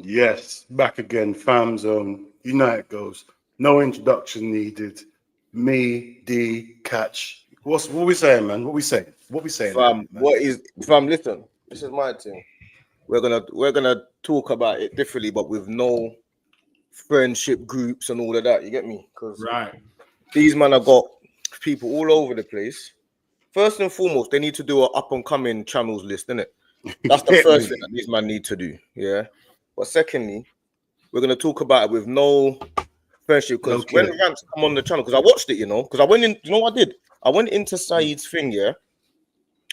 Yes, back again, FamZone. You know how it goes. No introduction needed. Me, D, Catch. What we saying, man? What we saying? What we saying? Fam, man? listen, this is my thing. We're gonna talk about it differently, but with no friendship groups and all of that. You get me? Because these men have got people all over the place. First and foremost, they need to do an up and coming channels list, innit? That's the first thing that these men need to do. Yeah. But secondly, we're gonna talk about it with no friendship, because when rants come on the channel, because I watched it, you know, because I went in, you know what I did? I went into Saeed's thing, yeah.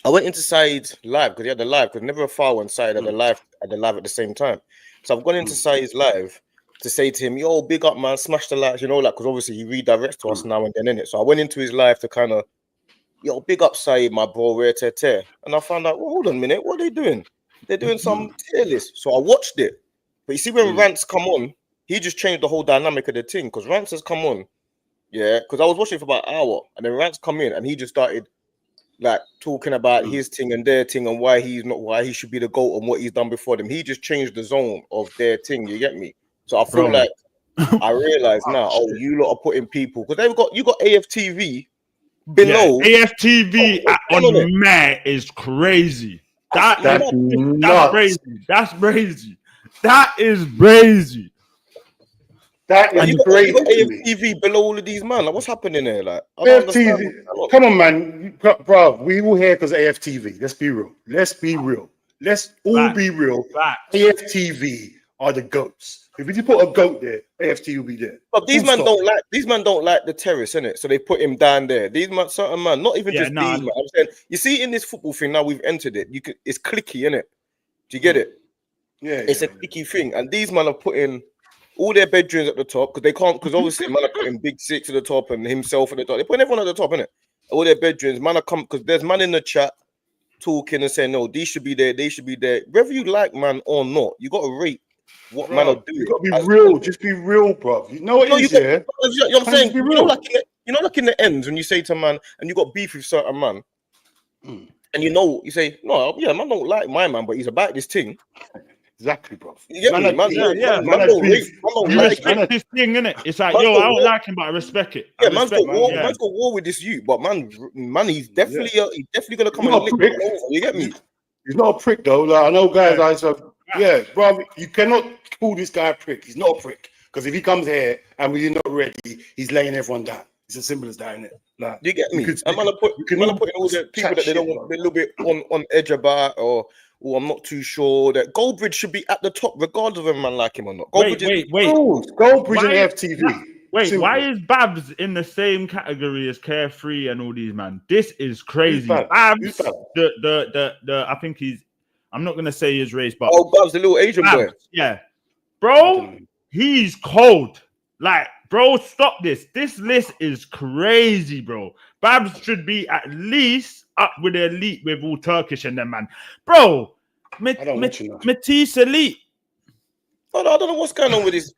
I went into Saeed's live because he had the live, because never a far one Saeed had the live at the same time. So I've gone into Saeed's live to say to him, yo, big up, man, smash the likes, you know, like, because obviously he redirects to us now and then, innit? So I went into his live to kind of, yo, big up Saeed, my bro, rare tear. And I found out, well, hold on a minute, what are they doing? They're doing some tier list. So I watched it. But you see, when rants come on, he just changed the whole dynamic of the thing, because rants has come on, yeah, because I was watching for about an hour, and then rants come in, and he just started like talking about his thing and their thing and why he should be the GOAT and what he's done before them. He just changed the zone of their thing, you get me? So I feel like I realize now, you lot are putting people, because you got AFTV below. Yeah, AFTV on May is crazy. That's crazy. That's crazy. That is crazy. That is crazy. You got AFTV below all of these, man. Like, what's happening there? Like, AFTV. Come on, man, bro. We all here because of AFTV. Let's be real. Let's all be real. AFTV are the goats. If you put a goat there, AFTV will be there. But these men don't like the terrace, innit? So they put him down there. These man, certain man, not even just these man. I'm saying, you see, in this football thing now, we've entered it. It's clicky, innit? Do you get it? Yeah, it's a clicky thing, and these men are putting all their bedrooms at the top, because they can't, because obviously man are putting Big Six at the top and himself at the top. They're putting everyone at the top, innit? All their bedrooms, man are come, because there's man in the chat talking and saying, no, these should be there, they should be there. Whether you like man or not, you got to rate what man are doing. You got to be real. Just be real, bro. You know what it is, yeah? You know what I'm saying? You know, like in the ends, when you say to man, and you got beef with certain man, and you say, no, yeah, man don't like my man, but he's about this thing. Exactly, bro. You get me? Man respect this thing, innit? It's like, yo, I don't like him, but I respect it. Yeah, man's got war with this youth, but man, he's definitely gonna come and lick him over. You get me? He's not a prick though. Like, I know guys. Bro, you cannot call this guy a prick. He's not a prick, because if he comes here and we're not ready, he's laying everyone down. It's as simple as that, innit? Like, you get me? I'm gonna put all the people that they don't want, they're a little bit on edge about, or I'm not too sure that Goldbridge should be at the top, regardless of a man like him or not. Wait. Goldbridge and FTV. Wait, why is Babs in the same category as Carefree and all these, man? This is crazy. Babs, I think I'm not gonna say his race, but Babs, the little Asian boy. Yeah, bro, he's cold. Like, bro, stop this. This list is crazy, bro. Babs should be at least up with the elite with all Turkish and them, man. Bro, Matisse elite. I don't know what's going on with this.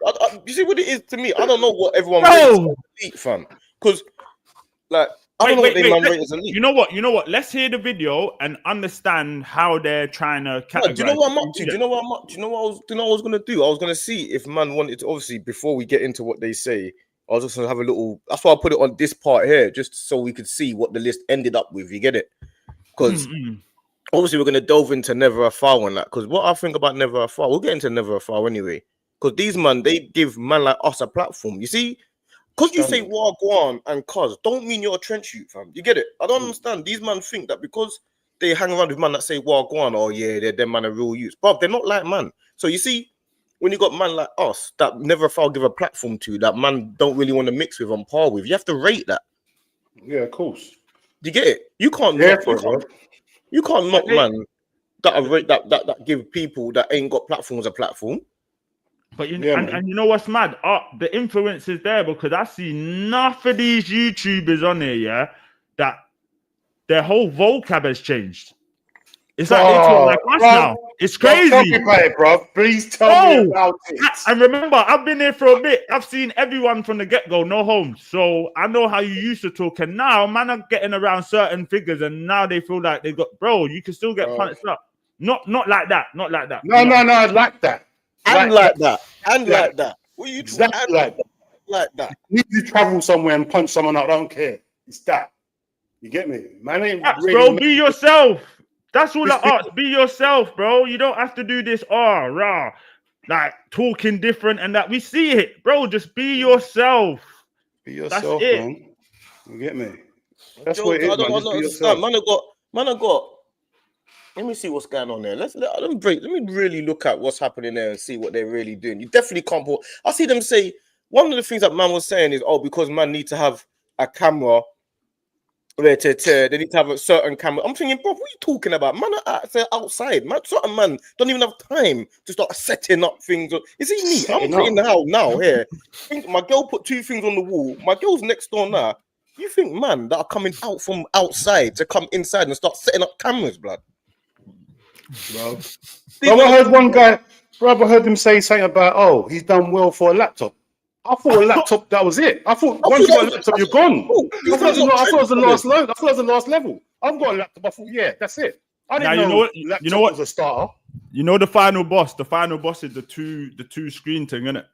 You see what it is to me? I don't know what everyone rates elite, fam. Because, like, I don't know what they man rate as elite. You know what? Let's hear the video and understand how they're trying to categorize. Do you know what I'm up to? Do you know what I was going to do? I was going to see if man wanted to, obviously, before we get into what they say, I was just going to have a little, that's why I put it on this part here, just so we could see what the list ended up with. You get it? Because obviously we're going to delve into Never a Foul and that, because what I think about Never a Foul, we'll get into Never a Foul anyway, because these man, they give man like us a platform. You see? Because you say Wagwan and Cuz, don't mean you're a trench youth, fam. You get it? I don't understand. These man think that because they hang around with man that say Wagwan, oh yeah, they're them man are real youths. But they're not like man. So you see, when you got man like us that Never a Foul give a platform to, that man don't really want to mix with on par with, you have to rate that. Yeah, of course. You get it? You can't you can't knock man that give people that ain't got platforms a platform. But and you know what's mad? The influence is there, because I see enough of these YouTubers on here, yeah, that their whole vocab has changed. It's like they talk like us now. It's crazy. Tell me about it, bro. Please tell me about it. And remember, I've been here for a bit. I've seen everyone from the get-go, no homes. So I know how you used to talk. And now, man, are getting around certain figures, and now they feel like they got, bro, you can still get punched up. Not like that. Not like that. No, like that. And like that. And like that. What are you exactly like that? You need to travel somewhere and punch someone out. I don't care. It's that. You get me? Man, ain't really bro, be yourself. That's all I ask. Be yourself, bro. You don't have to do this rah, like talking different and that. We see it, bro. Just be yourself. Be yourself, that's it. man. You get me? That's what it is, man. Just be yourself. Man, I got. Let me see what's going on there. Let me really look at what's happening there and see what they're really doing. You definitely can't put. I see them say one of the things that man was saying is, oh, because man need to have a camera. They need to have a certain camera. I'm thinking, bro, what are you talking about? Man, outside. Man, certain man don't even have time to start setting up things. Is it me? I'm sitting in the house now here. My girl put 2 things on the wall. My girl's next door now. You think, man, that are coming out from outside to come inside and start setting up cameras, blood? Bro, I heard one guy, brother, heard him say something about, oh, he's done well for a laptop. I thought a laptop, that was it. I thought once you got a laptop, you're gone. I thought it was the last level. I thought it was the last level. I've got a laptop. I thought, yeah, that's it. I didn't know laptop was a starter. You know the final boss. The final boss is the two screen thing, isn't it?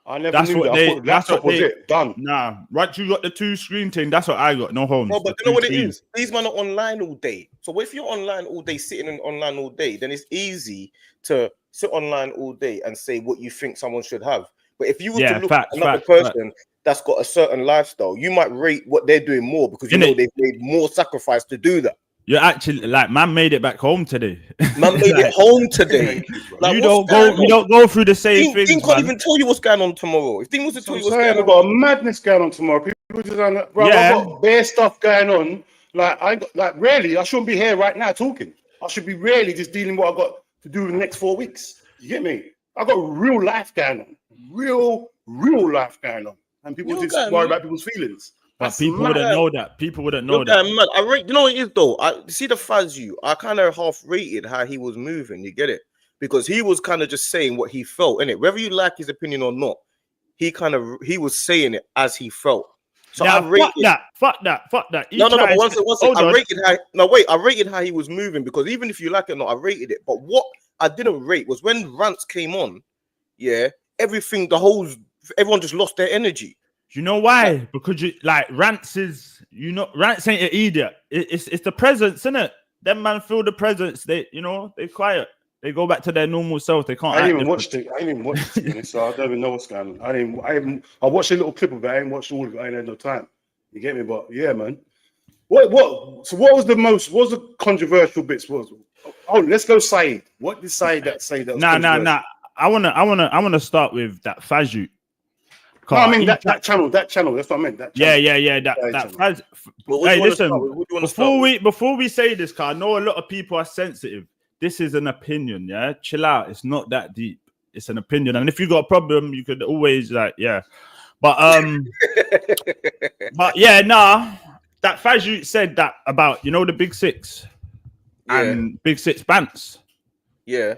I never knew that. I thought laptop was it. Done. Nah, right. You got the 2 screen thing. That's what I got. No homes. No, but you know what it is? These men are online all day. So if you're online all day, sitting online all day, then it's easy to sit online all day and say what you think someone should have. But if you were to look at another person that's got a certain lifestyle, you might rate what they're doing more because you know they've made more sacrifice to do that. You're actually like, man made it back home today. Man made it home today. Like, you don't go through the same thing. Dean can't even tell you what's going on tomorrow. If Dean was to tell you what's going on, I've got a madness going on tomorrow. People just I've got bare stuff going on. Really, I shouldn't be here right now talking. I should be really just dealing with what I've got to do in the next 4 weeks. You get me? I've got real life going on. Real life going on. And people just worry about people's feelings. But people wouldn't know that. People wouldn't know that. Mad. I rate, you know what it is though? I see the Faz I kind of half rated how he was moving, you get it? Because he was kind of just saying what he felt, innit? Whether you like his opinion or not, he was saying it as he felt. So now, I rated fuck that. I rated how he was moving because even if you like it or not, I rated it. But what I didn't rate was when rants came on, everyone just lost their energy. You know why? Because rants ain't an idiot. It's the presence, isn't it? Them man feel the presence. They quiet. They go back to their normal self. They can't. I ain't even watched it, so I don't even know what's going on. I watched a little clip of it. I ain't watched all of it. I ain't had no time. You get me? But yeah, man. What was the controversial bits? Let's go Saeed. What did Saeed say that was Nah. I wanna start with that Faz. No, I mean that channel. That's what I meant. That channel. Yeah. That Faz. Hey, listen. Before we say this, cause I know a lot of people are sensitive. This is an opinion. Yeah, chill out. It's not that deep. It's an opinion, and if you got a problem, you could always But that Faz said that about the Big Six and Big Six Bants. Yeah.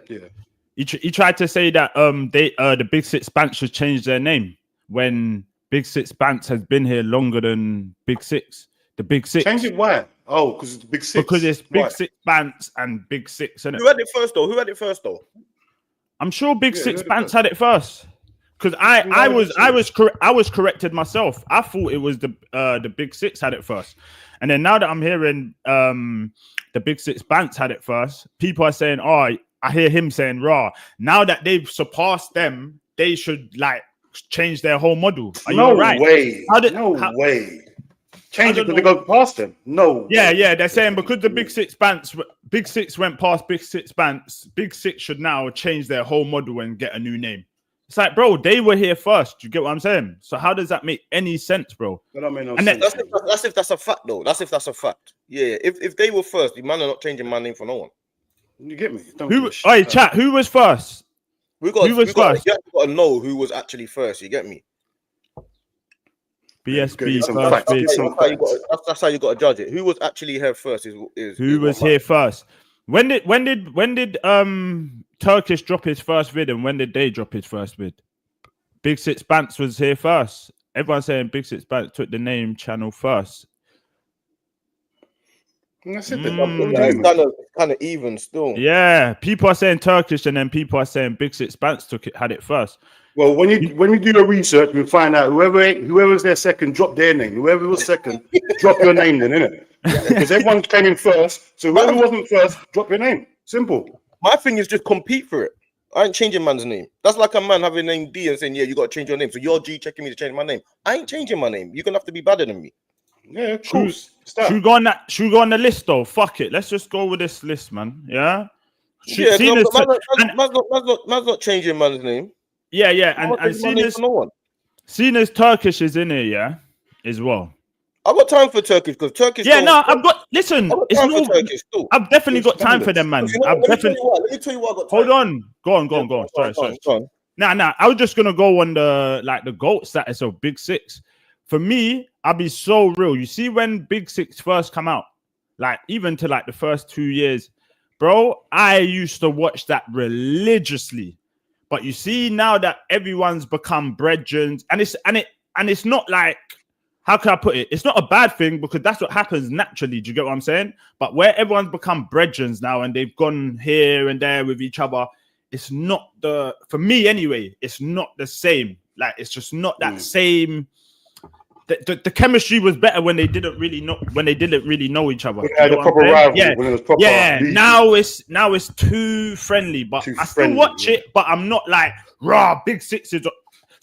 He tried to say that the Big Six Bants should change their name. When Big Six Bants has been here longer than Big Six. The Big Six. Change it why? Oh, because it's Big Six. Because it's Big Six Bants and Big Six, isn't it? Who had it first though? I'm sure Big Six Bants had it first. Because I was corrected myself. I thought it was the Big Six had it first. And then now that I'm hearing the Big Six Bants had it first, people are saying, oh, I hear him saying, raw. Now that they've surpassed them, they should change their whole model. Are you right? No way. Change it because they go past them. No. Yeah. They're saying because the Big Six went past Big Six Bants, Big Six should now change their whole model and get a new name. It's like, bro, they were here first. You get what I'm saying? So how does that make any sense, bro? That don't make no sense. That's if that's a fact, though. That's if that's a fact. Yeah. If they were first, the man are not changing my name for no one. You get me? Chat. Who was first? You have got to know who was actually first. You get me? BSB first. That's how you got to judge it. Who was actually here first is who was here first. When did Turkish drop his first vid and when did they drop his first vid? Big Six Bants was here first. Everyone's saying Big Six Bants took the name channel first. That's it. It's kind of even still. Yeah, people are saying Turkish, and then people are saying Big Six Bants had it first. Well, when we do your research, we find out whoever's there second, drop their name. Whoever was second, drop your name then, innit? Because everyone came in first, so whoever wasn't first, drop your name. Simple. My thing is just compete for it. I ain't changing man's name. That's like a man having a name D and saying, yeah, you got to change your name. So you're G checking me to change my name. I ain't changing my name. You're going to have to be better than me. Yeah, of course. Should we go on the list, though? Fuck it. Let's just go with this list, man. Yeah? Man's not changing man's name. Yeah. And seeing as Turkish is in here, yeah, as well. I've got time for Turkish because Turkish. Yeah, no, I've got. Listen, I've definitely got time for them, man. Let me tell you what I got. Hold on, go on. Sorry. Nah. I was just gonna go on the GOAT status of Big Six. For me, I'll be so real. You see, when Big Six first come out, like even to like the first 2 years, bro, I used to watch that religiously. But you see now that everyone's become brethren, and it's not like. How can I put it? It's not a bad thing because that's what happens naturally. Do you get what I'm saying? But where everyone's become brethren now and they've gone here and there with each other, it's not for me anyway, it's not the same. Like, it's just not that same. The chemistry was better when they didn't really know each other. Yeah, the proper rivalry. Yeah. Now it's too friendly, but I still watch it, but I'm not like raw Big Sixes.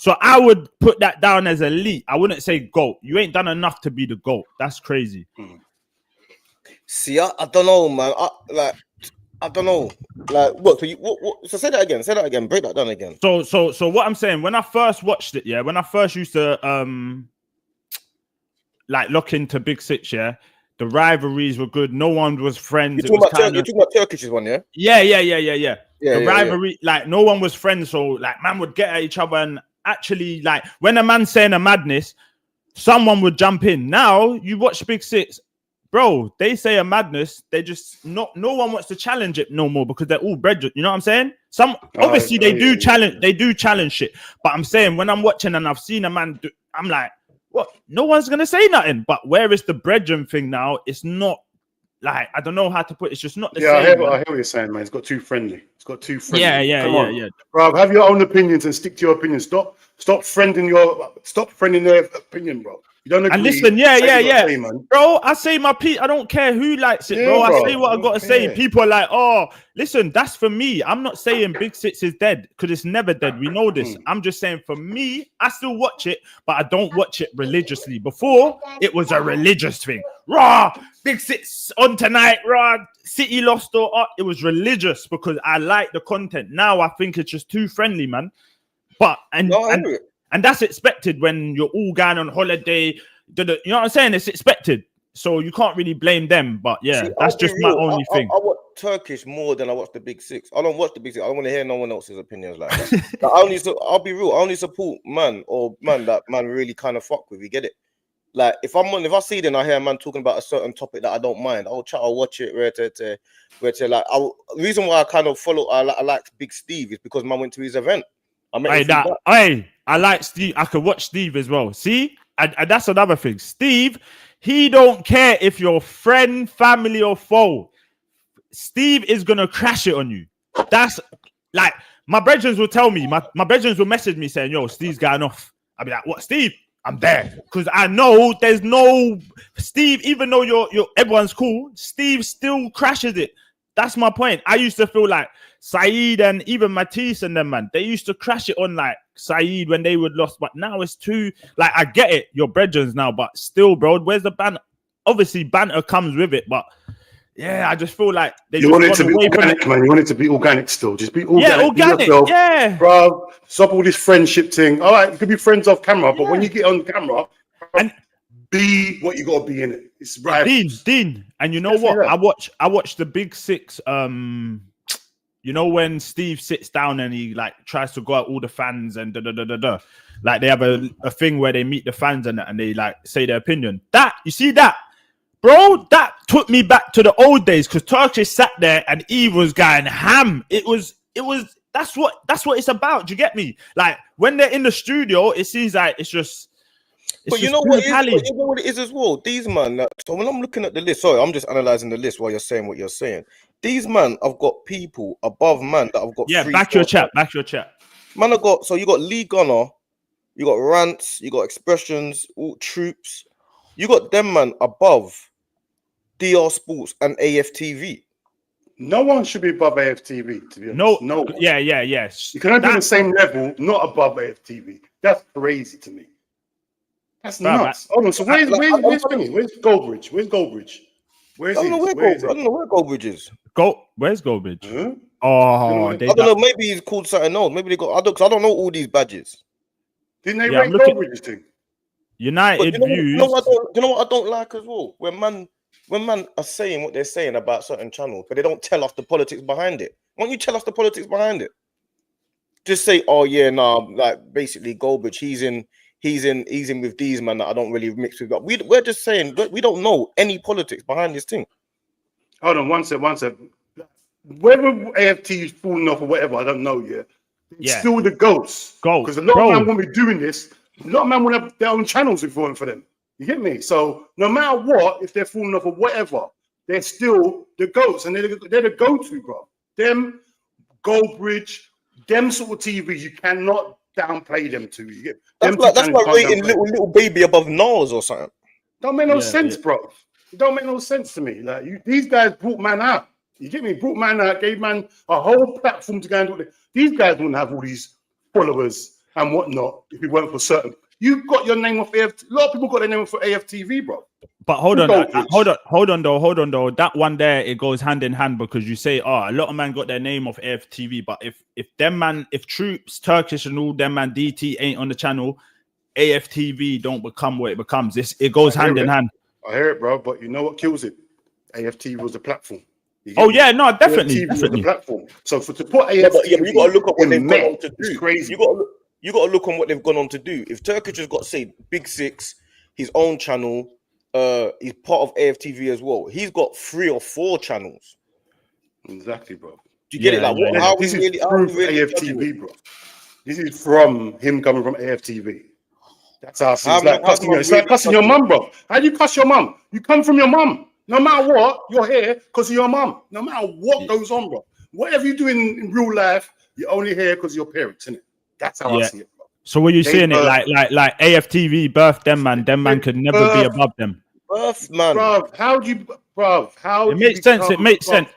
So I would put that down as elite. I wouldn't say GOAT. You ain't done enough to be the GOAT. That's crazy. See, I don't know, man. I don't know. Like, what? So say that again. Break that down again. So what I'm saying, when I first watched it, yeah, when I first used to look into Big Six, yeah, the rivalries were good. No one was friends. You're talking about Turkish's one, yeah? Yeah. The rivalry, like, no one was friends. So like, man would get at each other and. Actually, like when a man's saying a madness, someone would jump in. Now you watch Big Six, bro. They say a madness. They just no one wants to challenge it no more because they're all brethren. You know what I'm saying? Obviously they do challenge. They do challenge shit. But I'm saying when I'm watching and I've seen a man, I'm like, what? No one's gonna say nothing. But where is the brethren thing now? It's not. Like, I don't know how to put it. It's just not the same. I hear what you're saying, man. It's got too friendly. Yeah. Bro, have your own opinions and stick to your opinions. Stop friending their opinion, bro. You don't agree. And listen, yeah. Say, bro, I say my piece. I don't care who likes it, bro. I say what I gotta say. People are like, oh, listen, that's for me. I'm not saying Big Six is dead because it's never dead. We know this. I'm just saying for me, I still watch it, but I don't watch it religiously. Before, it was a religious thing. Raw, Big Six on tonight, raw, City lost it was religious because I like the content. Now I think it's just too friendly, man. But and that's expected when you're all going on holiday. You know what I'm saying? It's expected. So you can't really blame them. But yeah, see, that's just my only thing. I watch Turkish more than I watch the Big Six. I don't watch the Big Six. I don't want to hear no one else's opinions like that. I'll be real. I only support man that man really kind of fuck with. You get it? Like if I see it and I hear a man talking about a certain topic that I don't mind, I'll watch it. The reason why I kind of follow, I like Big Steve is because man went to his event. I like Steve. I could watch Steve as well. See, and that's another thing. Steve, he don't care if you're friend, family, or foe. Steve is gonna crash it on you. That's like my brethren will tell me. My brethren will message me saying, "Yo, Steve's going off." I'll be like, "What, Steve?" I'm there because I know there's no Steve. Even though you're everyone's cool, Steve still crashes it. That's my point. I used to feel like Saeed and even Matisse and them, man, they used to crash it on like Saeed when they would lost. But now it's too, like, I get it, your brethren now, but still, bro, where's the banter? Obviously, banter comes with it, but yeah, I just feel like you want it to be organic, man. You want it to be organic still. Just be organic. Yeah, organic. Yeah, bro. Stop all this friendship thing. All right, you could be friends off camera, but when you get on camera, and be what you gotta be in it. It's right. Dean. And you know what? I watch the Big Six. You know when Steve sits down and he like tries to go at all the fans and like they have a thing where they meet the fans and they like say their opinion. That you see that, bro, that took me back to the old days because Turkish sat there and Eve was going ham. It was that's what it's about. Do you get me? Like when they're in the studio, it seems like it's just But you know what it is as well? These man, so when I'm looking at the list, sorry, I'm just analysing the list while you're saying what you're saying. These man, I've got people above man that I've got. Yeah, back your chat. Man, I got, so you got Lee Gunner, you got Rants, you got Expressions, all Troops. You got them man above DR Sports and AFTV. No one should be above AFTV, to be honest. No one. Yes. You cannot be on the same level, not above AFTV. That's crazy to me. That's nuts. Hold on. So where's Goldbridge? Where's Goldbridge? I don't know where Goldbridge is. Where's Goldbridge? Huh? Oh, I don't know. Maybe he's called something else. Maybe they got. Because I don't know all these badges. Didn't they rate Goldbridge's thing? United views. You know what I don't like as well? When man are saying what they're saying about certain channels, but they don't tell us the politics behind it. Why don't you tell us the politics behind it? Just say, oh yeah, like basically Goldbridge, he's in with these man that I don't really mix with. But we're just saying we don't know any politics behind this thing. Hold on, one sec. Whether AFT is falling off or whatever, I don't know yet. It's still the ghosts. Because a lot of men won't be doing this. A lot of men will have their own channels if for them. You get me? So no matter what, if they're falling off or whatever, they're still the goats, and they're the go-to, bro. Them Goldbridge, them sort of TV, you cannot downplay them to. You get that's like rating little baby above Nas or something. Don't make no sense, bro. It don't make no sense to me. Like these guys brought man out. You get me? Brought man out, gave man a whole platform to go and do it. These guys wouldn't have all these followers and whatnot if it weren't for certain. You got your name off AFTV. A lot of people got their name for AFTV, bro. But hold on though. That one there, it goes hand in hand because you say, a lot of man got their name off AFTV. But if Troops, Turkish and all them man DT ain't on the channel, AFTV don't become what it becomes. It goes hand in hand. I hear it, bro. But you know what kills it? AFTV was a platform. Definitely. Was a platform. So to put AFTV, you got to look at what they've gone on to do. It's crazy. You got to look on what they've gone on to do. If Turkish has got, say, Big Six, his own channel, he's part of AFTV as well. He's got 3 or 4 channels. Exactly, bro. Do you get it? Like, how this is really AFTV, bro? This is from him coming from AFTV. That's how it's like cussing your mum, bro. How do you cuss your mum? You come from your mum. No matter what, you're here because of your mum. No matter what goes on, bro. Whatever you do in real life, you're only here because of your parents, innit? That's how I see it, bro. So when you're saying it like AFTV birthed them man could never be above them. Birth man. It makes sense. It makes sense.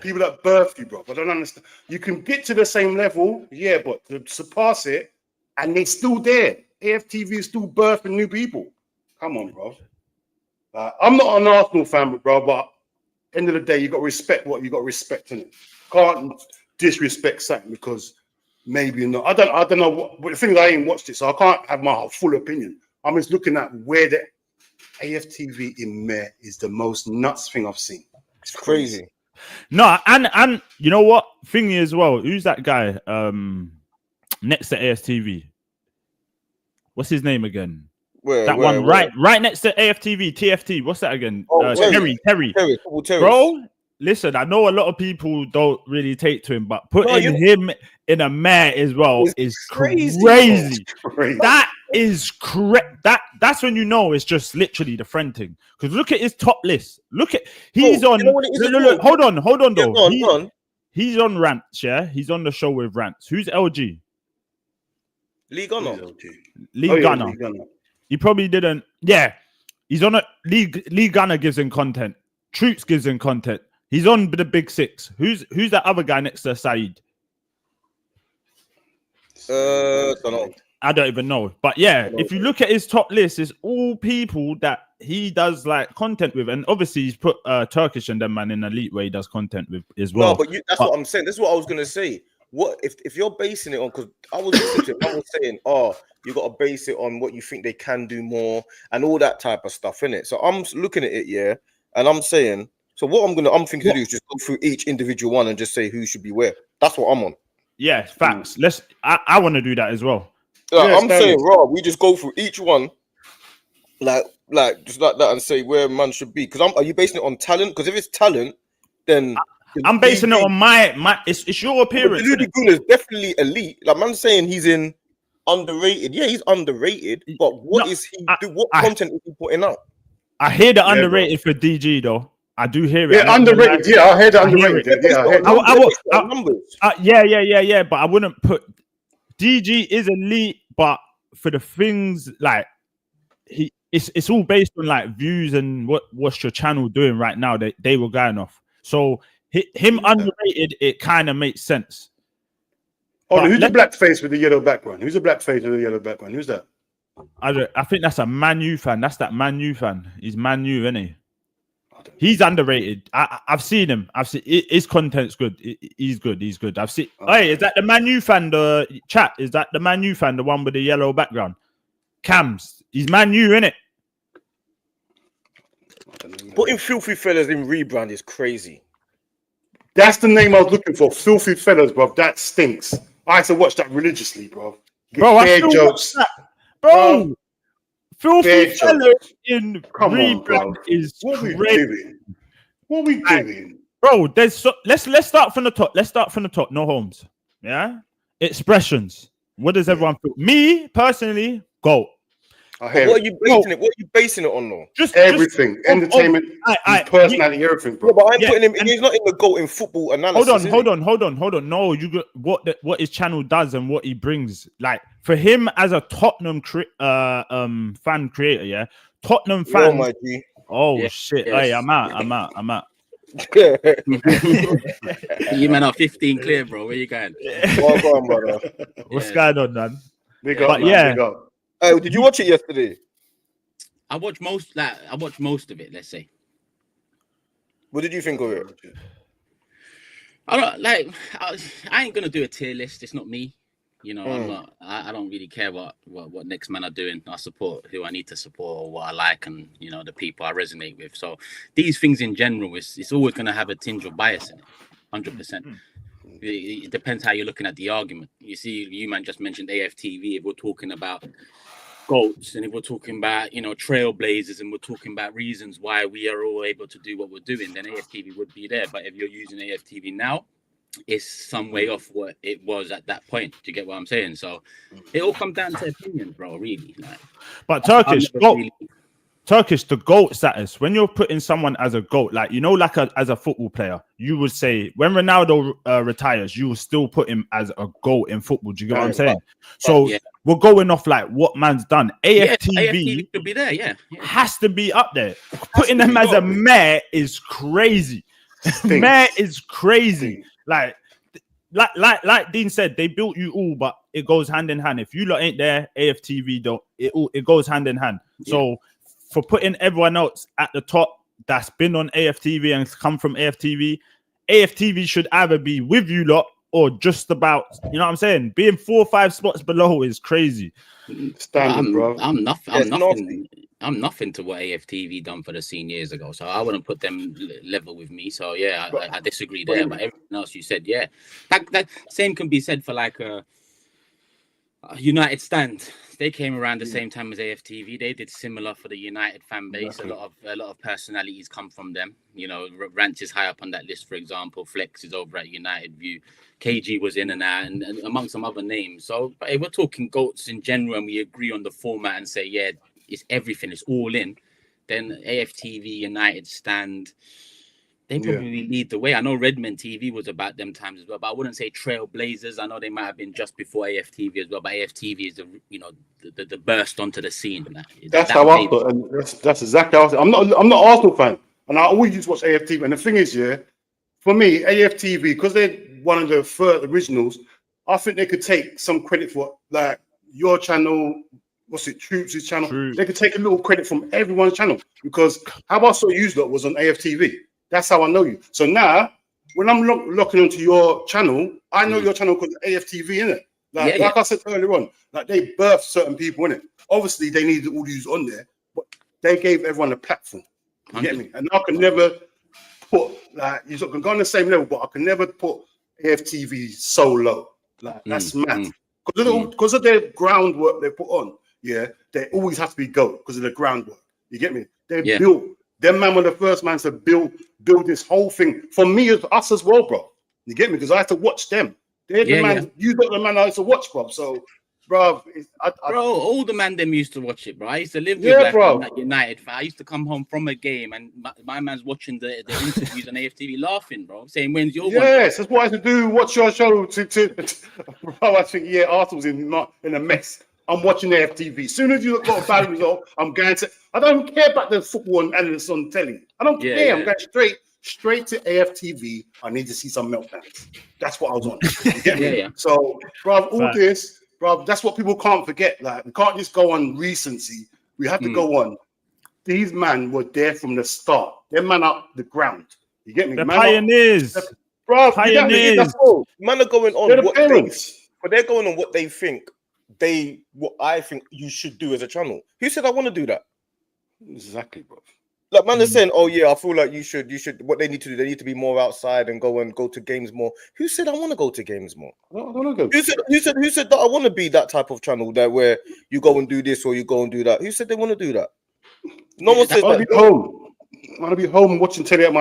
People that birthed you, bro. I don't understand. You can get to the same level, but to surpass it, and they're still there. AFTV is still birthing new people. Come on, bro. I'm not an Arsenal fan, bro, but end of the day, you got to respect what you got to respect in it. Can't disrespect something because maybe not. I don't know what. But the thing is, I ain't watched it, so I can't have my full opinion. I'm just looking at where the AFTV in Meh is the most nuts thing I've seen. It's crazy. No, and you know what? Thingy as well. Who's that guy? Next to AFTV. What's his name again? Right next to AFTV, TFT. What's that again? Terry. Bro, listen, I know a lot of people don't really take to him, but putting him in a Meh as well is crazy. That is correct. That's when you know it's just literally the friend thing. Because look at his top list. Look at on. Look, hold on though. He's on Rants. Yeah, he's on the show with Rants. Who's LG? Lee Gunner. Lee Gunner. He probably didn't. Yeah, he's on a Lee Gunner gives him content. Troops gives him content. He's on the Big Six. Who's that other guy next to Saeed? Don't know. I don't even know. But yeah, if you look at his top list, it's all people that he does like content with, and obviously he's put Turkish and them man in Elite where he does content with as well. No, but that's what I'm saying. This is what I was gonna say. What if you're basing it on? Because I was saying, you got to base it on what you think they can do more and all that type of stuff, innit? So I'm looking at it, and I'm saying, so what I'm thinking to do is just go through each individual one and just say who should be where. That's what I'm on. Yeah, facts. I want to do that as well. I'm saying, we just go through each one, like just like that, and say where man should be. Because are you basing it on talent? Because if it's talent, then I'm basing it on my. It's your appearance. Delusion is definitely elite. Like man saying he's in underrated. Yeah, he's underrated. But what content is he putting out? I hear the underrated for DG though. I do hear it. Yeah, underrated. Yeah, I heard underrated. Yeah. But I wouldn't put DG is elite, but for the things like it's all based on like views and what's your channel doing right now. They were going off. So him underrated, it kind of makes sense. Oh, who's the black face with the yellow background? Who's the black face with the yellow background? Who's that? I think that's a Man U fan. That's that Man U fan. He's Man U, isn't he? He's underrated. I've seen him. His content's good. He's good. I've seen. Hey, is that the Man U fan? The chat, is that the Man U fan? The one with the yellow background? Cams. He's Man U, innit? Putting Filthy Fellas in rebrand is crazy. That's the name I was looking for. Filthy Fellas, bro. That stinks. I used to watch that religiously, bro. I still watch that. Bro. Filthy Fellas in rebrand is crazy. What are we doing? Bro, let's start from the top. No homes. Yeah? Expressions. What does everyone feel? Me, personally, GOAT. What are you basing it on, though? Just everything, entertainment, personality, everything, bro. Yeah, but I'm putting him. He's not in the GOAT in football analysis. Hold on. No, you got what his channel does and what he brings. Like for him as a Tottenham fan creator, yeah, Tottenham fans. Shit! Yes. Hey, I'm out. You man are 15 clear, bro. Where you going? Go on, brother. What's going on, man? Big up, man. Big up. Oh, did you watch it yesterday? I watched most of it. Let's say. What did you think of it? I ain't gonna do a tier list. It's not me. You know, I don't really care what next men are doing. I support who I need to support or what I like, and you know the people I resonate with. So these things in general, it's always gonna have a tinge of bias in it, 100%. It depends how you're looking at the argument. You see, you man just mentioned AFTV. If we're talking about GOATs and if we're talking about, you know, trailblazers and we're talking about reasons why we are all able to do what we're doing, then AFTV would be there. But if you're using AFTV now, it's some way off what it was at that point. Do you get what I'm saying? So it all comes down to opinion, bro, really. Like, but Turkish, the GOAT status, when you're putting someone as a GOAT, like, you know, like as a football player, you would say when Ronaldo retires, you will still put him as a GOAT in football. Do you get what I'm saying? So we're going off like what man's done. AFTV should be there, has to be up there. Putting them as a mayor is crazy. Mayor is crazy. Like Dean said, they built you all, but it goes hand in hand. If you lot ain't there, AFTV don't. It goes hand in hand. So for putting everyone else at the top that's been on AFTV and come from AFTV should either be with you lot or just about, you know what I'm saying? Being 4 or 5 spots below is crazy. Standard, bro. I'm nothing to what AFTV done for the scene years ago, so I wouldn't put them level with me. So yeah, I disagree there. But everything else you said, that same can be said for like a United Stand. They came around the same time as AFTV. They did similar for the United fan base. A lot of personalities come from them. You know, Ranch is high up on that list, for example. Flex is over at United View. KG was in and out, and among some other names. So, but if we're talking GOATs in general, and we agree on the format and say, yeah, it's everything, it's all in, then AFTV, United Stand, they probably lead the way. I know Redmond TV was about them times as well, but I wouldn't say Trailblazers. I know they might have been just before AFTV as well, but AFTV is the burst onto the scene. That's how I thought, and that's exactly how I thought. I'm not an Arsenal fan, and I always used to watch AFTV. And the thing is, for me, AFTV, because they're one of the first originals, I think they could take some credit for like your channel. Troops' channel. True. They could take a little credit from everyone's channel, because how I saw you lot was on AFTV. That's how I know you. So now, when I'm locking onto your channel, I know your channel because AFTV in it. Like I said earlier on, like they birthed certain people in it. Obviously, they needed all these on there, but they gave everyone a platform. You get me? And I can never put like you can go on the same level, but I can never put AFTV so low. Like that's mad. Because of their groundwork they put on. Yeah, they always have to be GOAT because of the groundwork. You get me? They built. Them man were the first man to build this whole thing for me, us as well, bro. You get me? Because I had to watch them. They're the man. You got the man I used to watch, bro. So bro. Bro, all the man them used to watch it, bro. I used to live with that United fan. I used to come home from a game and my man's watching the interviews on AFTV laughing, bro, saying when's your one? Yes, that's what I used to do. Watch your show bro. I think Arsenal's in a mess. I'm watching AFTV. As soon as you got a bad result, I'm going to. I don't care about the football and analysts on telly. I don't care. I'm going straight to AFTV. I need to see some meltdowns. That's what I was on. You get me? So, bro, all this, bro, that's what people can't forget. Like, we can't just go on recency. We have to go on. These men were there from the start. They're man up the ground. You get me? The pioneers. Bro, pioneers. Man are going on what they're going on what they think. What I think you should do as a channel. Who said I want to do that? Exactly, bro. Like man is saying, oh yeah, I feel like you should. What they need to do, they need to be more outside and go to games more. Who said I want to go to games more? I want to go. Who said that I want to be that type of channel that where you go and do this or you go and do that? Who said they want to do that? No one said that. I want to be home watching telly in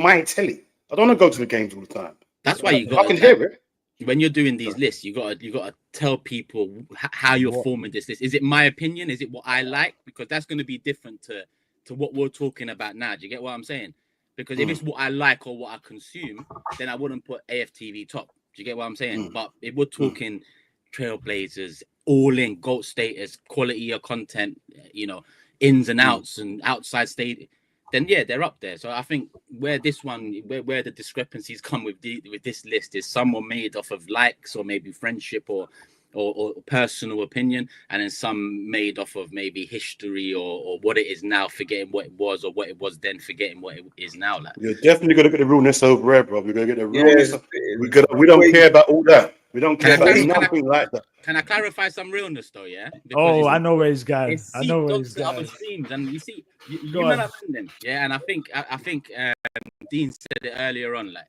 my telly. I don't want to go to the games all the time. That's why you got. I can hear it. When you're doing these lists, you gotta tell people how you're forming this list. Is it my opinion? Is it what I like? Because that's going to be different to what we're talking about now. Do you get what I'm saying? Because if it's what I like or what I consume, then I wouldn't put AFTV top. Do you get what I'm saying? But if we're talking Trailblazers, all in, GOAT status, quality of content, ins and outs and outside state, then yeah, they're up there. So I think where the discrepancies come with this list is some were made off of likes or maybe friendship or personal opinion, and then some made off of maybe history or what it is now, forgetting what it was, or what it was then, forgetting what it is now. Like, you're definitely gonna get the realness over there, bro. We're gonna get the realness. We don't care about all that. We don't care about nothing like that. Can I clarify some realness though? Yeah. Because I know where he's going. I know where he's going. Other streams, and you see, you men have them. Yeah, and I think Dean said it earlier on, like,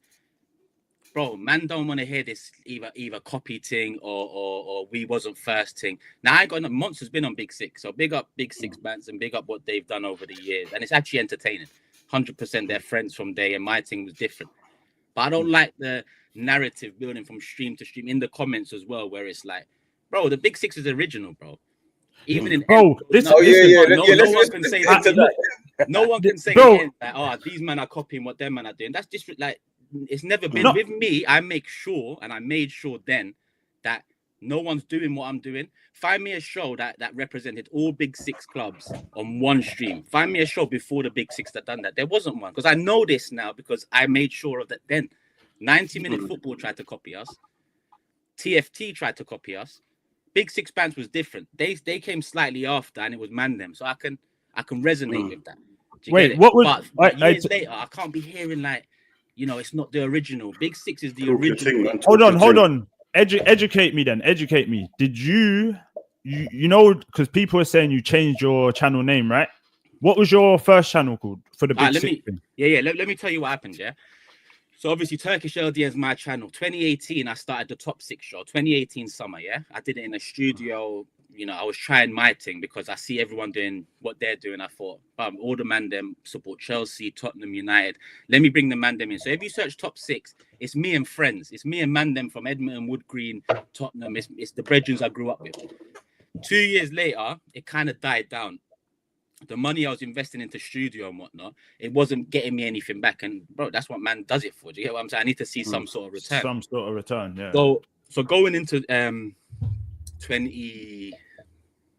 bro, man don't want to hear this either copy thing or we wasn't first thing. Now I got Monster's been on Big Six, so big up Big Six bands and big up what they've done over the years, and it's actually entertaining. 100% they're friends from day, and my thing was different. But I don't like the narrative building from stream to stream in the comments as well, where it's like, bro, the Big Six is original, bro. Even in no one can say that. No one can say that, these men are copying what them men are doing. That's just like, it's never been with me. I make sure, and I made sure then, that no one's doing what I'm doing. Find me a show that represented all Big Six clubs on one stream. Find me a show before the Big Six that done that. There wasn't one, because I know this now, because I made sure of that then. 90-minute football tried to copy us. TFT tried to copy us. Big Six bands was different. They came slightly after, and it was man them. So I can resonate with that. Wait, what was? But years later, I can't be hearing like, it's not the original. Big Six is the original. Hold on. Educate me then. Educate me. Did you because people are saying you changed your channel name, right? What was your first channel called for the Big Six thing? Let me tell you what happened, yeah? So obviously Turkish LD is my channel. 2018, I started the Top 6 show. 2018 summer, yeah? I did it in a studio. I was trying my thing because I see everyone doing what they're doing. I thought, all the man them support Chelsea, Tottenham, United. Let me bring the man them in. So if you search Top 6, it's me and friends. It's me and man them from Edmonton, Wood Green, Tottenham. It's the brethren I grew up with. 2 years later, it kind of died down. The money I was investing into studio and whatnot, it wasn't getting me anything back. And bro, that's what man does it for. Do you get what I'm saying? I need to see some sort of return. Some sort of return, yeah. So going into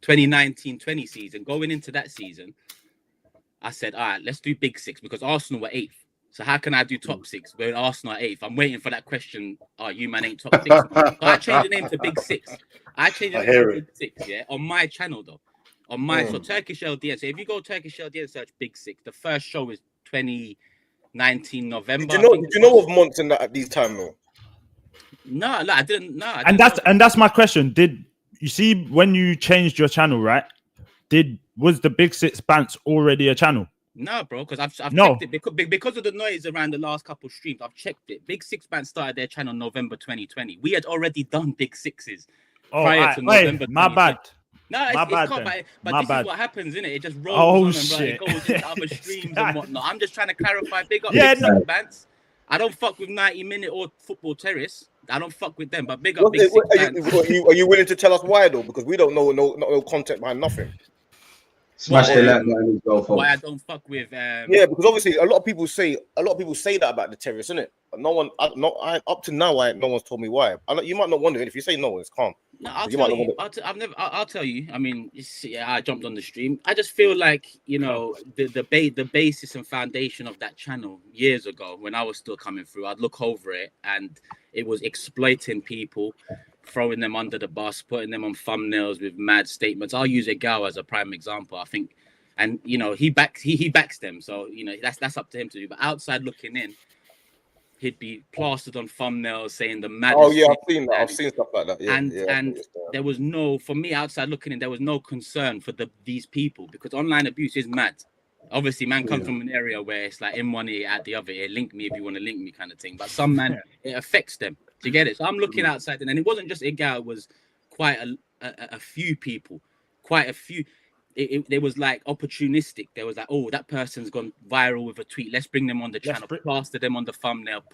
2019-20 season, going into that season, I said, all right, let's do Big Six, because Arsenal were 8th. So how can I do Top 6 when Arsenal are 8th? I'm waiting for that question. Oh, you man ain't Top 6. So I changed the name to Big Six. I changed the name to Big Six, yeah, on my channel though. On my so Turkish LDN. So if you go Turkish LDN and search Big Six, the first show is 2019 November. Do you know of months in that at these time though? No, I didn't. No, and that's my question. Did you see when you changed your channel, right? Was the Big Six Bants already a channel? No, bro, because I've checked it because of the noise around the last couple of streams. I've checked it. Big Six Bants started their channel November 2020. We had already done Big Sixes prior to November. My bad. No, it's bad. But this is what happens, isn't it? It just rolls on and it goes into other streams and whatnot. I'm just trying to clarify. Big up Big Six Bants. I don't fuck with 90-minute or football terrace. I don't fuck with them. But big up What, Big Six. are you willing to tell us why though? Because we don't know no content behind nothing. Smash the like button as well, folks. Why I don't fuck with yeah, because obviously a lot of people say that about the terrorists, innit? No one, up to now, no one's told me why. You might not wonder if you say no, it's calm. No, I'll tell you. I'll tell you. I mean, I jumped on the stream. I just feel like, you know, the basis and foundation of that channel years ago when I was still coming through, I'd look over it and it was exploiting people, throwing them under the bus, putting them on thumbnails with mad statements. I'll use Egal as a prime example. I think, and you know, he backs them. So you know, that's up to him to do. But outside looking in, he'd be plastered on thumbnails saying the maddest. Oh yeah, I've seen that. I've seen stuff like that. Yeah, and there was no, for me outside looking in, there was no concern for these people because online abuse is mad. Obviously, man comes from an area where it's like in one ear, out the other ear. Link me if you want to link me, kind of thing. But some man, it affects them. Do you get it? So I'm looking outside, and it wasn't just Egal. It was quite a few people, quite a few. It was like opportunistic. There was like, oh, that person's gone viral with a tweet. Let's bring them on the channel, plaster them on the thumbnail,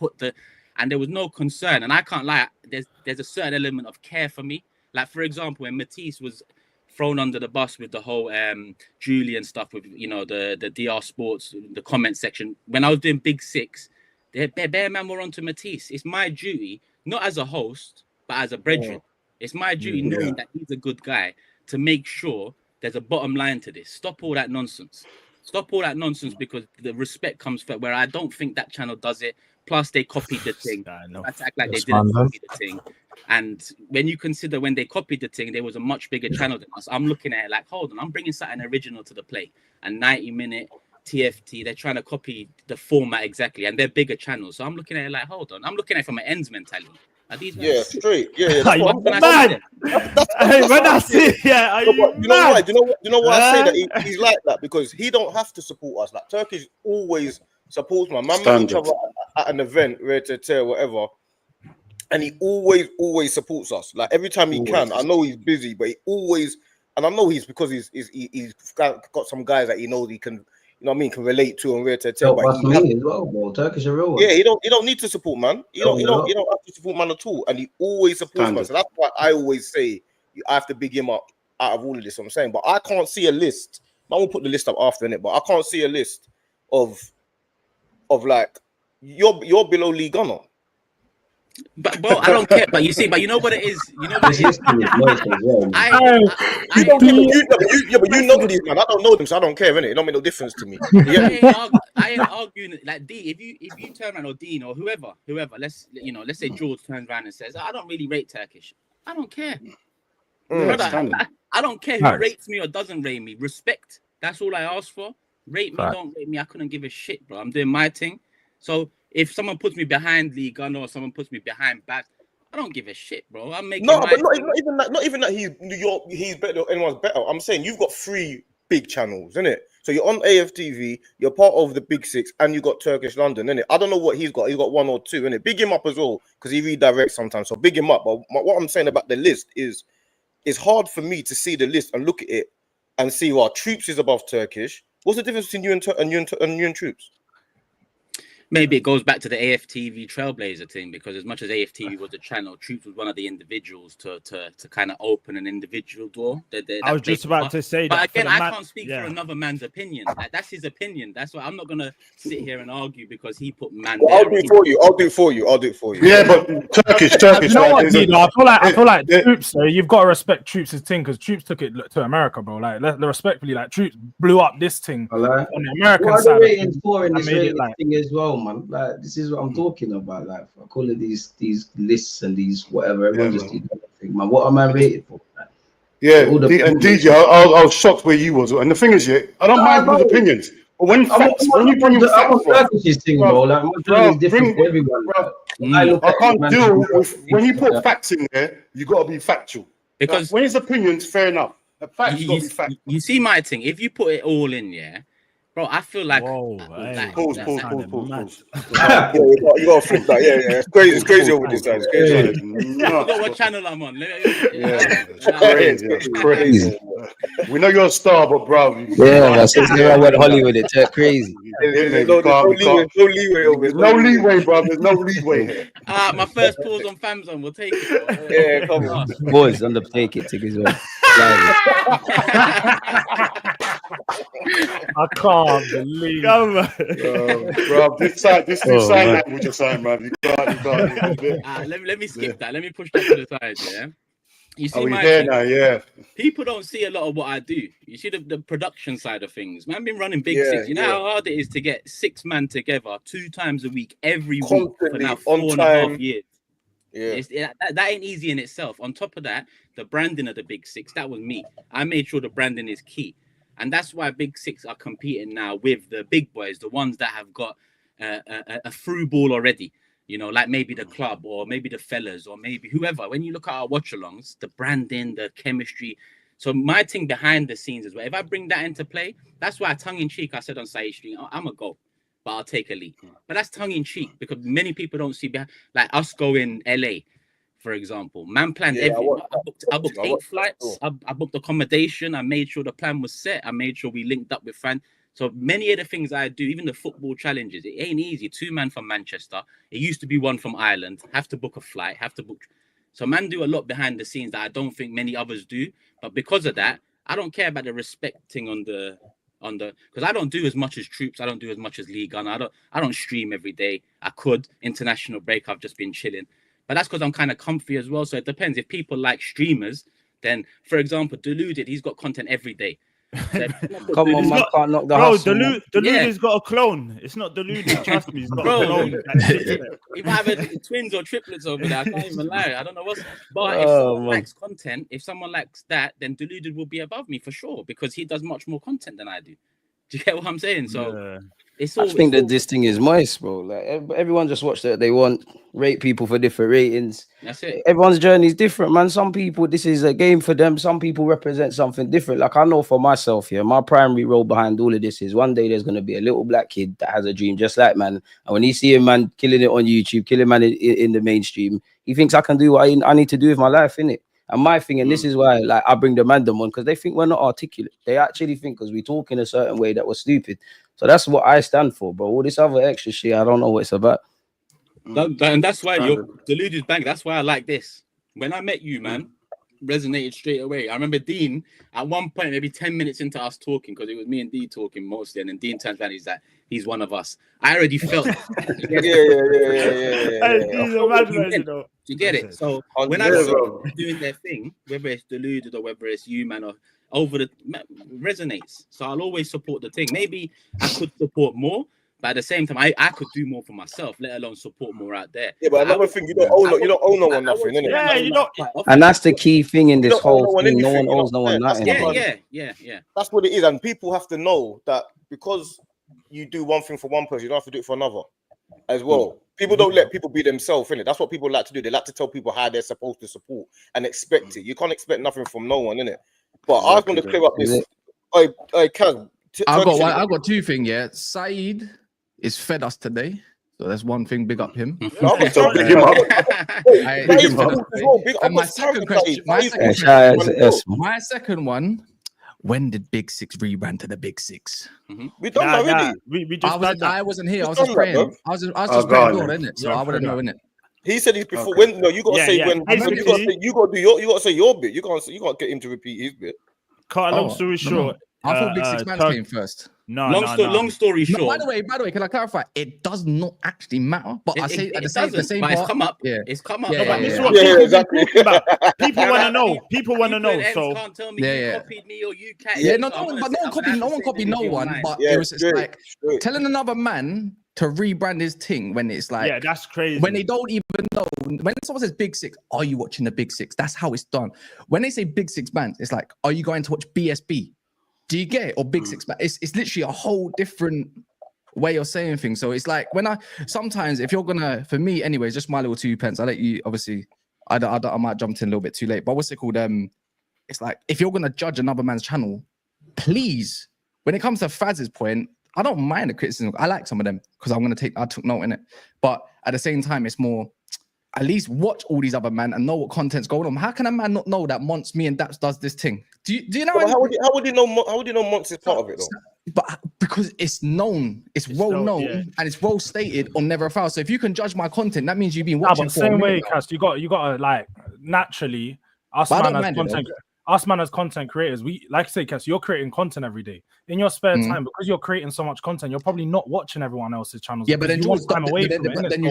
and there was no concern. And I can't lie, there's a certain element of care for me. Like for example, when Matisse was thrown under the bus with the whole Julian stuff with, you know, the DR Sports, the comment section. When I was doing Big Six, Bear Man were onto Matisse. It's my duty, not as a host, but as a brethren. It's my duty, knowing that he's a good guy, to make sure there's a bottom line to this. Stop all that nonsense. Stop all that nonsense because the respect comes first, where I don't think that channel does it. Plus, they copied the thing. That's act like they didn't copy the thing. And when you consider when they copied the thing, there was a much bigger channel than us. I'm looking at it like, hold on, I'm bringing something original to the plate. A 90-minute TFT, they're trying to copy the format exactly, and they're bigger channels. So I'm looking at it like, hold on, I'm looking at it from an ends mentality. Are these straight. Yeah. When I see, you know why? Do you know why I say that he's like that? Because he don't have to support us. Like Turkish always supports my man. Man, each other at an event, ready to tear whatever, and he always supports us. Like every time he can. I know he's busy, but he always, and I know he's because he's got some guys that he knows he can. You know what I mean? Can relate to and ready to tell. But me as well, bro. Turkish a real one. Yeah, you don't need to support man. You don't have to support man at all, and he always supports man. So that's why I always say I have to big him up out of all of this. What I'm saying, but I can't see a list. I will put the list up after it, but I can't see a list of like you're below Lee Gunner. But bro, I don't care. But you know what it is. You know what it is. But you know these man. I don't know them, so I don't care. Innit? It don't make no difference to me. I ain't arguing. Like D, if you turn around, or Dean or whoever, let's say George turns around and says, I don't really rate Turkish. I don't care. I don't care who rates me or doesn't rate me. Respect. That's all I ask for. Rate me, don't rate me. I couldn't give a shit, bro. I'm doing my thing. So if someone puts me behind Lee Gunner or someone puts me behind Baz, I don't give a shit, bro. I'm making but not even that he's better or anyone's better. I'm saying you've got 3 big channels, innit? So you're on AFTV, you're part of the Big Six, and you got Turkish London, innit? I don't know what he's got. He's got 1 or 2, innit? Big him up as well, because he redirects sometimes. So big him up. But what I'm saying about the list is it's hard for me to see the list and look at it and see Troops is above Turkish. What's the difference between you and Troops? Maybe it goes back to the AFTV Trailblazer thing, because as much as AFTV was a channel, Troops was one of the individuals to kind of open an individual door. I was just about to say that. But again, I can't speak for another man's opinion. Like, that's his opinion. That's why I'm not gonna sit here and argue because he put man. Well, I'll do it for you. Yeah, but Turkish. You know what, I feel like Troops. So you've got to respect Troops' thing, because Troops took it to America, bro. Like, respectfully, like Troops blew up this thing on the American side. Ratings for in this thing as well, man. Like, this is what I'm talking about. Like, I call it these lists and these whatever. Everyone just did everything, man. What am I rated for? Man? Yeah, and DJ, I was shocked where you was. And the thing is, I don't mind people's opinions. But when you bring your facts, I can't deal with when you put facts in there. You got to be factual. Because when it's opinions, fair enough. The facts got to be factual. You see my thing. If you put it all in, bro, I feel like. Pause. You got to flip that. Yeah. It's crazy over this time. You know what channel I'm on? It's crazy. We know you're a star, but bro, yeah, since I went Hollywood, it turned crazy. There's no leeway over it. No leeway, bro. There's no leeway here. My first pause on FamZone. We'll take it. Yeah, come on. Boys, undertake it, tickets. I can't believe. Bro, this sign language or something, man. You can't. Let me skip that. Let me push that to the side. Yeah. You see, yeah. People don't see a lot of what I do. You see the production side of things. Man, I've been running Big Six. You know how hard it is to get 6 man together 2 times a week, every week for now 4.5 years. Yeah, that ain't easy in itself. On top of that, the branding of the Big Six, that was me. I made sure the branding is key. And that's why Big Six are competing now with the big boys, the ones that have got a through ball already. You know, like maybe the club or maybe the fellas or maybe whoever. When you look at our watch-alongs, the branding, the chemistry. So my thing behind the scenes is, well, if I bring that into play, that's why tongue-in-cheek I said on Saeedtv, I'm a go, but I'll take a lead. But that's tongue-in-cheek because many people don't see behind, like us going LA, for example. Man planned everything. I booked 8 flights. I booked accommodation. I made sure the plan was set. I made sure we linked up with fans. So many of the things I do, even the football challenges, it ain't easy. 2 man from Manchester. It used to be 1 from Ireland. Have to book a flight. Have to book. So man do a lot behind the scenes that I don't think many others do. But because of that, I don't care about the respecting on the because I don't do as much as Troops. I don't do as much as League Gun. I don't stream every day. I could. International break, I've just been chilling. But that's because I'm kind of comfy as well. So it depends. If people like streamers, then for example, Deluded, he's got content every day. Come on, man, can't knock the hustle. Deluded's got a clone. It's not Deluded, trust me. He's got a clone. If I have twins or triplets over there, I can't even lie. I don't know what's. But if someone likes content, if someone likes that, then Deluded will be above me for sure because he does much more content than I do. Do you get what I'm saying? So it's all. I think that this thing is moist, bro. Like everyone just watch that they want, rate people for different ratings. That's it. Everyone's journey is different, man. Some people, this is a game for them. Some people represent something different. Like I know for myself here, my primary role behind all of this is one day there's going to be a little black kid that has a dream just like man. And when he see a man killing it on YouTube, killing man in the mainstream, he thinks I can do what I need to do with my life, innit? And my thing, and this is why like I bring the man them on, because they think we're not articulate. They actually think because we talk in a certain way that we're stupid. So that's what I stand for, bro. All this other extra shit, I don't know what it's about. And that's why you're Deluded Bank. That's why I like this. When I met you, man, resonated straight away. I remember Dean at one point, maybe 10 minutes into us talking, because it was me and Dean talking mostly, and then Dean turns around, he's like, he's one of us. I already felt You get it? So when I see people doing their thing, whether it's Deluded or whether it's you, man, or resonates. So I'll always support the thing. Maybe I could support more, but at the same time, I could do more for myself, let alone support more out there. Yeah, but another thing, you don't owe no one nothing, innit? Yeah, you don't. And that's the key thing in this whole thing. No one owes no one nothing. Yeah. That's what it is, and people have to know that because you do one thing for one person, you don't have to do it for another as well. People don't let people be themselves, innit? That's what people like to do. They like to tell people how they're supposed to support and expect it. You can't expect nothing from no one, innit? But I was going to clear up this. Kaz, I've got 2 things. Yeah, Saeed is fed us today, so that's one thing. Big up him. Big him up. And my second question. My second one. When did Big Six rebrand to the Big Six? We done that already. We just I wasn't here. I was just praying. I was just praying, innit? So I wouldn't know, innit? He said he's before. When no, you gotta say when. You gotta say your bit. You can't get him to repeat his bit. Cut a long story short. I thought Big Six Man came first. Long story short. No, by the way, can I clarify? It does not actually matter. But I say at the same part. It's come up. Yeah. It's come up. This is what people talking about. People want to know. People want to know. So can't tell me you copied me or you can't. Yeah, no one copied no one. But it was just like telling another man to rebrand his thing when it's like, yeah, that's crazy. When they don't even know. When someone says Big Six, are you watching the Big Six? That's how it's done. When they say Big Six bands, it's like, are you going to watch BSB? Do you get it? Or Big Six? It's literally a whole different way of saying things. So it's like sometimes if you're gonna, for me anyways, just my little 2 pence. I let you obviously. I might jump in a little bit too late, but what's it called? It's like if you're gonna judge another man's channel, please. When it comes to Faz's point, I don't mind the criticism. I like some of them because I took note in it. But at the same time, it's more at least watch all these other man and know what content's going on. How can a man not know that Monts, me and Daps does this thing? Do you know? How would you know? How would you know Monts is part of it though? But because it's known, it's well known, and it's well stated on Never a Foul. So if you can judge my content, that means you've been watching. But same way, Cass, you got to like naturally us man as content creators. We like I say, Cass, you're creating content every day in your spare time because you're creating so much content. You're probably not watching everyone else's channels. Yeah, but then you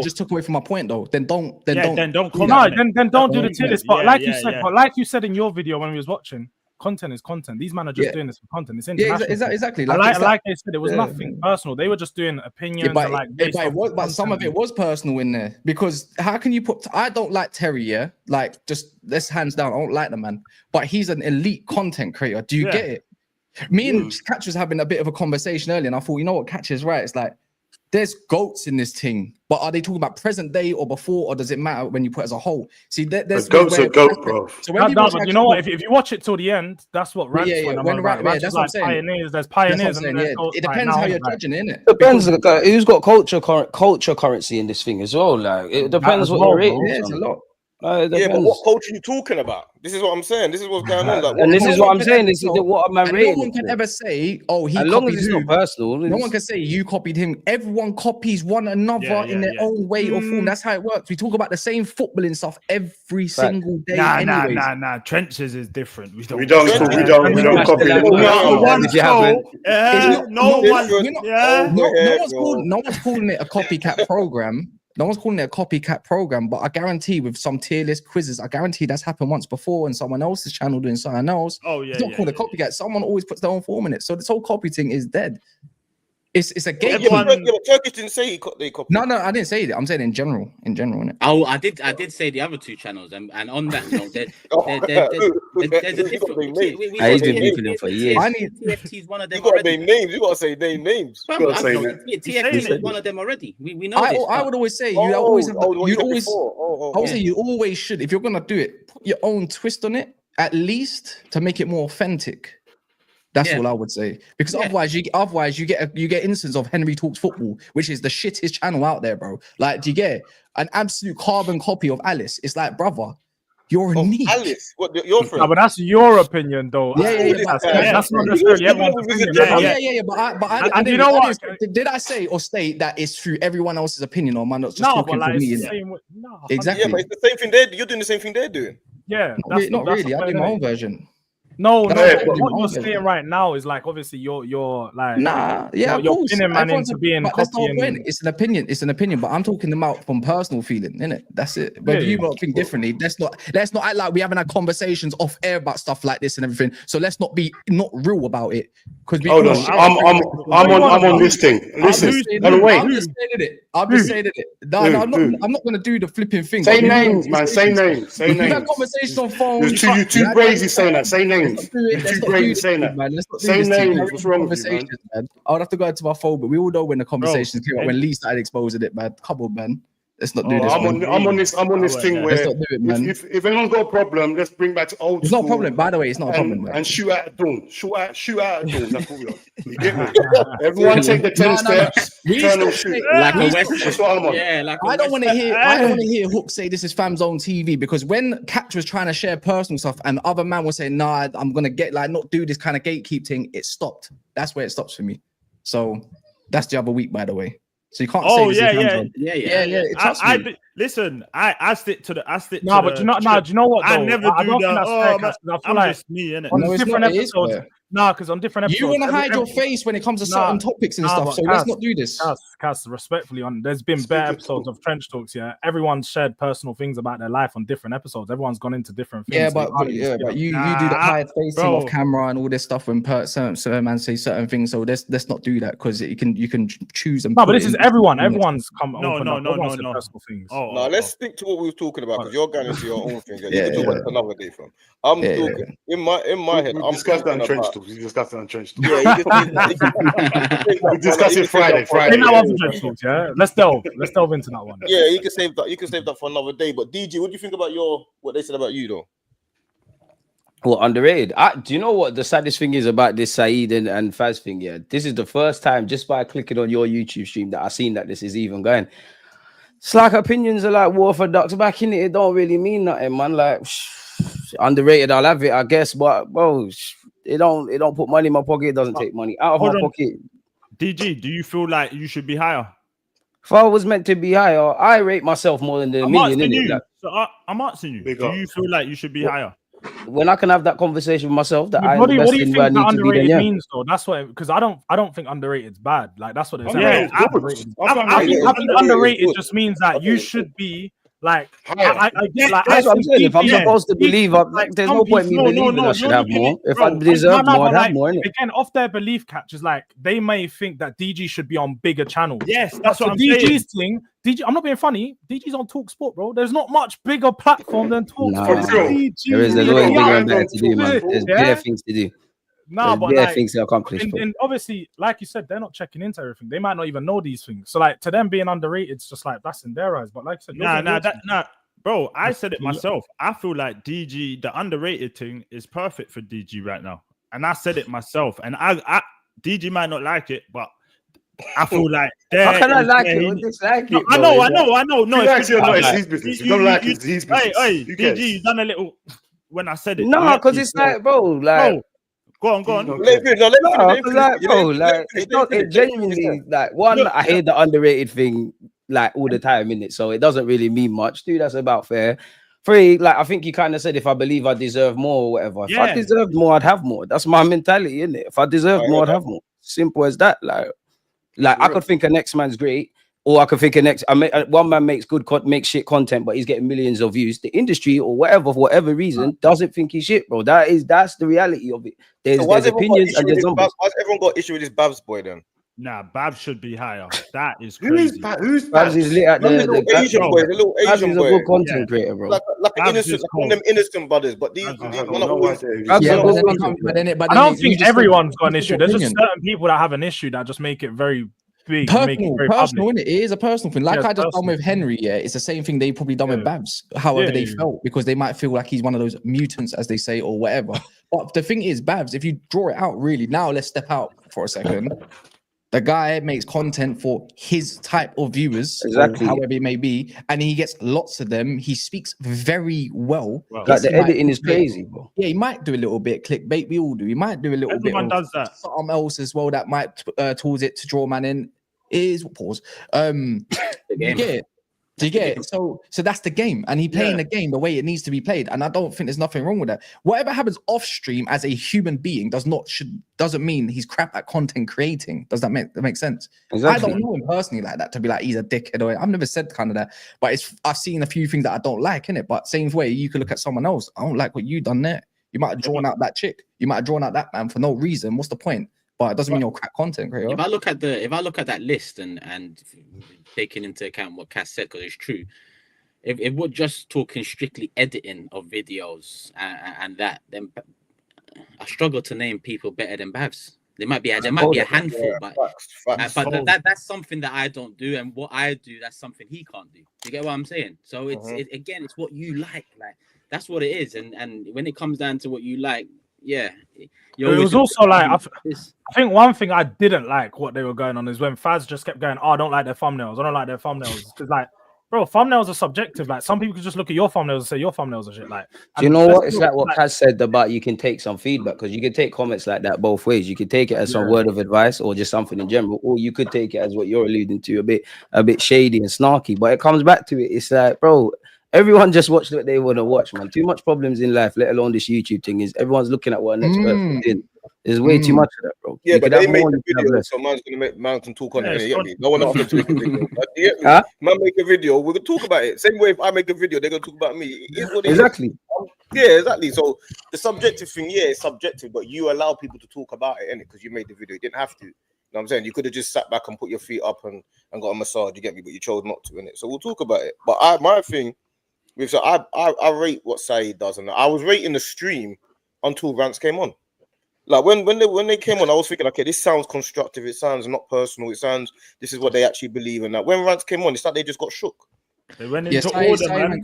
just took away from my point though. Then don't do the tier list. But like you said in your video when we was watching. Content is content. These men are just doing this for content. It's international. Yeah, exactly. Like they said, it was nothing personal. They were just doing opinions. But some of it was personal in there because how can you put? I don't like Terry. Yeah, like just let's hands down. I don't like the man, but he's an elite content creator. Do you get it? Me and Catch was having a bit of a conversation earlier, and I thought, you know what, Catch is right. It's like there's goats in this thing, but are they talking about present day or before, or does it matter when you put it as a whole? See, there's goats are goat, bro. So but you know what? If you watch it till the end, that's what ranks. That's what I'm saying. Pioneers, there's pioneers. It depends how you're judging, innit? Depends who's got culture currency in this thing as well. Like it depends what you're rating. Yeah, it's a lot. But what culture are you talking about? This is what I'm saying. This is what's going on. Like, and this is what I'm saying. This is what I'm rating. No one can ever say, "Oh, he." As long as it's not personal. No one can say you copied him. Everyone copies one another in their own way or form. That's how it works. We talk about the same footballing stuff every single day. Nah. Trenches is different. We don't copy. No one's calling it a copycat program. No one's calling it a copycat program, but I guarantee with some tier list quizzes, I guarantee that's happened once before on someone else's channel doing something else. It's not called a copycat. Someone always puts their own form in it. So this whole copy thing is dead. It's a game. Turkish didn't say they copied. No, I didn't say it. I'm saying in general, innit? Oh, I did say the other two channels, and on that note, there's a different. He's been beefing them for years. TFT is one of them. You gotta name names. You gotta say names. TFT is one of them already. We know this. I would always say you always should. If you're gonna do it, put your own twist on it, at least to make it more authentic. That's all I would say, because otherwise you get instance of Henry Talks Football, which is the shittest channel out there, bro. Like, do you get an absolute carbon copy of Alice? It's like, brother, you're a niche. Alice, what your friend? But that's your opinion, though. That's not necessarily everyone's opinion. But you know what? Did I say or state that it's through everyone else's opinion, or am I not just talking for me? Exactly. Yeah, but it's the same thing. You're doing the same thing they're doing. Yeah, not really. I do my own version. No. What you're saying right now is like obviously you're like you're pinning man into being copying. It's an opinion. It's an opinion, but I'm talking them out from personal feeling, innit? That's it. But you might think differently. Let's not act like we haven't had conversations off air about stuff like this and everything. So let's not be not real about it. Because I'm on this thing. Listen, I'm just saying it. No, I'm not gonna do the flipping thing. Say names, man. Say names. We've had conversations on phone. You're too crazy saying that. Say names. You're too crazy saying that. Say names. What's wrong with you, man? I would have to go into my phone, but we all know when the conversations came up, when Lee started exposing it, man. Come on, man. Let's not do this. I'm on this thing where if anyone's got a problem, let's bring back to old school. It's not a problem, by the way. It's not a problem. And shoot out at dawn. Shoot out at dawn. That's what we are. You get me? Everyone take the 10 steps. Turn and shoot. Like a Western. That's what I'm on. Yeah, like I don't want to hear Hook say this is FamZone TV, because when Catch was trying to share personal stuff and the other man was saying, nah, I'm gonna not do this kind of gatekeep thing, it stopped. That's where it stops for me. So that's the other week, by the way. So you can't say yeah. Listen, I stick to the. But do you know what? I never do that. I feel like me, innit? On different episodes. Because on different episodes, you want to hide your face when it comes to certain topics and stuff. So let's not do this. Cass, respectfully, there's been better episodes of Trench Talks. Yeah, everyone's shared personal things about their life on different episodes. Everyone's gone into different things. Yeah, but you do the hide facing off camera and all this stuff when certain man say certain things. So let's not do that, because you can choose and. No, but this is everyone. Everyone's come. No. Personal things. No, let's stick to what we were talking about, because you're going into your own thing. You can talk about another day, from. I'm talking in my head. I'm discussing that on Trench Talks. We discussed that on Trench Talks. Yeah, we discussed it Friday. Let's delve into that one. Yeah, you can save that for another day. But DJ, what do you think about what they said about you though? Well, underrated. Do you know what the saddest thing is about this Saeed and Faz thing? Yeah, this is the first time, just by clicking on your YouTube stream, that I've seen that this is even going. It's like opinions are like war for ducks back in it. It don't really mean nothing, man. Like underrated, I'll have it, I guess. But bro, it don't put money in my pocket. It doesn't take money out of my pocket. DG, do you feel like you should be higher? If I was meant to be higher, I rate myself more than the million. Like, so I'm asking you. Do you feel like you should be higher? When I can have that conversation with myself, that what do you think that underrated means, though? That's what, because I don't think underrated's bad. Like that's what it's saying. Yeah, I think underrated just means that you should be like. I get like that's what I'm saying. If I'm supposed to believe, there's no point in me believing I should have more. If I deserve more, I'd have more. Again, off their belief catch is like they may think that DG should be on bigger channels. Yes, that's what I'm DG's thing. DG, I'm not being funny. DG's on Talk Sport, bro. There's not much bigger platform than Talk Sport. There's always bigger than to do, man. There's bare things to do. Nah, but bare things to accomplish. And obviously, like you said, they're not checking into everything. They might not even know these things. So, like, to them being underrated, it's just like that's in their eyes. But like I said, bro, I said it myself. I feel like DG, the underrated thing, is perfect for DG right now, and I said it myself. And I DG might not like it, but I feel like how can I like it or dislike it? I know. No, it's his business. You don't like it, it's his business. Hey, DG, you done a little when I said it. No, because it's like, bro, like. Go on. It genuinely like one. I hear the underrated thing like all the time in it, so it doesn't really mean much. Two, that's about fair. Three, like I think you kind of said, if I believe I deserve more or whatever. If I deserved more, I'd have more. That's my mentality, isn't it? If I deserved more, I'd have more. Simple as that. Like I could think a next man's great. Or I could think of next. One man makes makes shit content, but he's getting millions of views. The industry or whatever, for whatever reason, doesn't think he's shit, bro. That's the reality of it. There's opinions and there's numbers. Why's everyone got issue with this Babs boy then? Nah, Babs should be higher. That is crazy. Who's Babs? Is lit at the little Asian boy. The little Asian boy. He's a good content creator, bro. Like an innocent, like one of them innocent brothers. But these, I don't think everyone's got an issue. There's just certain people that have an issue that just make it very big. Personal, it is a personal thing. Like I just done with Henry, it's the same thing they probably done with Babs, however they felt, because they might feel like he's one of those mutants, as they say, or whatever. But the thing is, Babs, if you draw it out really, now let's step out for a second. The guy makes content for his type of viewers, exactly, however it may be, and he gets lots of them. He speaks very well. Like the editing is crazy, bro. Yeah, he might do a little bit clickbait. We all do. He might do a little bit. Everyone does that. Something else as well that might towards it to draw man in. Is pause. You get it. Do you get it? So that's the game, and he playing the game the way it needs to be played, and I don't think there's nothing wrong with that. Whatever happens off stream as a human being doesn't mean he's crap at content creating. Does that make sense? Exactly. I don't know him personally like that to be like he's a dickhead, or I've never said kind of that, but I've seen a few things that I don't like in it. But same way you could look at someone else. I don't like what you done there. You might have drawn out that chick. You might have drawn out that man for no reason. What's the point? But it doesn't mean you're crap content creator. If I look at that list and taking into account what Cass said, because it's true. If we're just talking strictly editing of videos and that, then I struggle to name people better than Babs. There might be a handful, but that's something that I don't do, and what I do, that's something he can't do. You get what I'm saying? So again, it's what you like. Like that's what it is, and when it comes down to what you like, it was also like I think one thing I didn't like what they were going on is when Faz just kept going, I don't like their thumbnails. I don't like their thumbnails. Because like, bro, thumbnails are subjective. Like some people could just look at your thumbnails and say your thumbnails are shit. Like, do you know what? It's like what Kaz said about you can take some feedback, because you can take comments like that both ways. You could take it as some word of advice or just something in general, or you could take it as what you're alluding to, a bit shady and snarky. But it comes back to it. It's like, bro, everyone just watched what they want to watch, man. Too much problems in life, let alone this YouTube thing, is everyone's looking at what an expert did. There's way too much of that, bro. Yeah, but they make the video, so man's gonna make mountain talk on it. You get me? No one else can make a video. Man make a video, we're gonna talk about it. Same way if I make a video, they're gonna talk about me. It is what it exactly. Is. Yeah, exactly. So the subjective thing, it's subjective, but you allow people to talk about it, innit? Because you made the video. You didn't have to. You know what I'm saying? You could have just sat back and put your feet up and got a massage, you get me? But you chose not to, innit? So we'll talk about it. But my thing. So I rate what Saeed does, and I was rating the stream until rants came on. Like when they came on, I was thinking, okay, this sounds constructive, it sounds not personal, it sounds this is what they actually believe in. That when rants came on, it's like they just got shook. They went into order, man.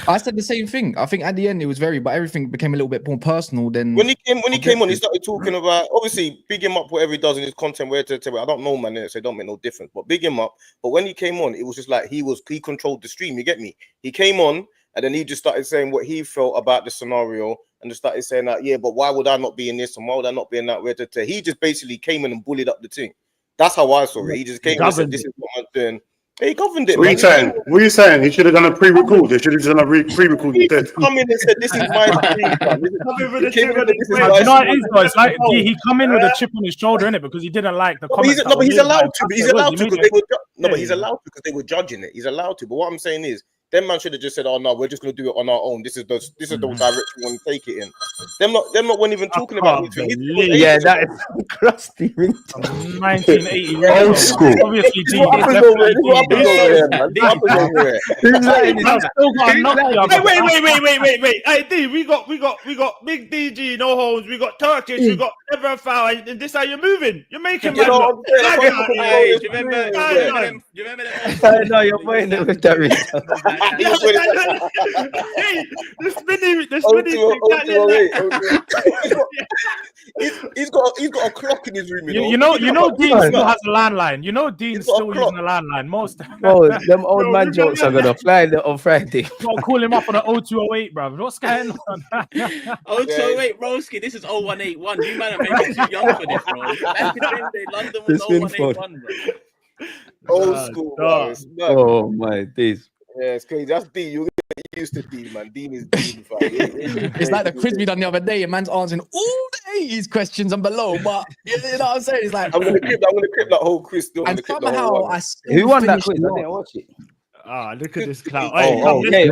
I said the same thing. I think at the end it was but everything became a little bit more personal than when he came on. He started talking about, obviously, big him up whatever he does in his content. I don't know, man. So it don't make no difference. But big him up. But when he came on, it was just like he controlled the stream. You get me? He came on and then he just started saying what he felt about the scenario and just started saying that, yeah, but why would I not be in this and why would I not be in that? He just basically came in and bullied up the thing. That's how I saw it. He just came and said, "This is what I'm doing." He governed it. What are you saying? He should have done a pre-record. They should have done a pre-record. He come in and said, "This is my stream." It's like he come in with a chip on his shoulder, innit? Because he didn't like the comments. He's allowed to. He's allowed to because they were. No, but he's allowed to because they were judging it. He's allowed to. But what I'm saying is, them man should have just said, "Oh no, we're just gonna do it on our own. This is the direction we want to take it in." Them not weren't even talking about it. Yeah, that is crusty. 1980 old school. Obviously, wait. Hey, D, we got big DG, no holes. We got Turkish. We got Ever Foul. And this how you're moving. You're making. You remember that? No, you're playing it with that. The spinning He's got a clock in his room. You know, Dean still has a landline. You know, Dean's still using a landline. Most them old man jokes are gonna fly on Friday. I'll call him up on an 0208, bro. What's going on? 0208, Broski. This is 0181. You might have made me too young for this, bro. Back in the day, London was 0181, bro. Old school. Oh my days. Yeah, it's crazy. That's Dean. You get used to Dean, man. Dean is Dean. It's like the quiz we done the other day. A man's answering all the 80s questions and below, but you know what I'm saying? It's like I'm gonna clip that whole quiz. And somehow who won that quiz? I didn't watch it. Look at this clout. Okay.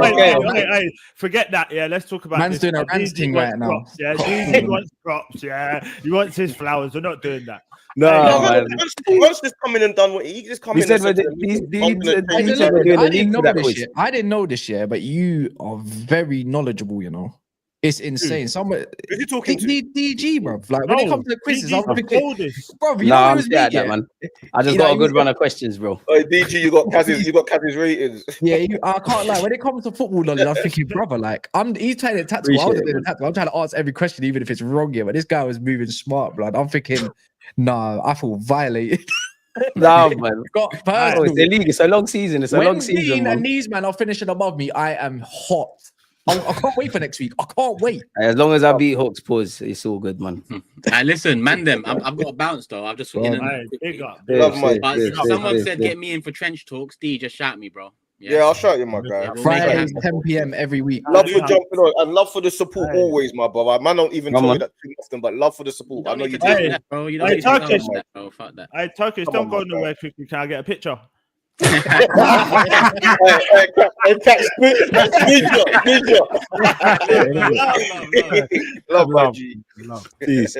Forget that. Yeah, let's talk about. Man's doing a rant thing right now. Props, yeah, DG wants props. Yeah, he wants his flowers. We're not doing that. No, once just come in and done what he just come in. I didn't know this year, but you are very knowledgeable. You know, it's insane. Someone who's you talking to? DG, bro. Like when it comes to the quizzes, I'm thinking, bro. I'm scared that man. I just got a good run of questions, bro. Oh, DG, you got Kaz's ratings. Yeah, I can't lie. When it comes to football knowledge, I'm thinking, brother, like he's trying to tactical. I was doing tactical. I'm trying to answer every question, even if it's wrong. Yeah, but this guy was moving smart, blood. I'm thinking. Nah, I feel violated. No, man. It's the league. It's a long season. It's a long season. And these men are finishing above me. I am hot. I can't wait for next week. I can't wait. As long as I beat Hawks, pause. It's all good, man. Listen, man, I've got a bounce though. I've just someone said get me in for trench talks. D, just shout me, bro. Yeah, I'll shout you, my guy. Fridays, 10 p.m. every week. Love for jumping on and love for the support always, my brother. Man, don't even tell you that too often, but love for the support. I know you do that, bro. You don't Turkish, bro. Fuck that. Hey, Turkish, don't go nowhere quickly. Can I get a picture? Love. Peace.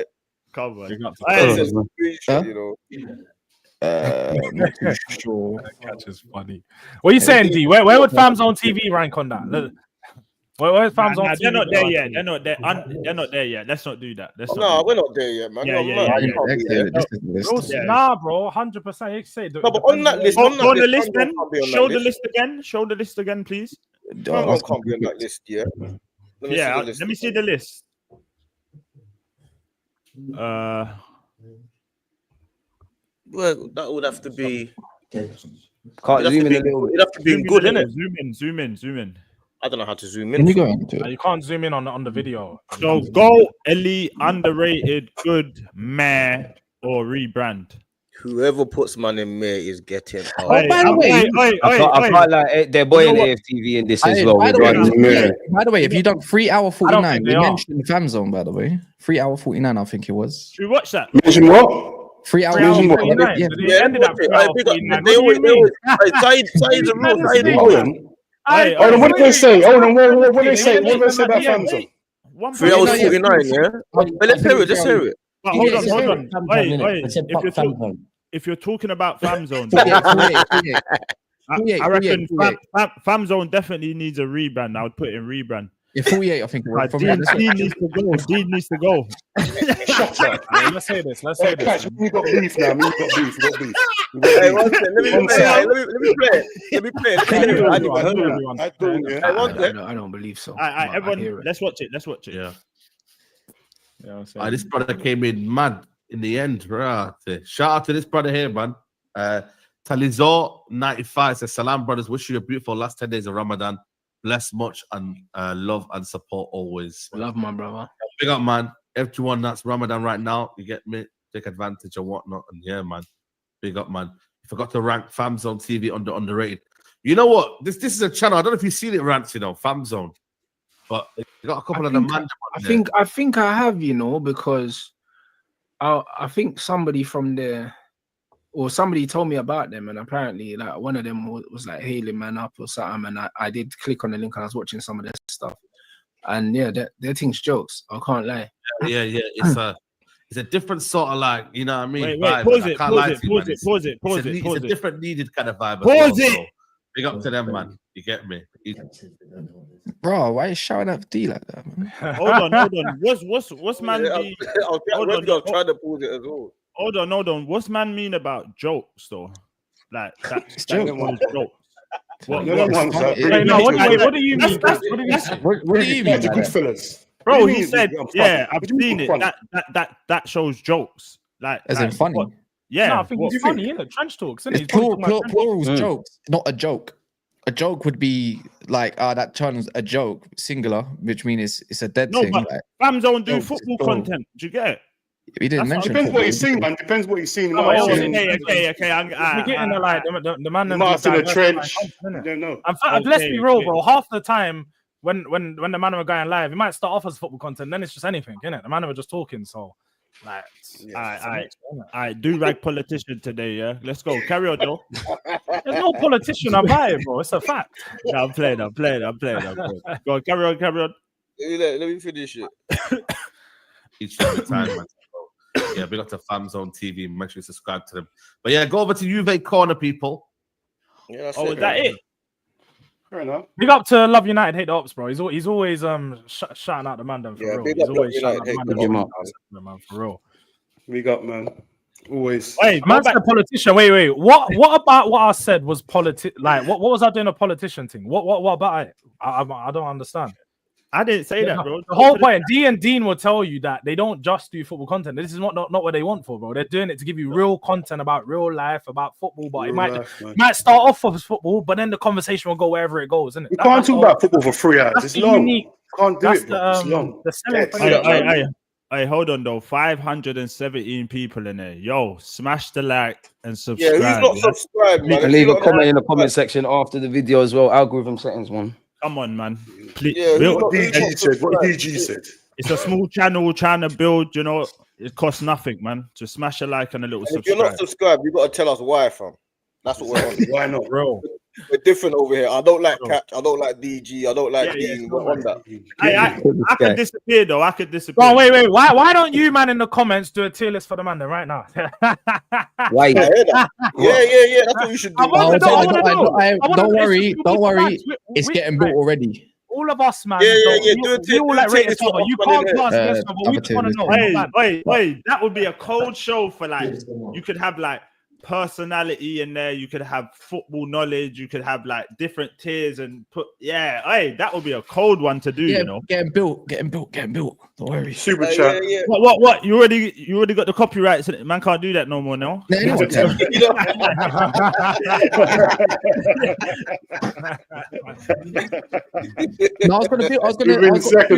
Come on. Not too sure. Catch is funny. What are you saying, D? Where would FamZone TV rank on that? Where's FamZone TV? They're not there yet. They're not there yet. Let's not do that. We're not there yet, man. Nah, bro, 100%. You say no, but on that list, on the list, then show the list again. Show the list again, please. Can't be on that list, yeah. Let me see the list. Well, that would have to be. Can't zoom in a little bit. It'd have to be good, innit? Zoom in. I don't know how to zoom in. Can you go into it? You can't zoom in on the video. So go elite, underrated, good, meh, or rebrand. Whoever puts man in meh is getting out. By the way, I felt like they're boying AFTV in this as well. By the way, if you done 3 hour 49, we mentioned FamZone, by the way. 3 hour 49, I think it was. Should we watch that? Mention what? 3 hours. Yeah, they ended up. They always. Saeed's a real Saeed. Hold on, what did they say? Hold on, what did they say? What did they say about FamZone? 3 hours 49, yeah? Let's hear it, Hold on. Wait. If you're talking about FamZone, I reckon FamZone definitely needs a rebrand. I would put it in rebrand. Yeah, 48, I think. Dean needs to go. Let's say this. We got beef now. We got beef. Hey, one second, let me play it. I don't believe so. Everyone, let's watch it. Yeah. This brother came in mad in the end. Shout out to this brother here, man. Talizor 95 says, Salam, brothers. Wish you a beautiful last 10 days of Ramadan. Bless much and love and support always. Love, my brother. Big up, man. Everyone that's Ramadan right now, you get me? Take advantage and whatnot. And yeah, man. Big up, man. You forgot to rank FamZone TV underrated. You know what? This is a channel. I don't know if you've seen it ranked, FamZone. But you got a couple of them. I think I have, because I think somebody from there, or somebody told me about them, and apparently like one of them was like hailing man up or something, and I did click on the link and I was watching some of their stuff, and yeah, their thing's jokes. I can't lie. Yeah, it's a different sort of like, you know what I mean? Wait, pause it. It's a different needed kind of vibe. Pause it. Big up to them, man. You get me? Bro, why are you shouting at D like that, man? Hold on. What's man? I'm trying to pause it as well. Hold on. What's man mean about jokes though? Like that's jokes. What do you mean? What do you mean? Goodfellas. Bro, he said, yeah, I've seen it. That shows jokes. Like as in funny. What? Yeah, no, I think it's funny, isn't it? Trench talks, isn't it? It's plural's jokes, not a joke. A joke would be like, that channel's a joke, singular, which means it's a dead thing. But like, FamZone do football content. Do you get it? He didn't mention. Depends what he's seen, man. Depends what he's seen. Okay. I'm getting like the man. Martin the trench. I don't know. And let's be real, bro. Half the time when the man were going live, it might start off as football content, then it's just anything, innit? The man were just talking, so. Like, I do rag politician today, yeah. Let's go. Carry on, though. There's no politician about it, bro. It's a fact. No, I'm playing. Go on, carry on. Let me finish it. Each time, man. Yeah, big up to FamZone TV. Make sure you subscribe to them. But yeah, go over to Juve Corner, people. Yeah, is that it? Fair enough. Big up to Love United, hate the ops, bro. He's always shouting out the man for real. Big He's up always Love shouting out the man for real. Big up, man. Always. Wait, man's a politician. Wait. What about what I said was Like, what was I doing a politician thing? What about it? I don't understand. I didn't say that, bro. The whole point, D and Dean will tell you that they don't just do football content. This is not what they want for, bro. They're doing it to give you real content about real life, about football. But it might start off as football, but then the conversation will go wherever it goes, isn't it? You can't talk about football for 3 hours. It's long. Unique. Can't do it, bro. It's long. Hey, hold on though. 517 people in there. Yo, smash the like and subscribe. Yeah, who's not subscribed, man? And leave a comment in the comment section after the video as well. Algorithm settings, man. Come on, man. Please. Yeah, what DG said. It's a small channel trying to build, it costs nothing, man. Just smash a like and a little subscribe. If you're not subscribed, you got to tell us why, fam. That's what we're on. Why not, bro? We're different over here. I don't like Catch. I don't like DG. I don't like Dean. We're on that. I could disappear, though. I could disappear. Oh, wait. Why don't you, man, in the comments do a tier list for the man then right now? Why? Yeah. That's what you should do. Don't worry. It's getting built already. All of us, man. We all like rate each other. You can't class this, but we just want to know. Wait. That would be a cold show for like. You could have like personality in there. You could have football knowledge. You could have like different tiers and that would be a cold one to do. Getting built. Don't worry. Super chat. What? You already got the copyrights. Man can't do that no more. No. I was gonna.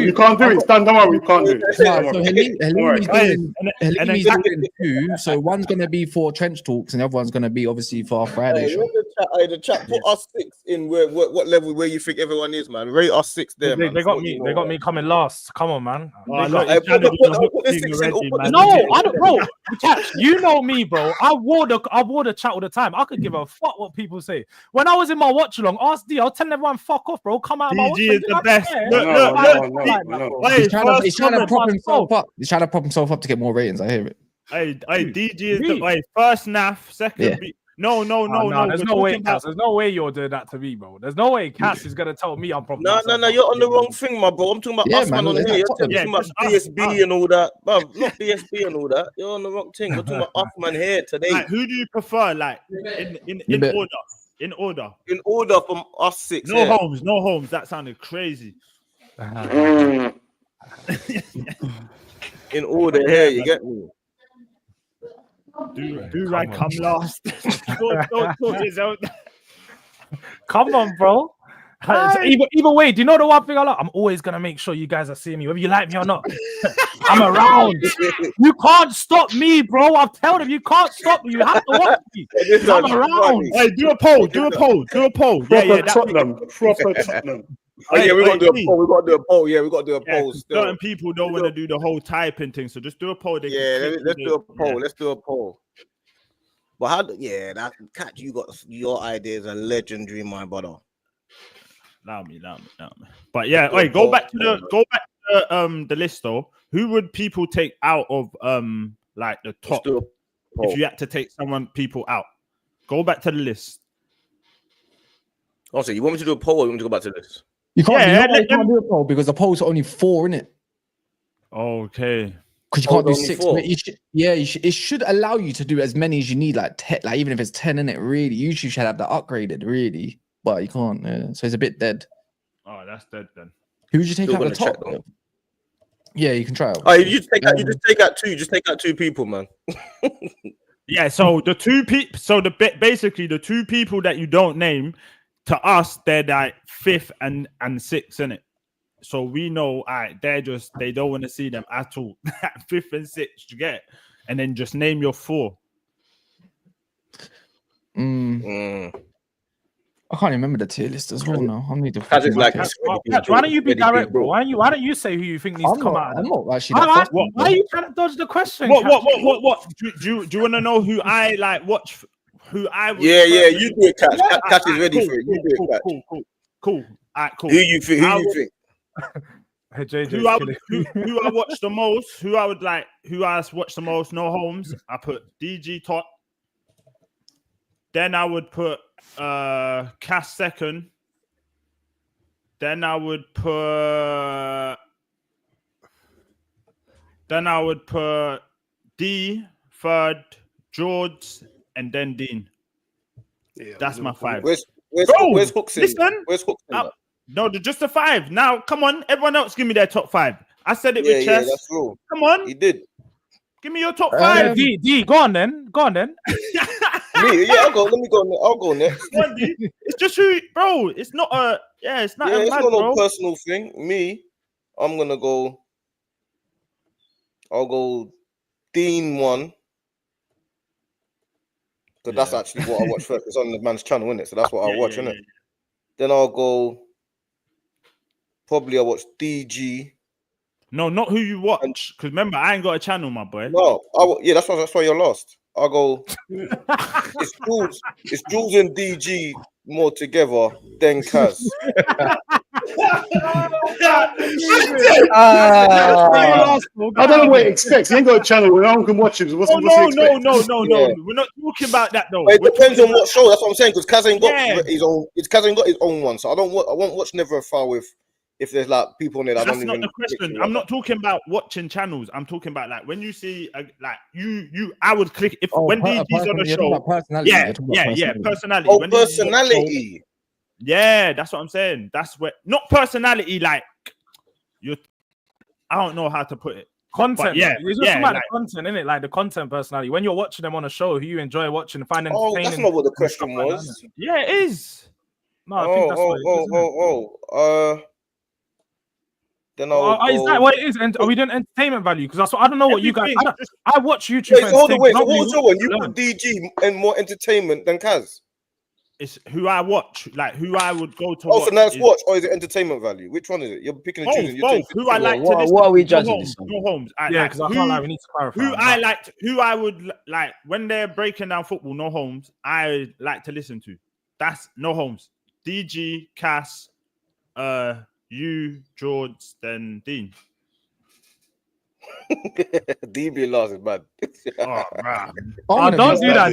You can't do it. Stand down. We can't do it. He's doing two. So one's gonna be for trench talks, and the other one's gonna be obviously for our Friday show. The chat put us 6 in what level where you think everyone is, man. Rate us 6 there. They got me coming last. Come on, man. I don't know. You know me, bro. I wore the chat all the time. I could give a fuck what people say. When I was in my watch along, ask D, I was telling everyone, fuck off, bro. Come out of my watch. DG is the best. He's trying to prop himself up. He's trying to prop himself up to get more ratings. I hear it. Hey, DG is the first NAF, second. No. There's no way, Cass. There's no way you're doing that to me, bro. There's no way Cass is gonna tell me I'm probably. No. You're on the wrong thing, my bro. I'm talking about us, man, on here. You're talking about BSB and all that, bro. Not BSB and all that. You're on the wrong thing. We're talking about us, man, here today. Like, who do you prefer? Like in order. In order. In order from us six. No Holmes. That sounded crazy. In order here, you get me. Do I come last? don't Come on, bro. Either way, do you know the one thing I like? I'm always gonna make sure you guys are seeing me, whether you like me or not. I'm around. You can't stop me, bro. I've told him you can't stop me. You have to watch me. I'm around. Hey, do a poll. Proper Tottenham. Oh, yeah, we got to do a poll. We got to do a poll. Yeah, we got to do a poll. Certain people don't want to do the whole typing thing, so just do a poll. Let's do a poll. Yeah. Let's do a poll. But that Catch, you got your ideas are legendary, my brother. Allow me. But yeah, wait, go back to the list though. Who would people take out of like the top if you had to take people out? Go back to the list. Also, you want me to do a poll or you want me to go back to this? You can't do a poll because the polls are only 4, innit? Okay. Because you can't do 6. But it should allow you to do as many as you need, like 10, like even if it's 10 in it, really. You should have that upgraded, really. But you can't. Yeah. So it's a bit dead. Oh, that's dead then. Who would you take out the top? Yeah, you can try it. Oh, you just take out 2. Just take out 2 people, man. Yeah. So the 2 people. So basically the 2 people that you don't name. To us, they're like 5th and 6th, innit? So we know, they don't want to see them at all. 5th and 6th, you get it? And then just name your 4. I can't remember the tier list as well now. I need to. Why don't you be direct, bro? Why don't you say who you think needs to come out? I'm not actually. Why are you trying to dodge the question? What? Do you want to know who I like watch? Who I would you do it, Catch. Catch is ready for it. You do it, Catch. Cool. Cool. Who you think? Hey, JJ, who I watch the most? Who I watch the most? No Holmes. I put DG top. Then I would put Cass second. Then I would put D third, George, and then Dean. Yeah, that's my 5. Where's Hooks in? Listen, where's Hooks in that? No, just the 5. Now, come on, everyone else, give me their top 5. I said it with chest. That's true. Come on, he did. Give me your top 5. D, go on then. Me, I'll go next. It's just who, bro. It's not a. Yeah, it's not. It's not no personal thing. Me, I'm gonna go. I'll go Dean 1. Because that's actually what I watch first. It's on the man's channel, isn't it? So that's what I'll watch, innit? Then I'll go. Probably I'll watch DG. No, not who you watch. Because remember, I ain't got a channel, my boy. No, that's why you're lost. I'll go. It's Jules and DG more together than Kaz. I don't know what he expects. He ain't got a channel where no one can watch him. So what's he expect? No. We're not talking about that though. But it depends on what show. That's what I'm saying. Because Kaz ain't got his own. Kaz ain't got his own one. So I won't watch Never Far with. If there's like people on there, that's not the question. I'm not talking about watching channels. I'm talking about like when you see like you. I would click when DG's on the show. Yeah, personality. Oh, personality. Yeah, that's what I'm saying. That's what not personality. Like I don't know how to put it. Content. It's just about the content, isn't it? Like the content personality. When you're watching them on a show, who you enjoy watching and find entertaining. Oh, that's not what the question was. Yeah, it is. No, I think that's what it is. Then is that what it is? And are we doing entertainment value? Because that's what I don't know what you guys. I watch YouTube. Wait, so hold on, wait. So what's your one? You put DG and more entertainment than Kaz. It's who I watch, like who I would go to. Oh, so now it's watch or is it entertainment value? Which one is it? You're picking and choosing. Both. Who I like to listen. What are we judging this on? No Holmes. Yeah, because I can't lie. We need to clarify. Who I would like when they're breaking down football. No Holmes. I like to listen to. That's no Holmes. DG, Cass, you, George, then Dean. DB lost is bad. Don't do that.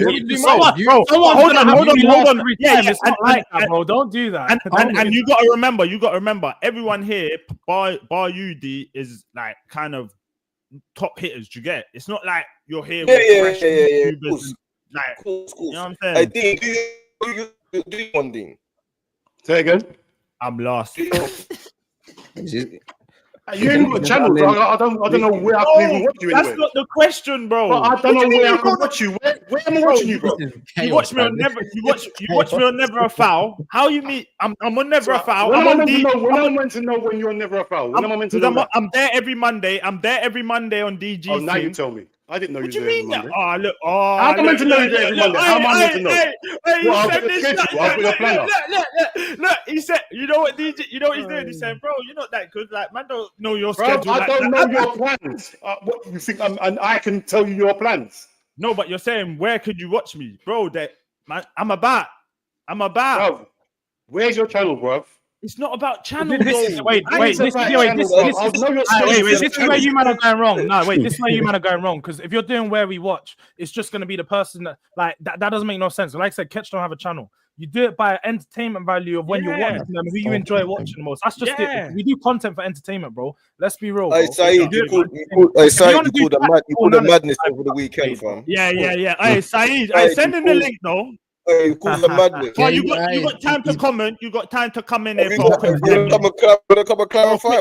Hold on. Yeah, it's not like that, bro. Don't do that. And you gotta remember, everyone here, bar you, D, is like kind of top hitters. Do you get it? It's not like you're here. Yeah. Like, cool. You know what I'm saying? I think do one thing. Say again. I'm lost. You ain't got a channel, bro. I don't know where I can even watch you. That's not the question, bro. But I don't know where I can watch you. Where am I watching you, bro? You watch me on Never. You watch me on Never a Foul. How you meet? I'm on Never a Foul. When am I meant to know when you're on Never a Foul? When am I meant to know? I'm there every Monday. I'm there every Monday on DG. Oh, now you tell me. I didn't know you were there every Monday. Oh, look. How am I meant to know you there every Monday? How am I meant to know? Look, he said, you know what, DJ? You know what he's doing? He's saying, bro, you're not that good. Like, man, don't know your schedule. I don't know your plans. What you think? I can tell you your plans. No, but you're saying, where could you watch me, bro? That man, I'm about. Bro, where's your channel, bro? It's not about channel. This is where you man are going wrong. No, wait, this is where you man are going wrong. Because if you're doing where we watch, it's just going to be the person that like that doesn't make no sense. Like I said, Ketch don't have a channel. You do it by entertainment value of when you're watching them, who you enjoy watching the most. That's just it. We do content for entertainment, bro. Let's be real. Hey, Saeed, you called the madness over the weekend, fam. Yeah. Hey, Saeed, send him the link, though. Hey, you called the madness. Oh, you got time to comment. You got time to come in here for come and clarify.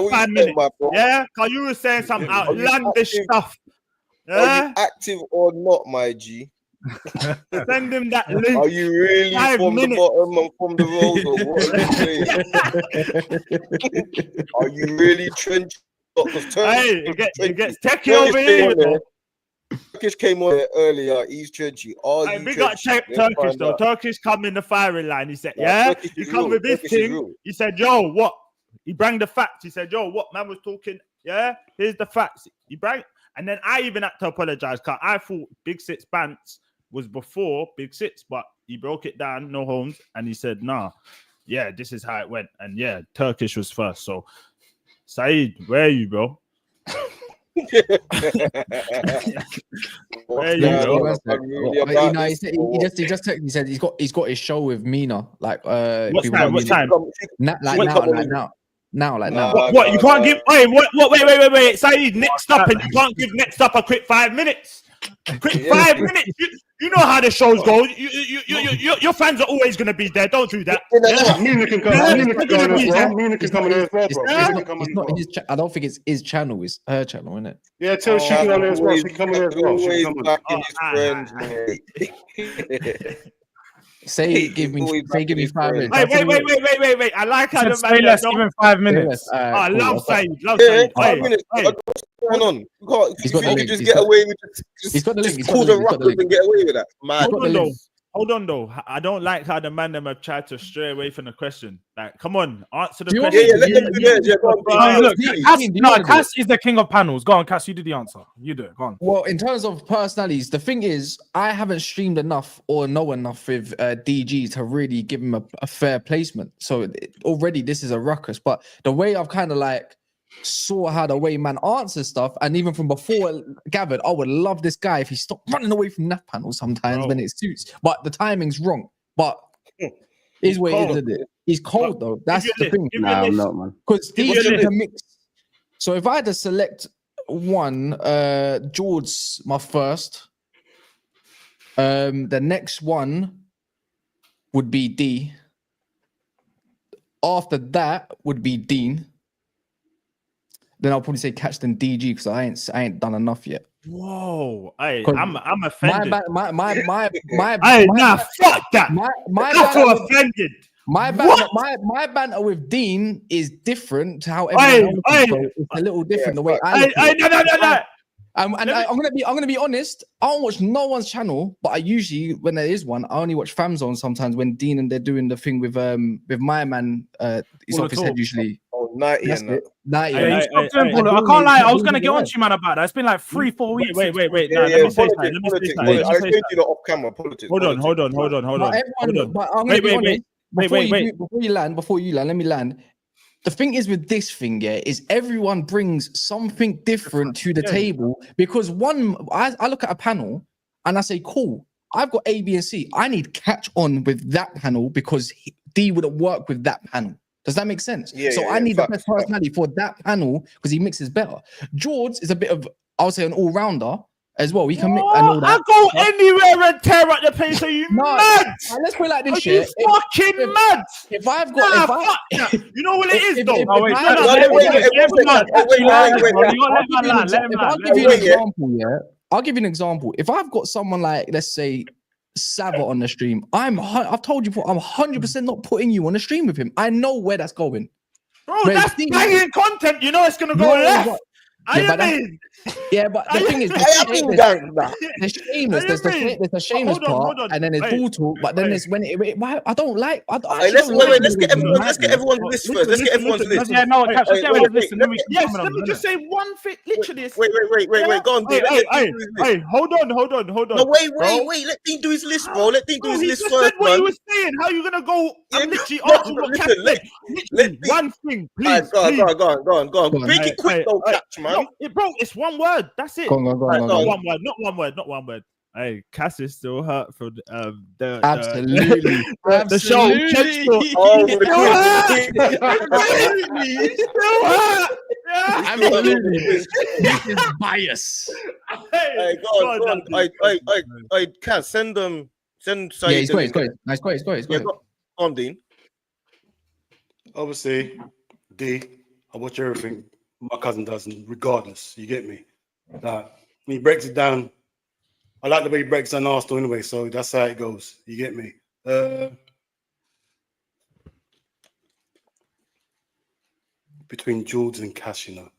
Yeah, because you were saying some outlandish stuff. Are you active or not, my G? Send him that link. Are you really from the bottom and from the road, or what are you saying? Are you really trench? Hey, it gets techie over here. Turkish came on earlier. He's trendy. We got Turkish though. Turkish come in the firing line. He said, "Yeah." He come with this thing. He said, "Yo, what?" He bring the facts. He said, "Yo, what man was talking? Yeah, here's the facts." He bring, and then I even had to apologize because I thought Big Six Bants was before Big Six, but he broke it down, no homes, and he said, "Nah, yeah, this is how it went." And yeah, Turkish was first. So, Saeed, where are you, bro? He just took. He said he's got his show with Mina. Like what time? Now. What you can't give? Wait. Saeed, next up, and you can't give next up a quick 5 minutes. Quick 5 minutes. You know how the shows go. Your fans are always going to be there. Don't do that. Mina can come in as well, bro. I don't think it's his channel. It's her channel, isn't it? Yeah, tell she can on there as well. She come in as well. Give me 5 minutes. Wait. I like how the man. Let's give him 5 minutes. I love Saeed. 5 minutes. What's going on? He's got the link. Just get away with it. He's got the link. Pull the ruckers and get away with that. Hold on though. I don't like how the man them have tried to stray away from the question. Like, come on, answer the question. Cass is the king of panels. Go on, Cass, you do the answer. You do it. Go on. Well, in terms of personalities, the thing is, I haven't streamed enough or know enough with DG to really give him a fair placement. So already this is a ruckus. But the way I've kind of like saw how the way man answers stuff, and even from before gathered, I would love this guy if he stopped running away from that panel sometimes when it suits. But the timing's wrong. But is what it is, isn't it? He's cold though. That's the thing. Nah, I'm not, man. Because he's in a mix. So if I had to select one, George's my first. The next one would be D. After that would be Dean. Then I'll probably say Catch then DG because I ain't done enough yet. Whoa, I'm offended. Fuck that. Offended. My banter with Dean is different to how everyone else is. It's a little different the way I. No. I'm gonna be honest. I don't watch no one's channel, but I usually, when there is one, I only watch FamZone sometimes when Dean and they're doing the thing with my man. He's off his head usually. 90 I can't lie. I was gonna get on to you, man, about that. It's been like 3-4 weeks. Wait. Let me say something. I think you know off camera politics. Hold on. Wait. Before you land, let me land. the thing is with this thing, yeah, is everyone brings something different to the table because I look at a panel and I say, cool, I've got A, B, and C. I need catch on with that panel because D wouldn't work with that panel. Does that make sense? Yeah. So I need the best personality for that panel because he mixes better. George is a bit of, I would say, an all-rounder as well. He can mix and all that. I go anywhere and tear at the place. Are you mad? Let's put it like this. Are you fucking mad? If I've got, you know what it is, though. If I'll give you an example, yeah. I'll give you an example. If I've got someone like, let's say, Sava on the stream, I've told you before, I'm 100% not putting you on the stream with him. I know where that's going. Bro, that's banging content. You know it's gonna go left. Yeah, but the thing is, there's shameless. There's the shameless part, and then there's ball talk. But then there's when I don't like. Let's get everyone's list first. Let's get everyone's list. Yeah, no, let's get everyone's list. Yes, let me just say one thing. Literally, wait. Go on, hey, hold on. No, wait. Let Dean do his list, bro. Let Dean do his list first, what he was saying. How you gonna go? I'm literally asking what Catch said. One thing, please. Go on. Break it quick, though, Catch, man. Bro, it's one word. That's it. Go on. Not one word. Hey, Cass is still hurt from the absolutely the show. Absolutely. This is bias. Hey, go on. Hey, Cass, send Saeed. Yeah, he's great. Nice, great. Go on, Dean. Obviously, D, I watch everything my cousin does, regardless. You get me? When he breaks it down, I like the way he breaks down Arsenal anyway, so that's how it goes. You get me? Between Jules and Cash, you know.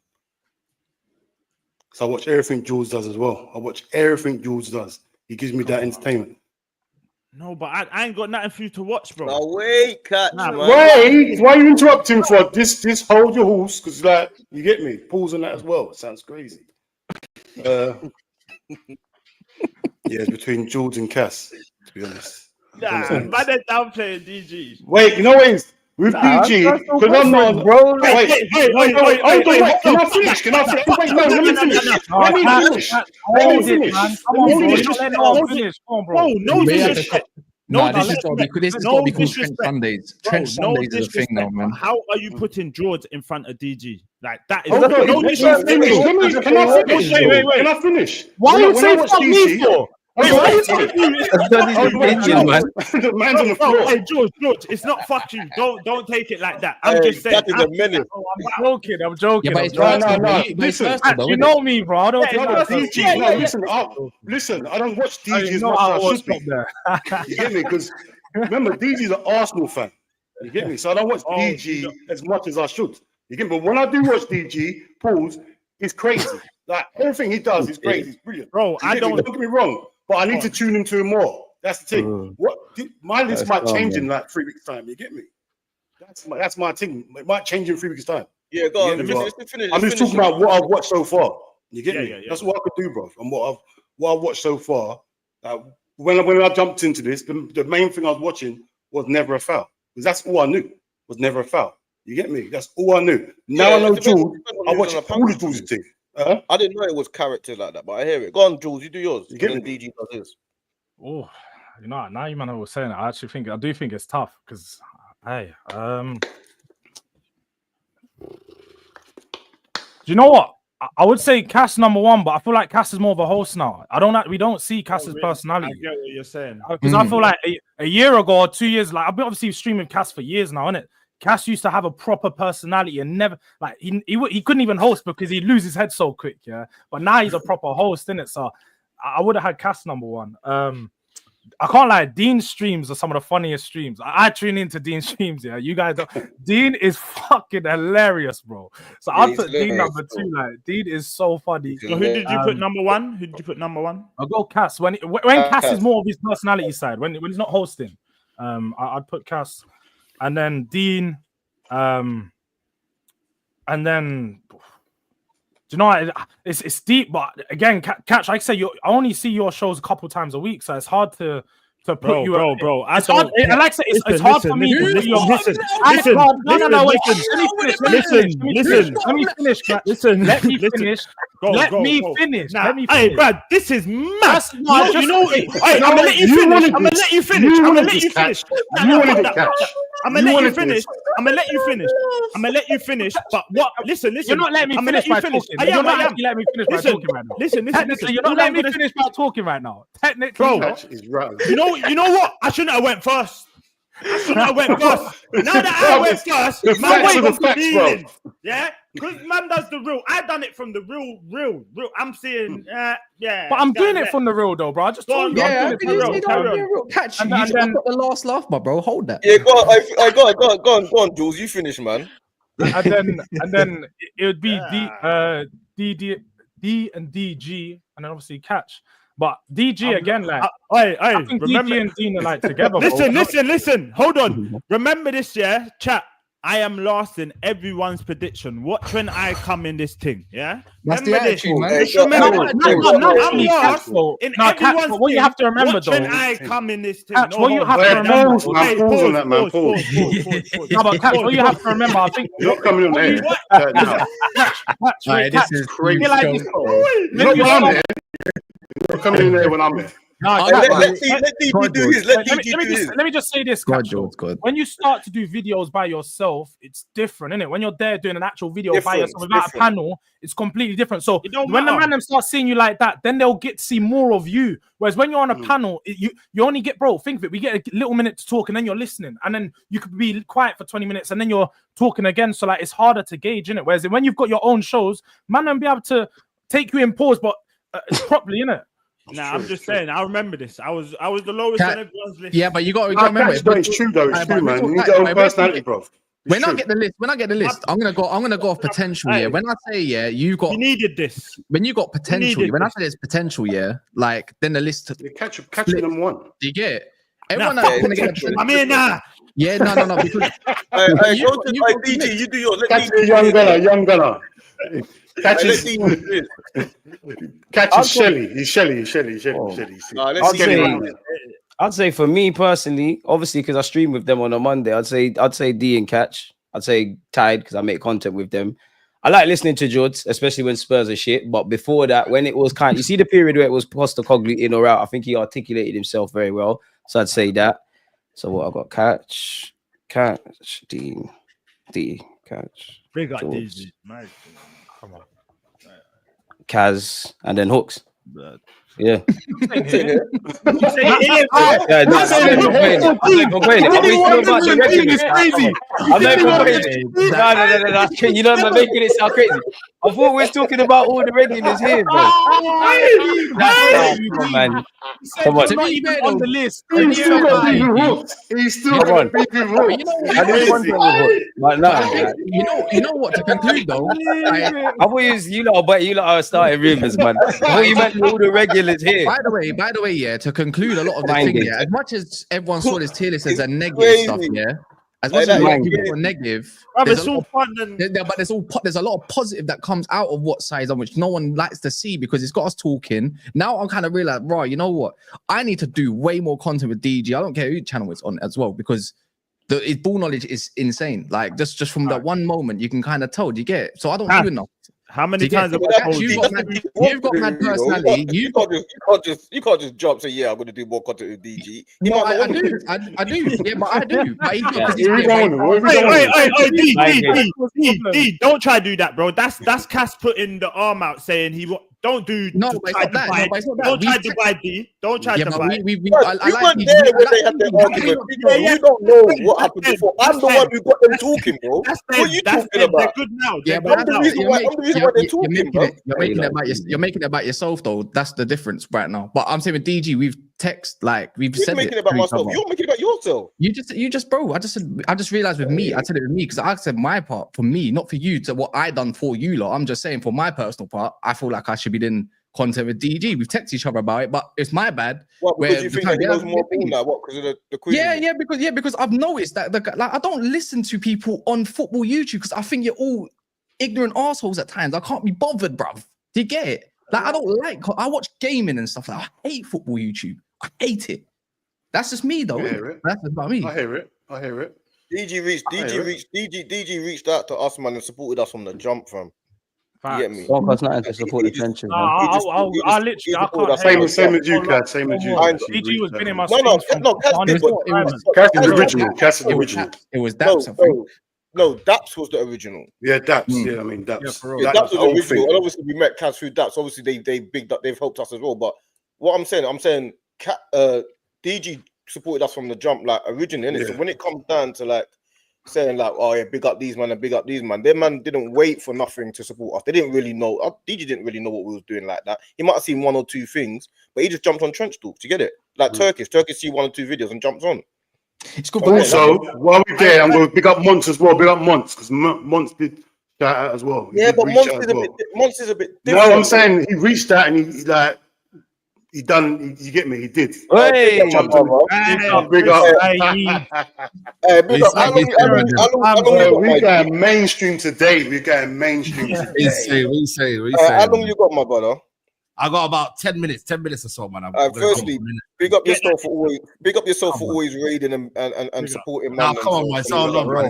So I watch everything Jules does as well. I watch everything Jules does. He gives me that entertainment. No, but I ain't got nothing for you to watch, bro. No, wait, Catch. Wait, why are you interrupting for this? Hold your horse, because like you get me. Pause on that as well. It sounds crazy. Yeah, it's between Jules and Cass, to be honest. Nah, but they're downplaying DG. Wait, you know what is with DG? Because I'm not, bro. Wait. Can I finish? Wait, no, let me finish. Let me finish. No disrespect. This has got to be called Trench Sundays. Trench Sundays is a thing now, man. How are you putting George in front of DG? Like that is no disrespect. Can I finish? Wait. Can I finish? Why are you saying fuck me for? Man's on the floor. Hey, George, it's not fuck you. Don't take it like that. I'm just saying. That is a minute. I'm joking. Yeah, but Listen, you know me, bro. I don't listen, I don't watch DG as much as I should be. You get me? Because remember, DG's an Arsenal fan. You get me? So I don't watch DG as much as I should. You get me? But when I do watch DG, pause, it's crazy. Like everything he does is crazy. It's brilliant. Bro, don't get me wrong. But I need to tune into him more. That's the thing. My list might change in like 3 weeks' time. You get me? That's my thing. It might change in 3 weeks' time. Yeah, go on. I'm just talking about what I've watched so far. You get me? Yeah. That's what I could do, bro. And what I've watched so far. When I jumped into this, the main thing I was watching was Never a Foul, because that's all I knew was Never a Foul. You get me? That's all I knew. Now I know Jules. I watch all the Jules thing. I didn't know it was character like that, but I hear it. Go on, Jules, you do yours. You get DG does his. Oh, you know, now you man I was saying it, I do think it's tough because hey, do you know what? I would say Cass number one, but I feel like Cass is more of a host now. We don't see Cass's personality. I get what you're saying. Because I feel like a year ago or 2 years, like I've been obviously streaming Cass for years now, innit? Cass used to have a proper personality and never like he couldn't even host because he'd lose his head so quick, yeah. But now he's a proper host, innit? So I would have had Cass number one. I can't lie, Dean's streams are some of the funniest streams. I tune into Dean's streams, yeah. You guys don't. Dean is fucking hilarious, bro. So I'll put Dean number two. Like Dean is so funny. So who did you put number one? I'll go Cass. When Cass is more of his personality side, when he's not hosting, I'd put Cass. And then Dean, and then, do you know, it's deep, but again, Catch, like I say, I only see your shows a couple times a week, so it's hard to to put you up. Bro. It's hard. Like I said, it's hard for me. Listen. Listen. Let me finish. Let me finish. Let me finish. Hey, Brad, this is mad. I'm gonna let you finish. I'm gonna let you finish. I'm gonna let you finish. I'm gonna let you finish. But what? Listen. You're not letting me finish by talking. You're not letting me finish by talking right now. Listen. You're not letting me finish by talking right now. Technically, bro. You know what? I shouldn't have went first. Now that I went first, my way was feeling. Yeah, because man does the real. I done it from the real. I'm saying, yeah. But I'm doing it from the real though, bro. I just told you. Yeah, real. Catch you. I've got the last laugh, my bro. Hold that. Yeah, go on, Jules. You finish, man. And then it would be D and DG, and then obviously Catch. But DG again, like I think remember DG and Dean are like together. Listen. Hold on. Remember this, yeah, chat. I am last in everyone's prediction. Watch when I come in this thing, yeah. That's the attitude, man. I'm last in everyone's. What you have to remember, though, when I come in this thing. What you have to remember. Pause on that, man. Pause. No, but Catch, what you have to remember, I think you're not coming on there. Catch, this is crazy. You're not on there. You're coming in there when I'm there. Let DG do his. Let me just say this, Catch. God. When you start to do videos by yourself, it's different, isn't it? When you're there doing an actual video by yourself without a panel, it's completely different. So when the man start seeing you like that, then they'll get to see more of you. Whereas when you're on a panel, you only get, bro, think of it. We get a little minute to talk and then you're listening. And then you could be quiet for 20 minutes and then you're talking again. So like it's harder to gauge, innit? Whereas when you've got your own shows, man, they'll be able to take you in pause, but properly, innit? Nah, I'm just saying. I remember this. I was the lowest on everyone's list. Yeah, but you got to remember. It's true though. It's true, man. You need your own personality, bro. When I get the list, I'm gonna go off potential. Yeah. When I say you needed this. When you got potential, when I say there's potential, like then the list. Catch them one. Do you get it? Everyone that's gonna get. I mean, nah. Yeah, no. Because DG, you do your. Catch the young gunner. Catch is Shelly. He's Shelly. I'd say for me personally, obviously because I stream with them on a Monday, I'd say D and Catch. I'd say Tide because I make content with them. I like listening to Jords, especially when Spurs are shit. But before that, when it was you see the period where it was Postecoglou in or out, I think he articulated himself very well. So I'd say that. So what I got? Catch, D, Catch. Big up DG. Nice. Come on. Kaz and then Hooks. Yeah. I'm you know, I'm making it sound crazy. I thought we were talking about all the regulars here, bro. Man. Come on. Not even on the list. He's still got You know what? To conclude though, I thought you lot are starting rumors, man. I thought you meant all the regulars here. By the way, yeah. To conclude, a lot of the thing, yeah. As much as everyone saw this tier list as a negative stuff, yeah. As much as people are negative, there's a lot of positive that comes out of what size on which no one likes to see because it's got us talking. Now I'm kind of realizing, right, you know what? I need to do way more content with DG. I don't care who channel it's on as well because the ball knowledge is insane. Like just from that one moment, you can kind of tell. Do you get it? So I don't do enough. How many times have I told you? You've got mad personality. You can't just jump and say, yeah, I'm going to do more content with DG. No, I do. Yeah, but I do. D, don't try to do that, bro. That's Cass putting the arm out saying he don't do. No, but it's not that. Don't try to divide D. Don't try to divide. You weren't there when they had their argument. You don't know what happened before. I'm the one who got them talking, bro. What are you talking about? They're good now. Yeah, but I'm the reason why they're talking, bro. You're making it about yourself, though. That's the difference right now. But I'm saying with DG, we've said making it about myself. You're making it about yourself. You just, bro. I just realized with me. I said it with me because I said my part for me, not for you. To what I done for you, lot. I'm just saying for my personal part, I feel like I should be doing content with DG. We've texted each other about it, but it's my bad. What? Because you think that there's more ball now? What? Because of the queen? Yeah, because I've noticed that I don't listen to people on football YouTube because I think you're all ignorant assholes at times. I can't be bothered, bruv. Do you get it? Like I watch gaming and stuff. Like I hate football YouTube. I hate it. That's just me, though. I hear it. That's about me. I hear it. I hear it. DG reached out to us, man, and supported us from the jump, from. You get me? Don't cost nothing to support the trenches. I literally, same as you, Kat. Same as you. DG was been in my Cass the original. It was Daps, I think. No, Daps was the original. Yeah, Daps. Yeah, I mean Daps. Yeah, Daps was the original. And obviously we met Cass through Daps. Obviously they bigged up, they've helped us as well. But what I'm saying, DG supported us from the jump, like originally, innit? So when it comes down to like saying like, oh yeah, big up these man and big up these man, their man didn't wait for nothing to support us. They didn't really know. DG didn't really know what we was doing like that. He might have seen one or two things, but he just jumped on trench talks. You get it? Like Turkish see one or two videos and jumps on. It's good. Also, while we're there, I'm going to pick up Monts as well. Big up Monts, because Monts did that out as well. Yeah, but Monts is a bit different. No, I'm saying he reached that and he done. You get me? He did. Hey, big up. Big up. We're going mainstream today. We're going mainstream today. We say. How long you got, my brother? I got about 10 minutes or so, man. Firstly, big up yourself for always raiding and supporting. Now, come on, man. So long, man.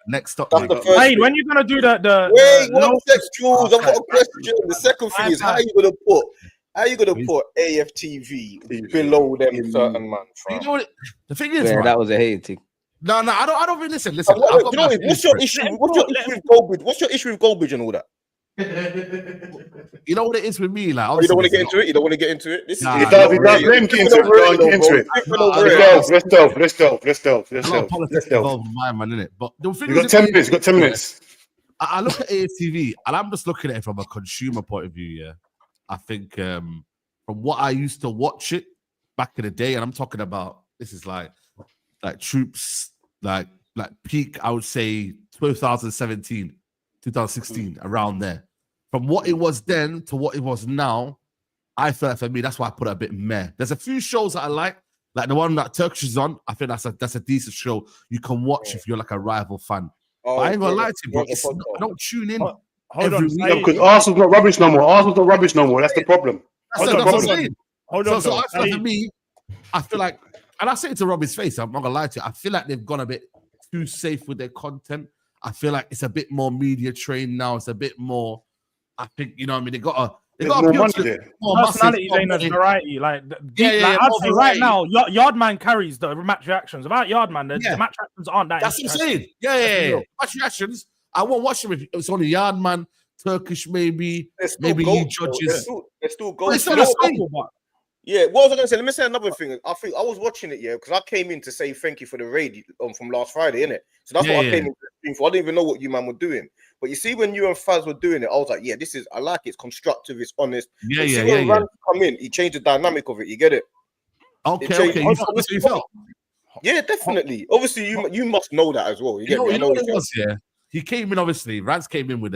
Next up, hey, when you gonna do that? Wait, one sec, Jules. I've got a question. The second thing is how you gonna put AFTV below them certain man? You know what? The thing is, that was a hate thing. No, I don't really listen. What's your issue with Goldbridge? What's your issue with Goldbridge and all that? You know what it is with me, like you don't want to get into it. You don't want to get into it. This is Let him get into it. Let's delve. Man, innit? But the thing you got 10 minutes. You got 10 minutes. I look at AFTV, and I'm just looking at it from a consumer point of view. Yeah, I think from what I used to watch it back in the day, and I'm talking about this is like Troops, like peak. I would say 2017. 2016, around there. From what it was then to what it was now, I feel like for me, that's why I put it a bit meh. There's a few shows that I like the one that Turkish is on. I think that's a decent show you can watch if you're like a rival fan. But I ain't gonna lie to you, bro. I don't tune in every week. Because Arsenal's not rubbish no more. That's the problem. That's what I'm saying. So I feel for me, I feel like, and I say it to Robbie's face, I'm not gonna lie to you, I feel like they've gone a bit too safe with their content. I feel like it's a bit more media trained now. It's a bit more. I think you know what I mean. They got more money there. Personality ain't a variety. I'd say right now, Yardman carries the match reactions. About Yardman, the match reactions aren't that. That's what I'm saying. Yeah. Match reactions. I won't watch them if it's only Yardman, Turkish, maybe he judges. They're still goals. Yeah, what was I going to say? Let me say another thing. I think I was watching it, because I came in to say thank you for the raid from last Friday, innit? So that's what I came in to stream for. I didn't even know what you man were doing. But you see, when you and Faz were doing it, I was like, I like it. It's constructive, it's honest. When Rand come in, he changed the dynamic of it. You get it? Okay. You felt? Yeah, definitely. Obviously, you must know that as well. You know what it was, He came in, obviously, Rance came in with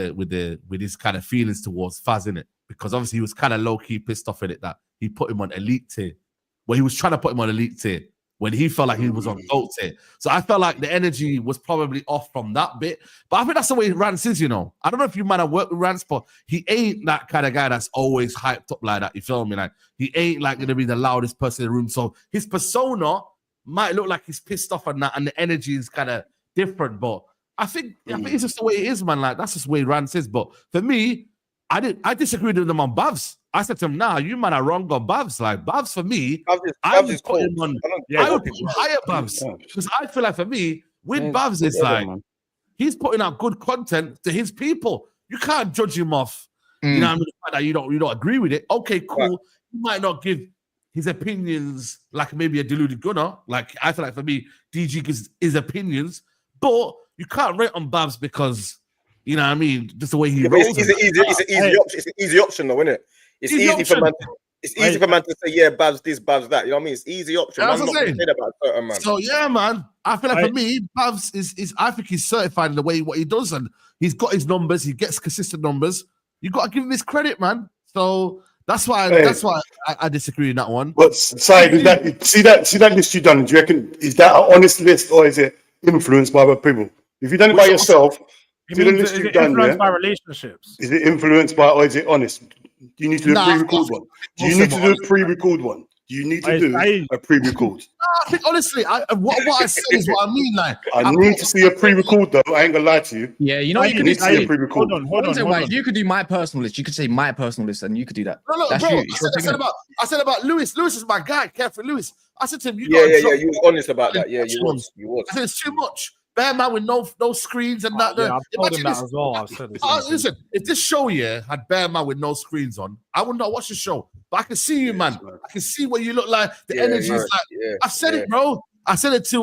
his kind of feelings towards Faz, innit? Because obviously he was kind of low-key pissed off in it that he put him on elite tier. Well, he was trying to put him on elite tier when he felt like he was on GOAT tier. So I felt like the energy was probably off from that bit. But I think that's the way Rance is, you know. I don't know if you might have worked with Rance, but he ain't that kind of guy that's always hyped up like that. You feel me? Like, he ain't like going to be the loudest person in the room. So his persona might look like he's pissed off on that, and the energy is kind of different. But I think it's just the way it is, man. Like, that's just the way Rance is. But for me, I disagreed with him on Bavs. I said to him, nah, you man are wrong on Bavs. Like, Bavs for me, I would put him higher Bavs. Because I feel like for me, with Bavs, it's like, he's putting out good content to his people. You can't judge him off. You know what I mean? The fact that you don't agree with it. Okay, cool. You might not give his opinions like maybe a deluded gunner. Like, I feel like for me, DG gives his opinions. But you can't rate on Bavs because, you know what I mean, just the way he rolls. It's an easy option, though, isn't it? It's easy for man to say, yeah, Bavs this, Bavs that. You know what I mean? It's easy option. That's I'm not saying that about certain man. So yeah, man. I feel like for me, Bavs is I think he's certified in the way what he does, and he's got his numbers. He gets consistent numbers. You got to give him his credit, man. So that's why I disagree in that one. But Saeed, see that list you done. Do you reckon is that an honest list or is it influenced by other people? If you've done it by yourself. Is it influenced by relationships? Is it influenced by, or is it honest? Do you need to do a pre-record one? Do you need to do a pre-record one? Do you need to do a pre-record? I think honestly, what I say is what I mean. Like, I need to see a pre-record though. I ain't gonna lie to you. Yeah, you know, you I can need to see a pre-record. Hold on. You could do my personal list. You could say my personal list, and you could do that. No, That's bro. you. I said about Lewis. Lewis is my guy. Careful, Lewis. I said to him, You was honest about that. Yeah, you was. I said it's too much. Bear man with no screens and that. Yeah, I've told him that as well. I've said this. Listen, if this show had bear man with no screens on, I would not watch the show. But I can see you, man. I can see what you look like. The energy is like. I've said it, bro. I said it to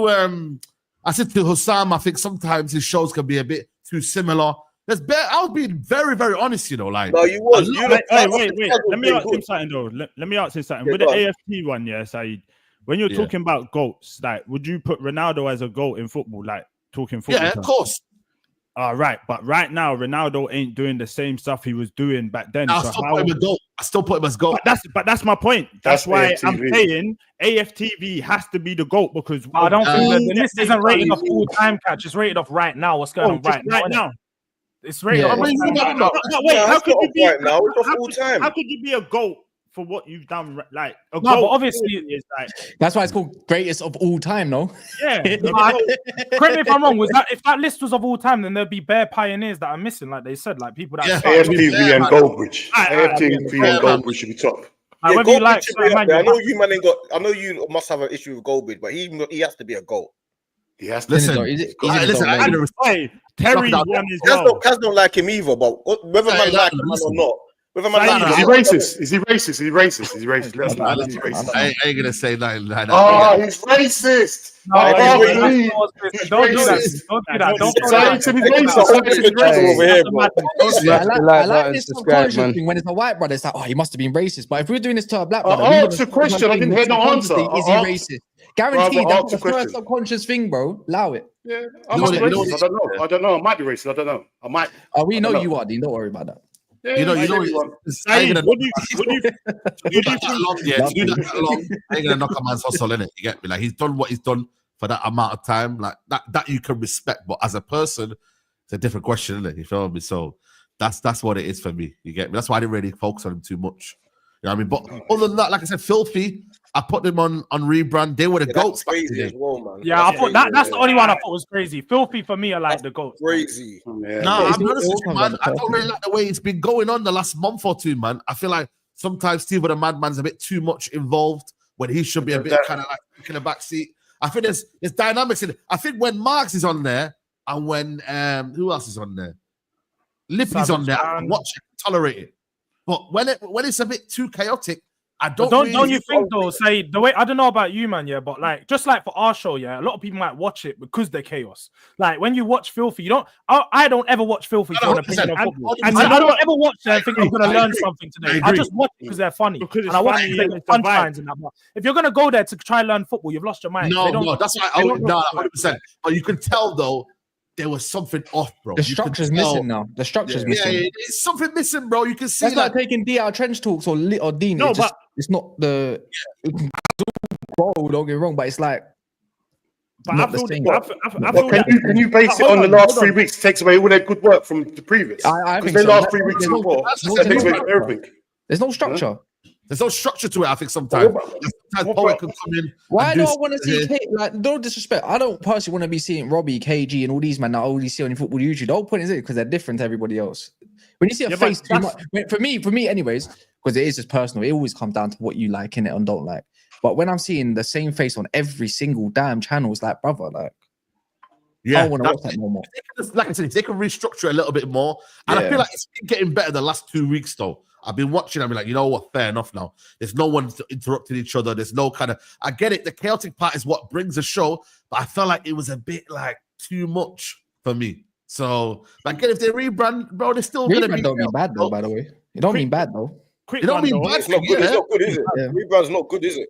Hussam. I think sometimes his shows can be a bit too similar. I was being very, very honest, you know. Like, no, you was. Wait. Let me ask him something though. Let me ask him something. With the AFT one, Saeed, when you're talking about GOATs, like, would you put Ronaldo as a GOAT in football? Like, talking football. Yeah, of course. Right, but right now Ronaldo ain't doing the same stuff he was doing back then. I still put him as GOAT. But that's my point. That's why AFTV. I'm saying AFTV has to be the GOAT because I don't think the list isn't rated off all time catch. It's rated off right now. What's going on right now? It's rated off. Wait, how could you be right now? How could you be a GOAT for what you've done? Like a GOAT, but obviously is like that's why it's called greatest of all time. No, yeah. Correct me if I'm wrong. If that list was of all time, then there'd be bare pioneers that are missing, like they said, like people that AFTV and Goldbridge. AFTV and Goldbridge should be top. I know you man ain't got. I know you must have an issue with Goldbridge, but he has to be a GOAT. He has to. Listen, Terry won as well. Kaz don't like him either, but whether man like him or not. Is he racist? Is he racist? I ain't gonna say nothing like that. Oh, he's racist. Don't do that. I like this subconscious thing when it's a white brother. It's like, oh, he must have been racist. But if we're doing this to a black brother, ask a question. I didn't hear the answer. Is he racist? Guaranteed. That's the first subconscious thing, bro. Allow it. Yeah, I don't know. I might be racist. I don't know. I might. Oh, we know you are, Dean. Don't worry about that. Yeah, what do you do that long? I ain't gonna knock a man's hustle, innit? You get me? Like, he's done what he's done for that amount of time, like that you can respect. But as a person, it's a different question, isn't it? You feel me? So that's what it is for me. You get me? That's why I didn't really focus on him too much. You know what I mean? But other than that, like I said, Filthy, I put them on rebrand. They were the GOATs back crazy as well, man. Yeah, I thought that's the only one I thought was crazy. Filthy for me, I like the GOATs. Crazy. No, I'm honest with you, man. I don't really like the way it's been going on the last month or two, man. I feel like sometimes Steve the Madman's a bit too much involved when he should be a bit kind of like in the back seat. I think there's dynamics in it. I think when Marks is on there and when who else is on there? Lippy's on there, I can watch it, tolerate it. But when it's a bit too chaotic, I don't. Don't you think though? Say the way I don't know about you, man. Yeah, but like just like for our show, yeah, a lot of people might watch it because they're chaos. Like when you watch Filthy, you don't. I don't ever watch Filthy for an opinion of football. And I don't ever watch them and think I'm gonna learn something today. I just watch it because they're funny. And I watch it with punchlines and that. But if you're gonna go there to try and learn football, you've lost your mind. No, that's why. 100%. But you can tell though. There was something off, bro. The structure's missing now. The structure's missing. Yeah, it's something missing, bro. You can see that's like taking D out of Trench Talks or Dean. No, but it's not the bro. Don't get me wrong, but it's like. But can you base it on the last 3 weeks? It takes away all that good work from the previous. I think the last 3 weeks before. That takes away everything. There's no structure. There's no structure to it. I think sometimes poet can come in. Why do I want to see like no disrespect? I don't personally want to be seeing Robbie, KG, and all these men that I only see on football YouTube. The whole point is it because they're different to everybody else. When you see a face too much, for me, anyways, because it is just personal. It always comes down to what you like in it and don't like. But when I'm seeing the same face on every single damn channel, it's like, brother, like. I don't want to watch that no more. Like I said, if they can restructure a little bit more, and I feel like it's been getting better the last 2 weeks though. I've been watching. I've been like, you know what? Fair enough now. There's no one interrupting each other. There's no kind of. I get it. The chaotic part is what brings the show, but I felt like it was a bit like too much for me. So, like, if they rebrand, bro, they're still gonna be. Don't mean bad though. By the way, you don't mean bad though. You don't mean bad. It's not good. It's not good, is it? Rebrand's not good, is it?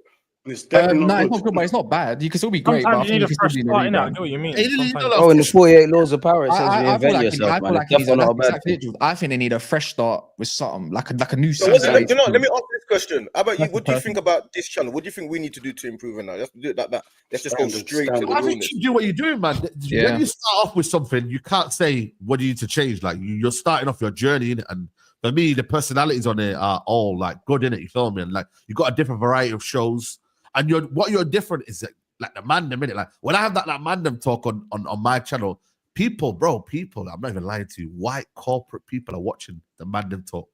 It's definitely it's not good, but it's not bad. You can still be great. Sometimes you need a fresh start, innit? I know what you mean. Oh, in the 48 laws of power, it says reinvent yourself, man. I think they need a fresh start with something like a new season. Let me ask this question. How about you? What do you think about this channel? What do you think we need to do to improve it now? Let's do it like that. Let's just go straight to the I think you do what you're doing, man. When you start off with something, you can't say what do you need to change. Like you're starting off your journey, and for me, the personalities on it are all like good in it. You feel me? And like you got a different variety of shows. And what you're different is that like the mandem, innit? Like when I have that mandem talk on my channel, people, I'm not even lying to you, white corporate people are watching the mandem talk.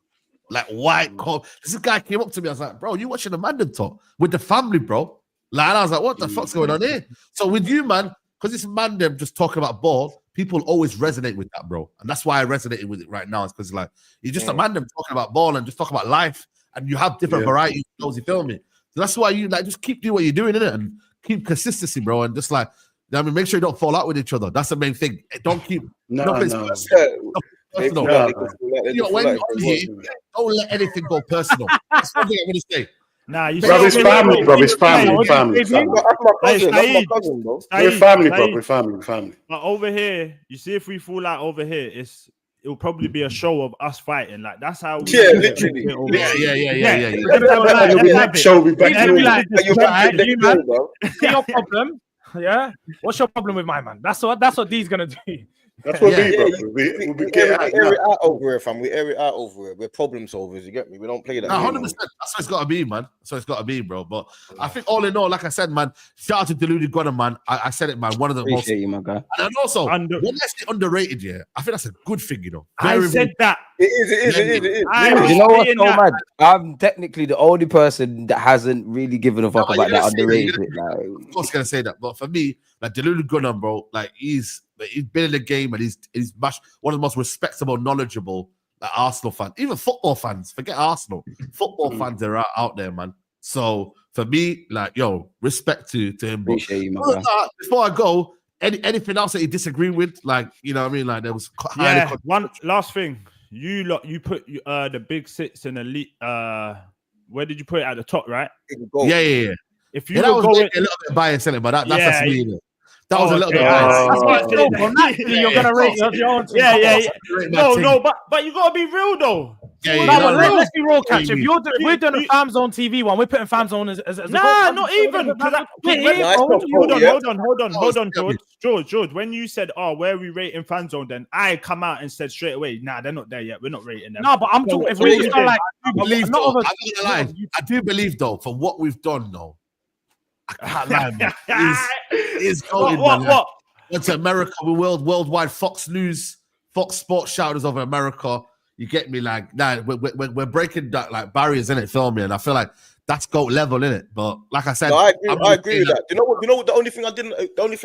Like white corporate. This guy came up to me, I was like, bro, you watching the mandem talk with the family, bro? Like, and I was like, what the fuck's going on here? So with you, man, because it's mandem just talking about ball, people always resonate with that, bro. And that's why I resonated with it right now. It's because like you're just a mandem talking about ball and just talking about life, and you have different variety of shows, you feel me? So that's why you like just keep doing what you're doing, innit? And keep consistency, bro, and just like I mean, make sure you don't fall out with each other. That's the main thing. Don't keep personal. When you're on here, don't let anything go personal. That's one thing I'm gonna say. Nah, you bro, it's family, bro. It's family, family. That's my cousin, bro. We're family, bro. We're family. But over here, you see, if we fall out over here, it'll probably be a show of us fighting. Like that's how. Literally. Yeah. Show we back. Your problem. Yeah. What's your problem with my man? That's what D's gonna do. That's what we air it out over here, fam. We air it out over here. We're problem solvers. You get me? We don't play that. 100%. That's what it's got to be, man. That's what it's got to be, bro. But I think all in all, like I said, man, shout out to Deluded Gunner, man. I said it, man. One of the most. You, my guy. And also, when I say underrated, yeah, I think that's a good thing, you know. I said that. It is. You know what's so mad? I'm technically the only person that hasn't really given a fuck about that underrated. Of course, gonna say that, but for me, like Deluded Gunner, bro, like he's been in the game and he's one of the most respectable, knowledgeable like Arsenal fans, even football fans. Forget Arsenal, football fans are out there, man. So for me, like respect to him. Appreciate you, before I go, anything else that you disagree with, like you know what I mean, like there was one last thing. You put the big six in elite. Where did you put it at the top, right? Yeah. If you that was a little bit biased, but that's just me. That was a little bit biased. Naturally, you're gonna rate your own team. Yeah. No, but you gotta be real though. Let's be real, catch. If we're doing a FamZone TV one, we're putting FamZone as not even. Hold on, George. When you said, where are we rating FamZone, then I come out and said straight away, nah, they're not there yet. We're not rating them. No, but I'm talking. If we start like, I do believe though, for what we've done though. I can't lie, man. He's going, what? Went to America with worldwide Fox News, Fox Sports shouters over America. You get me? Like, nah, we're breaking that like barriers in it, filming, and I feel like that's GOAT level in it. But like I said, I agree with that. You know what? The only thing I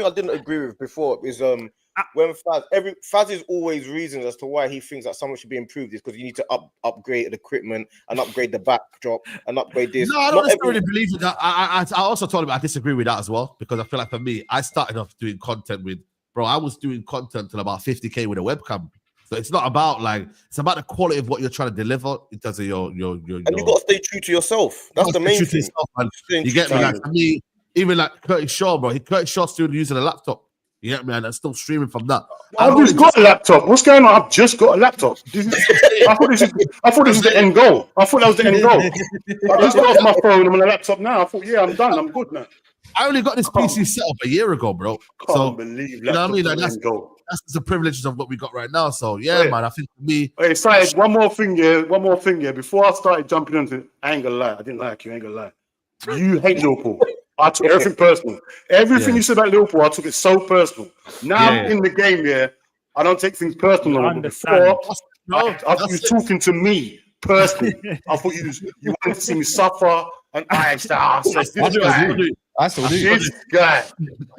didn't agree with before is when Faz is always reasons as to why he thinks that something should be improved is because you need to upgrade the equipment and upgrade the backdrop and upgrade this. No, I don't necessarily believe in that. I also told him I disagree with that as well, because I feel like for me, I started off doing content I was doing content till about 50K with a webcam. So it's not about it's about the quality of what you're trying to deliver in terms of your. And you got to stay true to yourself. That's the main thing. You get me? Like for me, even like Curtis Shaw, bro. Curtis Shaw's still using a laptop. You get me? And I'm still streaming from that. I've just got a laptop. What's going on? I've just got a laptop. I thought this was the end goal. I thought that was the end goal. I just got off my phone. I'm on a laptop now. I thought, I'm done. I'm good now. I only got this PC set up a year ago, bro. Can't believe you know what I mean? Like that's the privileges of what we got right now. So man, I think for me. Hey, Saeed, one more thing, yeah. Before I started jumping into it, I ain't gonna lie. I didn't like you. I ain't gonna lie. You hate Liverpool. I took everything personal. Everything you said about Liverpool, I took it so personal. Now I'm in the game, I don't take things personal. Before, I thought you were talking to me personally. I thought you wanted to see me suffer, and I said, this guy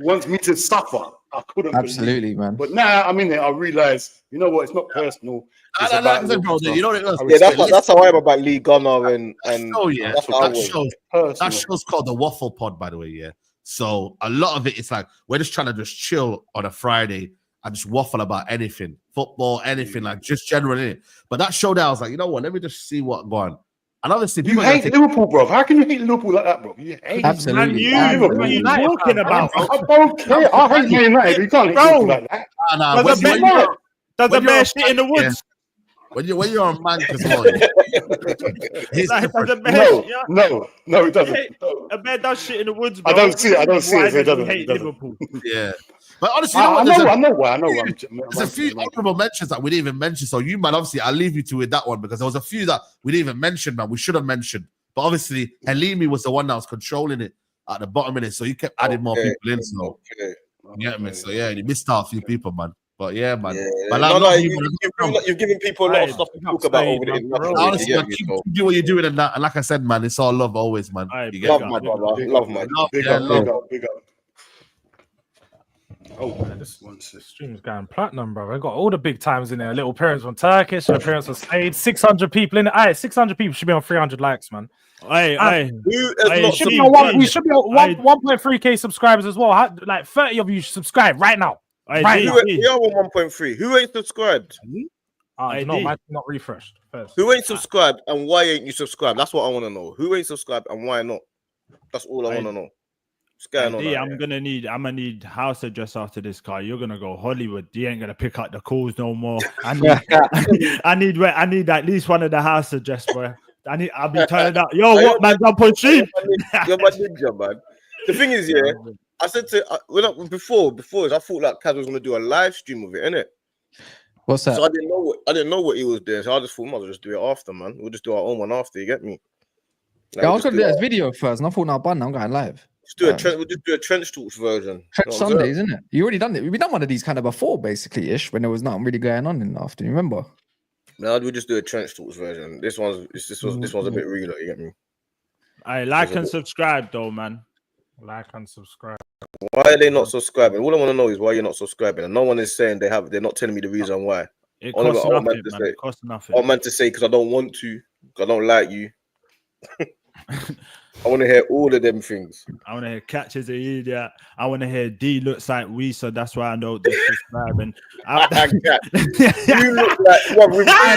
wants me to suffer. I couldn't absolutely, man. But now I'm in there. I realize, you know what? It's not personal. It's about that's how I am about Lee Gunner and that show's called the Waffle Pod, by the way. Yeah. So a lot of it is like we're just trying to just chill on a Friday and just waffle about anything, football, anything, like just generally. But that show there, I was like, you know what? Let me just see what's going on. And obviously, you hate Liverpool, bro. How can you hate Liverpool like that, bro? You hate absolutely. What are you talking about? I don't care. I hate Man United. You can't hate Liverpool like that. Does the bear shit in the woods? When you're on man, no, it doesn't. A bear does shit in the woods, bro. I don't see it. It doesn't. Hate Liverpool. Yeah. But honestly, I know why. There's a few honorable mentions that we didn't even mention. So you, man, obviously, I'll leave you to with that one because there was a few that we didn't even mention, man. We should have mentioned. But obviously, Halimi was the one that was controlling it. at the bottom of it. So you kept adding more people in. So you get me? So yeah, you missed out a few people, man. But yeah, man. But like, you've given people a lot of stuff to talk about over the internet. Honestly, keep doing what you're doing, and that. And like I said, man, it's all love always, man. Love, my brother. Love, man. Big up. Oh man, this stream's going platinum, bro. I got all the big times in there. Little appearance from Turkish, appearance from Saeed. 600 people in it. Aye, 600 people should be on 300 likes, man. We should be on 1.3k subscribers as well. Like 30 of you should subscribe right now. We are on 1.3. Who ain't subscribed? Mine's not refreshed. First. Who ain't subscribed and why ain't you subscribed? That's what I want to know. Who ain't subscribed and why not? That's all I want to know. What's going on? I'm gonna need house address after this car. You're gonna go Hollywood. You ain't gonna pick up the calls no more. I need at least one of the house address, bro. I'll be turning up. Yo, what man? Jump on stream. You're my ninja, man. The thing is, yeah, I said to before I thought like Kaz was gonna do a live stream of it, innit? What's that? So I didn't know what he was doing, so I just thought, I'll just do it after, man. We'll just do our own one after. You get me? Like, I was gonna do this video first, and I thought, now, I'm going live. We'll just do a trench talks version. Trench Sundays, isn't it? You already done it. We've done one of these kind of before, basically, ish, when there was nothing really going on in the afternoon. Remember? No, we'll just do a trench talks version. This one's a bit realer. You get me? I like and subscribe, though, man. Like and subscribe. Why are they not subscribing? All I want to know is why you're not subscribing, and no one is saying they're not telling me the reason why. It costs nothing, man. It costs nothing. I'm meant to say because I don't want to, because I don't like you. I want to hear all of them things. I want to hear Catch is an idiot. I want to hear D looks like we, so that's why I don't subscribe. And you look like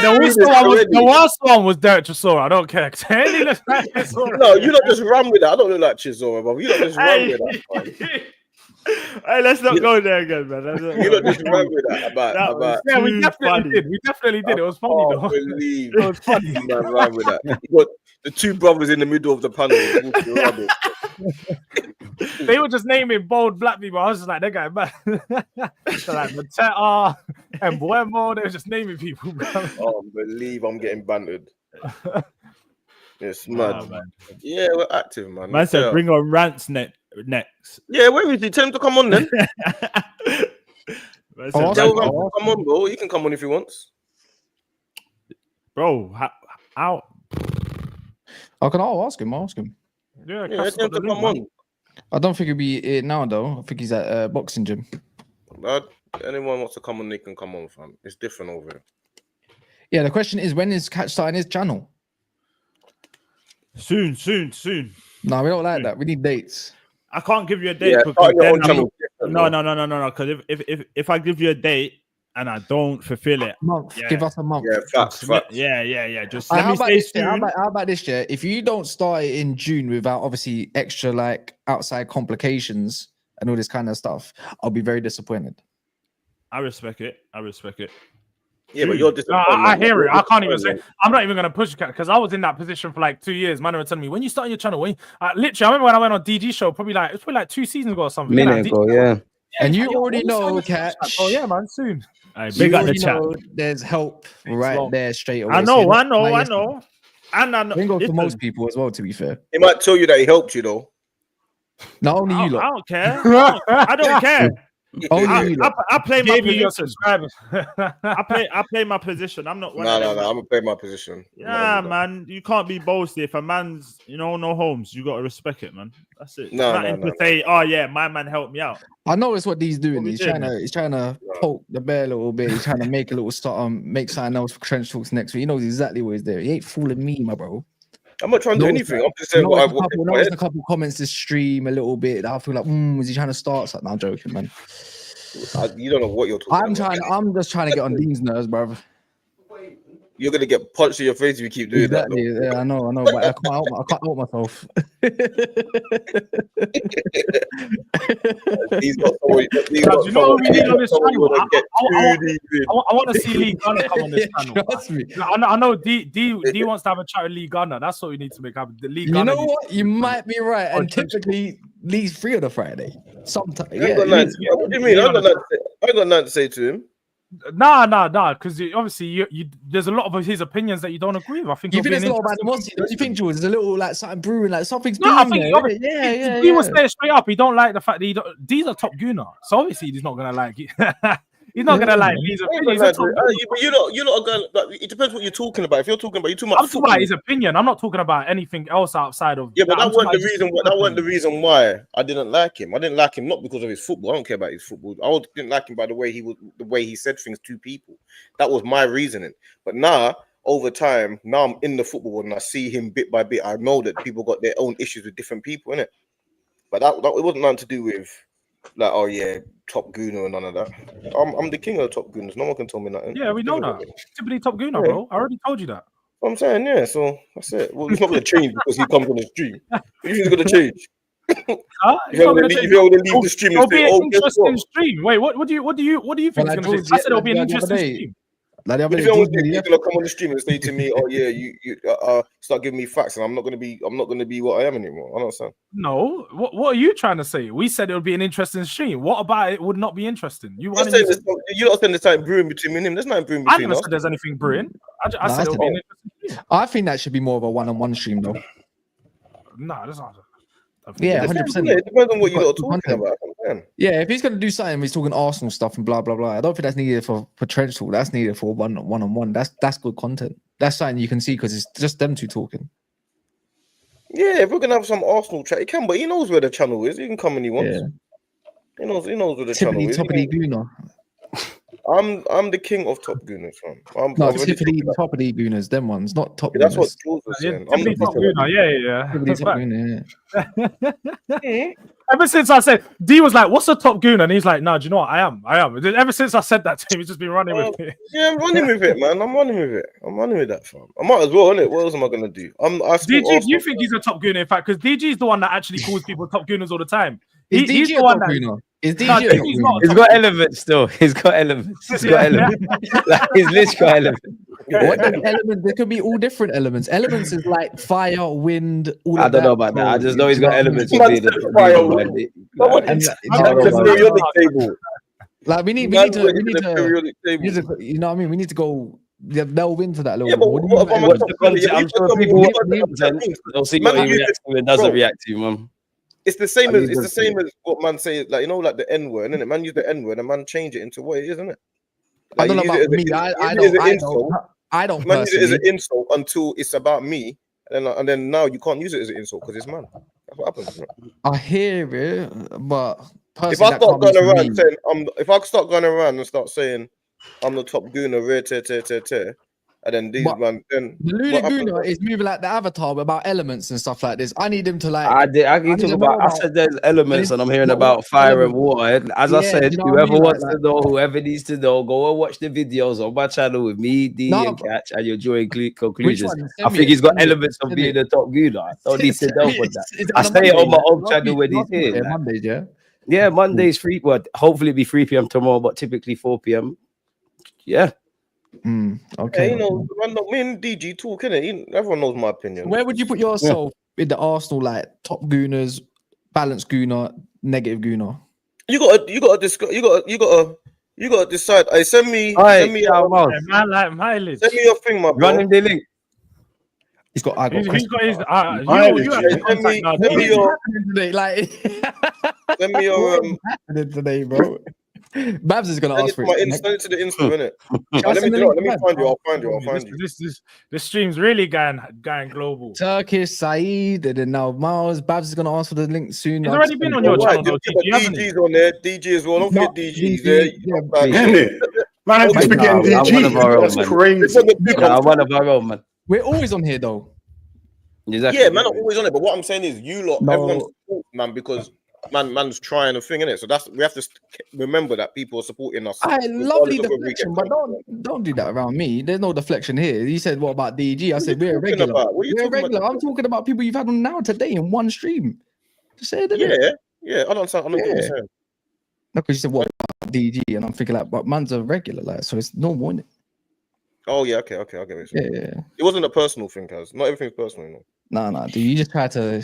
the worst one was Derek Chisora. I don't care. He looks like Chisora. No, you don't just run with that. I don't look like Chisora, bro. You don't just run with that. Hey, let's not go there again, man. You don't just run with that. About yeah, we definitely did. We definitely did. It was funny though. It was funny. Man, run with that. You got the two brothers in the middle of the panel. They were just naming bold black people. I was just like, that guy, man. So like Mateta and Buemo, they were just naming people. Oh, believe I'm getting bantered. It's mad. Man. Yeah, we're active, man. Man said, bring on rants next. Yeah, where is he? Tell him to come on then. Come on, bro. He can come on if he wants. Bro, how? I'll ask him. Yeah, tell him to come on. I don't think he'll be here now, though. I think he's at a boxing gym. Anyone wants to come on, they can come on, fam. It's different over here. Yeah, the question is, when is Catch starting his channel? Soon. No, we don't like that. We need dates. I can't give you a date. Because no. Because if I give you a date and I don't fulfill it, give us a month. Yeah, facts. Yeah. Just let me stay soon. How about this year? If you don't start it in June without obviously extra like outside complications and all this kind of stuff, I'll be very disappointed. I respect it. Yeah, but you're disappointed. I hear it. I can't even say. I'm not even going to push it because I was in that position for like 2 years. Man, they were telling me, when you start your channel, literally, I remember when I went on DG show, probably like 2 seasons ago or something. Minute ago, yeah. And you already know, Catch. Oh yeah, man, soon. Big up the chat. There's help right there straight away. I know. And I know. Bingo for most people as well, to be fair. He might tell you that he helped you though. Not only you, I don't care. I don't care. I play my position. Subscribers. I play my position. I'm not. No. I'm gonna play my position. Yeah, man. You can't be boasty if a man's, no homes. You gotta respect it, man. That's it. No. Say, oh yeah, my man helped me out. I know it's what he's doing. He's trying to poke the bear a little bit. He's trying to make a little start. Make something else for Trench Talks next week. He knows exactly what he's there. He ain't fooling me, my bro. I'm not trying to do anything. I'm just saying what I want. There's a couple comments to stream a little bit. I feel like, is he trying to start something? I'm joking, man. You don't know what you're talking about. I'm just trying to get on Dean's nerves, bro. You're gonna get punched in your face if you keep doing that. Yeah, I know, but I can't help myself. He's got you know what we need on this channel? I want to see Lee Gunner come on this channel. Trust me. I know D wants to have a chat with Lee Gunner. That's what we need to make happen. You know what? You might be right. And typically Lee's free on a Friday. Sometimes. What do you mean? I got nothing to say to him. Nah, because obviously you there's a lot of his opinions that you don't agree with. I think you think there's a lot of animosity. Don't you think, Jules? There's a little like something brewing, like something's no, I brewing think there. He was saying straight up. He don't like the fact that D's a top gooner, so obviously he's not gonna like it. He's not gonna like D's opinion. You're not going. It depends what you're talking about. If you're talking about, you're talking about. I'm talking about his opinion. I'm not talking about anything else outside of. Yeah, but that wasn't the reason. That wasn't the reason why I didn't like him. I didn't like him not because of his football. I don't care about his football. I didn't like him by the way he said things to people. That was my reasoning. But now, over time, now I'm in the football world and I see him bit by bit. I know that people got their own issues with different people, innit? But that it wasn't nothing to do with like, oh yeah, top gooner and none of that. I'm the king of the top gooners. No one can tell me nothing. Yeah, we know that. Typically top gooner, bro. I already told you that. I'm saying, yeah, so that's it. Well, it's not going to change because he comes on the stream. What do you think is going to change? If you're going to leave the stream and say, "Oh, interesting stream." Wait, what do you think is going to change? I said it'll be an interesting stream. Like if you're going to come on the stream and say to me, "Oh yeah, you start giving me facts," and I'm not going to be what I am anymore. I don't understand. No, what are you trying to say? We said it would be an interesting stream. What about it would not be interesting? You're not saying there's something brewing between me and him. There's nothing brewing between us. I never said there's anything brewing. I said it'll be an interesting stream. I think that should be more of a one-on-one stream, though. Nah, that's not. Yeah, 100%. Yeah, it depends on what you're talking about. Yeah, if he's going to do something, he's talking Arsenal stuff and blah blah blah. I don't think that's needed for trench talk. That's needed for one-on-one. That's good content. That's something you can see because it's just them two talking. Yeah, if we're gonna have some Arsenal chat, he can, but he knows where the channel is. He can come when he wants. Yeah. He knows where the channel is. Top of the Gooner. I'm the king of top gooners, man. Tiffany top of the gooners, them ones, not top. That's what Jules was saying. I'm the top gooner. Yeah. Ever since I said D was like, "What's a top gooner?" and he's like, "No, do you know what? I am." Ever since I said that to him, he's just been running with it. Yeah, I'm running with it, man. I'm running with that, fam. I might as well, innit? What else am I gonna do? DG, you think he's a top gooner? In fact, because DG is the one that actually calls people top gooners all the time. He's the one that. He's got elements still. He's got elements. He's got elements. Like, his list got elements. What elements? There could be all different elements. Elements is like fire, wind. I don't know about that. I just know he's got elements. Like we need to. You know what I mean? We need to go. Delve into that a little bit. I'm sure people watch the they'll see what he reacts to and doesn't react to, man. It's the same as what man say, like, you know, like the N-word, isn't it? Man use the N-word and man change it into what it is, isn't it? Like, I don't know about me. I don't. Man use it as an insult until it's about me, and then now you can't use it as an insult because it's man. That's what happens. Isn't it? I hear it, but if I start going around saying and start saying I'm the top gooner, and then these man, then the Luna is moving like the Avatar about elements and stuff like this. I need him to like. I said there's elements, and I'm hearing about fire and water. As I said, whoever wants to know, whoever needs to know, go and watch the videos on my channel with me, D, and Catch, and you'll join conclusions. I think he's got elements of being the top gooner. I don't need to delve with that. I say it on my own channel when he's here. Mondays, yeah. Yeah, Monday's 3. Well, hopefully it'll be 3 p.m. tomorrow, but typically 4 p.m. Yeah. Okay. Yeah, you know, me and DG talk, innit? Everyone knows my opinion. Where would you put yourself in the Arsenal, like top gooners, balanced gooner, negative gooner? You gotta decide. Send me Mileage. Send me your thing, my bro. Run him the link. He's got his. Send me your today, bro. Babs is gonna ask for it. Send it to the Insta, innit? Let me find you. I'll find you. This stream's really going global. Turkish, Saeed, and then now Miles. Babs is gonna ask for the link soon. He's already been on your channel. DG's on there. DG as well. Don't forget DG's there. Man, I'm just forgetting DG. That's crazy. I'm one of our own, man. We're always on here, though. Exactly. Yeah, man, I'm always on it. But what I'm saying is, you lot, everyone's man, because man's trying a thing in it. So we have to remember that people are supporting us. I love the deflection, but don't do that around me. There's no deflection here. You said what about DG? I said we're regular. We're regular. I'm talking about people you've had on now today in one stream. Just say it. Yeah. I don't get what you're saying. No, because you said what about DG, and I'm thinking like, but man's a regular, like, so it's normal, isn't it? Oh yeah, okay, I get it. Yeah. It wasn't a personal thing, cuz. Not everything's personal, you know. No, dude. You just try to,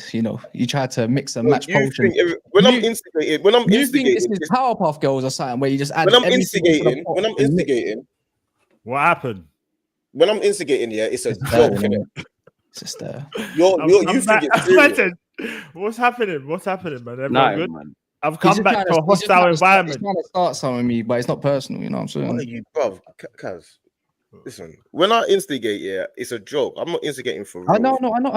you try to mix and match potions. When I'm instigating, you think this is Powerpuff Girls or something where you just add when I'm instigating, what happened? When I'm instigating, yeah, it's a joke, innit? It's just you think it's serious. What's happening, man? Everyone No, good? man. I've come back to a hostile environment. He's trying to start something with me, but it's not personal, you know what I'm saying? What are you, bruv? Cuz, listen, when I instigate, yeah, it's a joke. I'm not instigating for real. I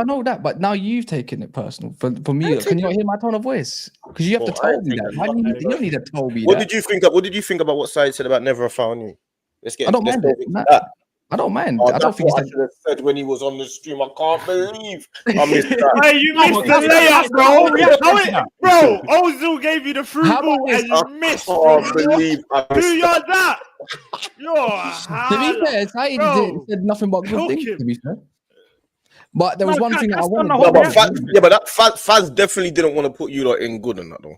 know that, but now you've taken it personal. For me, can you not hear my tone of voice? Because you have to tell me that. You don't need to tell me what that. Did you think? What did you think about what Saeed said about never found you? Let's get. I don't mind it. I don't mind. I don't think I should have said when he was on the stream. I can't believe I missed that. Hey, you missed the layup, bro. Ozil gave you the free ball and you missed. I can't believe I missed 2 yards that. To be fair, Saeed said nothing but good things. To be fair, but there was one thing that I wanted. But Faz definitely didn't want to put you lot in good on that though.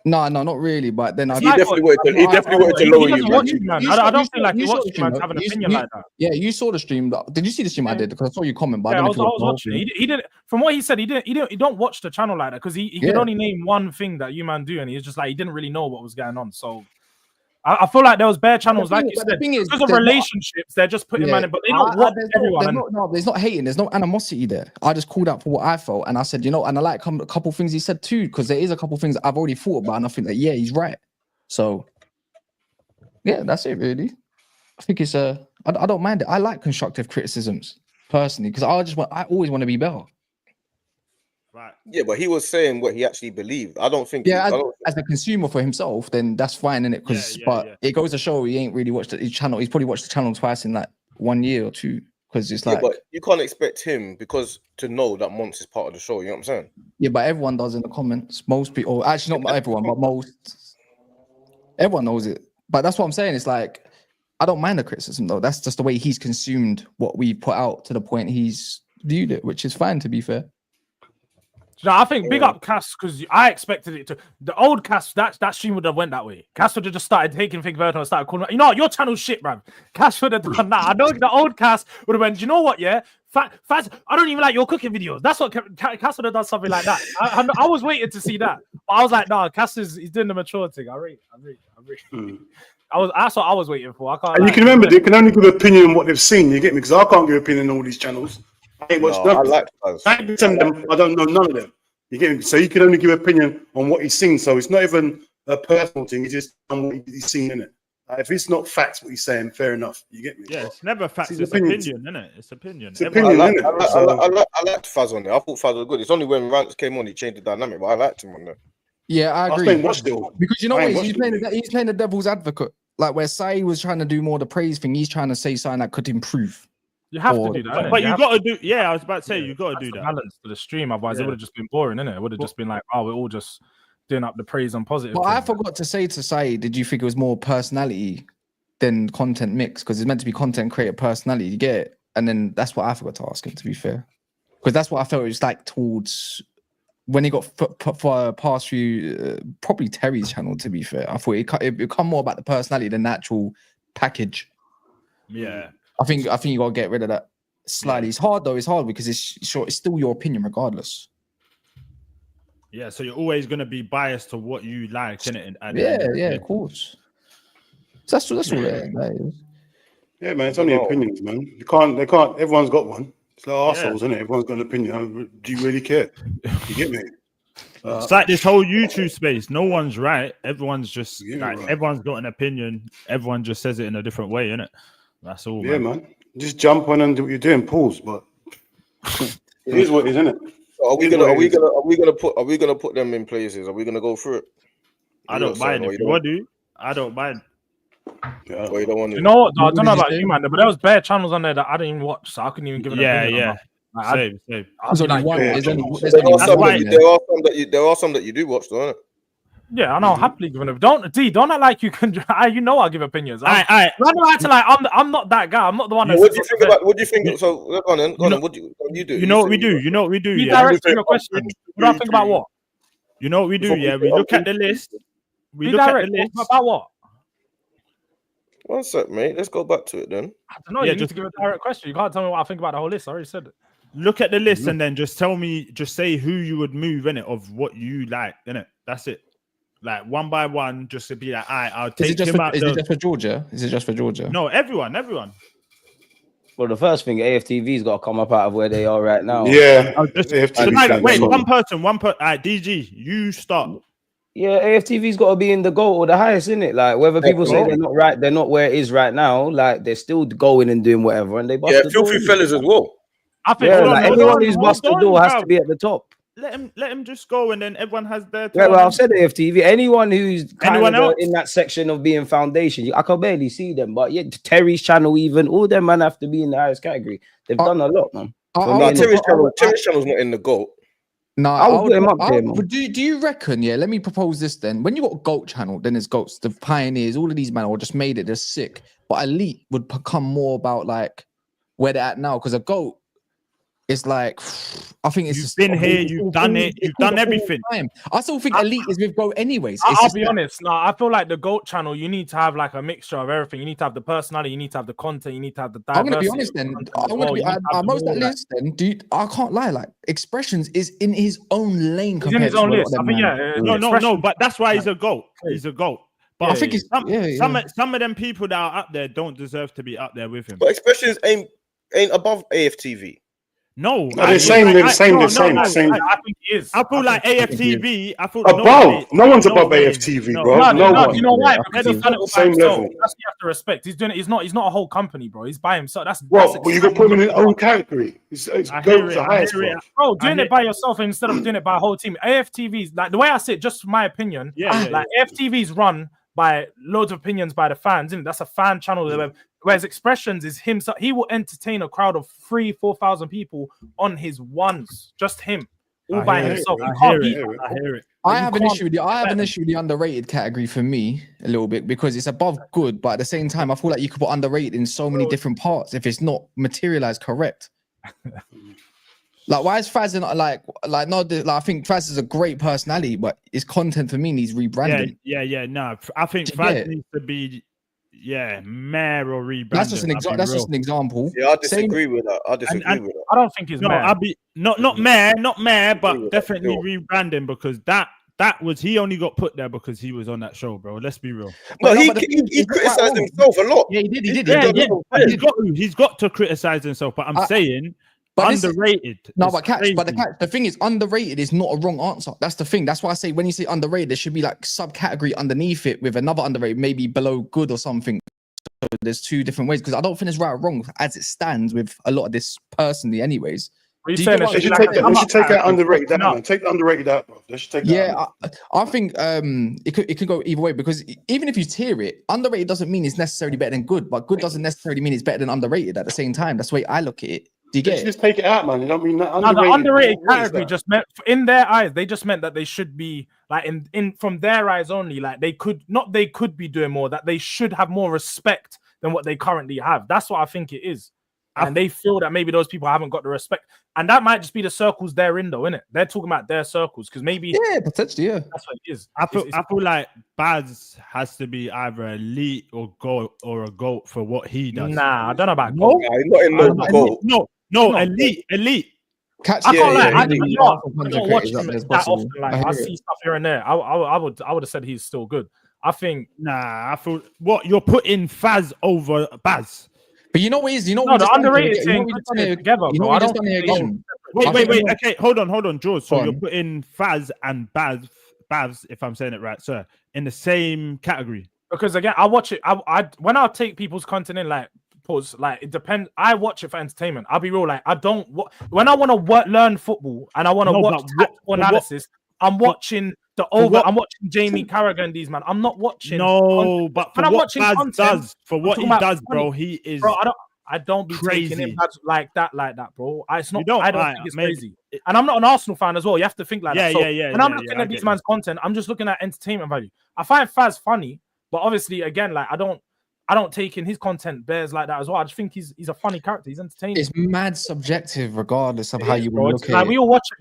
No, not really. But then he definitely wanted to lower you. I don't feel like he watched you, man, to have an opinion like that. Yeah, you saw the stream. Did you see the stream I did? Because I saw you comment. But yeah, I was watching. He didn't. From what he said, he don't watch the channel like that because he could only name one thing that you man do, and he's just like he didn't really know what was going on. So I feel like there was bare channels like you said because of relationships. They're just putting man in, but they don't watch everyone. There's not hating. There's no animosity there. I just called out for what I felt, and I said, and I like a couple things he said too, because there is a couple things I've already thought about, and I think that he's right. So yeah, that's it really. I think it's I don't mind it. I like constructive criticisms personally because I always want to be better. Right. Yeah, but he was saying what he actually believed. I don't think. Yeah, as a consumer for himself, then that's fine, innit? Because it goes to show he ain't really watched his channel. He's probably watched the channel twice in like 1 year or two. Because it's like, but you can't expect him to know that Monts is part of the show. You know what I'm saying? Yeah, but everyone does in the comments. Most people, actually not everyone, but everyone knows it. But that's what I'm saying. It's like I don't mind the criticism though. That's just the way he's consumed what we put out to the point he's viewed it, which is fine to be fair. No, I think big up Cass because I expected it to. The old Cass, that stream would have went that way. Cass would have just started taking things further and started calling. You know what? Your channel's shit, bruv. Cass would have done that. I know the old Cass would have went. Do you know what? Yeah, Faz, I don't even like your cooking videos. That's what Cass would have done something like that. I was waiting to see that, but I was like, nah, Cass he's doing the mature thing. I rate. That's what I was waiting for. I can't. And you can remember, they can only give an opinion on what they've seen. You get me? Because I can't give an opinion on all these channels. I ain't watched nothing. I don't know none of them. You get me? So you can only give an opinion on what he's seen. So it's not even a personal thing. It's just on what he's seen in it. If it's not facts, what he's saying, fair enough. You get me? Yeah, it's never facts. It's opinion, isn't it? It's opinion. I liked Faz on there. I thought Faz was good. It's only when Rants came on he changed the dynamic, but I liked him on there. Yeah, I agree. Because you know what? He's playing the devil's advocate. Like where Saeed was trying to do more the praise thing, he's trying to say something that could improve. You have to do that, but you got to do. Yeah, I was about to say you got to do that. Balance to the stream, otherwise it would have just been boring, innit? It would have just been like, oh, we're all just doing up the praise on positive. But I forgot to say to Saeed, did you think it was more personality than content mix? Because it's meant to be content creator personality. You get it, and then that's what I forgot to ask him. To be fair, because that's what I felt it was like towards when he got passed through probably Terry's channel. To be fair, I thought it become more about the personality than the actual package. Yeah. I think you gotta get rid of that slightly. It's hard though. It's hard because it's still your opinion regardless. Yeah, so you're always gonna be biased to what you like, innit? Yeah, of course. So that's all that is. Yeah, man, it's only opinions, man. They can't. Everyone's got one. It's like arseholes, isn't it? Everyone's got an opinion. Do you really care? You get me? It's like this whole YouTube space. No one's right. Everyone's just everyone's got an opinion. Everyone just says it in a different way, innit? That's all. Yeah, man. Just jump on and do what you're doing. Pause, but it is what it is, isn't it? Are we gonna put them in places? Are we gonna go through it? I don't mind if you want to. I don't mind. Yeah. Well, you don't want to. You know what? I don't know about you, man, but there was bare channels on there that I didn't even watch, so I couldn't even give it. Yeah. Same. There are some that you do watch, though, isn't it? Yeah, I know. Happily giving it. Don't act like you can. You know, I'll give opinions. I'm not that guy. I'm not the one. What do you think about? What do you think? So go on then. What do you do? You know what we do. You know what we do. You direct your question. What do I think about what? You know what we do. Yeah, we look at the list. We look at the list about what? One sec, mate. Let's go back to it then. I don't know. You need to give a direct question. You can't tell me what I think about the whole list. I already said it. Look at the list and then just tell me, just say who you would move in it of what you like in it. That's it. Like one by one, just to be like, I'll take him out. Is it just for Georgia? Is it just for Georgia? No, everyone. Well, the first thing, AFTV's got to come up out of where they are right now. Yeah. Wait, one person. DG, you start. Yeah, AFTV's got to be in the goal or the highest, isn't it? Like whether people say they're not right, they're not where it is right now. Like they're still going and doing whatever, and they bust the filthy fellas as well. I think anyone who's bust the door has to be at the top. Let him just go, and then everyone has their. Yeah, well, I've said AFTV. Anyone who's anyone else in that section of being foundation, I can barely see them. But yeah, Terry's channel, even all them man have to be in the highest category. They've done a lot, man. Terry's channel's not in the GOAT. No, I would put him up there, man. Do you reckon? Yeah, let me propose this then. When you got a GOAT channel, then there's GOATs, the pioneers, all of these men, or just made it. They're sick, but elite would become more about like where they're at now, because a GOAT. It's like, I think it's you've been here, you've done it, you've done everything. I still think elite is with GOAT anyways. I'll be honest. No, I feel like the GOAT channel, you need to have like a mixture of everything. You need to have the personality, you need to have the content, you need to have the diversity. I'm gonna be honest then. Most of that list then, dude, I can't lie. Like Expressions is in his own lane. He's in his own list. I think no, but that's why he's a GOAT. He's a GOAT. But I think it's some of them people that are up there don't deserve to be up there with him. But Expressions ain't above AFTV. No, they're same. I think he is. I feel like AFTV. I feel above. No one's above AFTV, bro. No one. You know why? Because he's done it same level. That's what you have to respect. He's doing it. He's not a whole company, bro. He's by himself. That's well, but you can put him in his own category. Bro, doing it by yourself instead of doing it by a whole team. AFTV's like the way I see it, just my opinion. Like AFTV's run by loads of opinions by the fans. That's a fan channel. Whereas Expressions is himself. He will entertain a crowd of 3,000-4,000 people on his ones. Just him, all by himself. I hear it. I have an issue with the underrated category for me a little bit, because it's above good, but at the same time, I feel like you could put underrated in so many different parts if it's not materialized correct. Like, why is Faz like I think Faz is a great personality, but his content for me needs rebranding. Yeah. No, I think Faz needs to be. Yeah, mayor or rebranding. That's just an example. Yeah, I disagree with that. I don't think he's mayor. I'll be not mayor, but definitely rebranding, because that was, he only got put there because he was on that show, bro. Let's be real. No, he criticized himself a lot. Yeah, he did. He's got to criticize himself, but I'm saying. But underrated. The thing is, underrated is not a wrong answer. That's the thing. That's why I say when you say underrated, there should be like subcategory underneath it with another underrated, maybe below good or something. So there's two different ways, because I don't think it's right or wrong as it stands with a lot of this personally, anyways. They should take that underrated out, man. Take the underrated out, bro. They should take that. Yeah, I think it could go either way, because even if you tier it, underrated doesn't mean it's necessarily better than good, but good doesn't necessarily mean it's better than underrated at the same time. That's the way I look at it. Do you get it? Just take it out, man. You know what I mean? The underrated category just meant, in their eyes, they just meant that they should be like in from their eyes only, like they could be doing more, that they should have more respect than what they currently have. That's what I think it is. And they feel that maybe those people haven't got the respect, and that might just be the circles they're in, though, innit? They're talking about their circles, because maybe potentially, that's what it is. I feel like Baz has to be either elite or a GOAT for what he does. Nah, I don't know about GOAT. Not in no GOAT. No, elite. I can't lie. I don't watch him that often. Like, I see stuff here and there. I would have said he's still good. I think. Nah, I feel what you're putting Faz over Baz. But you know what is, the underrated thing together. Wait. Okay, hold on, George. So you're putting Faz and Bavs, if I'm saying it right, sir, in the same category. Because again, I watch it. When I take people's content in, like, pause, like, it depends. I watch it for entertainment. I'll be real, like, I don't. When I want to learn football and I want to watch tactical analysis, I'm watching the over. I'm watching Jamie Carragher and these, man. I'm not watching. No, but for what Baz does, for what he does, bro, he is. Bro, I don't be crazy. taking him like that, bro. It's not. I don't think it's crazy. And I'm not an Arsenal fan as well. You have to think like that. So when I'm looking at these man's content, I'm just looking at entertainment value. I find Faz funny, but obviously, again, like I don't take in his content bears like that as well. I just think he's a funny character. He's entertaining. It's mad subjective, regardless of how you look at it.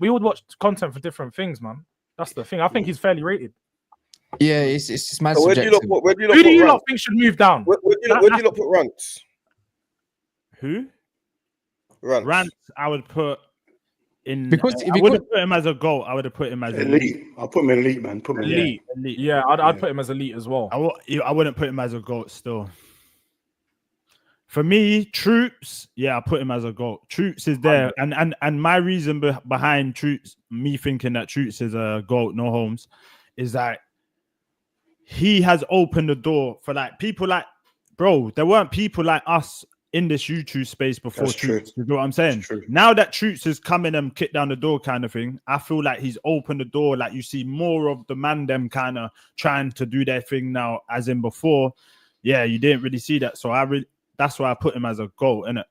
We would watch content for different things, man. That's the thing. I think he's fairly rated. Yeah, it's mad So where subjective. Who do you lot think should move down? Where do you lot put Rants? Who? Rants. Rants, I would put in because if I you wouldn't put him as a GOAT. I would have put him as elite. I'll put him in elite, man. Put him in elite. Yeah, I'd put him as elite as well. I wouldn't put him as a GOAT still. For me, Troops, yeah, I put him as a GOAT. Troops is there, and my reason behind Troops, me thinking that Troops is a GOAT, no Holmes, is that he has opened the door for like people like, bro, there weren't people like us in this YouTube space before Troops. You know what I'm saying? Now that Troops has come in and kicked down the door kind of thing, I feel like he's opened the door. Like you see more of the man them kind of trying to do their thing now, as in before. Yeah, you didn't really see that. So that's why I put him as a GOAT, innit?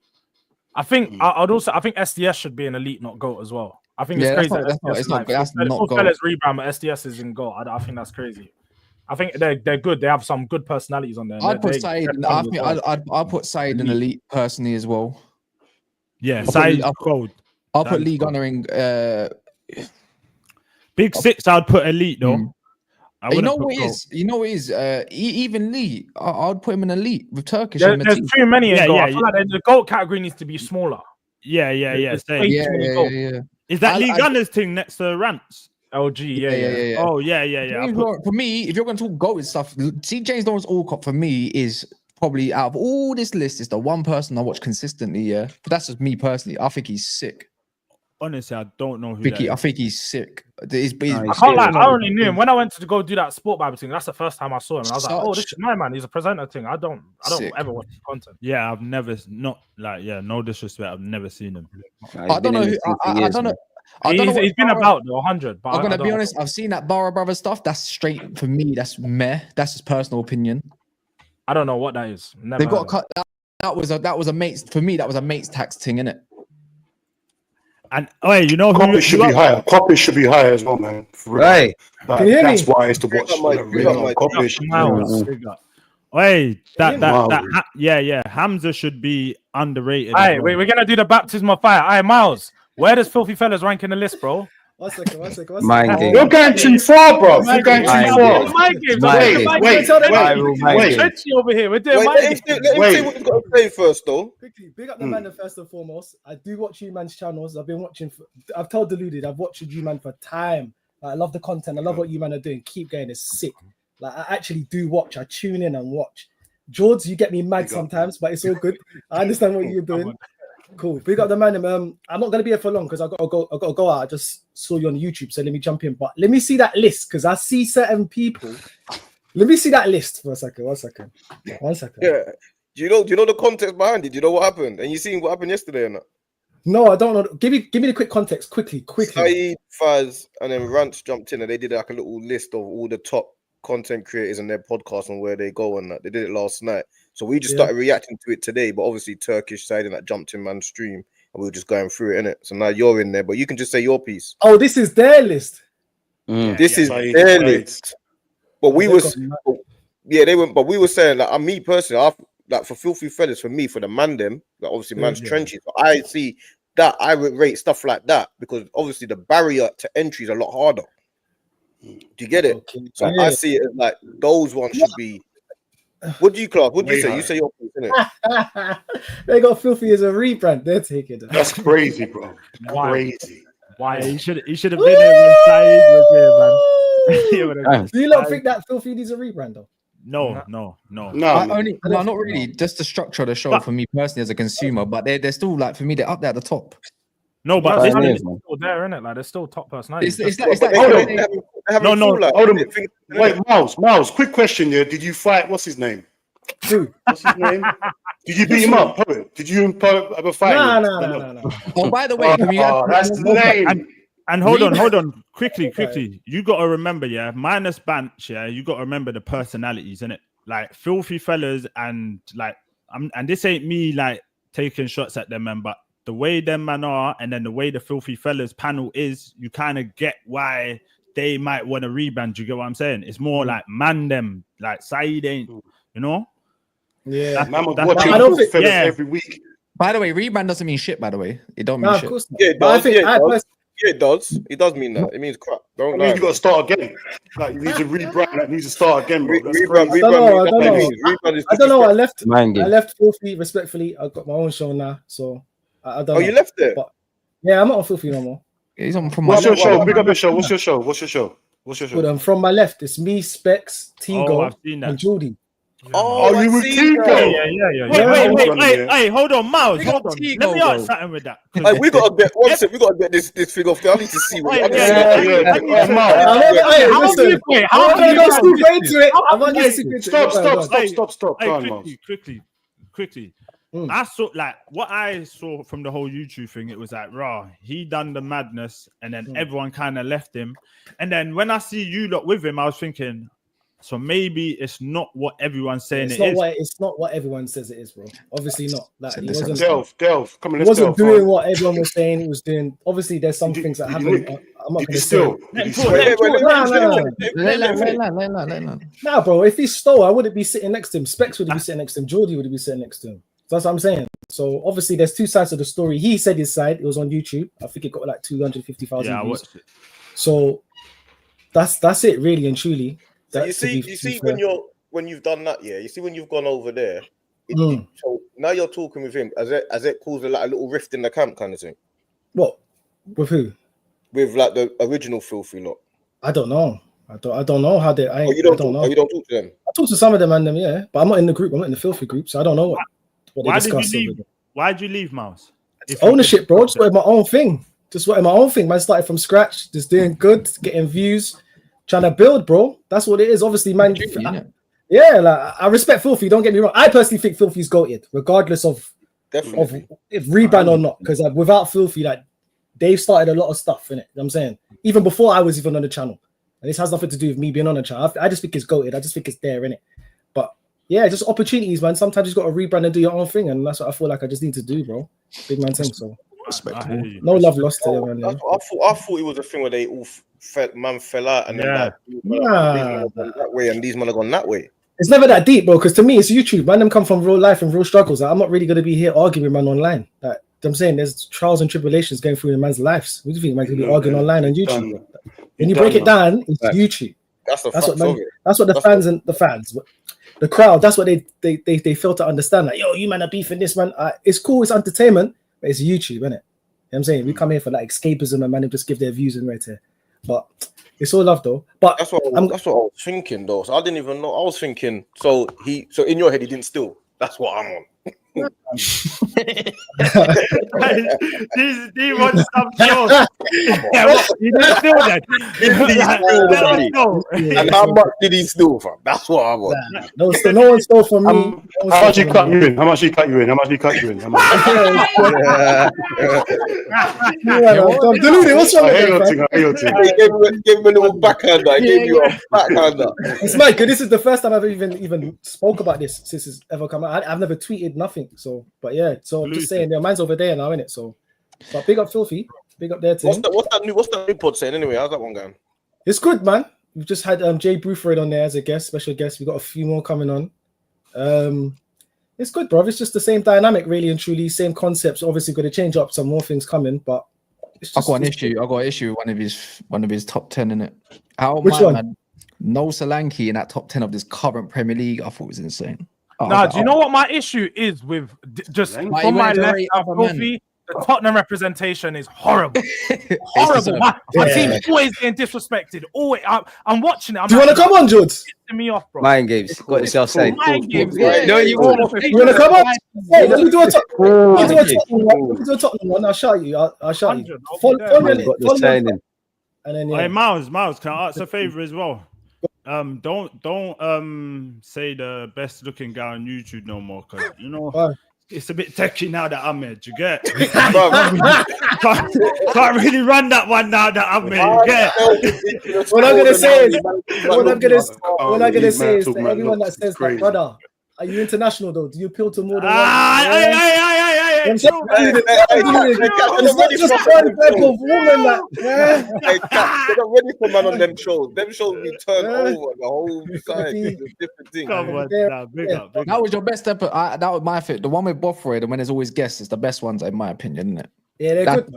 I think I think SDS should be an elite, not GOAT as well. I think it's crazy. That's not GOAT. Fellas rebound, but SDS is in GOAT. I think that's crazy. I think they're good. They have some good personalities on there. I'd put Saeed. I think I'd put Saeed in elite personally as well. Yeah, Saeed. I'll put league honoring. Big Six. I'd put elite though. You know what is? Even Lee, I'd put him in elite with Turkish. There's too many in GOAT. I feel like the GOAT category needs to be smaller. Yeah. Yeah. Is that Lee Gunner's thing next to Rants? LG, yeah. Oh, yeah. For me, if you're going to talk GOAT and stuff, see James Lawrence Alcott for me is probably out of all this list is the one person I watch consistently. Yeah, but that's just me personally. I think he's sick. Honestly, I don't know who. I think he's sick. I can't lie. I only knew him when I went to go do that sport Bible thing. That's the first time I saw him. And I was like, "Oh, this is my man. He's a presenter thing." I don't ever watch his content. Yeah, I've never no disrespect. I've never seen him. I don't know. I don't know. He's been about the 100. But I'm gonna be honest. I've seen that Barra Brother stuff. That's straight for me. That's meh. That's his personal opinion. I don't know what that is. They got cut. That was a mates for me. That was a mates tax thing, innit? And you know, Copy should be higher. Copy should be higher as well, man. Right. That's why I used to watch. Hamza should be underrated. Hey, we're gonna do the baptism of fire. Hey, Miles, where does Filthy Fellas rank in the list, bro? One second. You're going too far, bro. You're going too far. Wait. Over here. We're doing let him say what he's got to say first, though. Quickly, big up the man first and foremost. I do watch you man's channels. I've told Deluded, I've watched you man for time. I love the content. I love what you man are doing. Keep going. It's sick. Like I actually do watch. I tune in and watch. George, you get me mad sometimes, but it's all good. I understand what you're doing. Cool. Big up the man. I'm not gonna be here for long because I gotta go out. I just saw you on YouTube, so let me jump in. But let me see that list because I see certain people. Let me see that list for a second. 1 second. Yeah. Do you know the context behind it? Do you know what happened? And you seen what happened yesterday or not? No, I don't know. Give me the quick context, quickly. Saeed, Faz, and then Rants jumped in and they did like a little list of all the top content creators and their podcast and where they go and that. They did it last night. So we just started reacting to it today, but obviously Turkish side and that jumped in man's stream and we were just going through it, innit? So now you're in there, but you can just say your piece. Oh, this is their list. This is their list. But we were but we were saying like me personally, like for Filthy Fellas, for me, for the man them, like obviously man's trenches. But I see that I would rate stuff like that because obviously the barrier to entry is a lot harder. Do you get it? Okay. So I see it as like those ones should be. What do you, Clark? What do you say? You say your piece, innit? They got Filthy as a rebrand. They're taking it. That's crazy, bro. Crazy. Why he should have been there when Saeed was here, man. Do you not think that Filthy needs a rebrand though? No. Not really. Just the structure of the show for me personally as a consumer, but they're still like for me they're up there at the top. No, but they're still there, innit? Like they're still top personalities. Wait, Miles. Quick question here. Did you fight? What's his name? What's his name? Did you beat him up? Did you have a fight? No. Oh, by the way, that's lame. And hold on, quickly. You got to remember, minus Banch, you got to remember the personalities, innit? Like Filthy Fellas and like, and this ain't me like taking shots at them, man, but the way them man are, and then the way the Filthy Fellas panel is, you kind of get why they might want to rebrand. You get what I'm saying? It's more like man them, like Saeed ain't, you know? Yeah, man was watching Filthy Fellas every week. By the way, rebrand doesn't mean shit. By the way, it don't mean shit. Of course not. Yeah, but Yeah, it does. It does mean that. It means crap. Don't lie. You got to start again. Like you need to rebrand. That needs to start again, bro. That's Rebrand. crazy. I don't know. I don't know. I Mind left Filthy respectfully. I've got my own show now, so I don't know. Oh, you left there? But, yeah, I'm not on Filthy no more. He's on from What's your show? Big up your show. What's your show? What's your show? What's your show? But, from my left, it's me, Specs, Tigo, I've seen that. and Geordie. Oh, you with Tigo? Wait, hey, hold on, Miles, hold on. Let me ask something with that. Hey, we gotta get this thing off there. I need to see what Stop. Quickly. I saw like what I saw from the whole YouTube thing. It was like, he done the madness, and then everyone kind of left him. And then when I see you lot with him, I was thinking, so maybe it's not what everyone's saying it's not what everyone says it is, bro. Obviously not. Like, he wasn't delve. Come on, he wasn't doing what everyone was saying he was doing. Obviously, there's some things that happen. I'm not going to say. Nah, bro. If he stole, I wouldn't be sitting next to him. Specs would be sitting next to him. Geordie would be sitting next to him. So that's what I'm saying. So obviously, there's two sides of the story. He said his side. It was on YouTube. I think it got like 250,000 views. I watched it. So that's it, really and truly. So you see when you've done that, you see when you've gone over there, so now you're talking with him, has it caused a little rift in the camp kind of thing? What? With who? With like the original Filthy lot. I don't know. I don't know how they. You don't talk to them. I talk to some of them and them, yeah, but I'm not in the group. I'm not in the Filthy group, so I don't know what they discuss. Why did you leave, Miles? It's ownership, bro. Just wanted my own thing. Man, started from scratch, just doing good, getting views. Trying to build, bro. That's what it is. Obviously, man. Like I respect Filthy. Don't get me wrong. I personally think Filthy's goated, regardless of if rebrand or not. Because without Filthy, like they've started a lot of stuff in it. You know what I'm saying, even before I was even on the channel, and this has nothing to do with me being on the channel. I just think it's goated. I just think it's there in it. But yeah, just opportunities, man. Sometimes you got to rebrand and do your own thing, and that's what I feel like I just need to do, bro. Big man thing. So no love lost to them. I thought it was a thing where they all fell out and then that way and these men are gone that way. It's never that deep, bro, because to me it's YouTube. Man, them come from real life and real struggles. Like, I'm not really gonna be here arguing with man online. Like I'm saying, there's trials and tribulations going through in man's lives. What do you think man can be arguing online on YouTube? When you break it down, it's YouTube. That's what the crowd, that's what they fail to understand. Like, yo, you man are beefing this, man. It's cool, it's entertainment, but it's YouTube, isn't it? You know what I'm saying? We come here for like escapism and man who just give their views and right here. But it's all love though. But that's what I was thinking though. So I didn't even know. I was thinking, so in your head he didn't steal. That's what I'm on. These want some shows. You didn't steal that. And how much did he steal from? That's what I want. No one stole from me. How much he cut you in? How much he cut you in? Deluded, what's wrong with you? Gave him a little backhander. I gave you a backhander. It's mad, because this is the first time I've even spoke about this since it's ever come out. I've never tweeted nothing. So, but yeah, so I'm just saying, mine's over there now, innit? So, but big up Filthy, big up there too. What's that new pod saying anyway? How's that one going? It's good, man. We've just had Jay Bruford on there as a special guest. We've got a few more coming on. It's good, bro. It's just the same dynamic, really and truly, same concepts. Obviously, got to change up some more things coming, but I got an issue with one of his top 10 in it. Which one? Man, no Solanke in that top 10 of this current Premier League. I thought it was insane. Do you know what my issue is with just from my left, Filthy? The Tottenham representation is horrible. Horrible. My team's always getting disrespected. Always. I'm watching it. Do you want to come on, George? Pissing me off, bro. Mind games. Got yourself safe. Mind games. No, you want to come on? Hey, let me do a Tottenham one. I'll shout you. I'll shout you. And then hey, Miles, can I ask a favor as well? Don't say the best looking guy on YouTube no more, because you know it's a bit techie now that I'm here. Do you get? Can't really run that one now that I'm here. You get? What I'm gonna say is to everyone that says that, brother, are you international though? Do you appeal to more than one? It's not just one type of woman they're not ready for man on them shows. Them shows be turned over the whole side. It's a different thing. Come on, big up. That was your best episode. That was my fit. The one with Bothroyd and when there's always guests is the best ones in my opinion, isn't it? Yeah, they're good.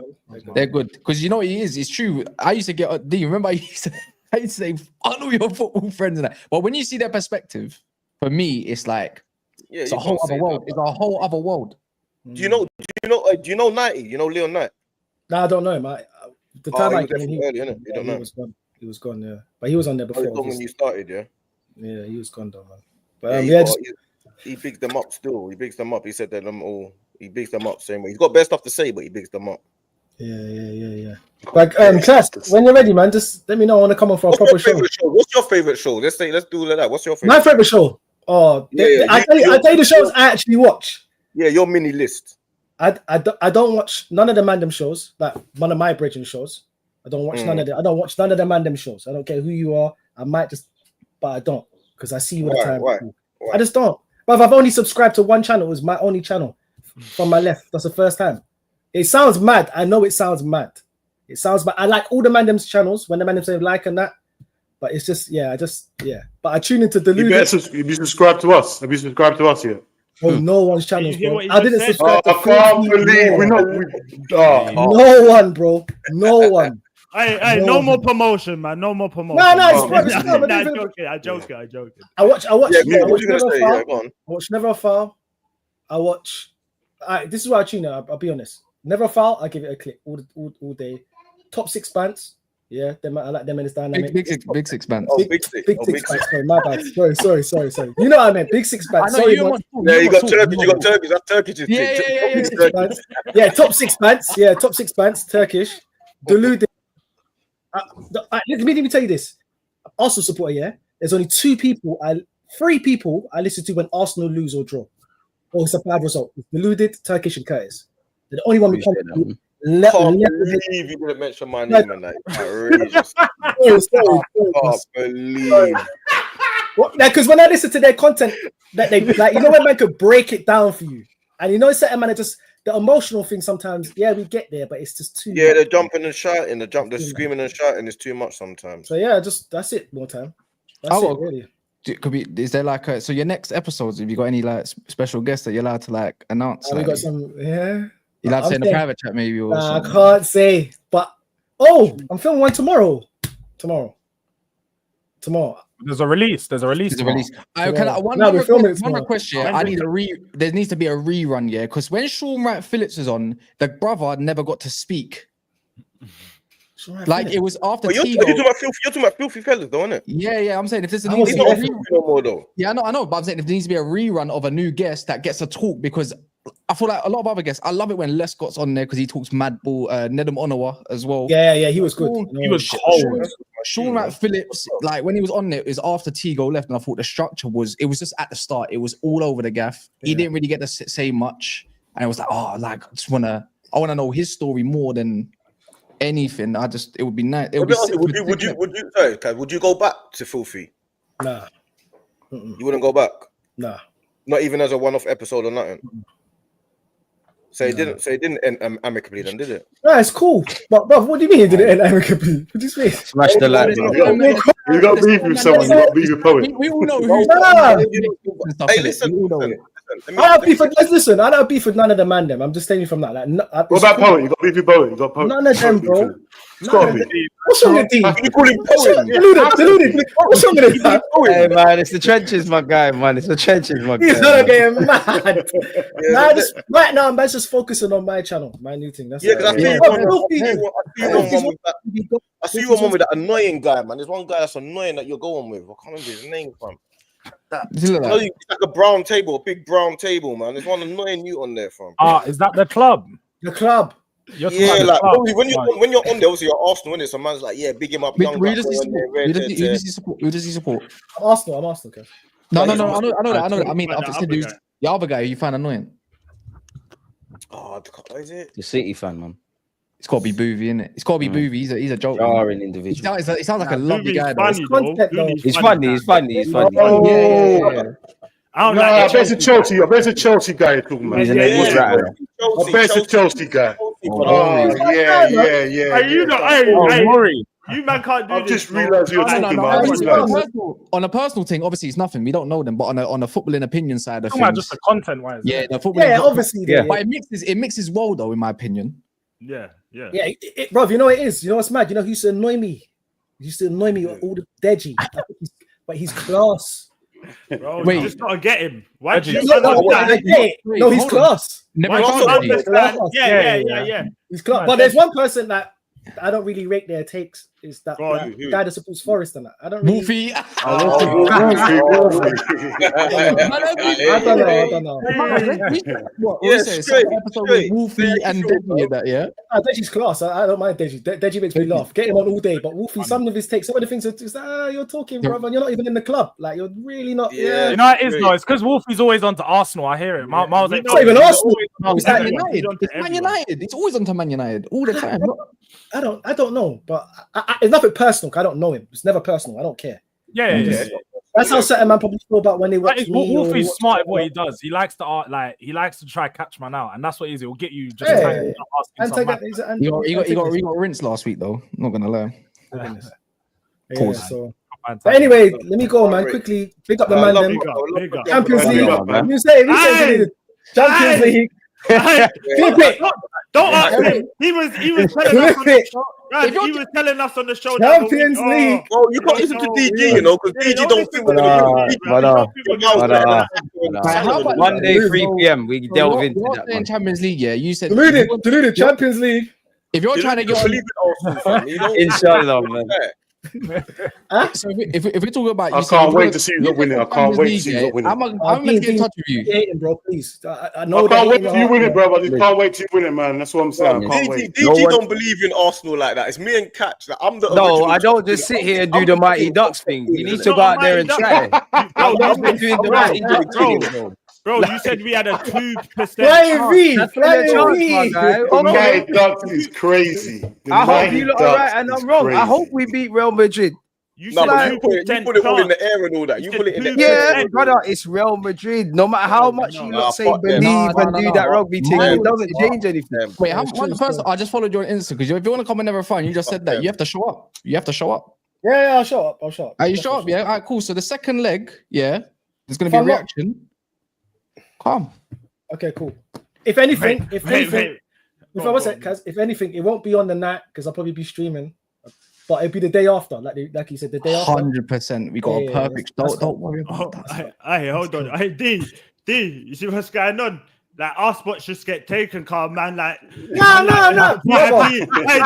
They're good because you know what it is. It's true. I used to get. Do you remember? I used to say, "I know your football friends," and that. But when you see their perspective, for me, it's like it's a whole other world. It's a whole other world. Do you know 90? You know Leon Knight? No, I don't know him. The time I came in, early, innit? You don't know. He was gone. Yeah, but he was on there before. When you started, yeah. Yeah, he was gone though, man. But he bigs them up still. He bigs them up. He said that them all. He bigs them up same way. He's got best stuff to say, but he bigs them up. Yeah. Like, Class, when you're ready, man, just let me know. I want to come on for a proper show. What's your favorite show? Let's do that. What's your favorite? My favorite show. Oh, I tell you the shows I actually watch. Yeah, your mini list. I don't watch none of the Mandem shows. Like one of my bridging shows. I don't watch none of them. I don't watch none of the Mandem shows. I don't care who you are. I might just, but I don't because I see you all the time. Why? I just don't. But I've only subscribed to one channel. It was my only channel from my left. That's the first time. It sounds mad. I know it sounds mad. It sounds bad. I like all the Mandem's channels when the Mandem say like and that. But it's just, But I tune into Delusion. You be subscribed to us. Have you subscribed to us yet? Oh, no one's channels, bro. I didn't subscribe to I can't believe no one, bro. No one. Hey, no more promotion, man. No more promotion. No, it's I joking. I watch Never a Foul. I watch. This is why I tune it. I'll be honest. Never a Foul. I give it a click all day. Top 6 bands. Yeah, I like them in this dynamic. Big six bands. Big six bands. Sorry, my bad. Sorry. You know what I meant? Big 6 bands. Sorry, you got Turkish. You got Turkish. That's Turkish. Yeah, top 6 bands. Yeah, top 6 bands. Turkish. Deluded. Let me tell you this. Arsenal supporter, yeah. There's only 3 people I listen to when Arsenal lose or draw. Or it's a bad result. It's Deluded, Turkish, and Curtis. They're the only one we can't believe you didn't mention my name and that. Outrageous. Can't believe. Because when I listen to their content, that they like, you know, when man could break it down for you, and you know, certain man, just the emotional thing sometimes. Yeah, we get there, but it's just too. Yeah, they're jumping and shouting, they're screaming and shouting. It's too much sometimes. So yeah, that's it. More time. That's it. Really. Could be. Is there like so your next episodes? Have you got any like special guests that you're allowed to like announce? We got some. Yeah. You allowed to say in the private chat maybe? Or I can't say, but I'm filming one tomorrow. There's a release. One request. There needs to be a rerun, yeah. Because when Sean Wright Phillips is on, the brother never got to speak. Like it was after. You're talking about filthy fellas, though, isn't it? Yeah. I'm saying if there's I know, but I'm saying if there needs to be a rerun of a new guest that gets a talk, because I feel like a lot of other guests. I love it when Les Scott's on there because he talks mad ball. Nedum Onawa as well. Yeah, he was good. He was cold. Sean Wright Phillips, like when he was on there, it was after Tigo left, and I thought the structure was. It was just at the start. It was all over the gaff. He didn't really get to say much, and it was like, I wanna know his story more than anything. It would be nice. Would you go back to Filthy? Nah. You wouldn't go back? Nah. Not even as a one-off episode or nothing. So it didn't end amicably then, did it? No, it's cool. But what do you mean it didn't end amicably? What do you mean? Smash the light. You got beef with someone. You got beef with Poet. We all know Hey, listen. I don't have beef with none of the man them. I'm just telling you from that. Like, what about Poet? You got beef with Poet? None of them, bro. It's got to be. What's wrong with D? You call him Poet? Deluded. What's wrong with him? Hey man, it's the trenches, my guy. Man, it's the trenches, my guy. He's not getting mad. Right now, I'm just focusing on my channel, my new thing. That's because I see you one with that annoying guy, man. There's one guy that's annoying that you're going with. I can't remember his name, fam. It's like a brown table, a big brown table, man. There's one annoying you on there, fam. Is that the club? The club. Like when you're on there, obviously you're Arsenal, innit? So man's like, yeah, big him up. Who does he support? I'm Arsenal, okay. No, I know that. I mean, I've just said the other guy you find annoying. What is it? The City fan, man. It's got to be Boovy, innit? It's got to be Boovy. He's a joke. Jarring individual. It sounds like a lovely guy. He's funny. Oh. I bet it's a Chelsea. I bet it's a Chelsea guy you're talking about. He's an English rattler. I bet it's a Chelsea guy. You man can't do I've this. just realised you're talking about. On a personal thing, obviously it's nothing. We don't know them, but on a footballing opinion side of things, things, just the content wise. Yeah, the football. Yeah, obviously. But it mixes well though, in my opinion. Yeah. Bro, you know what it is? You know what's mad? You know who used to annoy me? He used to annoy me with all the deji. But he's class. Bro, Wait. you just gotta get him. Why do you No, he's class. Never understand? Yeah. He's class. But there's one person that I don't really rate their takes. Is that guy that supports Forest and that? I don't really. Wolfie. I don't know. What? Straight. Wolfie and Deji that, yeah? Deji's class. I don't mind Deji. Deji makes me laugh. Get him on all day. But Wolfie, some of his takes, some of the things are you're talking, brother, and you're not even in the club. Like, you're really not. Yeah. You know what it is, though? It's because Wolfie's always on to Arsenal. I hear it. Miles, it's not even Arsenal. It's Man United. It's Man United. It's always on to Man United all the time. I don't know, but it's nothing personal. I don't know him. It's never personal. I don't care. Yeah. That's how certain man probably feel about when they watch me. Wolfie's smart at what he does. He likes to art, like he likes to try catch man out, and that's what it is. He'll get you just he got rinsed last week though. Not gonna lie. But anyway, let me go, man. Quickly, pick up the man. Then Champions League. You say Champions League. Flip it. Don't ask him. He was telling us on the show. Guys, he was telling us on the show. Champions League. Oh, you can't listen to DG, you know, because DG don't think we're gonna Monday 3 p.m. We delve into that. In Champions League, yeah. You said deluded Champions League. If you're trying to get Inshallah, man. So if we talk about, I can't wait to see you winning. I can't wait to see you winning. I'm going to get in touch with you, bro. Please, I can't wait to you win it, bro. I just can't wait to you win it, man. That's what I'm saying. I can't wait. DG don't believe in Arsenal like that. It's me and Catch. Like, I'm the no, I don't just sit here and do the Mighty Ducks thing. You need to go out there and try. I'm not doing the Mighty Ducks thing. Bro, you said we had a 2%. Mighty Ducks is crazy. I hope you look alright and I'm wrong. I hope we beat Real Madrid. You put it all in the air and all that. You put it in the air. Yeah, brother, it's Real Madrid. No matter how much you lot say believe and do that rugby thing, it doesn't change anything. Wait, first, I just followed you on Insta because if you want to come and never find, you just said that you have to show up. You have to show up. Yeah, I'll show up. Are you show up? Yeah, all right, cool. So the second leg, yeah, there's gonna be a reaction. Calm. Okay, cool. If anything, if anything, it won't be on the night because I'll probably be streaming. But it'll be the day after, like you said, the day after. 100%. We got a perfect. Don't worry about that. Hey, hold on. Hey, D, you see what's going on? Like our spots just get taken, car man. Like no. Hey,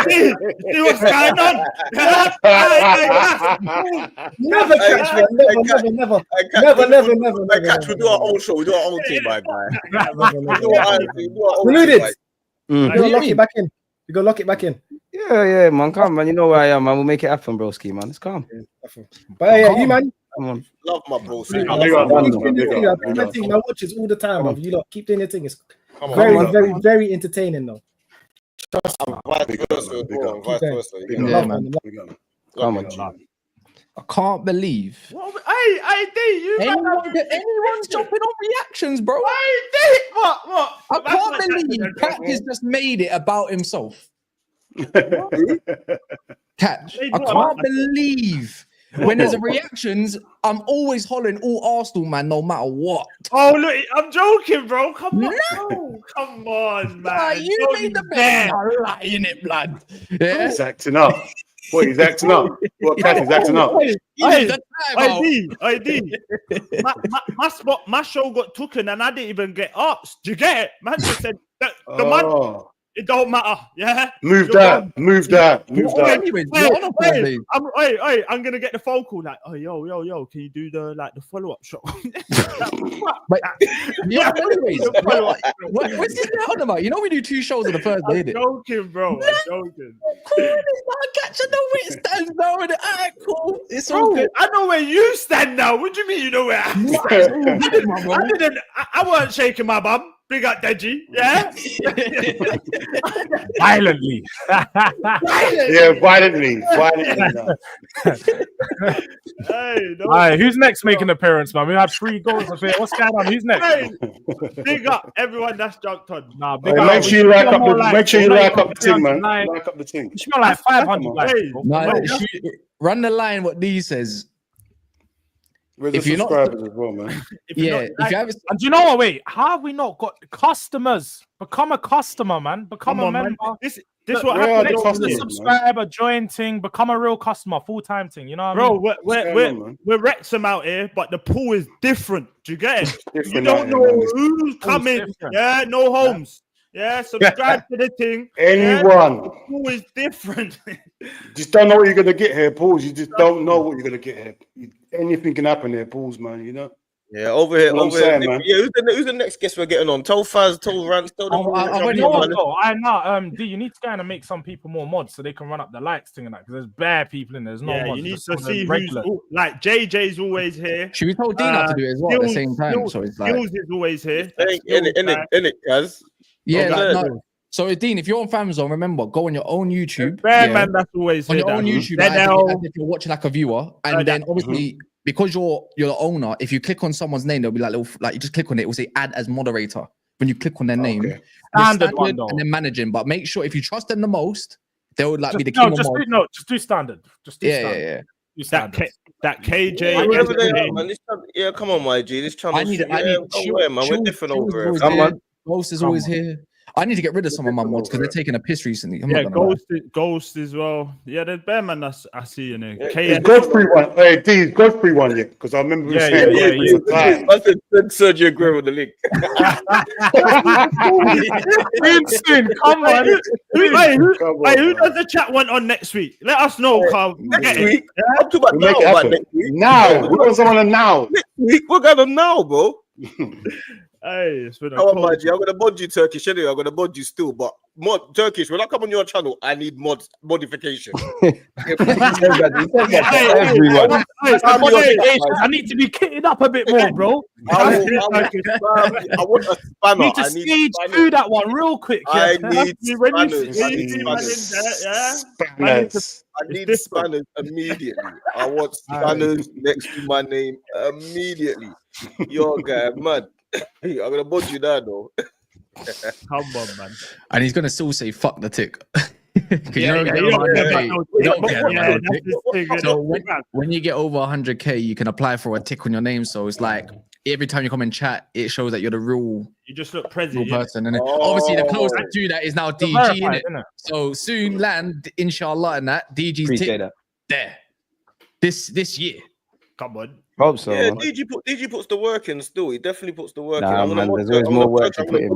D, you see what's going on? Never catch me. Never. Catch. We do our own show. We do our own thing, my guy. You lock it back in. You go lock it back in. Yeah, man. Come, man. You know where I am, man. We'll make it happen, broski, man. It's calm. But yeah, you, man. Come on. Love my bro. I watch it all the time, bro. You lot keep doing your thing. It's very entertaining, though. Come on. I can't believe. Hey, D, anyone's jumping on reactions, bro. Hey, D, what? I can't believe Cat has just made it about himself. Catch. I can't believe when there's a reactions, I'm always hollering all Arsenal, man, no matter what. Oh, look, I'm joking, bro. Come on, man. You made the best. I'm lying it, blood. Yeah? He's acting up. Boy, he's acting up. What Cat is acting up? I did. My show got taken and I didn't even get asked. Do you get it? Man just said the man. It don't matter, yeah. Move that. Anyways, I'm gonna get the phone call like, oh, yo, can you do the follow-up show? But yeah, anyways, what's this on about? You know we do 2 shows on the first day. I'm joking, bro. I'm joking. Cool, catch. I know where it stands now. Alright, cool. It's all good. I know where you stand now. What do you mean you know where I stand? I weren't shaking my bum. Big up Deji, yeah? Violently. Violently. Hey, no. All right, who's next making an appearance, man? We had 3 goals up here. What's going on? Who's next? Hey, big up everyone that's jumped on. Nah, big up. Make sure you like up the thing, man. Like up the thing. You should be like 500. Run the line what D says. Where's the subscribers as well, man? If you have, and do you know what? Wait, how have we not got customers? Become a customer, man. Become a member. This what happened. Subscribe, a join thing, become a real customer, full-time thing. You know what I mean? We're Wrexham out here, but the pool is different. Do you get it? You don't know who's coming. Yeah, no homes. Yeah, subscribe to the thing. Anyone. The pool is different. Just don't know what you're gonna get here, Pauls. You just don't know what you're gonna get here. Anything can happen here, Pauls, man. You know. Yeah, over here, over here. Man. Yeah, who's the next guest we're getting on? Tell Faz, tell Rance, tell them. I know. D, you need to kind of make some people more mods so they can run up the likes thing and that, because there's bare people in there. There's no mods. You need to see regular. Like JJ's always here. Should we tell Dina to do it as well at the same time? So it's like Skills is always here. In it, guys. Yeah, no. So Dean, if you're on FamZone, remember, go on your own YouTube. Man, that's always on your own YouTube. As if you're watching like a viewer, and then obviously. Because you're the owner, if you click on someone's name, there'll be like little, like you just click on it, it will say add as moderator. When you click on their name, standard one, and then managing. But make sure if you trust them the most, they would like be the king of mod. Just do standard. Just do standard. That KJ. Yeah, come on, my G. This channel. I need man. We're different over here. Come on. Ghost is always here. I need to get rid of some of my mods because they're taking a piss recently. Ghost as well. Yeah, there's bear man I see in there. Is Godfrey one? Hey, D, is Godfrey one yet? Because I remember we saying I said Sergio Aguero with the link. Come on. Who does the chat want on next week? Let us know, Carl. Next week? I'm talking about next week. Now. We want someone on now. Next week, we're going on now, bro. Hey, it's been I'm gonna mod you Turkish anyway. I'm gonna mod you still, but mod Turkish. When I come on your channel, I need modification. Everyone. I need to be kitted up a bit more, bro. I want a spanner. Need to stage through that one real quick. I need spanners immediately. I want spanners next to my name immediately. Your guy, man. I'm gonna mod you now, though. Come on, man. And he's gonna still say fuck the tick. So when you get over 100k, you can apply for a tick on your name. So it's like every time you come in chat, it shows that you're the real. You just look present, person. And obviously, the closest to that is now DG, innit? So soon land, inshallah, and that DG's tick there. This year. Come on. Hope so. Yeah, DG puts the work in still. He definitely puts the work in. There's always more work to put in.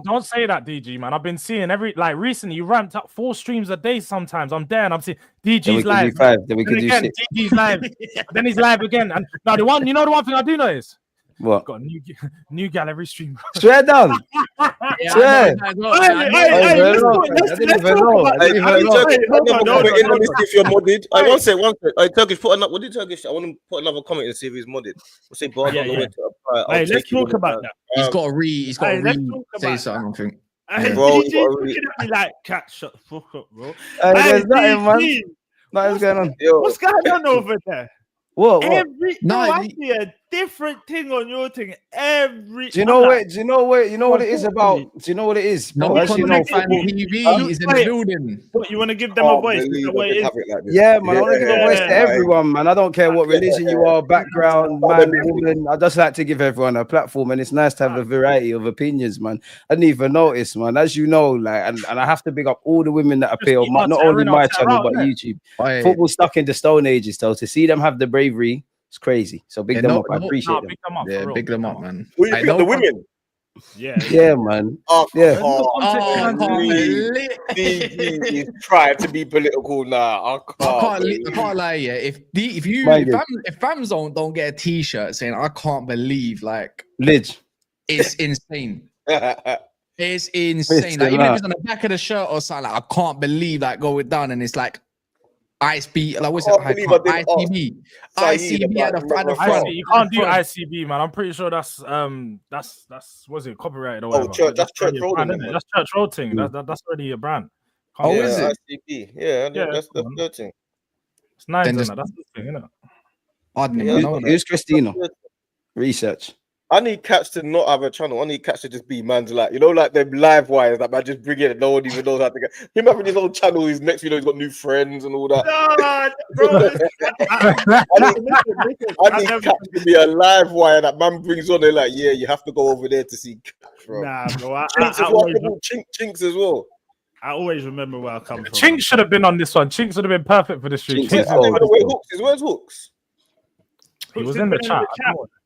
Don't say that, DG, man. I've been seeing recently you ramped up 4 streams a day sometimes. I'm there and I'm seeing DG's live. Then we can do 6. DG's live. Then he's live again. And now the one thing I do know is what? Got a new gal every stream. Swear down. Swear. I didn't even know. If you're modded, one sec. Turkish, put another. What did Turkish? I want to put another comment and see if he's modded. We'll say, bro, let's talk about that. He's got to say something. Bro, like cat, shut the fuck up, bro. There's nothing, man. Nothing's going on. What's going on over there? What? I see a different thing on your thing every. Do you know what? You know what it is about? Do you know what it is? No, FamTV is in the building. What, you want to give them a voice? Yeah, man. I want to give a voice to everyone, man. I don't care what religion you are, background, man, woman. I just like to give everyone a platform, and it's nice to have a variety of opinions, man. I didn't even notice, man. As you know, like, and I have to big up all the women that appear on not only my channel but YouTube. Football stuck in the Stone Ages, though. To see them have the bravery. It's crazy. So big them up. I appreciate them. Big them up, man. The women. Yeah, man. He's trying to be political now. I can't lie. Yeah, if FamZone don't get a T-shirt saying "I can't believe," like, Lidge, it's insane. It's insane. Like, even if it's on the back of the shirt or something, like, I can't believe that going down, and it's like. ICB, like what's it? ICB at the front. You can't do ICB, man. I'm pretty sure that's what's it, copyrighted or whatever. That's Church Road. That's Church Road thing. That's already a brand. Is it? ICB. Yeah, that's the third thing. It's nice, that's the thing, isn't it? Who's Christina? Research. I need Cats to not have a channel. I need Cats to just be man's like, you know, like them live wires that man just bring in and no one even knows how to get. Him having his own channel, his next video, he's got new friends and all that. No, bro. I need Cats to be a live wire that man brings on. They're like, yeah, you have to go over there to see. Bro. Nah, bro. Chinks as well. I always remember where I come from. Chinks should have been on this one. Chinks would have been perfect for this stream. Where's Hooks? He was in the chat.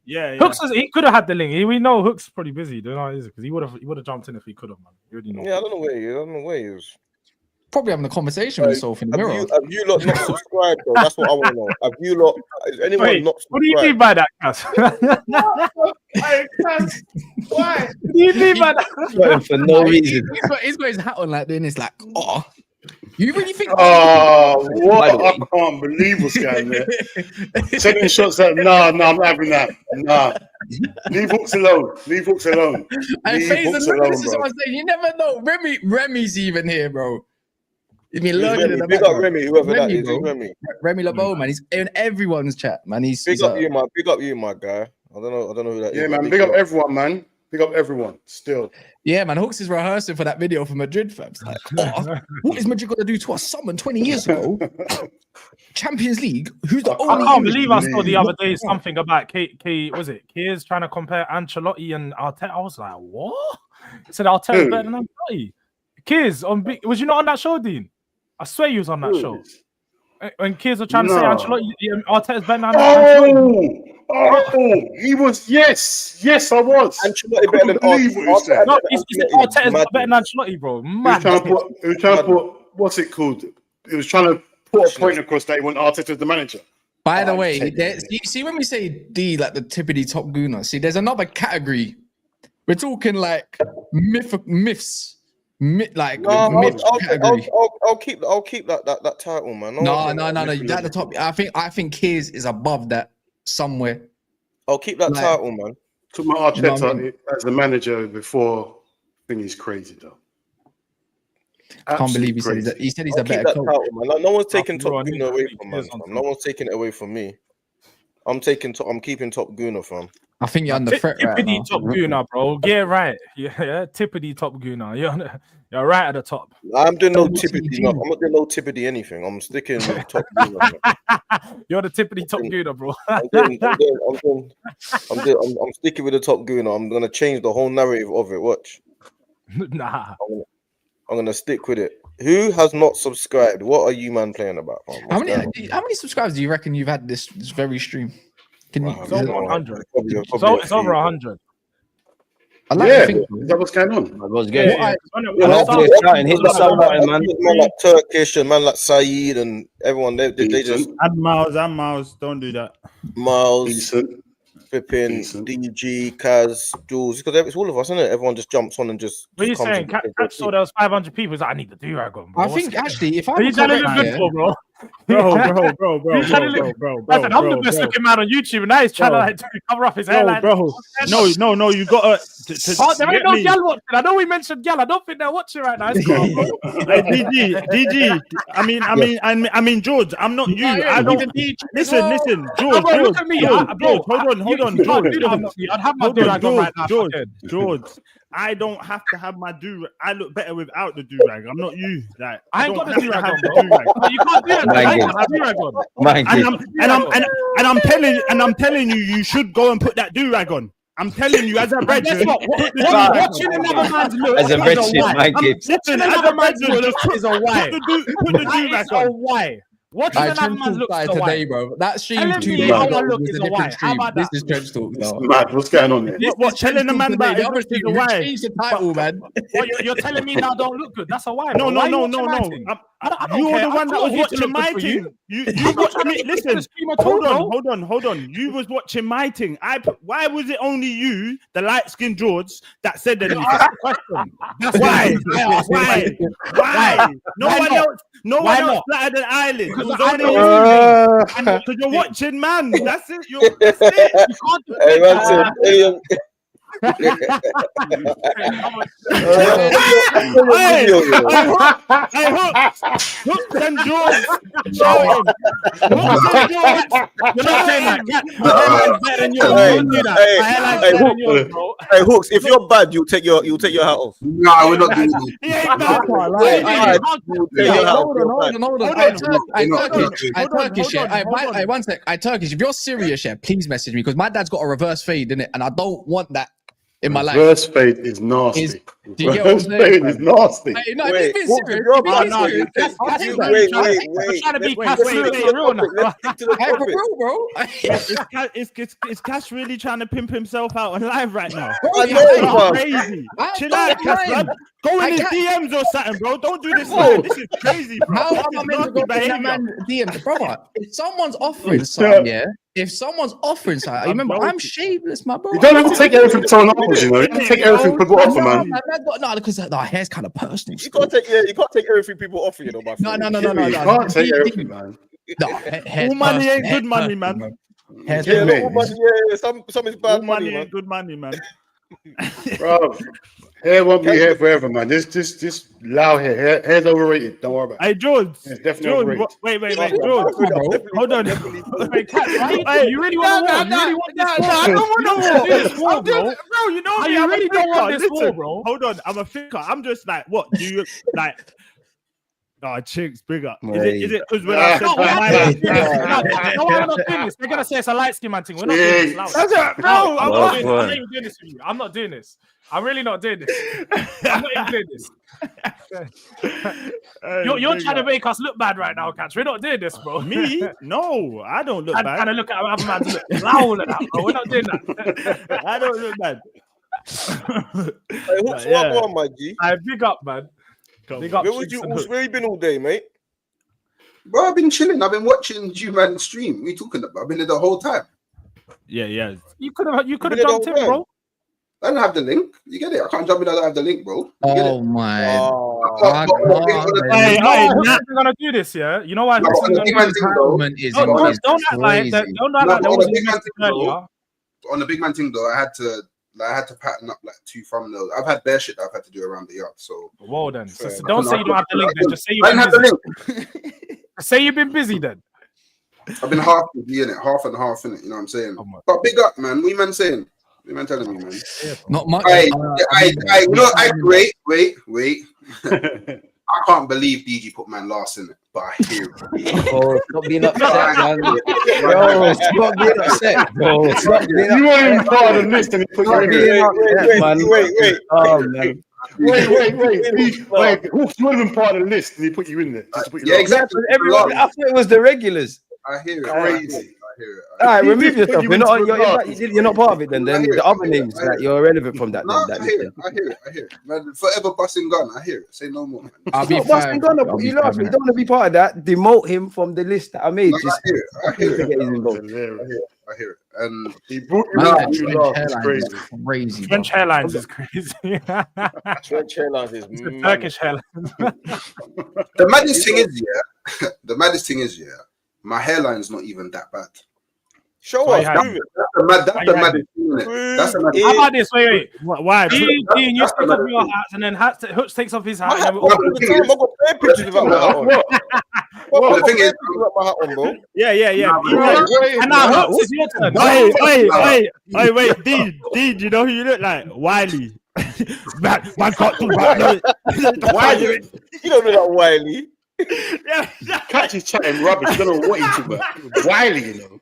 Yeah. Hooks he could have had the link. We know Hooks pretty busy. Don't know because he would have jumped in if he could have, man. You already know. Yeah, I don't know where he is. Probably having a conversation with himself in the mirror. Have you lot not subscribed though? That's what I want to know. Have you lot? Is anyone not subscribed? What do you mean by that, Cass? Why? What do you mean by that? For no reason. He's got his hat on like this. It's like, oh, you really think? Oh, what? I can't believe what's going there. Taking shots at nah, I'm not having that. Nah. Leave Hooks alone. Leave Hooks alone. This is what I'm saying. You never know. Remy's even here, bro. He's been lurking in the background. Big up Remy, whoever that is. Remy LeBeau, man. He's in everyone's chat, man. Big up you, my guy. I don't know who that is. Yeah, man. Big up everyone, man. Big up everyone. Still. Yeah, man. Hooks is rehearsing for that video for Madrid, fam. Like, what is Madrid gonna do to us? Someone 20 years ago, Champions League. Who's the only? I can't believe I saw the other day something about Kiers trying to compare Ancelotti and Arteta. I was like, what? He said Arteta's better than Ancelotti. Kiers was you not on that show, Dean? I swear you was on that show. When kids are trying to say Ancelotti, Arteta's better than Ancelotti. Oh, he was. Yes, I was. Ancelotti better than Arteta. No, he said Arteta's better than Ancelotti, bro. Mad. He was trying to put what's it called? He was trying to put a point across that he want Arteta as the manager. By the way, you see when we say D, like the tippity top gooner, see, there's another category. We're talking like myths. I'll keep that title, man. No. That the top. I think his is above that somewhere. I'll keep that title, man. Took my Arteta as the manager before. I think he's crazy though. Can't believe he said he's a better coach. Title, man. No one's taking Top Gooner away from me. No one's taking it away from me. I'm keeping Top Gooner, fam. I think you're under threat right now. Tippity Top Gooner, bro. Yeah, right. Yeah, Tippity Top Gooner. You're right at the top. I'm doing no tippity. No, I'm not doing no tippity anything. I'm sticking with Top Gooner. You're the Tippity Top Gooner, bro. I'm sticking with the Top Gooner. I'm gonna change the whole narrative of it. Watch. Nah. I'm gonna stick with it. Who has not subscribed? What are you, man, playing about? How many subscribers do you reckon you've had this very stream? It's over 100. It's over 100. I like to think. Is that what's going on? What's going on? Hit the sub button, man. Man like Turkish and man like Saeed and everyone. They just add Miles. Don't do that. Miles, Pippin, DG, Kaz, Jules. Because it's all of us, isn't it? Everyone just jumps on and just. What are you saying? Catch saw there was 500 people. He's like, I need the do-rag on. I think actually, if I'm bro. Bro. I'm the best looking man on YouTube, and now he's trying to cover up his hairline. Bro. No, you got to. There ain't no gal watching. I know we mentioned gal. I don't think they're watching right now. It's cool, bro. DG. I mean, George. I'm not you. I don't. Listen, George. Look at me, hold on, George. I'd have my do-rag on right now. George. I don't have to have my do. I look better without the do-rag. I'm not you. Like I ain't got the do-rag on, bro. You can't do that. I ain't got the do-rag on. And I'm telling you, you should go and put that do-rag on. I'm telling you, as a brethren, watching another man's look as a brethren, my gift. Listen, as a brethren, is a why. Put the do-rag on. Why? Watching another man's look today, bro. That stream 2 days ago was a different stream. This is Trench Talk now. Mad. What's going on there? What telling the man about it is a why? Change the title, man. You're telling me now don't look good. That's a why. No. You're the one that was watching my thing. You watched me. Listen, hold on. You was watching my thing. Why was it only you, the light-skinned George, that said anything? That's why. Why? No one else flattered an eyelid. Because you're watching, man. That's it. You can't hey, Hooks and George shouting. Hooks and George. You're not saying that. My hairline's better than yours. Don't do that. My hairline's better than yours, bro. Hey, Hooks, if you're bad, you'll take your hat off. No, we're not doing that. He ain't bad. Hold on. One sec. I Turkish. If you're serious, yeah, please message me because my dad's got a reverse fade in it, and I don't want that in my life. Reverse fade is nasty. Do you get what I'm saying? Fade is nasty. Hey, no, Wait, if it's serious, wait, I'm trying to be Let's stick to the topic. bro. Is Cash really trying to pimp himself out on live right now? I know, bro. Crazy. Chill out, Cash, man. Go in his DMs or something, bro. Don't do this, man. This is crazy, bro. How am I meant to go in that man DMs, brother? If someone's offering something, yeah. If someone's offering something, remember, I'm shameless, my bro. You don't have to take everything to an offer, you know. You don't take everything people offer, man. No, because the hair's kind of personal. You can't take everything people offer, you know, my friend. No. You can't take everything, man. No, all money ain't good money, man. Hair's Yeah, some is bad All money ain't good money, man. Bro, hair won't be here forever, man. This loud hair. Hair's overrated. Don't worry about it. Hey, George. It's definitely overrated. Wait, George. Hold on. Hey, you really want to war? You really want this war? I don't want to do this war, bro. Bro, you know me. You really don't want this war, bro. Hold on. I'm a thinker. I'm just like, what? Do you like? Oh, Chinks, big up. Is it because when I said no, I'm not doing this. They're gonna say it's a light skin man thing. We're not doing this. That's it, bro. I'm not even doing this with you. I'm not doing this. I'm really not doing this. I'm not even doing this. You're trying to make us look bad right now, Catch. We're not doing this, bro. Me? No, I don't look bad. I'm trying to look at other man to look loud at that, bro. We're not doing that. I don't look bad. Hey, Hooks, what on, my G? I big up, man. Big up. Where you been all day, mate? Bro, I've been chilling. I've been watching you man stream. What are you talking about? I've been there the whole time. Yeah. You could have jumped in, bro. I don't have the link. You get it? I can't jump in. I don't have the link, bro. Oh my! Hey, we're gonna do this, yeah. You know why? Don't act like that. Don't act like there wasn't earlier. On the big man thing, though, I had to pattern up like 2 thumbnails. I've had bare shit that I've had to do around the yard. So well then, so don't say you don't have the link. Then just say I didn't have the link. Say you've been busy then. I've been half busy in it, half and half in it. You know what I'm saying? But big up, man. What you man saying? What you man telling me, man? Not much. You know, wait. I can't believe DG put man last in it, but I hear it. Oh, stop being upset, man. Bro, stop being upset, bro. Stop being upset. You weren't even part of the list and he put you in Wait. Oh, man. Wait. Hooks, you would have been part of the list and he put you in there. Yeah, exactly. Everyone, I thought it was the regulars. I hear it. Crazy. All right, remove yourself. You're not part of it then. Then the other names, like, you're irrelevant from that. No, I hear it. Man, forever busting gun. I hear it. Say no more, man. I'll be busting gun. You laugh. You don't want to be part of that. Demote him from the list that I made. I hear it. I hear it. And he brought you crazy. French hairlines is crazy. French hairlines is Turkish hairlines. The maddest thing is, my hairline's not even that bad. Show us. That's the maddest thing, isn't it? That's the maddest. How about this? Wait. Why? Dean, you stick off your hats and then Hooks takes off his hat. I've got pictures of that. The thing is, Yeah. And now Hooks is your turn. Wait, Dean, you know who you look like? Wiley. Man can't do that. Wiley. You don't know that Wiley. Catch is chatting rubbish. You don't know what he's talking about. Wiley, you know.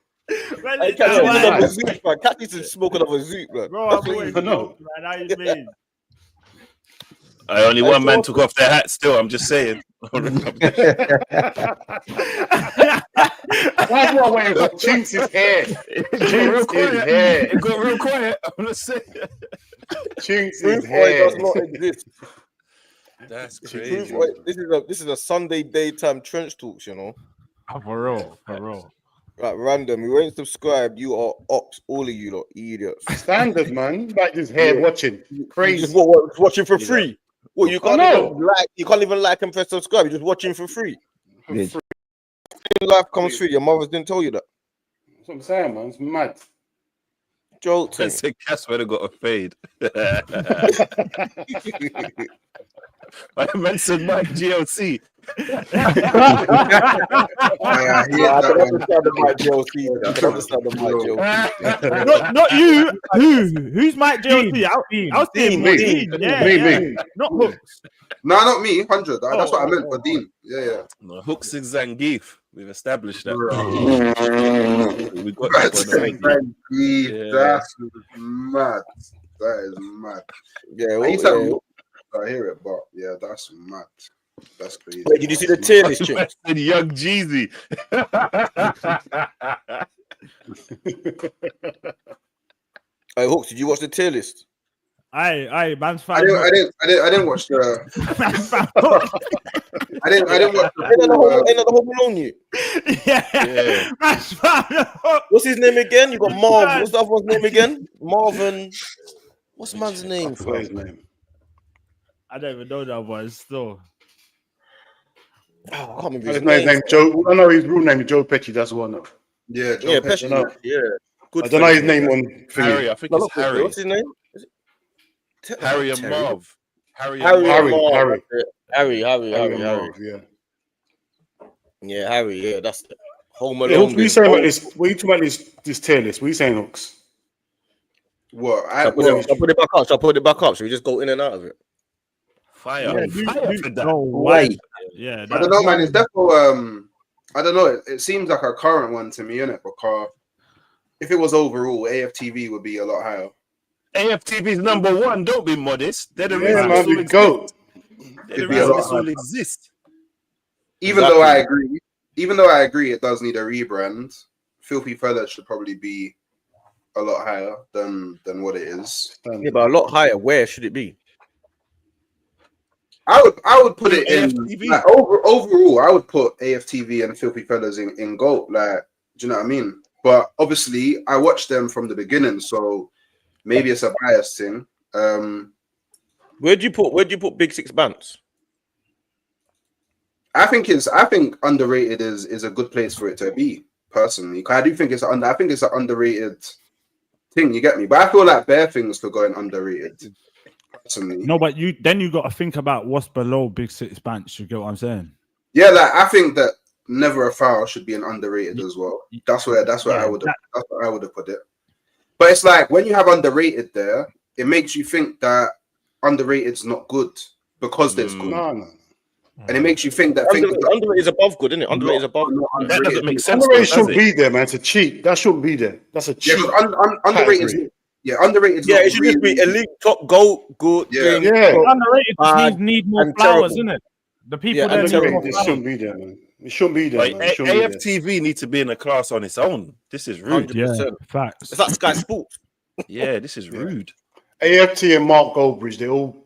Catch is smoking off a zoot, bro. Bro, I'm always know. Man, how you mean? Only one man took off their hat still, I'm just saying. Why do I wear Chinks his hair? Chinks his hair. It got real quiet, I'm gonna say. Chinks his hair does not exist. That's crazy. This is a Sunday daytime trench talks, you know. For real. Right, random. You ain't subscribed. You are ops. All of you lot, idiots. Standard, man. Like this hair watching. Crazy. Just watching for free. Well, you can't even like and press subscribe. You're just watching for free. Life comes free. Your mothers didn't tell you that. That's what I'm saying, man. It's mad. Jolting. I said Cass would have got a fade. I mentioned Mike GLC. I can understand the Mike GLC. I can understand the Mike GLC. Not you. Who's Mike GLC? I was saying me. Yeah. Not Hooks. No, not me. 100. That's what I meant for Dean. Yeah. No, Hooks is Zangief. We've established that. We got that one already. That's mad. That is mad. Yeah, I hear it, but yeah, that's mad. That's crazy. Wait, did you see the tier list, chick? Young Jeezy. Hey, Hooks, did you watch the tier list? Aye, man's I fan. didn't watch the. I didn't watch the. Ain't the whole Malone you. Yeah. Man's fan. What's his name again? You got Marv. What's the other one's name again? Marvin. What's the man's name? What's his name? I don't even know that one still. Oh, I can't remember His name Joe. I know his real name is Joe Pesci. That's the one. Though. Yeah, Joe Pesci. Yeah. Good. I don't know his name on Harry. I think it's Harry. What's his name? Harry and Marv. Harry. Yeah. Yeah, Harry. Yeah, that's the Home Yeah, Alone. what are you saying about this? What are you talking about this tier list? What are you saying, Hooks? What? Shall I put it back up? Shall I put it back up? Should we just go in and out of it? Fire. No way. Yeah. I don't know, man. It's definitely I don't know. It seems like a current one to me, innit? Because if it was overall, AFTV would be a lot higher. AFTV's number one. Don't be modest. They're the reason man, we go. They're the reason this all exists. Even though I agree, it does need a rebrand. Filthy Fellas should probably be a lot higher than what it is. Yeah, but a lot higher. Where should it be? I would put it in like, overall. I would put AFTV and Filthy Fellas in GOAT. Like, do you know what I mean? But obviously, I watched them from the beginning, so maybe it's a bias thing. Where'd you put Big Six Bants? I think underrated is a good place for it to be. Personally, I do think I think it's an underrated thing. You get me? But I feel like bare things could go in underrated. Personally, no, but you got to think about what's below Big Six Banks. You get what I'm saying? Yeah, like I think that Never a Foul should be an underrated as well. That's where I would have put it. But it's like when you have underrated there, it makes you think that underrated's not good because there's good. No. And it makes you think that underrated is above good, isn't it? Underrated is above. That doesn't make sense. Underrated shouldn't be there, man. It's a cheat. That shouldn't be there. That's a cheat. Underrated. Yeah, underrated. Yeah, it should just be elite, top, gold, good. Yeah. Underrated just need more flowers, isn't it? The people that shouldn't be there, man. It shouldn't be there. Like, AFTV needs to be in a class on its own. This is rude. 100%. Facts. It's like Sky Sports. Yeah, this is rude. AFT and Mark Goldbridge,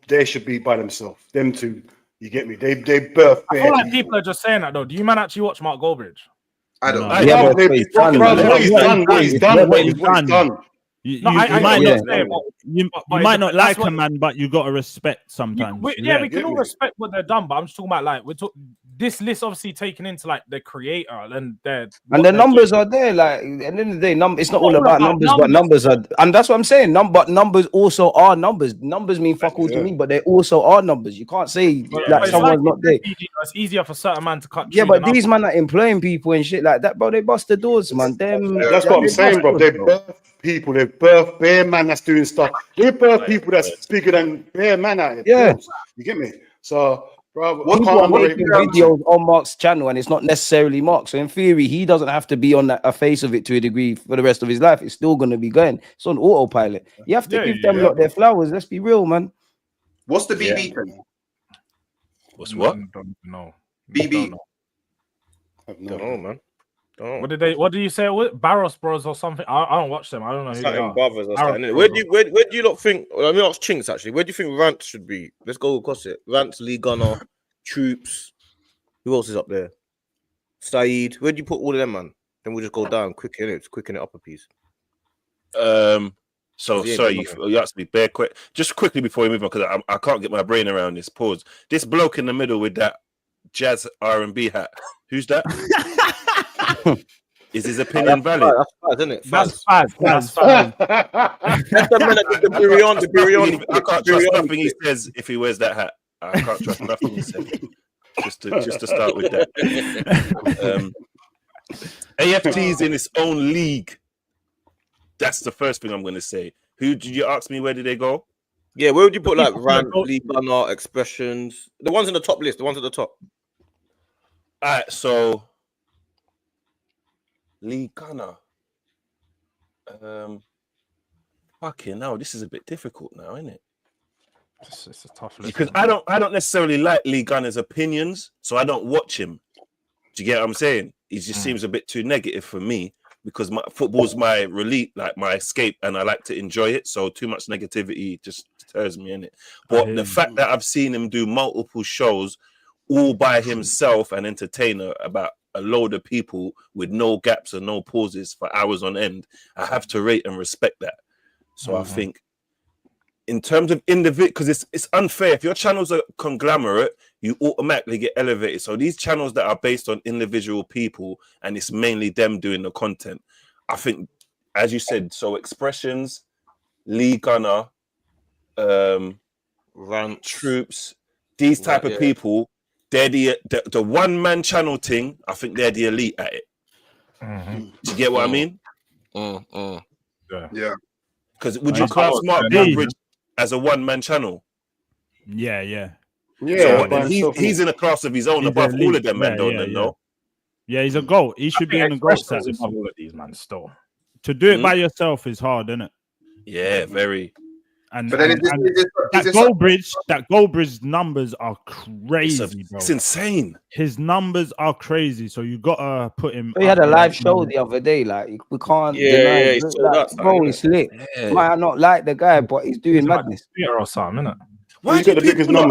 they should be by themselves. Them two, you get me? They birth. I feel like people are just saying that though. Do you man actually watch Mark Goldbridge? I don't. What he's done. You might not like a man, but you gotta respect sometimes. We can all respect what they're done, but I'm just talking about like this list obviously taken into like the creator and the numbers are there. Like at the end of the day, it's not all about numbers, but numbers are, and that's what I'm saying. But numbers also are numbers. Numbers mean fuck all to me, but they also are numbers. You can't say like someone's not there. It's easier for certain man to cut. Yeah, but these man are employing people and shit like that, bro. They bust the doors, man. That's what I'm saying, bro. They birth people. They birth bare man that's doing stuff. They birth people that's bigger than bare man out here. Yeah, you get me. So. Bro, people are making videos on Mark's channel and it's not necessarily Mark. So in theory, he doesn't have to be on a face of it to a degree for the rest of his life. It's still going to be going. It's on autopilot. You have to give them lot their flowers. Let's be real, man. What's the BB thing? What's what? No. BB. Don't know, man. What did you say? Barros Bros or something? I don't watch them. I don't know who they are. Brothers or something. Where do you lot think? Let me ask Chinks actually. Where do you think Rants should be? Let's go across it. Rants, Lee Gunner, Troops. Who else is up there? Saeed. Where do you put all of them, man? Then we'll just go down quicken it up a piece. So sorry, you asked me bare quick. Just quickly before we move on, because I can't get my brain around this. Pause. This bloke in the middle with that jazz R&B hat. Who's that? Is his opinion valid? That's Faz, isn't it? That's Faz. That's Faz. That's the man that did the Birion. I can't trust nothing he says if he wears that hat. I can't trust nothing he says. Just to start with that. AFT's in its own league. That's the first thing I'm going to say. Who did you ask me? Where did they go? Yeah, where would you put like Rant, Lee Gunnar, Expressions? The ones in the top list. The ones at the top. All right, so Lee Gunnar. Fucking hell, this is a bit difficult now, isn't it? It's a tough list. Because I don't necessarily like Lee Gunner's opinions, so I don't watch him. Do you get what I'm saying? He just seems a bit too negative for me because football's my relief, like my escape, and I like to enjoy it. So too much negativity just tears me in it. But the fact that I've seen him do multiple shows all by himself and entertain about a load of people with no gaps and no pauses for hours on end, I have to rate and respect that. So I think in terms of individual, because it's unfair. If your channel's a conglomerate, you automatically get elevated. So these channels that are based on individual people and it's mainly them doing the content, I think, as you said, so Expressions, Lee Gunner, Rant, Troops, these type of people, they're the one-man channel thing. I think they're the elite at it. Do you get what I mean? Yeah. Because would you class Mark Goldbridge as a one-man channel? Yeah. So he's in a class of his own above all of them, man. No. Yeah, he's a GOAT. He should be in the GOAT set above all of these, man. Still, to do it by yourself is hard, isn't it? Yeah, very. And that Goldbridge numbers are crazy, bro. It's insane. His numbers are crazy. So you gotta put him. He had a live show the other day. Like we can't deny. Bro, he's lit. Might not like the guy, but he's doing madness. Or something, innit? Why do people not?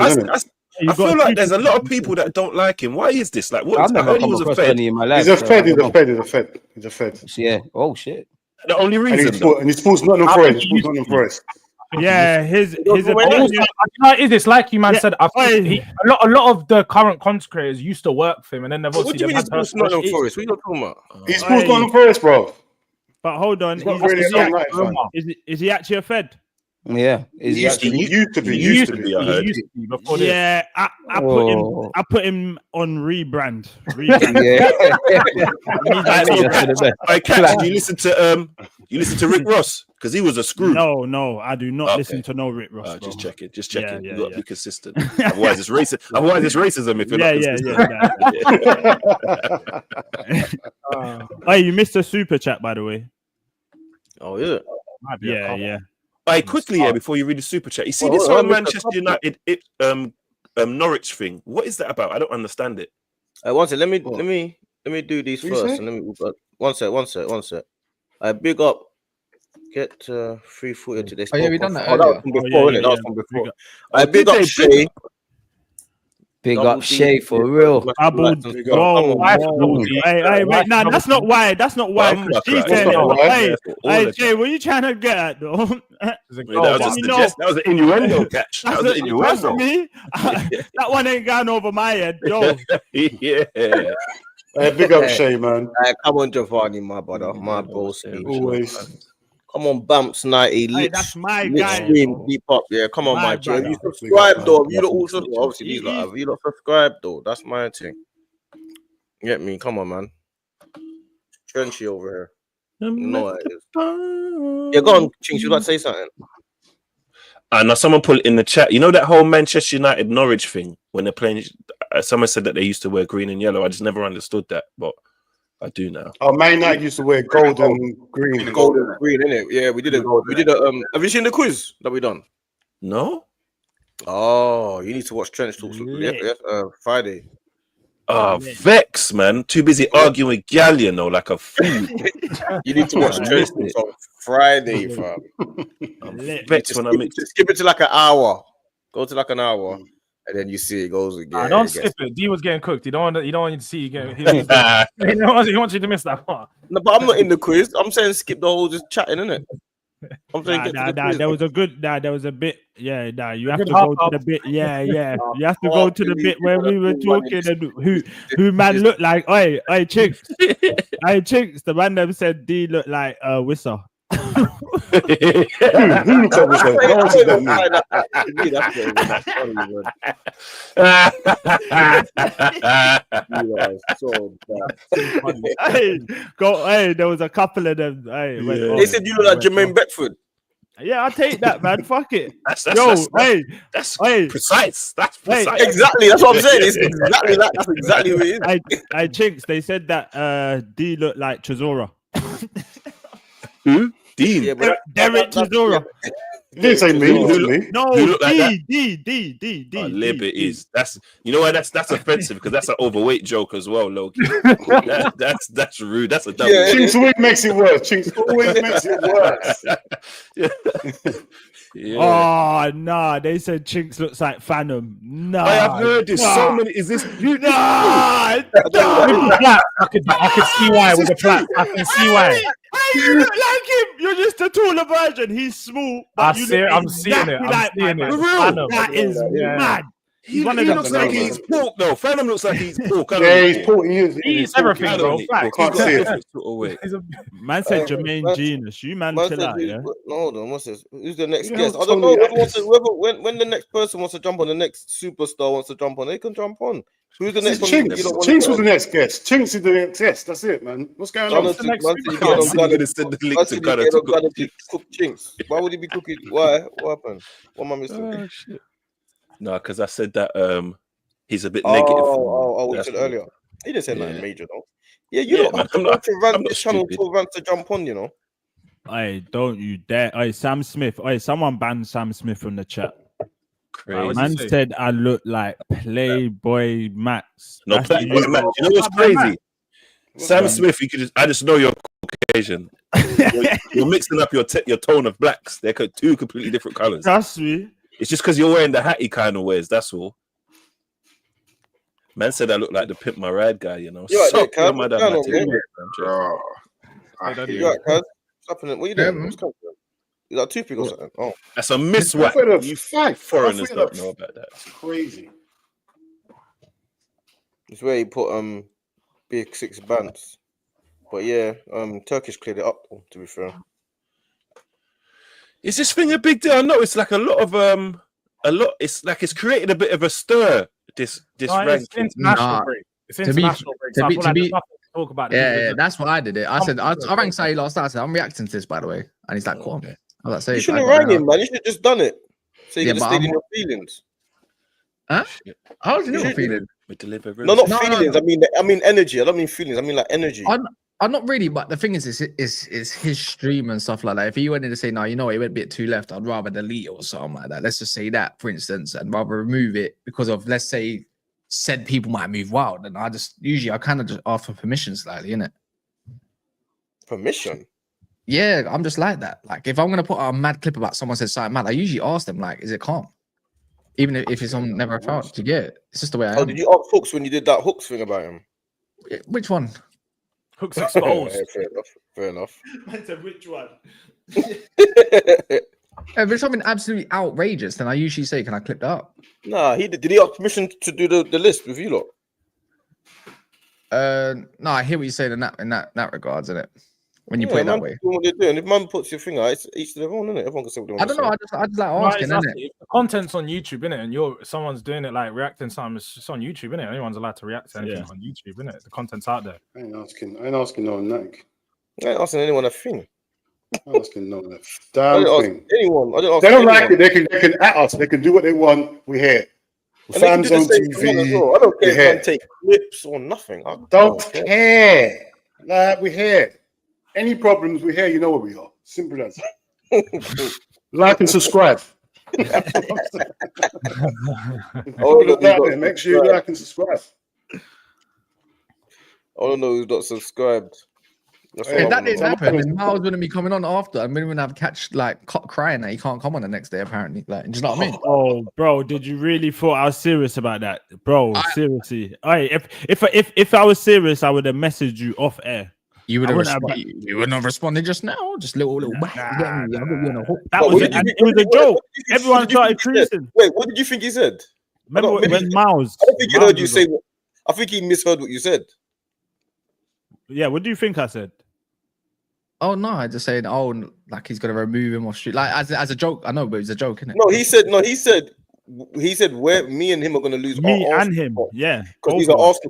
I feel like there's a lot of people that don't like him. Why is this? Like, what? I've never come across any in my life. He's a Fed. Yeah. Oh shit. The only reason. And he sports Nottingham Forest. Yeah, his is this like you man said? I think a lot of the current content creators used to work for him, and then they've What do you mean sports Nottingham Forest? What are you talking about? He's sports Nottingham Forest, bro. But hold on, is he actually a Fed? Yeah, he used to be. Yeah, I put him on rebrand. I catch. Do you listen to Rick Ross? Because he was a screw. No, I do not listen to no Rick Ross. Just checking. Yeah, you got to be consistent. Otherwise, it's racism. If you're not consistent. Hey, you missed a super chat, by the way. Oh, is it? Yeah. Quickly, before you read the super chat, you see this whole Manchester United Norwich thing. What is that about? I don't understand it. One sec. Let me do these first. And one sec. I big up. Get free footage to this. Oh yeah, we done that. That was from before, innit? That was from before. I big up Shay. Big up Shay for real. Hey, wait, nah, that's not why. That's not why. Hey, Jay, what are you trying to get at, though? That was an innuendo catch. That was an innuendo. That one ain't gone over my head, Joe. Yeah. Hey, big up Shay, man. Come on, Giovanni, my brother, my bro. Always. Come on, Bumps 90. Hey, that's my guy. Deep up, yeah. Come on, my Joe. You subscribe, though. You don't also obviously these lot. You don't subscribe, though. That's my thing. Get me? Come on, man. Trenchy over here. No, it is. Yeah, go on, Chinks. You about to say something? Now someone put it in the chat. You know that whole Manchester United Norwich thing when they're playing. Someone said that they used to wear green and yellow. I just never understood that, but I do now. Oh, Man United used to wear gold and green. Gold and green, innit? Yeah, we did a. Have you seen the quiz that we done? No. Oh, you need to watch Trench Talks. Friday. Vex, man. Too busy arguing with gal, you know, like a fool. You need to watch Trench Talks on Friday, fam. Vex when I make. Skip it to like an hour. Go to like an hour. And then you see it goes again. Don't skip it. D was getting cooked. You don't want you to see you get. He wants you to miss that part. No, but I'm not in the quiz. I'm saying skip the whole just chatting, innit? There was a good. There was a bit. Yeah, you have to go to the bit. Yeah. You have to go to the bit where we were talking and who man looked like. Hey, Chinks. Hey, Chinks. The man them said D looked like Wissa. Who looks like Wissa? How much is that Hey, there was a couple of them. Hey, they said you look like Jermaine Beckford. Yeah, I'll take that, man. Fuck it. That's precise. That's precise. Exactly. That's what I'm saying. It's exactly that. That's exactly what it is. I Chinks, they said that D looked like Chisora. Who? Dean. Yeah, Derek Chisora. You didn't say me. No, D. Is that's why that's offensive because that's an overweight joke as well, Loki. That's rude. That's a double. Yeah, Chinks always makes it worse. Chinks always makes it worse. Oh nah, they said Chinks looks like Phantom. Nah, I have heard this so many. Is this you? Nah, I could see why with the flat. I can see why. You look like him. You're just a taller version. He's small. I'm seeing it. That is mad. He looks like he's pork though. Phantom looks like he's pork. Yeah, he's pork. He's everything, bro. Can't see it. Man said Jermaine Genius. You man chill out, yeah. No, hold on. What's this? Who's the next guest? I don't know. When the next person wants to jump on, the next superstar wants to jump on, they can jump on. Who's the next one? Chinks was the next guest. Chinks is the next guest. That's it, man. What's going on? Chinks. Why would he be cooking? Why? What happened? What am I missing? Oh shit. No, because I said that he's a bit negative. We said earlier. He didn't say nothing major though. Yeah, you know, I'm not this channel to rant to jump on, you know. Hey, don't you dare. Hey, Sam Smith. Hey, someone banned Sam Smith from the chat. Crazy. Man said I look like Playboy Max. No, Playboy Max. You know what's crazy? Sam Smith, I just know you're Caucasian. You're mixing up your tone of blacks. They're two completely different colors. Trust me. It's just because you're wearing the hat he kind of wears. That's all. Man said I look like the Pimp My Ride guy, you know. You're right, What what you doing? You got a toothpick or something? Oh, that's a miswap. You foreigners don't know about that. It's crazy. It's where he put big 6 bands, but yeah, Turkish cleared it up. To be fair, is this thing a big deal? I know it's like a lot. It's like it's created a bit of a stir. This ranking. It's international break. It's international break. Talk about it. Yeah, that's what I did. I said I rang Saeed last night. I said I'm reacting to this, by the way, and he's like, "Cool." I was like, "You shouldn't have rang him, man. You should have just done it. So you can stay in your feelings." Huh? How do you know feelings? No, not feelings. I mean energy. I don't mean feelings. I mean like energy. I'm not really, but the thing is his stream and stuff like that. If he went in to say, no, you know, it went a bit too left, I'd rather delete it or something like that. Let's just say that, for instance, and rather remove it because of, let's say, said people might move wild. And I kind of just ask for permission slightly, innit? Permission? Yeah, I'm just like that. Like, if I'm going to put out a mad clip about someone said something mad, I usually ask them, like, is it calm? Even if it's on Never Found. Do you get it? It's just the way I am. Did you ask Hooks when you did that Hooks thing about him? Which one? Hooks exposed. Fair enough. I said, which one? If it's something absolutely outrageous, then I usually say, can I clip that up? Nah, did he ask permission to do the list with you lot? No, I hear what you're saying in that regards, isn't it? When you put it that way. What they're doing. If man puts your finger out, it's each to their own, isn't it? Everyone can say what they want. I don't know. I just like asking, isn't it? The content's on YouTube, innit? And someone's doing it like reacting to something. It's just on YouTube, innit? Anyone's allowed to react to anything on YouTube, innit? The content's out there. I ain't asking no one nothing. I ain't asking anyone a thing. I'm asking no one a damn thing. Anyone. They don't like it. They can at us. They can do what they want. We're here. FamZone TV. I don't care if they take clips or nothing. I don't care. Like, we're here. Any problems, we're here. You know where we are. Simple as. Like and subscribe. Make sure you like and subscribe. I don't know who's not subscribed. If that didn't happen, then Miles wouldn't be coming on after, and we wouldn't have catch like crying that he can't come on the next day. Apparently, like, do you know what I mean? Oh, bro, did you really thought I was serious about that, bro? Seriously, if I was serious, I would have messaged you off air. You would have responded just now. Just little. That was it. And it was a joke. Everyone started creasing. Wait, what did you think he said? Remember when Miles? I don't think he heard you say. I think he misheard what you said. Yeah, what do you think I said? Oh no, I just said, like he's gonna remove him off street, like as a joke. I know, but it's a joke, isn't it? No, he said where me and him are gonna lose. Me and him, yeah, because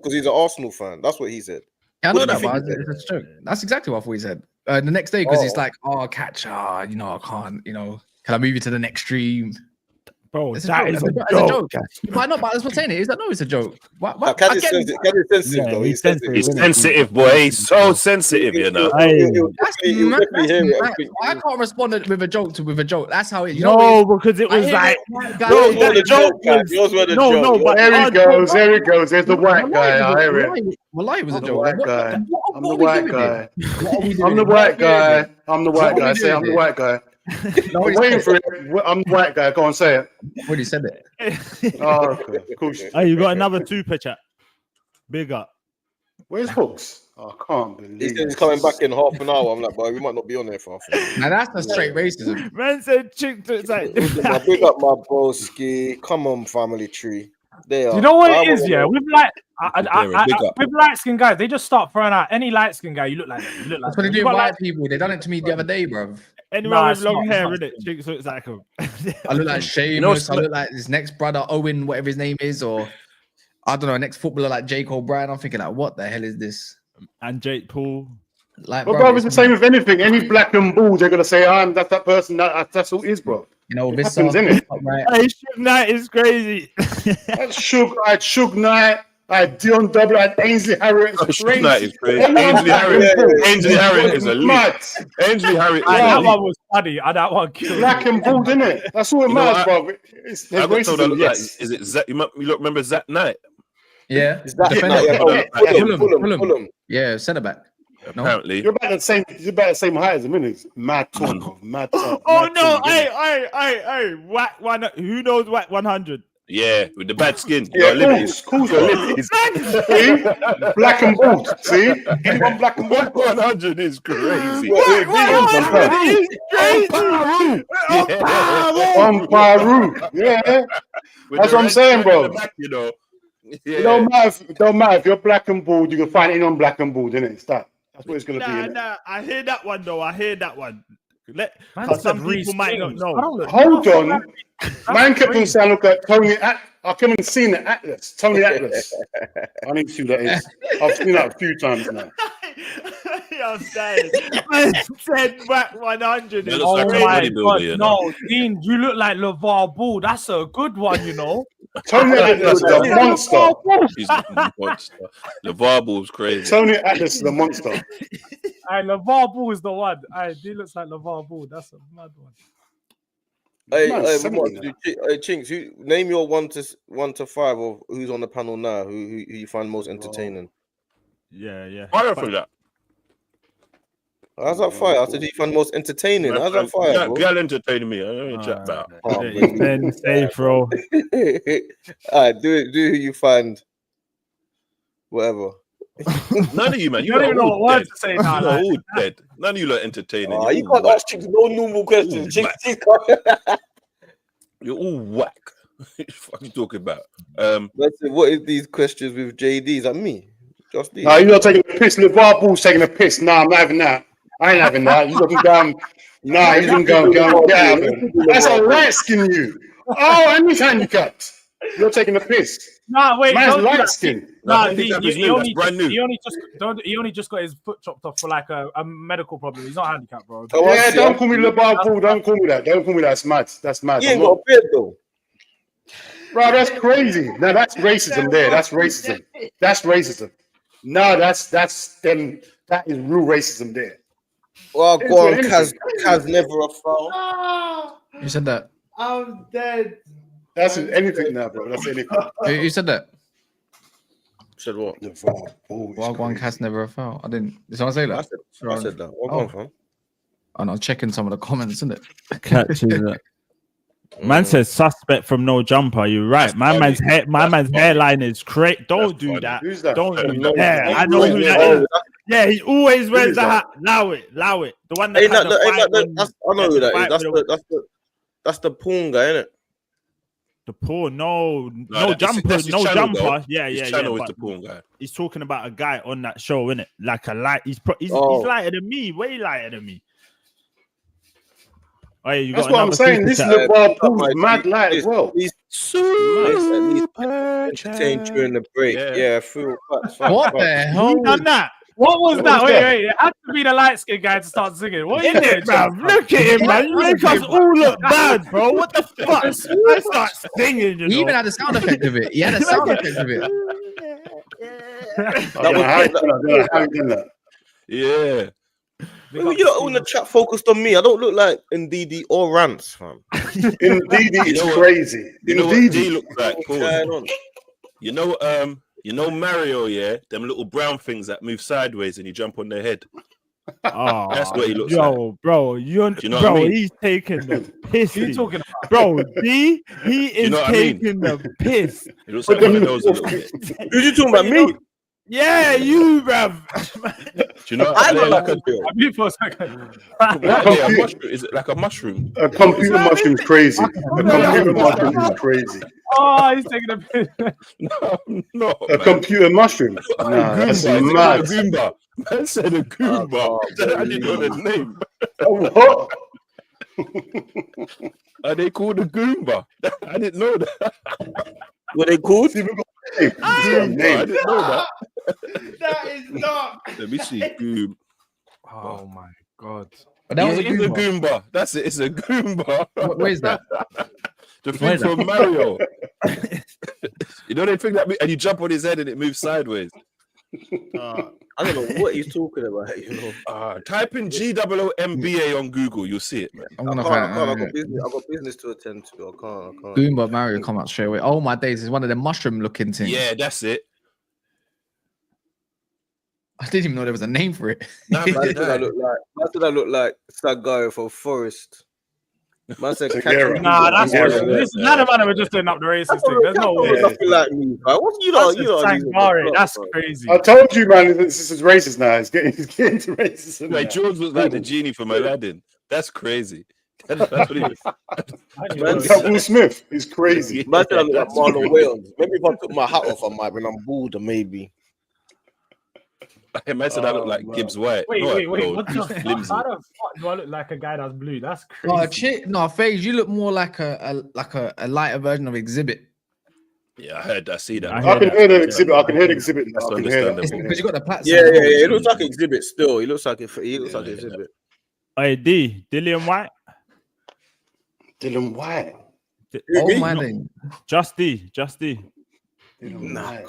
he's an Arsenal fan. That's what he said. Yeah, I know that, but it's a joke. That's exactly what I thought he said. The next day, because he's like, catch, I can't, can I move you to the next stream? Bro, it's that is a joke. But no, but that's what I'm saying. Is that no, it's a joke. Why? He's sensitive, though. He's sensitive, boy. He's so sensitive, you know. I can't respond with a joke with a joke. That's how it. Because it was like the joke. No, but there he goes. There's the white guy. I hear it. Well, it was a joke. I'm the white guy. I'm the white guy. I'm the white guy. Say I'm the white guy. I'm waiting for it. I'm the white guy. Go on, say it. What he said it. Okay, cool. Hey, you got another super chat. Big up. Where's Hooks? I can't believe he said he's coming back in half an hour. I'm like, boy, we might not be on there for half an hour. Now that's a straight racism. Man said chick to like. Big up my broski. Come on, family tree. They are. You know what it is, yeah? With light skinned guys, they just start throwing out any light skinned guy. You look like them. That's what they do with white people. They done it to me the other day, bro. Anyone with long hair, innit? Chicks looks like him. I look like Seamus. I look like his next brother Owen, whatever his name is, or I don't know, next footballer like Jake O'Brien. I'm thinking like, what the hell is this? And Jake Paul. Like, bro, it's the same with anything. Any black and bald, they're gonna say, that's that person. That's all it is, bro. You know, this happens, innit? Right. Hey, Suge Knight is crazy. That's Suge Knight. I had Dion Double, I had Ainsley Harriet. Suge Knight is crazy. Ainsley Harriet is a lead. Ainsley Harriet. That one was funny. That one killed. Black and bald, innit? That's all it matters, bro. I got told like, is it Zach? You remember Zach Knight? Yeah. Fulham. Yeah, centre back. No? Apparently, you're about the same height as him, innit? Mad talk. Oh no! Hey! Whack one. Who knows Whack 100? Yeah, with the bad skin. Yeah, cool. See? Black and bald. See? Anyone black and bald? 100 is crazy. On Paru. Yeah. That's what I'm saying, bro. You know. Yeah. It don't matter if you're black and bald, you can find anyone black and bald, innit? That's what it's gonna be. Nah. I hear that one though. Some people might not know. Hold on. Man kept on saying, look at Tony. I came and seen the Atlas. Tony Atlas. I need to see who that is. I've seen that a few times now. I'm saying. Man said Whack 100. Oh my God. No, Dean, you look like LeVar Ball. That's a good one, you know. Tony Atlas is a monster. He's a monster. LeVar Ball's crazy. Tony Atlas is a monster. LeVar Ball is the one. He looks like LeVar Ball. That's a mad one. Hey, Chinks, name your 1 to 5 of who's on the panel now, who you find most entertaining. Yeah. Fire for that. How's that fire? I said you find most entertaining. How's that fire? Girl entertaining me. I don't know chat about. Then safe, bro. Alright, do who you find. Whatever. None of you, man. You don't even know what words to say now. You're all dead. None of you look entertaining. You can't ask Chinks no normal questions. You're all whack. What are you talking about? Let's see, what is these questions with JD? Is that me? Just these? No, you're not taking a piss. LeVar Ball's taking a piss. Nah, I'm not having that. I ain't having that. You looking down. Nah, you can go get out of it. That's a light skin you. Oh, and he's handicapped. You're taking a piss. Nah, wait. Man's light skin. Nah, he only just got his foot chopped off for like a medical problem. He's not handicapped, bro. Yeah, don't call me LeVar Ball. Don't call me that. Don't call me that. That's mad. That's mad. He ain't got a beard though. Bro, that's crazy. No, that's racism there. That's racism. That's racism. No, that's them. That is real racism there. Well, go on, Kaz never a foul. You said that. I'm dead. That's anything now, bro. That's anything. You said that. Said what? Well, one Kaz never a foul. I didn't. Did someone say that? I said that. What on, fam? And I was checking some of the comments, isn't it? Catching that. Man says suspect from No Jumper. You're right. My man's hairline is great. Don't do that. Who's that? Don't do that. Yeah, I know who that is. Yeah, he always wears the hat. Allow it. The one that I know who that is. That's the porn guy, isn't it? The porn, no jumper, that's no channel, jumper. Though. Yeah. Channel is the porn guy. He's talking about a guy on that show, innit? Like a light. He's lighter than me, way lighter than me. Oh, yeah, that's what I'm saying. This LeBron Pool's mad light as well. He's entertained during the break. Yeah, what the hell? Done that? What was that? Wait. It had to be the light skinned guy to start singing. What is it, bro? Look at him, man. You make us all look bad, bro. What the fuck? I start singing. He even had a sound effect of it. He had a sound effect of it. Yeah. You know, when the chat focused on me, I don't look like Ndidi or Rance, fam. Ndidi is crazy. You know what D looks like? You know Mario, yeah? Them little brown things that move sideways and you jump on their head. Oh, that's what he looks like. Bro, you know what I mean? He's taking the piss. You talking about? Bro, D, he is taking the piss. It looks like one of those a little bit. Who you talking about? Me? Yeah, you, bruv. Do you know I don't like know. I mean, for a second. Is it like a mushroom? A computer mushroom is crazy. A computer mushroom is crazy. Oh, he's taking a piss. No. A computer mushroom. Nah, that's mad. A Goomba. Man said a Goomba. I didn't know the name. Are they called a Goomba? I didn't know that. What they called? I didn't know that. That is not. Let me see. Goom. Oh my god. But that was a Goomba. That's it. It's a Goomba. Where's that? The thing from Mario. You know they think that, and you jump on his head and it moves sideways. I don't know what he's talking about. You know, type in GOOMBA on Google, you'll see it, man. I've got business to attend to. I can't. Goomba Mario come out straight away. Oh my days, it's one of the mushroom looking things. Yeah, that's it. I didn't even know there was a name for it. That's what I look like Sagai from Forest. Man said, nah, that's listen. None of them are just doing up the racist thing. There's no way. Nothing like me. What you know? That's crazy. I told you, man. This is racist now. He's getting to racism. Like George was like the genie from Aladdin. That's crazy. That's what he was. Will Smith is crazy. Man said I look like Marlon Wales. Maybe if I took my hat off, I might when I'm bored, maybe. Man said I look like Gibbs White. Wait. What the fuck? How the fuck do I look like a guy that's blue? That's crazy. No, FaZe, you look more like a lighter version of Exhibit. Yeah, I see that. I can hear the Exhibit. I can hear the Exhibit. That's understandable. Because you got the plats. Yeah. It looks like Exhibit still. He looks like Exhibit. Hey, Dillian White. Dylan White. Oh my name. Just D. Nah, I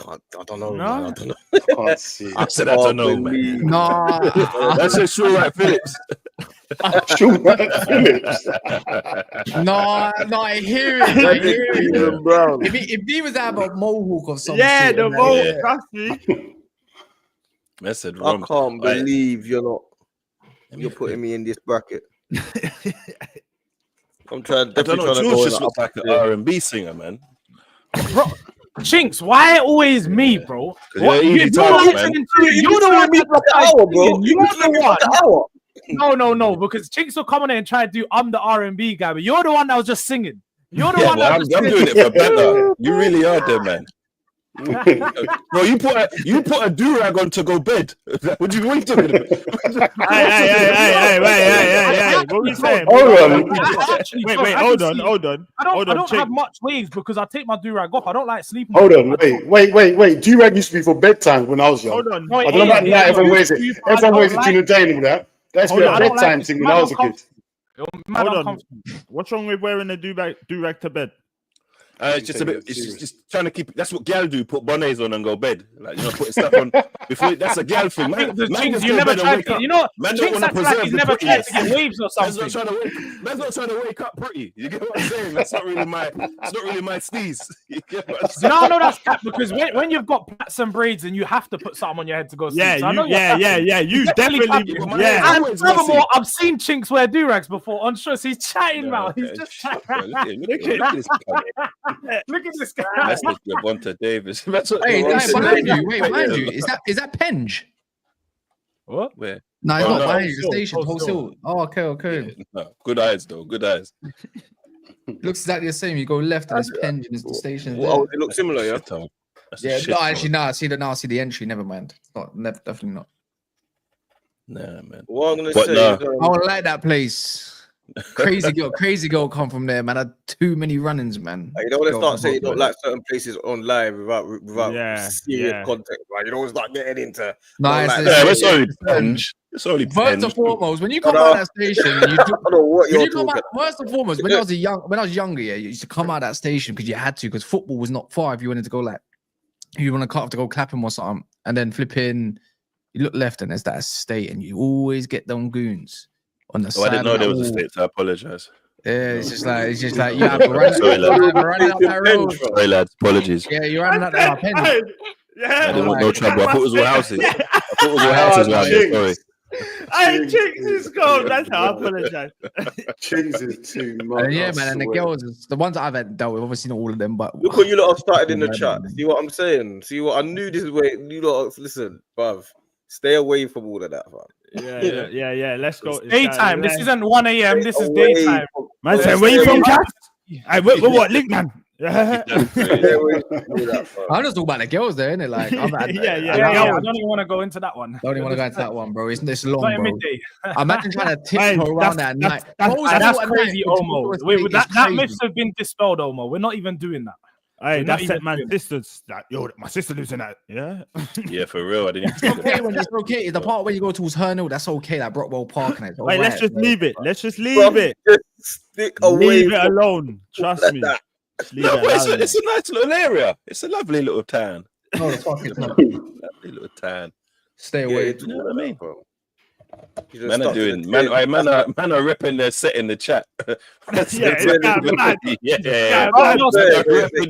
don't know. No? Man, I don't know. I can't see. I said I don't know, man. No. That's a sure right, Phillips. Phillips. No, I hear it. Brown. If he was out of a mohawk or something. Yeah, the mohawk. Trust me. I can't believe you're putting me in this bracket. I'm trying. I don't know. George just looks like an R&B singer, man. Bro, Chinks, why always me, bro? You're the one like an hour, bro. You're the one. No, because Chinks will come on there and try to do I'm the R&B guy, but you're the one that was just singing. You're the one that I'm doing it for better. You really are there, man. Bro, you put a do-rag on to go bed. What are you talking about? Hey, what are you saying? Wait, hold on. I don't have much waves because I take my do-rag off. I don't like sleeping. Hold on, wait. Do-rag used to be for bedtime when I was young. Hold on. I don't know about now. Everyone wears it. Everyone wears it during the day and all that. That's a bedtime thing when I was a kid. Hold on. What's wrong with wearing a do-rag to bed? It's just a bit. It's just trying to keep. That's what gal do. Put bonnets on and go bed. Like putting stuff on before. That's a gal thing. You never tried to. You know, Chinks acts like he's never tried to get waves or something. Man's not trying to wake up pretty. You get what I'm saying? That's not really my. It's not really my sneeze. You get what I'm saying? No, that's cap because when you've got plaits and braids and you have to put something on your head to go sleep. Yeah. You definitely. Yeah. And furthermore, I've seen Chinks wear do-rags before on shows. He's chatting about. He's just chatting. Look at this guy. That's the Bonta Davis. Hey, mind you, is that Penge? What? Where? No, it's Oh, not no. behind you. The station, wholesale. Oh, okay. Yeah, no. Good eyes though. Good eyes. Looks exactly the same. You go left and it's Penge and it's the station. Oh, it looks similar, yeah. Yeah, no, actually, no. I see the entry. Never mind. It's not, definitely not. Nah, man. What I'm gonna But say, nah. is, I don't like that place. Crazy girl come from there, man. I had too many run-ins, man. you don't want to start saying you don't like certain places online without serious context, right? You don't start getting into. It's only Penge. It's only First and foremost, when you come out of that station, first and foremost, when I was younger, yeah, you used to come out of that station because you had to, because football was not far. If you wanted to go you want to cut off to go Clapham or something, and then flipping, you look left and there's that estate, and you always get them goons on the side. I didn't know there was a state. So I apologize. Yeah, it's just like you have to run. Running up that road. Sorry, lads. Apologies. Yeah, you're running up that Penge. Yeah, I didn't want no trouble. I thought it was all houses. Sorry. Hey, Chinks is gone. That's how I apologize. Chinks is too much. Yeah, man, and the girls, the ones that I've had dealt with, obviously not all of them, but look what you lot have started in the chat. See what I'm saying? See what I knew? This is where you lot. Listen, bruv, stay away from all of that, bruv. Yeah. Let's go. It's daytime. This isn't 1 a.m. This is daytime. Man said, where you from, Cass? Hey, what link, man? I'm just talking about the girls there, innit? Like, I don't even want to go into that one. Don't even want to go into that one, bro. It's long, Not bro. midday. Imagine trying to tiptoe around that night. That's crazy, Omo. That myths have been dispelled, Omo. We're not even doing that. Hey, that's it, man. Sisters, my sister lives in that. Yeah, yeah, for real. I didn't. It's okay when it's okay. The part where you go towards Hernhill, that's okay. Like Brockwell Park, and Wait, let's just leave it. Let's just leave it. Stick away. Leave it alone. Trust me. No, it's a nice little area. It's a lovely little town. No, it's fucking lovely little town. Stay away. You know what I mean? Man are ripping their set in the chat. Ripping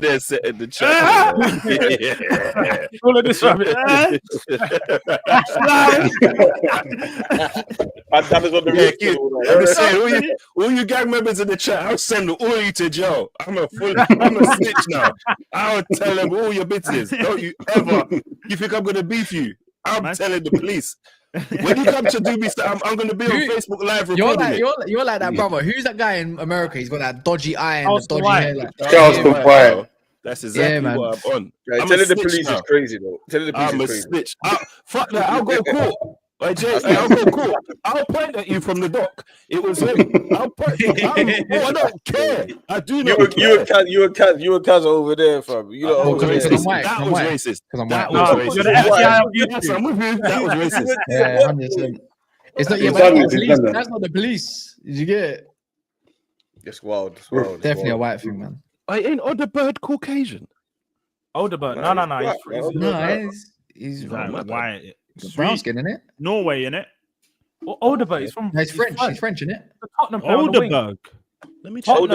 their set in the chat. All of this rubbish. I'm saying, all you gang members in the chat, I'll send all you to jail. I'm a snitch now. I'll tell them all your business. Don't you ever? You think I'm gonna beef you? I'm telling the police. When you come to do me, I'm going to be on Facebook Live recording you're like that, brother. Who's that guy in America? He's got that dodgy eye and the dodgy hair. Like, Charleston White. That's exactly what I'm on. Yeah, telling the police is crazy, though. Telling the police I'm is a crazy. snitch. Fuck that. I'll go to court. I'll go to court. I'll point at you from the dock. It was him. I'll point. I don't care. I do not care. You and Kaz over there, fam. You know, that was racist. That was racist. I'm with you. That was racist. Yeah, 100%. It's not that's not the police. Did you get it? It's wild. It's wild. Definitely a white thing, man. Ain't Oderbird Caucasian? Oderbird? No. He's white. Brown skin, innit? Norway, innit? Oderbird. He's from. He's French. He's French, innit? Oderbird. Let me check. You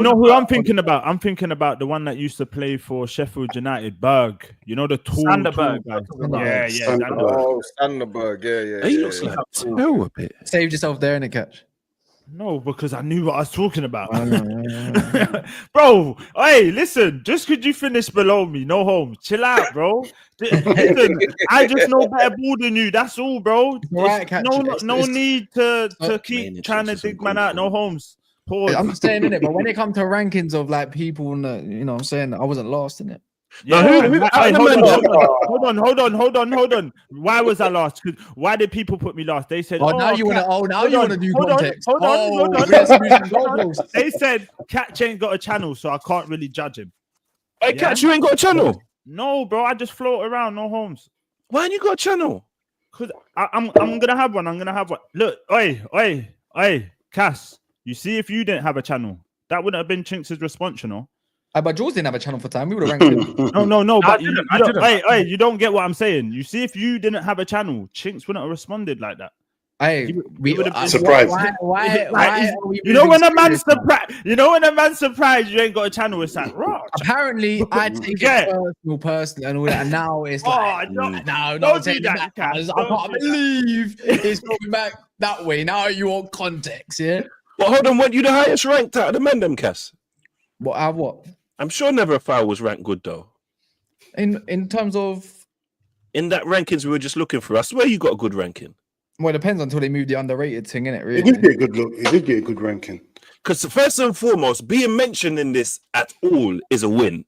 know who I'm thinking about? I'm thinking about the one that used to play for Sheffield United, Berg. You know the tall Sanderberg. Yeah. Oh, Sanderberg. Yeah. He looks like a bit. Saved yourself there in the catch. No, because I knew what I was talking about. Bro, hey, listen, just because you finished below me, no homes. Chill out, bro. Listen, I just know better ball than you. That's all, bro. No need to keep trying to dig man out. No homes. Pause. I'm saying, innit? But when it comes to rankings of like people, you know what I'm saying? I wasn't lost in it. Yeah, hold on. Why was I last? Why did people put me last? They said, now you want to do context. Hold on. They said Catch ain't got a channel, so I can't really judge him. Hey, Catch, you ain't got a channel? No, bro. I just float around, no homes. Why ain't you got a channel? Because I'm gonna have one. Look, oi, Cass. You see, if you didn't have a channel, that wouldn't have been Chinks' response, you know. But Jules didn't have a channel for time. We would have ranked him. No. But you don't get what I'm saying. You see, if you didn't have a channel, Chinks wouldn't have responded like that. Hey, we would have been surprised. Why you know when a man's surprised? You know when a man's surprised you ain't got a channel? It's like, right. Apparently, I take it personal and all that. And now it's like, no, don't take that. I can't believe it's going back that way. Now you want context, yeah. Well, hold on. Weren't you the highest ranked out of the men, them, Cass? What? I'm sure Never a Foul was ranked good though. In terms of in that rankings we were just looking for. I swear you got a good ranking. Well, it depends until they move the underrated thing, innit? Really, It did get a good look. It did get a good ranking. Because first and foremost, being mentioned in this at all is a win.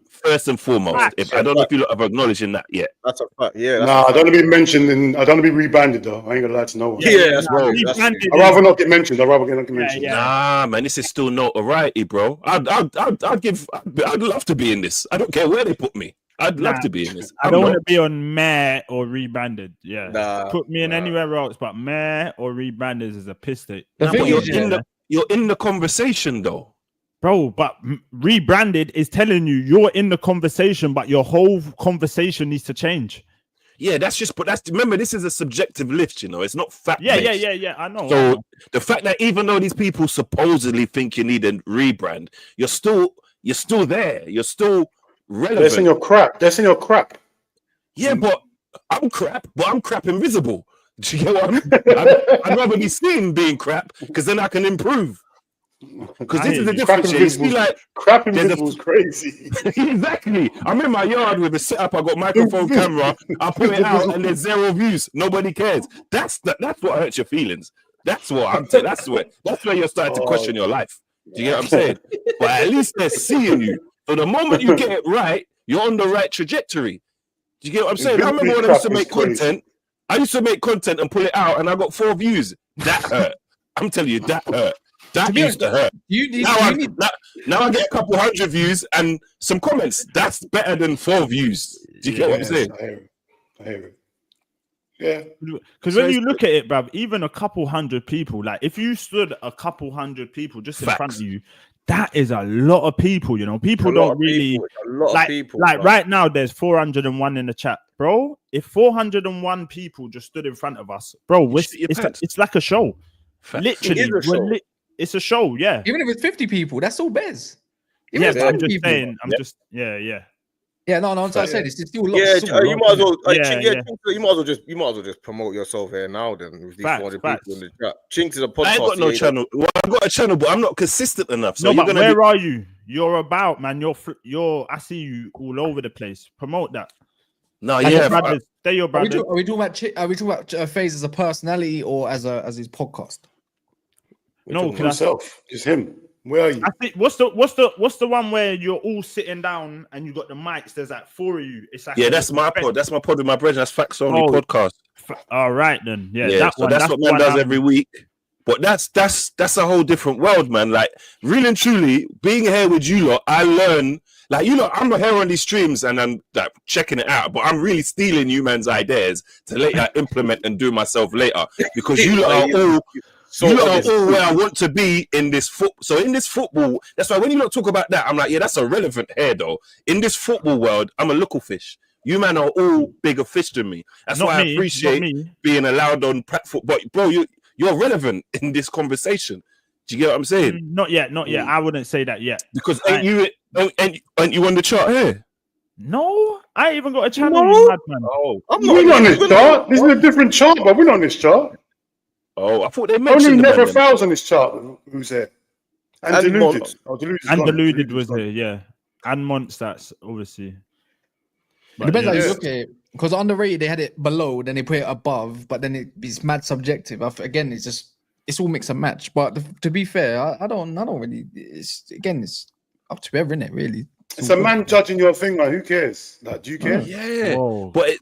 First and foremost, I don't know if you lot have acknowledging that yet. That's a fact. Yeah. Nah, I don't want to be mentioned, and I don't want to be rebranded though. I ain't gonna lie to no one. Yeah, that's bro. I'd rather not get mentioned. I'd rather not get mentioned. Nah, man, this is still notoriety, bro. I'd love to be in this. I don't care where they put me. I'd love to be in this. I don't want to be on Mare or rebranded. Yeah, nah, put me in anywhere else, but Mare or rebranded is a piss take. Nah, but you're in the conversation though. Bro, but rebranded is telling you you're in the conversation, but your whole conversation needs to change. Yeah, remember, this is a subjective list, you know, it's not fact. Yeah, I know. So the fact that even though these people supposedly think you need a rebrand, you're still there. You're still relevant. That's in your crap. Yeah, but I'm crap invisible. Do you get what I mean? I'd rather be seen being crap because then I can improve. Because this is the difference. You see, like crap invisible is crazy. Exactly. I'm in my yard with a setup. I got microphone, camera. I put it out, and there's 0 views. Nobody cares. That's what hurts your feelings. That's what I'm saying. That's where you're starting to question your life. Do you get what I'm saying? But at least they're seeing you. So the moment you get it right, you're on the right trajectory. Do you get what I'm saying? I remember when I used to make content. I used to make content and pull it out, and I got 4 views. That hurt. I'm telling you, that hurt. That used to hurt. Now I get a couple 100 views and some comments. That's better than 4 views. Do you get what I'm saying? I hear it. Yeah. Because when you look at it, bruv, even a couple 100 people, like if you stood a couple 100 people just in front of you, that is a lot of people, you know. People don't really like right now there's 401 in the chat, bro. If 401 people just stood in front of us, bro, it's like a show. Literally, it's a show, yeah. Even if it's 50 people, that's all bears. Yeah, I'm just saying. Yeah, no. I'm saying it's still you might as well. You might as well just promote yourself here now. Then with these 400 people in the chat, Chinks is a podcast. I ain't got no channel. Well, I got a channel, but I'm not consistent enough. So no, but where are you? You're about, man. You're. I see you all over the place. Promote that. No, yeah. They're your brothers. Are we talking about Faz as a personality or as his podcast? No, himself. Just him. Where are you? I think what's the one where you're all sitting down and you got the mics? There's like 4 of you. It's like that's my pod. That's my pod with my brethren. That's Facts Only podcast. All right then. Yeah. That's what man does every week. But that's a whole different world, man. Like really and truly, being here with you lot, I learn. Like you lot, I'm here on these streams and I'm like checking it out, but I'm really stealing you man's ideas to later implement and do myself later because you lot are all. You lot are all where I want to be in this football. So in this football, that's why when you lot talk about that, I'm like, yeah, that's a relevant hair though. In this football world, I'm a little fish. You man are all bigger fish than me. That's why I appreciate being allowed on platform. But bro, you're relevant in this conversation. Do you get what I'm saying? Not yet. I wouldn't say that yet. Because ain't you on the chart here? No, I ain't even got a channel. No? Madman. Oh, we're not on this chart. This is a different chart, but we're not on this chart. Oh, I thought they mentioned only never fouls on this chart. Who's there? And deluded. Deluded was there, yeah. And Monstats, obviously. It depends how you look at it. Because underrated, they had it below, then they put it above, but then it's mad subjective. Again, it's all mix and match. But to be fair, I don't really. It's up to everyone, isn't it? Really. It's a man judging your thing, man. Who cares? Like, do you care? Yeah, but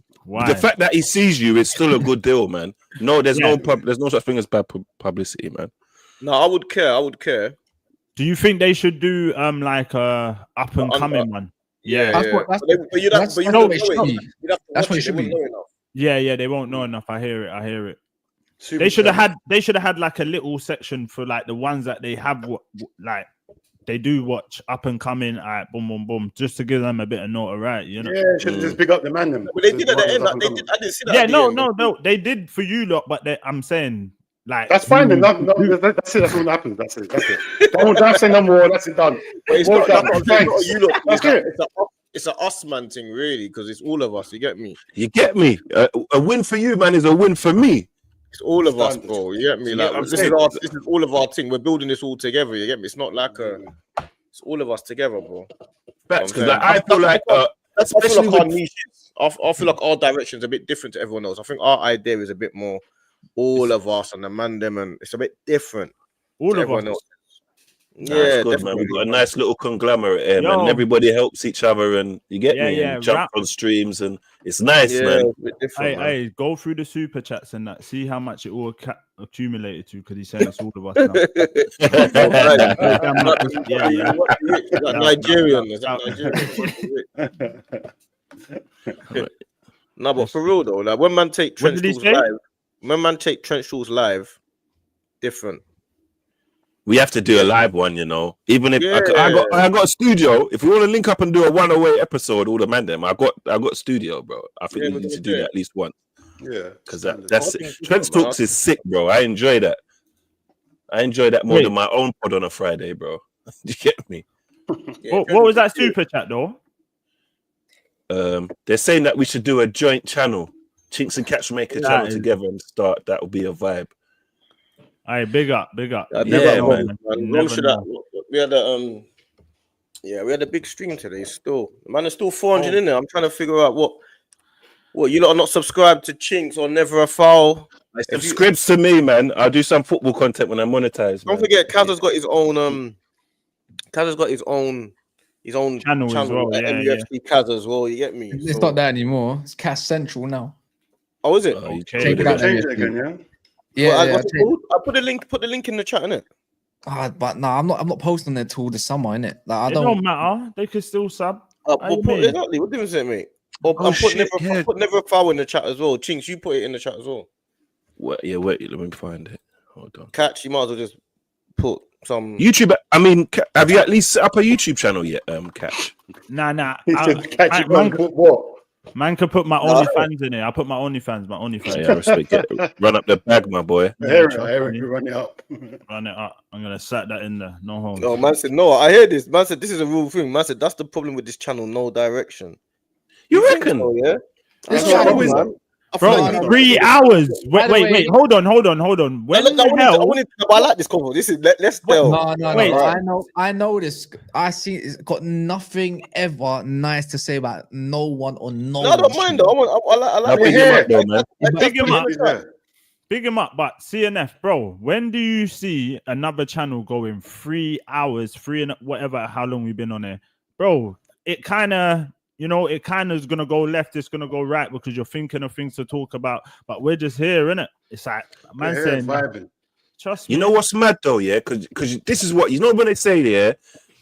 the fact that he sees you, it's still a good deal, man. No, there's no such thing as bad publicity, man. No, I would care. Do you think they should do like a up and coming one? Yeah. That's what it should be. Yeah, they won't know enough. I hear it. They should have had like a little section for like the ones that they have like they do watch up and coming, boom, boom, boom, just to give them a bit of notoriety, you know. Yeah, should have just pick up the man them. But they did at the end. I didn't see that. Yeah, no, they did for you lot, but I'm saying like that's fine. Then that's it. That's what happens. That's it. Don't say no more. That's it done. It's not you lot. That's it. It's an us man thing, really, because it's all of us. You get me? A win for you, man, is a win for me. It's all of us, bro. You get me? Like this is all of our thing. We're building this all together. You get me? It's not like it's all of us together, bro. Facts, because I feel like especially our niches. I feel like our direction is a bit different to everyone else. I think our idea is a bit more all of us and the man them, and it's a bit different. All to of everyone us. else. Nah, Yeah, it's good, man. We've got a nice little conglomerate here, man. Everybody helps each other, and you get me, and jump on streams, and it's nice, man. Hey, go through the super chats and that. See how much it all accumulated to, because he's saying it's all of us now. Nigerian. No, but for real though, like when man take Trench Tools live, different. We have to do a live one, you know. Even if I got a studio, if we want to link up and do a 108 episode, all the man them, I got a studio, bro. I think we need to do that at least once. Yeah, because that's Trench Talks is sick, bro. I enjoy that. I enjoy that more than my own pod on a Friday, bro. Do you get me? What was that super chat though? They're saying that we should do a joint channel, Chinks and Catch make a channel together and start. That will be a vibe. Hey, big up. We had a big stream today. Still, man, there's still 400 in there. I'm trying to figure out what you lot are not subscribed to Chinks or Never a Foul. Subscribe to me, man. I'll do some football content when I monetize. Don't forget, Kaz has got his own. Kaz has got his own channel as well. MUFC Kaz as well. You get me? It's not that anymore. It's Cash Central now. Oh, is it? Change it again, yeah. Yeah, I put the link in the chat, innit? But no, I'm not posting there till the summer, innit? Like, it don't matter. They can still sub. Exactly. What difference does it make? I put Never a Foul in the chat as well. Chinks, you put it in the chat as well. Wait, let me find it. Hold on. Catch, you might as well just put some YouTube. I mean, have you at least set up a YouTube channel yet, Catch? Nah. Man can put my OnlyFans in it. I put my OnlyFans. Yeah, respect it. Run up the bag, my boy. Aaron, run it up. Run it up. I'm gonna set that in there. No home. No, man said no. I hear this. Man said this is a real thing. Man said that's the problem with this channel. No direction. You reckon? So, yeah. This channel is, bro, 3 hours. Wait. Hold on. When the hell? I like this convo. This is let's tell. No. Wait, I know this. I see. It's got nothing ever nice to say about no one or no. No, I don't mind though. I like big him up, though, man. Big him up, but CNF, bro. When do you see another channel going 3 hours, whatever, how long we've been on there, bro? It kind of. It kind of is going to go left, it's going to go right because you're thinking of things to talk about. But we're just here, innit? It's like, man saying, vibing. Trust me. You know what's mad though, yeah? Because this is what, when they say, yeah?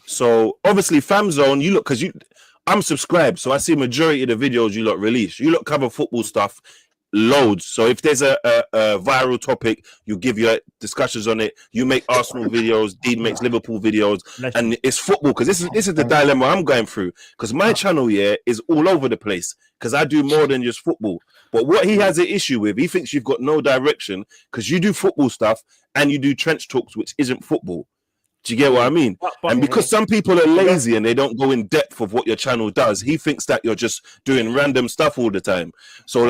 So, obviously, FamZone, I'm subscribed, so I see majority of the videos you lot release. You lot cover football stuff, loads. So if there's a viral topic, you give your discussions on it. You make Arsenal videos, Dean makes Liverpool videos, and it's football. Because this is the dilemma I'm going through. Because my channel is all over the place. Because I do more than just football. But what he has an issue with, he thinks you've got no direction because you do football stuff and you do Trench Talks, which isn't football. Do you get what I mean? And because some people are lazy and they don't go in depth of what your channel does, he thinks that you're just doing random stuff all the time. So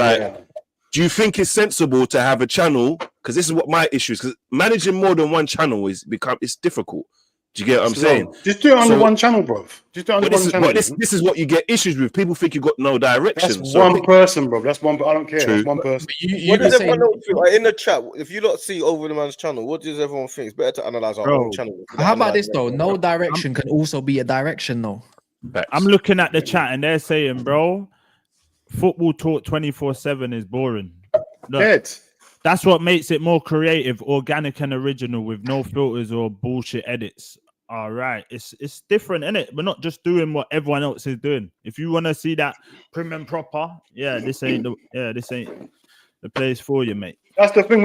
do you think it's sensible to have a channel? Because this is what my issue is. Because managing more than one channel it's difficult. Do you get what I'm saying? Just do it on one channel, bro. Just do it on one channel. This is what you get issues with. People think you got no direction. That's one person, bro. That's one. I don't care. That's one person. What does everyone else think? In the chat, if you lot see over the man's channel, what does everyone think? It's better to analyze our own channel. How about this though? No direction can also be a direction, though. I'm looking at the chat and they're saying, bro, football talk 24/7 is boring. Look, that's what makes it more creative, organic, and original with no filters or bullshit edits. All right, it's different, isn't it? We're not just doing what everyone else is doing. If you want to see that prim and proper, this ain't the place for you, mate. That's the thing.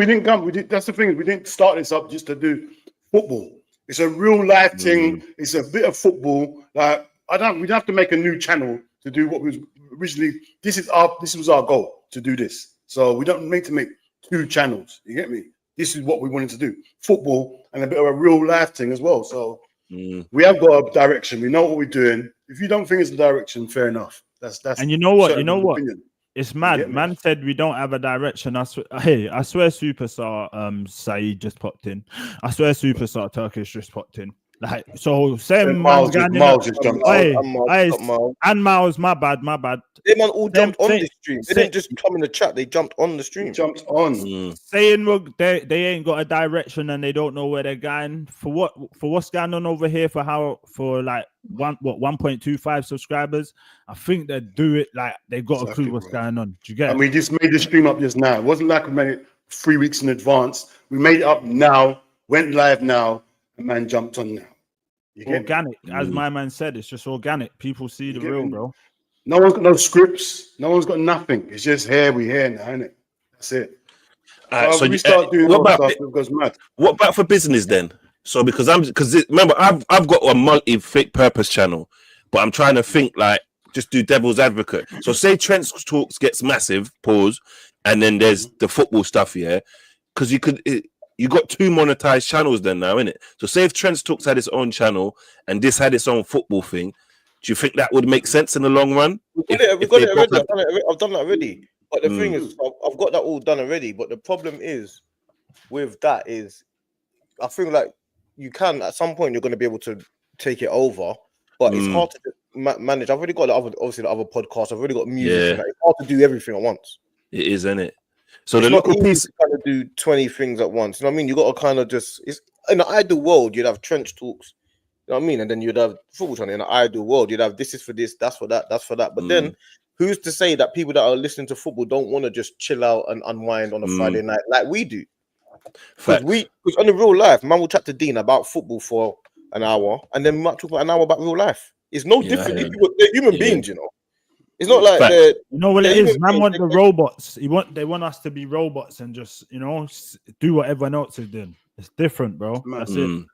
That's the thing. We didn't start this up just to do football. It's a real life thing. It's a bit of football. Like we don't have to make a new channel to do what was originally. This was our goal to do this. So we don't need to make two channels. You get me? This is what we wanted to do: football and a bit of a real life thing as well. So we have got a direction. We know what we're doing. If you don't think it's the direction, fair enough. That's. And you know what? Opinion. It's mad. Man said we don't have a direction. I swear Superstar Saeed just popped in. I swear Superstar Turkish just popped in. Like, so same And man's Miles just jumped on. And Miles, my bad. They man all jumped on the stream. They didn't just come in the chat. They jumped on the stream. Jumped on. Saying they ain't got a direction and they don't know where they're going. For what's going on over here? For like 1.25 subscribers? I think they do it like they got a clue what's going on. Do you get it? And we just made the stream up just now. It wasn't like we made it 3 weeks in advance. We made it up now, went live now, and man jumped on now. Organic, as my man said, it's just organic. People see the real, bro. No one's got no scripts. No one's got nothing. It's just here now, isn't it? That's it. So we start doing what about stuff, it goes mad. What about for business then? So because remember I've got a multi-fit purpose channel, but I'm trying to think like just do devil's advocate. So say Trent Talks gets massive, pause, and then there's the football stuff, yeah, because you got 2 monetized channels then now, innit? So say if Trent Talks had its own channel and this had its own football thing, do you think that would make sense in the long run? We've got it already. I've done that already. But the thing is, I've got that all done already. But the problem is with that is, I think like you can at some point you're going to be able to take it over, but it's hard to manage. I've already got obviously the other podcasts. I've already got music. It's hard to do everything at once. It is, isn't it? So it's the not local easy piece to kind of do 20 things at once. You know what I mean? You got to kind of just. It's in the ideal world, you'd have Trench Talks. You know what I mean? And then you'd have football channel. In the ideal world, you'd have this is for this, that's for that, that's for that. But then, who's to say that people that are listening to football don't want to just chill out and unwind on a Friday night like we do? Because on the real life, man will chat to Dean about football for an hour, and then we might talk about an hour about real life. It's no different. They're human beings, you know. It's not like you know what it is. Man want the robots. They want us to be robots and just do what everyone else is doing. It's different, bro. That's it.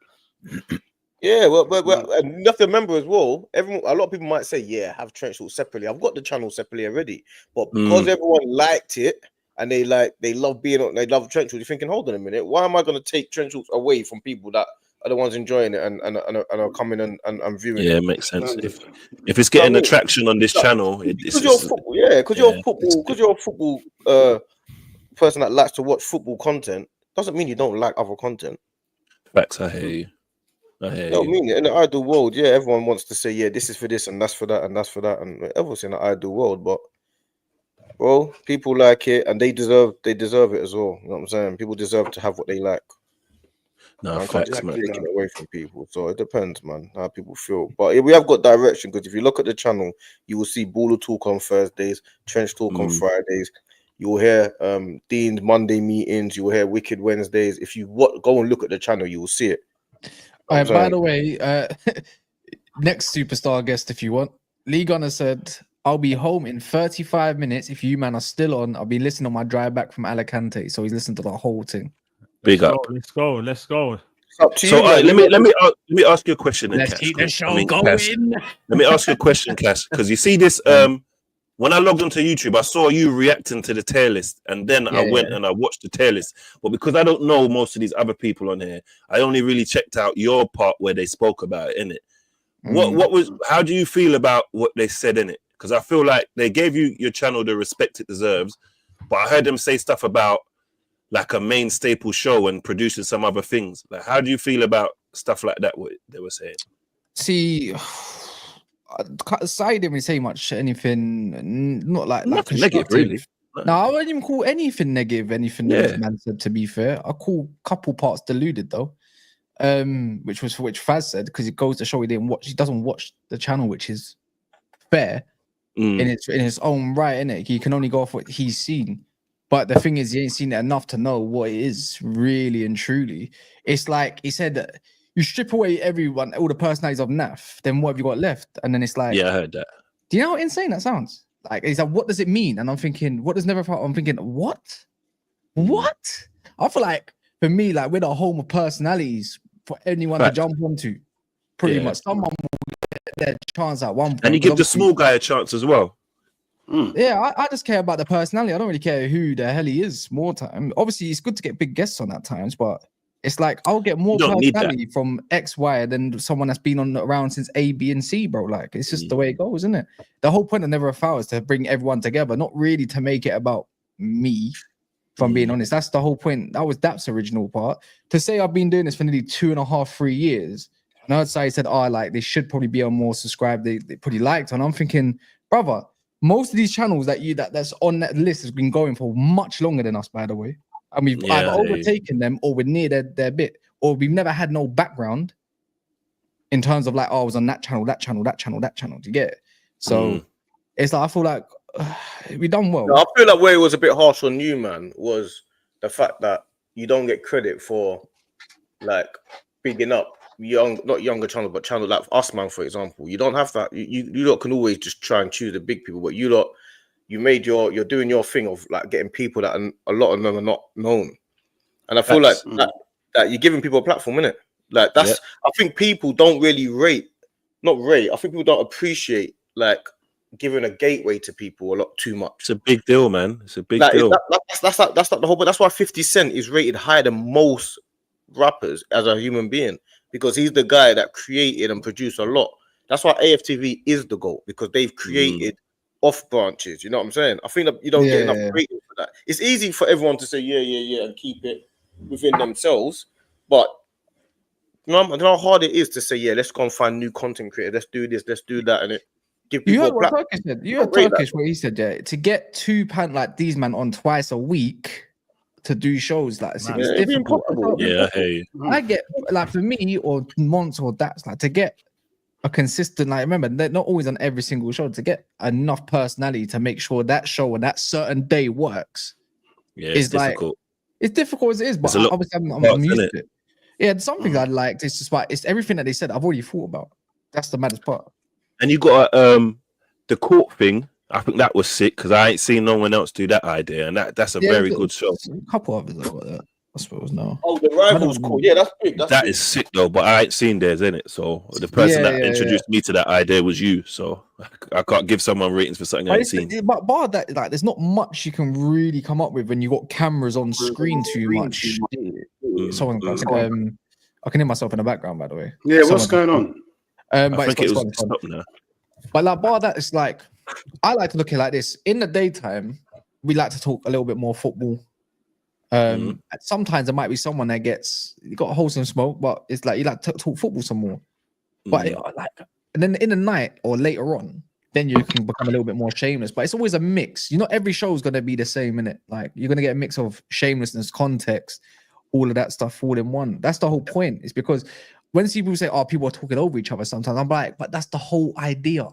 Yeah, well, you have to remember as well. A lot of people might say, "Yeah, have Trench Talks separately." I've got the channel separately already, but because everyone liked it and they love being on, they love Trench Talks. You're thinking, hold on a minute, why am I going to take Trench Talks away from people that are the ones enjoying it and are coming and viewing? Yeah, it makes sense. If it's getting attraction on this channel, because you're football, because you're a football person that likes to watch football content, doesn't mean you don't like other content. Facts, I hear you. I mean, in the ideal world, everyone wants to say, this is for this and that's for that and that's for that, and everyone's in the ideal world, but bro, people like it and they deserve it as well. You know what I'm saying? People deserve to have what they like. No, facts, man. Taking it away from people, so it depends, man, how people feel. But we have got direction, because if you look at the channel, you will see Baller Talk on Thursdays, Trench Talk on Fridays. You will hear Dean's Monday meetings. You will hear Wicked Wednesdays. If you go and look at the channel, you will see it. By the way, next superstar guest, if you want, Lee Gunner said, "I'll be home in 35 minutes. If you man are still on, I'll be listening on my drive back from Alicante." So he's listened to the whole thing. Big up. Let's go. So let me ask you a question. Let's keep the show going. Let me ask you a question, Cass, because you see this. When I logged onto YouTube, I saw you reacting to the tier list, and then I went and I watched the tier list. But because I don't know most of these other people on here, I only really checked out your part where they spoke about it, innit? How do you feel about what they said in it? Because I feel like they gave your channel the respect it deserves, but I heard them say stuff about like a main staple show and producing some other things. Like, how do you feel about stuff like that, what they were saying? See, I didn't really say anything, not like negative, really. No, I wouldn't even call anything negative, anything that man said, to be fair. I call a couple parts deluded, though, which Faz said, because it goes to show he doesn't watch the channel, which is fair in its own right, innit? He can only go off what he's seen. But the thing is, he ain't seen it enough to know what it is really and truly. It's like he said that you strip away all the personalities of NAF, then what have you got left? And then it's like, I heard that. Do you know how insane that sounds? Like, he's like, what does it mean? And I'm thinking, what does never felt? I'm thinking, what? I feel like for me, like, we're the home of personalities for anyone to jump onto. Pretty much, someone will get their chance at one point. And you give the small guy a chance as well. Yeah, I just care about the personality. I don't really care who the hell he is more time. Obviously, it's good to get big guests on at times, but it's like I'll get more personality from X, Y than someone that's been around since A, B, and C, bro. Like, it's just the way it goes, isn't it? The whole point of Never a Foul is to bring everyone together, not really to make it about me, if I'm being honest. That's the whole point. That was Dap's original part. To say I've been doing this for nearly 2.5, 3 years, Now Saeed said, "Oh, like they should probably be on more subscribed. They probably liked." And I'm thinking, brother, most of these channels that's on that list has been going for much longer than us, by the way. And we've either overtaken them or we're near their bit, or we've never had no background in terms of like, oh, I was on that channel, that channel, that channel, that channel. Do you get it? So it's like I feel like we done well. No, I feel like where it was a bit harsh on you, man, was the fact that you don't get credit for like bigging up not younger channels, but channels like us, man, for example. You don't have that. You lot can always just try and choose the big people, but you're doing your thing of like getting people that a lot of them are not known. And I feel like that you're giving people a platform, innit? Like that's I think people don't really I think people don't appreciate like giving a gateway to people a lot too much. It's a big deal, man. It's a big deal. That's like the whole. But that's why 50 Cent is rated higher than most rappers as a human being, because he's the guy that created and produced a lot. That's why AFTV is the GOAT, because they've created off branches. You know what I'm saying? I think that you don't get enough rating for that. It's easy for everyone to say yeah and keep it within themselves, but you know how hard it is to say let's go and find new content creators. Let's do this. Let's do that, and it. You heard what Turkish said. You heard Turkish where he said to get £2 like these man on twice a week to do shows like it's difficult. I get like for me or months or that's like to get a consistent, like remember they're not always on every single show, to get enough personality to make sure that show on that certain day works. Yeah, it's difficult. It's difficult as it is, but obviously I'm used to it. Yeah, some things I liked. It's just like it's everything that they said I've already thought about. That's the maddest part. And you got the court thing. I think that was sick because I ain't seen no one else do that idea, and that's a very good show. A couple of others got that. I suppose no. Oh, the rivals cool. Yeah, that's big. That is sick though, but I ain't seen theirs in it. So the person that introduced me to that idea was you. So I can't give someone ratings for something I ain't seen. But bar that, like, there's not much you can really come up with when you got cameras on screen too much. Someone, I can hear myself in the background, by the way. Yeah, what's going on? But I think it was stop now. But like bar that, it's like I like to look at it like this. In the daytime, we like to talk a little bit more football. Sometimes there might be someone that you got a wholesome smoke, but it's like you like to talk football some more. But and then in the night or later on, then you can become a little bit more shameless. But it's always a mix. You know, every show is gonna be the same, innit? Like you're gonna get a mix of shamelessness, context, all of that stuff all in one. That's the whole point. It's because when people say, "Oh, people are talking over each other," sometimes I'm like, "But that's the whole idea,"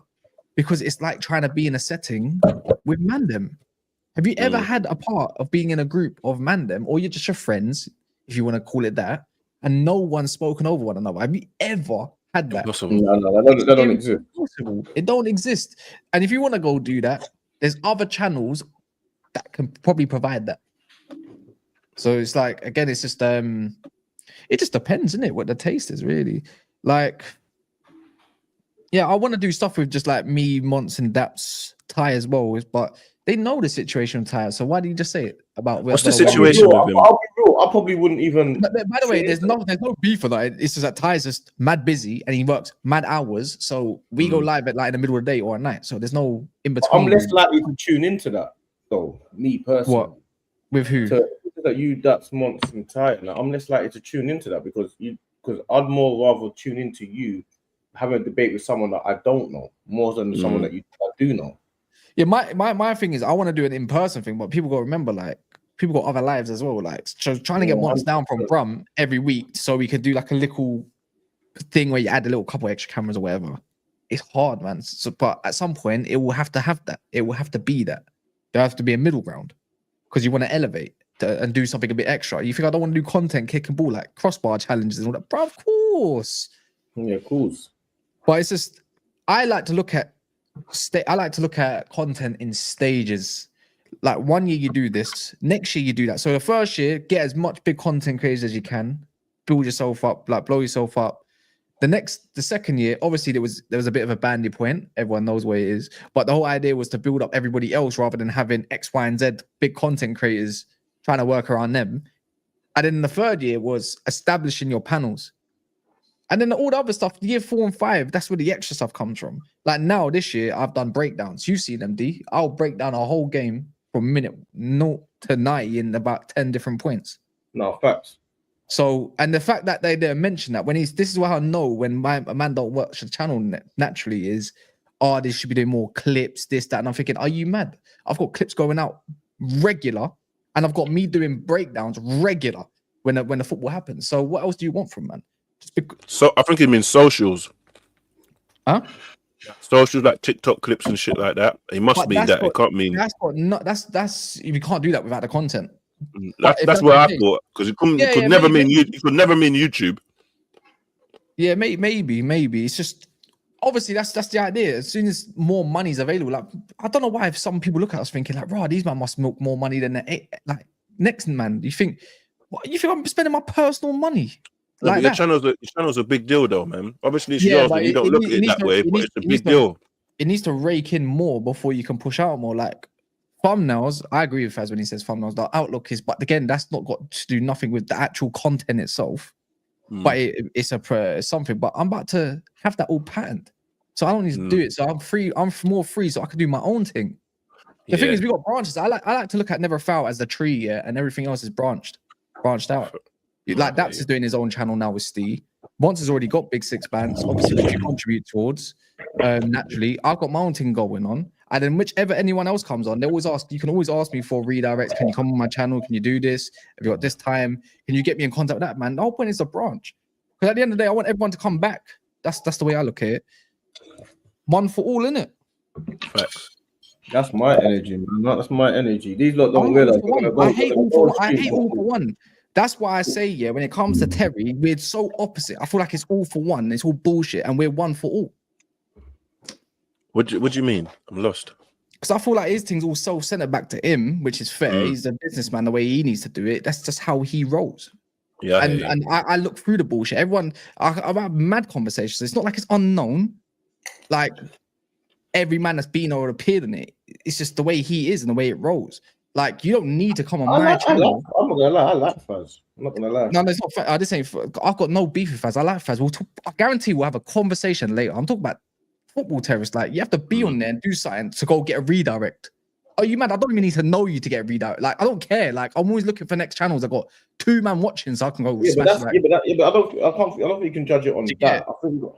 because it's like trying to be in a setting with mandem. Have you ever had a part of being in a group of mandem, or you're just your friends, if you want to call it that, and no one's spoken over one another? Have you ever had that? No, that don't exist. It don't exist. And if you want to go do that, there's other channels that can probably provide that. So it's like, again, it's just it just depends, isn't it? What the taste is really like. Yeah, I want to do stuff with just like me, Monts, and Daps, Ty as well, but they know the situation with Ty. So why do you just say it about what's the situation with him? I'll be real. I probably wouldn't even. But by the way, there's no beef for that. It's just that Ty's just mad busy and he works mad hours. So we go live at like in the middle of the day or at night. So there's no in between. I'm less likely to tune into that, though. Me personally. What? With who? That you, Daps, Monts, and Ty. Like, I'm less likely to tune into that because I'd more rather tune into you having a debate with someone that I don't know more than someone that I do know. Yeah, my thing is I want to do an in-person thing, but people got to remember, like, people got other lives as well. Like, so trying to get Monts down from Brum every week so we could do like a little thing where you add a little couple extra cameras or whatever. It's hard, man. So, but at some point, it will have to have that. It will have to be that. There has to be a middle ground because you want to elevate and do something a bit extra. You think I don't want to do content, kick and ball, like crossbar challenges and all that? Bro, of course. Yeah, of course. But it's just, I like to look at content in stages. Like 1 year you do this, next year you do that. So the first year, get as much big content creators as you can, build yourself up, like blow yourself up. The second year, obviously there was a bit of a bandy point. Everyone knows where it is. But the whole idea was to build up everybody else rather than having X, Y, and Z big content creators trying to work around them. And then the third year was establishing your panels. And then all the other stuff, year 4 and 5, that's where the extra stuff comes from. Like now, this year, I've done breakdowns. You see them, D. I'll break down a whole game from minute 0 to 90 in about 10 different points. No, facts. So, and the fact that they didn't mention that this is why I know when a man don't watch the channel naturally is, they should be doing more clips, this, that. And I'm thinking, are you mad? I've got clips going out regular, and I've got me doing breakdowns regular when the football happens. So what else do you want from man? So I think it means socials. Huh? Socials like TikTok clips and shit like that. It must mean that. It can't mean that's you can't do that without the content. That's what I thought, because it could never mean YouTube. Yeah, maybe. It's just obviously that's the idea. As soon as more money's available, like I don't know why if some people look at us thinking like, "Bro, these man must milk more money than like next man." You think I'm spending my personal money? No, like your channel's a big deal though, man. Obviously, it's yours, and you don't look at it that way, but it's a big deal. It needs to rake in more before you can push out more. Like thumbnails, I agree with Faz when he says thumbnails. The outlook is, but again, that's not got to do nothing with the actual content itself. But it's something. But I'm about to have that all patterned, so I don't need to do it. So I'm free. I'm more free, so I can do my own thing. The thing is, we got branches. I like to look at Never Foul as the tree, and everything else is branched out. Like Daps is doing his own channel now with Steve. Once has already got Big Six bands, obviously which you contribute towards. Naturally, I've got my own thing going on, and then whichever anyone else comes on, they always ask. You can always ask me for redirects. Can you come on my channel? Can you do this? Have you got this time? Can you get me in contact with that man? The whole point is a branch, because at the end of the day, I want everyone to come back. That's the way I look at it. One for all, innit? Facts. That's my energy, man. That's my energy. These lot don't realize. I hate all for one. That's why I say, when it comes to Terry, we're so opposite. I feel like it's all for one. It's all bullshit, and we're one for all. What do you mean? I'm lost. Because I feel like his thing's all self-centered back to him, which is fair. He's a businessman the way he needs to do it. That's just how he rolls. Yeah. And I look through the bullshit. Everyone, I've had mad conversations. It's not like it's unknown. Like every man that's been or appeared in it. It's just the way he is and the way it rolls. Like you don't need to come on my channel. I'm not gonna lie, I like Faz. I'm not gonna lie. No, it's not. This ain't. I've got no beef with Faz. I like Faz. I guarantee we'll have a conversation later. I'm talking about football terrorists. Like you have to be on there and do something to go get a redirect. Are you mad? I don't even need to know you to get a redirect. Like I don't care. Like I'm always looking for next channels. I got 2 man watching, so I can go. Yeah, but I don't think you can judge it on that.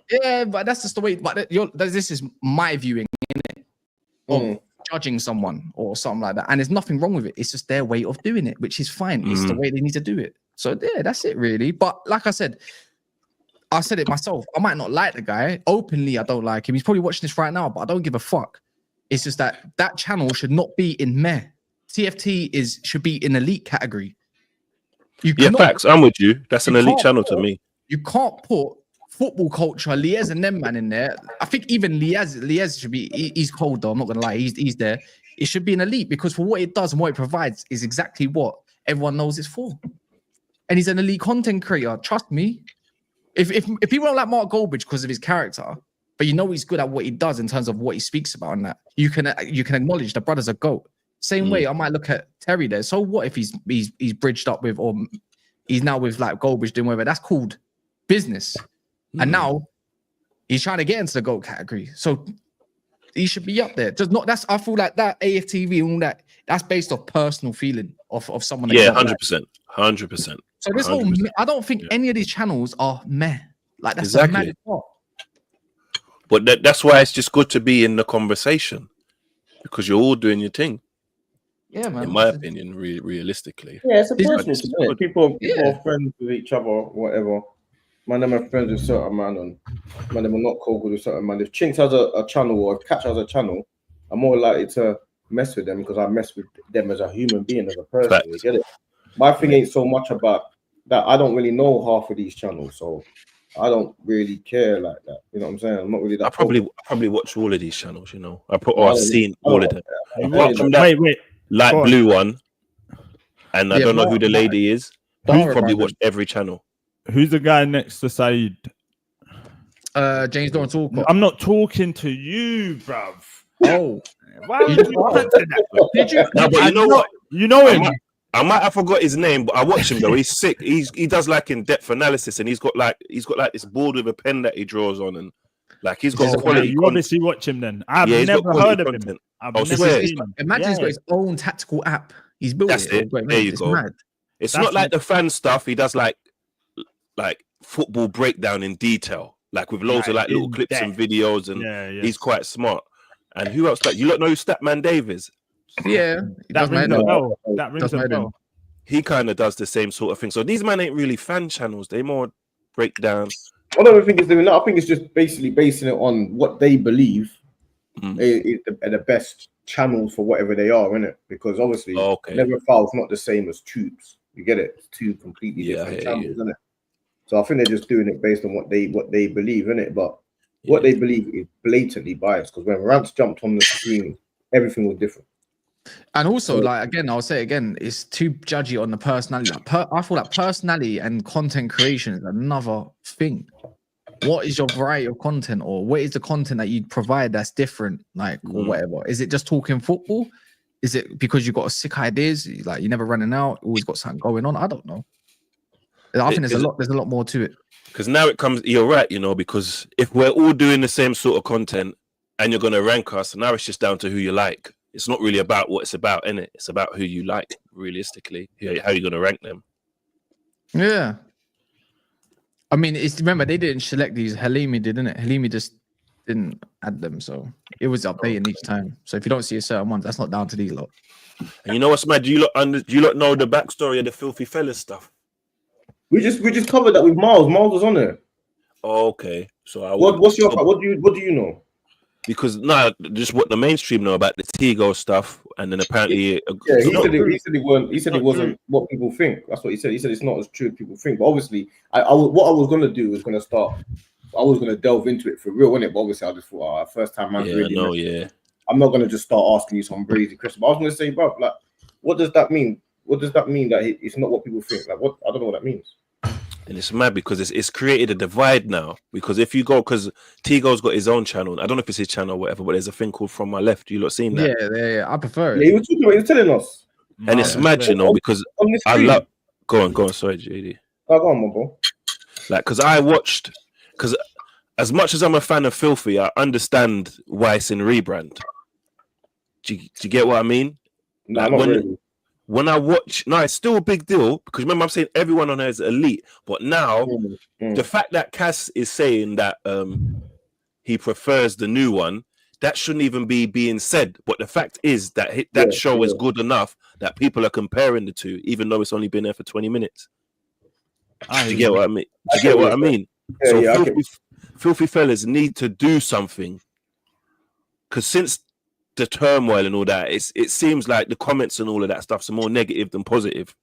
Yeah, but that's just the way. But this is my viewing, innit? Of judging someone or something like that, and there's nothing wrong with it. It's just their way of doing it, which is fine. It's the way they need to do it. So yeah, that's it really. But like I said it myself. I might not like the guy openly. I don't like him. He's probably watching this right now, but I don't give a fuck. It's just that channel should not be in meh. TFT should be in elite category. Facts. I'm with you. That's an elite channel to me. You can't put football culture, Liez and them man in there. I think even Liez should be. He's cold though. I'm not gonna lie. He's there. It should be an elite because for what it does and what it provides is exactly what everyone knows it's for. And he's an elite content creator. Trust me. If people don't like Mark Goldbridge because of his character, but you know he's good at what he does in terms of what he speaks about and that, you can acknowledge the brother's a GOAT. Same way I might look at Terry there. So what if he's bridged up with, or he's now with like Goldbridge doing whatever? That's called business. And now he's trying to get into the GOAT category. So he should be up there. Just not I feel like that AFTV and all that's based off personal feeling of someone. Yeah, 100%. 100%. So this 100%. Whole I don't think any of these channels are meh. Like that's exactly. Mad part. But that's why it's just good to be in the conversation because you're all doing your thing. Yeah, man. In my opinion, realistically. Yeah, it's a personal thing. People are friends with each other, whatever. Man, them are friends with certain man, and man, them are not cool with certain man. If Chinks has a channel or if Catch has a channel, I'm more likely to mess with them because I mess with them as a human being, as a person. You get it? My thing ain't so much about that. I don't really know half of these channels, so I don't really care like that. You know what I'm saying? I'm not really that. I probably watch all of these channels. You know, I've seen all of them. Apart from that light blue one, and I don't know who the lady is. Who's probably watched every channel. Who's the guy next to Saeed? James Lawrence Walcott. I'm not talking to you, bruv. Oh, why would you comment to that? Did you? No, but you know what? You know him. I might have forgot his name, but I watch him though. He's sick. He does like in-depth analysis, and he's got like this board with a pen that he draws on, and like he's got quality. You obviously watch him then. I've never heard of him. Imagine he's got his own tactical app. He's built it. There you go. Mad. It's not like the fan stuff. He does like like football breakdown in detail, like with loads of like little clips and videos, and he's quite smart. And who else? That you lot know who Statman Dave is? Yeah, that rings a bell. That rings a bell. He kind of does the same sort of thing. So these men ain't really fan channels; they more breakdown. I don't think it's doing that. I think it's just basically basing it on what they believe is the best channels for whatever they are, innit? Because obviously, Never Foul's not the same as Tubes. You get it? It's two completely different channels, isn't it? So I think they're just doing it based on what they believe, innit? But what they believe is blatantly biased. Because when Rance jumped on the screen, everything was different. And also, like again, I'll say again, it's too judgy on the personality. I feel like personality and content creation is another thing. What is your variety of content, or what is the content that you provide that's different, like or whatever? Is it just talking football? Is it because you got sick ideas, like you're never running out, always got something going on? I don't know. I think there's a lot more to it. Because now it comes, you're right, you know, because if we're all doing the same sort of content and you're gonna rank us, now it's just down to who you like. It's not really about what it's about, innit? It's about who you like, realistically. How you're gonna rank them. Yeah. I mean, remember they didn't select these. Halimi did, didn't it? Halimi just didn't add them, so it was updating each time. So if you don't see a certain one, that's not down to these lot. And you know what's mad? Do you lot know the backstory of the Filthy Fellas stuff? We just covered that with Miles. Miles was on there. Oh, okay. So what do you know? Because just what the mainstream know about the Tigo stuff, and then apparently, he said it wasn't what people think. That's what he said. He said it's not as true as people think. But obviously, what I was gonna do was gonna start. I was gonna delve into it for real, wasn't it? But obviously, I just thought, first time, man. I'm not gonna just start asking you some crazy questions. But I was gonna say, bro, like, what does that mean? What does that mean that it's not what people think? Like, what? I don't know what that means. And it's mad because it's created a divide now. Because if you go, because Tigo's got his own channel. I don't know if it's his channel or whatever, but there's a thing called From My Left. You lot seen that? Yeah. I prefer it. Yeah, he was telling us. And it's mad, you know, because I love. Go on. Sorry, JD. Oh, go on, my bro. Like, because as much as I'm a fan of Filthy, I understand why it's in rebrand. Do you get what I mean? No, like, not really. When I watch, it's still a big deal because remember I'm saying everyone on there is elite, but now the fact that Cass is saying that he prefers the new one, that shouldn't even be being said. But the fact is that that show is good enough that people are comparing the two, even though it's only been there for 20 minutes. Do you get what I mean? Do you get what I mean? So Filthy Fellas need to do something because since the turmoil and all that, it seems like the comments and all of that stuff's more negative than positive.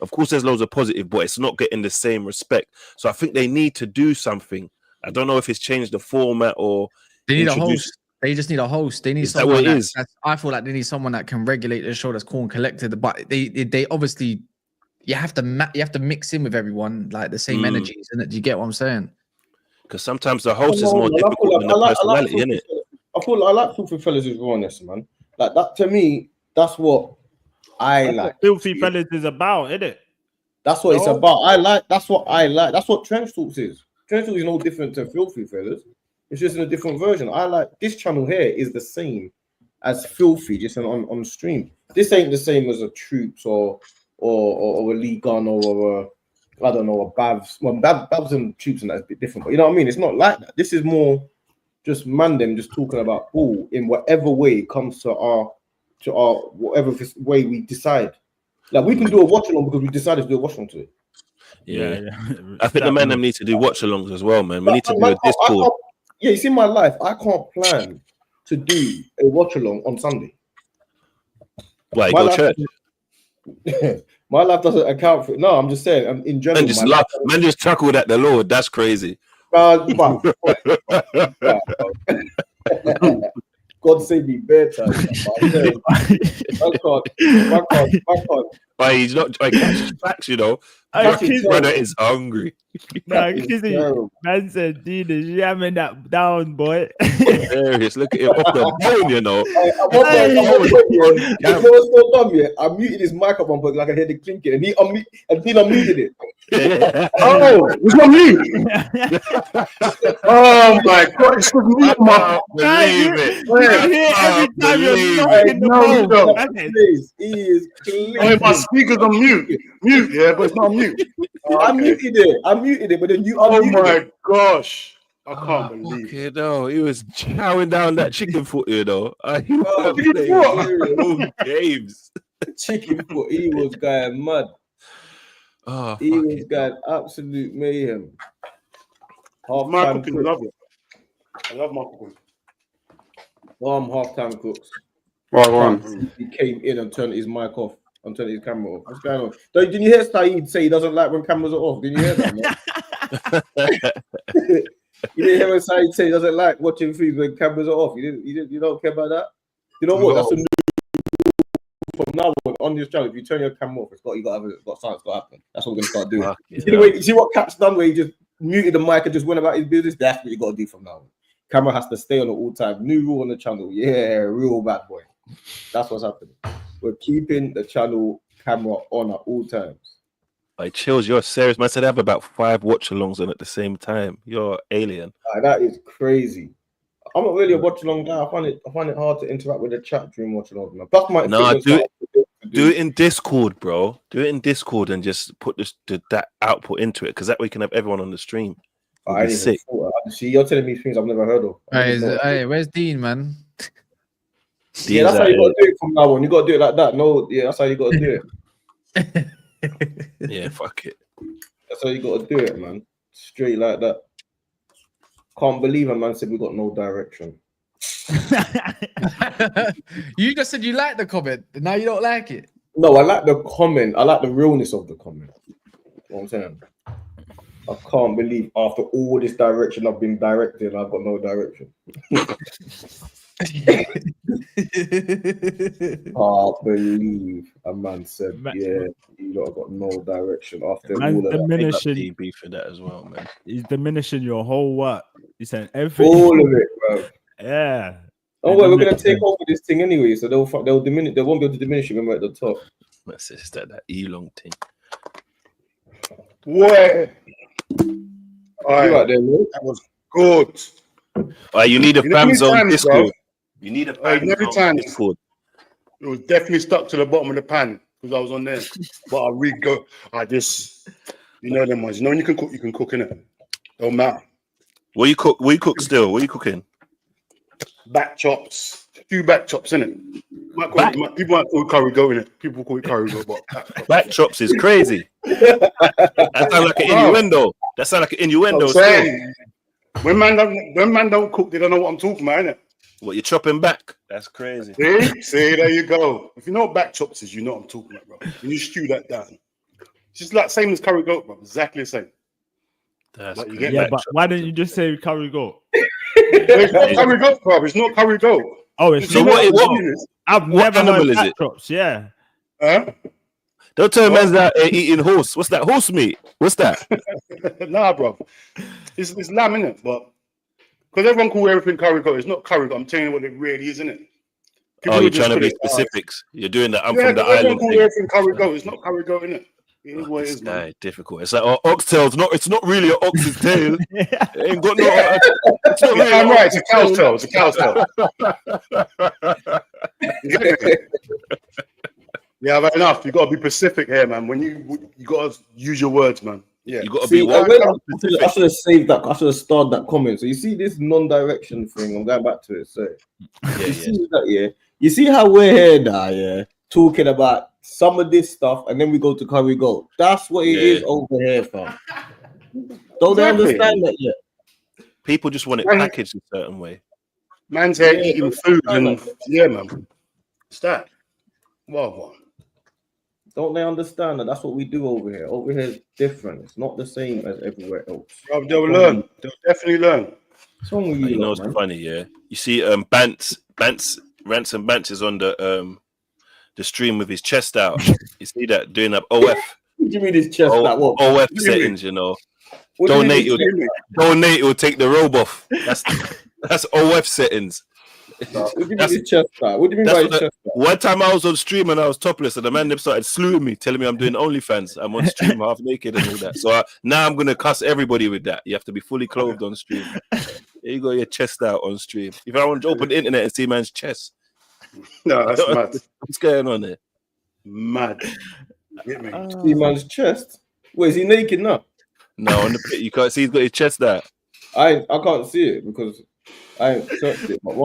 Of course, there's loads of positive, but it's not getting the same respect. So I think they need to do something. I don't know if it's changed the format or they need a host. They just need a host. They need someone I feel like they need someone that can regulate the show that's cool and collected. But they obviously you have to mix in with everyone like the same energies, and do you get what I'm saying? Because sometimes the host is more difficult than the personality, isn't it? I like Filthy Fellas' rawness, man. Like that to me, that's what I like. What Filthy Fellas is about, isn't it? That's what it's about. That's what I like. That's what Trench Talks is. Trench Talks is no different to Filthy Fellas. It's just in a different version. I like this channel here is the same as Filthy, just on stream. This ain't the same as a Troops or a Lee Gun or a I don't know a Babs. Well, Babs and Troops and that's a bit different, but you know what I mean. It's not like that. This is more just them just talking about ball in whatever way it comes to our whatever way we decide. Like we can do a watch along because we decided to do a watch along to it. Yeah. I think the men need to do watch alongs as well, man. We need to do a Discord. You see, my life, I can't plan to do a watch along on Sunday. Why go church? My life doesn't account for it. No, I'm just saying. In general, man just chuckled at the Lord. That's crazy. God save me better. I can't. But he's not facts, you know. His brother is hungry. Man said, "Dude, is jamming that down, boy." Hilarious. Look at him off the bone, you know. I muted his mic up on but like I heard the clinking, and he unmuted it. Oh, it's not me. Oh my God, it's not me. Every time you're knocking the phone. My speakers on mute. Yeah, but it's not mute. I muted it, but then you Oh unmuted my it. gosh. I can't believe Okay, no, he was chowing down that chicken foot, you know. He Oh, was playing own games. Chicken foot, he was going mad. Oh, He was going absolute mayhem. my Half-time cooking, I love it. I love my cooking. Half-time cooks. Right on. He came in and turned his mic off and turned his camera off. What's going on? Did you hear Saeed say he doesn't like when cameras are off? Did you hear that, man? You didn't hear when Saeed say he doesn't like watching food when cameras are off. You don't care about that? You know what? That's a new from now on this channel. If you turn your camera off, something's got to happen. That's what we're gonna start doing. You see what Cap's done where he just muted the mic and just went about his business? That's what you gotta do from now on. Camera has to stay on at all time. New rule on the channel. Yeah, real bad boy. That's what's happening. We're keeping the channel camera on at all times. Like, chills, you're serious, man. Said I have about 5 watch-alongs on at the same time. You're alien. That is crazy. I'm not really a watch-along guy. I find it hard to interact with the chat during watch-alongs, man. That's my do it in Discord, bro. Do it in Discord and just put that output into it, because that way you can have everyone on the stream. I sick. See, you're telling me things I've never heard of. Hey, where's Dean, man? Yeah, that's how you gotta do it from now on. You gotta do it like that. No, yeah, that's how you gotta do it. Yeah, fuck it. That's how you gotta do it, man. Straight like that. Can't believe a man said we got no direction. You just said you like the comment, now you don't like it. No, I like the comment. I like the realness of the comment. You know what I'm saying? I can't believe after all this direction I've been directed, I've got no direction. Can't believe a man said, yeah, you lot got no direction after all of that. Beef for that as well, man. He's diminishing your whole work. He's saying everything. All of it, bro. Yeah. Oh well, we're gonna take over this thing anyway, so they'll diminish. They won't be able to diminish it when we're at the top. That's just that E-long thing. What? Right there, that was good. You need a FamZone Discord. You need a FamZone Discord. It was definitely stuck to the bottom of the pan because I was on there. But I just, you know them ones. You know when you can cook in it. Don't matter. What you cook still? What are you cooking? Back chops. A few back chops in it. People might call it curry goat in it. People call it curry goat, but back chops is crazy. That sounds like an innuendo. That sounds like an innuendo. When man don't cook, they don't know what I'm talking about, innit? What, you're chopping back? That's crazy. See, there you go. If you know what back chops is, you know what I'm talking about, bro. When you stew that down, it's just like same as curry goat, bro. Exactly the same. That's like, yeah, but why didn't you just say curry goat? It's not curry goat, bro. It's not curry goat. Oh, it's so what I've never heard back chops. Yeah. Huh? Don't tell man's that eating horse. What's that? Horse meat? What's that? Nah, bro. It's lamb, innit? But because everyone calls everything curry goat, it's not curry goat. I'm telling you what it really is, innit? Oh, you're trying to be specifics. You're doing that. I'm from the island. Everyone calls everything curry goat. It's not curry goat, innit? It is what it is, man. Difficult. It's like oxtail's not. It's not really an ox's tail. It ain't got no. It's not really I'm right. It's a cow's tail. It's a cow's tail. Yeah, but enough. You got to be Pacific here, man. When you got to use your words, man. Yeah, you got to be. I should have saved that. I should have starred that comment. So you see this non-direction thing. I'm going back to it. So see that, yeah. You see how we're here now, yeah, talking about some of this stuff, and then we go to curry goat. That's what it is over here, fam. Don't they understand that yet? People just want it packaged a certain way. Man's here eating food, and yeah, man. It's that. Well. Don't they understand that that's what we do over here? Over here is different. It's not the same as everywhere else. They'll learn. They'll definitely learn. What's wrong with you? You know what's funny, yeah? You see, Ransom Bants is on the stream with his chest out. You see that doing up OF. What do you mean his chest out? What? OF settings, you know. Donate, you'll take the robe off. That's OF settings. What do you mean his chest out? What do you mean by his chest out? One time I was on stream and I was topless, and the man started slewing me, telling me I'm doing OnlyFans. I'm on stream half naked and all that. So now I'm gonna cuss everybody with that. You have to be fully clothed on stream. Here you go, your chest out on stream. If I want to open the internet and see man's chest, no, that's mad. What's going on there? Mad. See man's chest. Wait, is he naked now? No, on the pit, you can't see he's got his chest out. I can't see it because I ain't searched it. But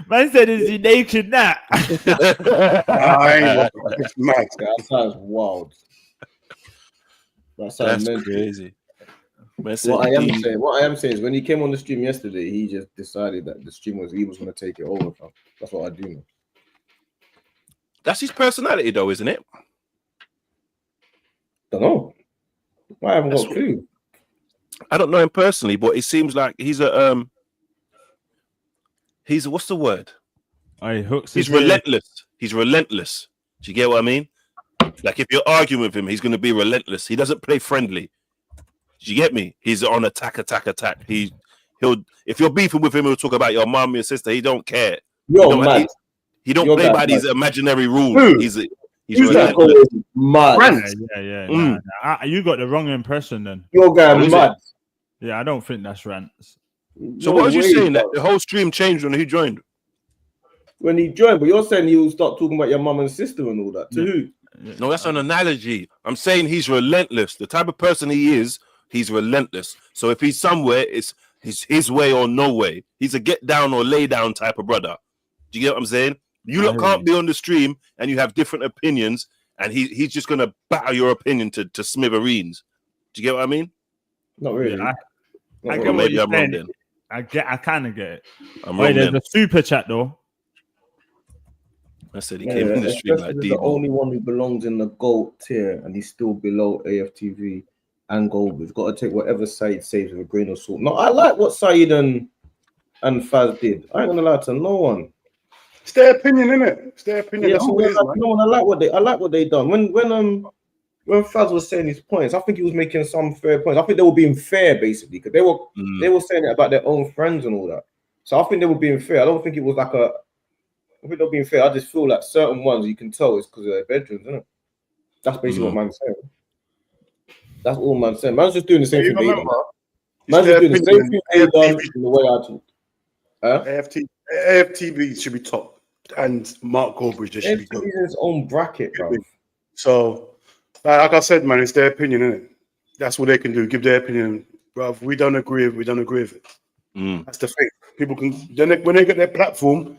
Man said, "Is he naked now?" That sounds wild. That sounds crazy. What I am saying is, when he came on the stream yesterday, he just decided that the stream he was going to take it over. Fam. That's what I do know. That's his personality, though, isn't it? Don't know. I haven't got a clue. I don't know him personally, but it seems like he's a what's the word? He's relentless. He's relentless. Do you get what I mean? Like if you're arguing with him, he's going to be relentless. He doesn't play friendly. Do you get me? He's on attack. He'll if you're beefing with him, he'll talk about your mom, your sister. He don't care. He don't play by these imaginary rules. He's relentless. Mad. Yeah. You got the wrong impression then. Your guy mad. Yeah, I don't think that's rants. So what was you saying? That the whole stream changed when he joined? When he joined, but you're saying he'll start talking about your mum and sister and all that. To who? No, that's an analogy. I'm saying he's relentless. The type of person he is, he's relentless. So if he's somewhere, it's his way or no way. He's a get down or lay down type of brother. Do you get what I'm saying? You lot can't be on the stream and you have different opinions, and he's just gonna batter your opinion to smithereens. Do you get what I mean? Not really. Yeah, I get what you're saying. Then. I kind of get it. There's a super chat though. I said he came in the stream like the only one who belongs in the GOAT tier, and he's still below AFTV and Gold. We've got to take whatever Saeed says with a grain of salt. No, I like what Saeed and Faz did. I ain't gonna lie to no one. It's their opinion, isn't it? It's their opinion. That's all it is, man. No one. I like what they done. When Faz was saying his points, I think he was making some fair points. I think they were being fair, basically, because they were saying it about their own friends and all that. So I think they were being fair. I don't think it was like I think they were being fair. I just feel like certain ones you can tell it's because of their bedrooms, isn't it? That's basically what man's saying. That's all man's saying. Man's just doing the same thing they done. Man's just doing the same thing they done in the way I talk. AFTV should be top, and Mark Goldbridge should be good. In his own bracket, bro. So, like I said, man, it's their opinion, isn't it? That's what they can do. Give their opinion, bro. If we don't agree with it. That's the thing. People can when they get their platform,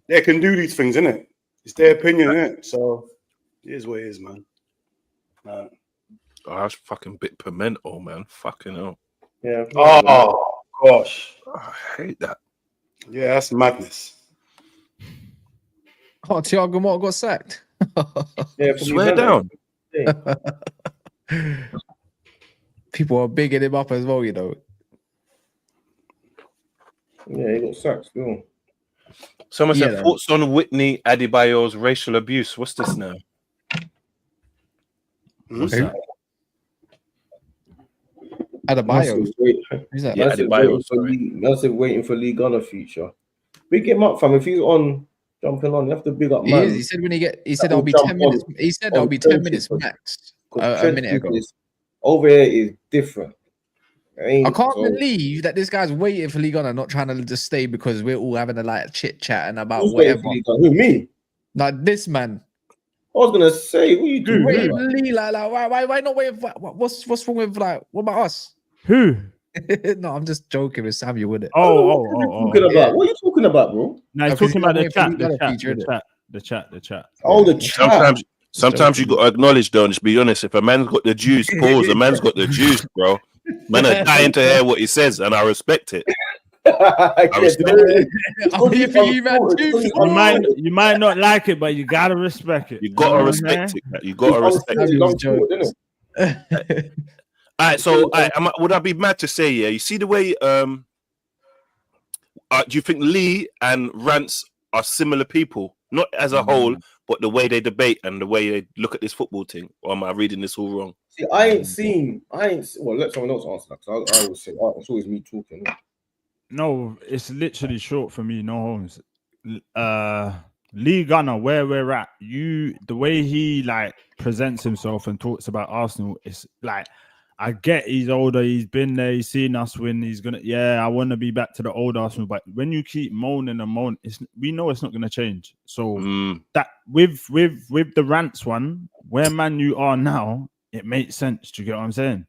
they can do these things, innit? It's their opinion, innit? So, it is what it is, man. Oh, that's fucking bit pimento, man. Fucking hell. Yeah. Oh gosh, I hate that. Yeah, that's madness. Oh, Thiago Motta got sacked. Yeah, swear down. People are bigging him up as well, you know. Yeah, he got sacked still. Someone said thoughts on Whitney Adebayo's racial abuse. What's this now? What's that? Adebayo. Who's that? That's waiting for Lee Gunner feature. Big him up, fam. If he's on jumping on, you have to big up, man. He said I'll be 10 minutes. He said I'll be 10 minutes max. A minute ago. Over here is different. I can't believe that this guy's waiting for Lee Gunner, not trying to just stay because we're all having a chit chat and about whatever. Who, me? Like this man. I was gonna say, what you doing? Wait, Lee, why not waiting for what's wrong with what about us? Who? No, I'm just joking with Samuel, wouldn't it? What are you talking about, bro? No, he's talking about the chat. Oh, the chat. Sometimes you got to acknowledge, though, and just be honest. If a man's got the juice, pause. A man's got the juice, bro. Man are dying to hear what he says, and I respect it. You might not like it, but you gotta respect it. You gotta respect it. You gotta respect it. All right, so would I be mad to say, yeah? You see the way? Do you think Lee and Rance are similar people, not as a whole, but the way they debate and the way they look at this football thing? Or am I reading this all wrong? See, I ain't seen. Well, let someone else answer that. Because I always say, it's always me talking. No, it's literally short for me. No homes. Lee Gunner, where we're at, the way he presents himself and talks about Arsenal, it's like I get he's older, he's been there, he's seen us win. He's gonna, I want to be back to the old Arsenal. But when you keep moaning and moaning, we know it's not gonna change. So that with the rants one, where Man U are now, it makes sense. Do you get what I'm saying?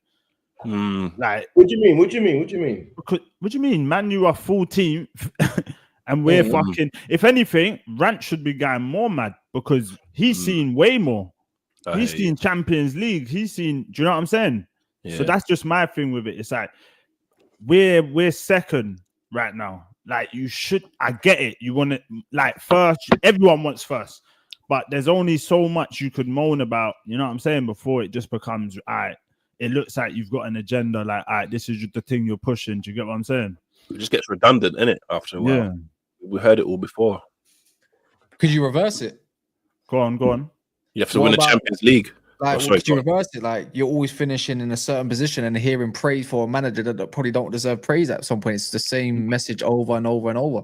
Like, what do you mean? What do you mean? What do you mean? What do you mean? Man U are 14th, and we're fucking. If anything, Rant should be going more mad because he's seen way more. He's seen Champions League. He's seen. Do you know what I'm saying? Yeah. So that's just my thing with it. It's like we're second right now. Like you should. I get it. You want it like first. Everyone wants first, but there's only so much you could moan about. You know what I'm saying? Before it just becomes it looks like you've got an agenda. Like this is the thing you're pushing. Do you get what I'm saying? It just gets redundant, innit? After a while. Yeah. We heard it all before. Could you reverse it? Go on. You have to win the Champions League. Like, could you reverse it? Like, you're always finishing in a certain position and hearing praise for a manager that probably don't deserve praise at some point. It's the same message over and over and over.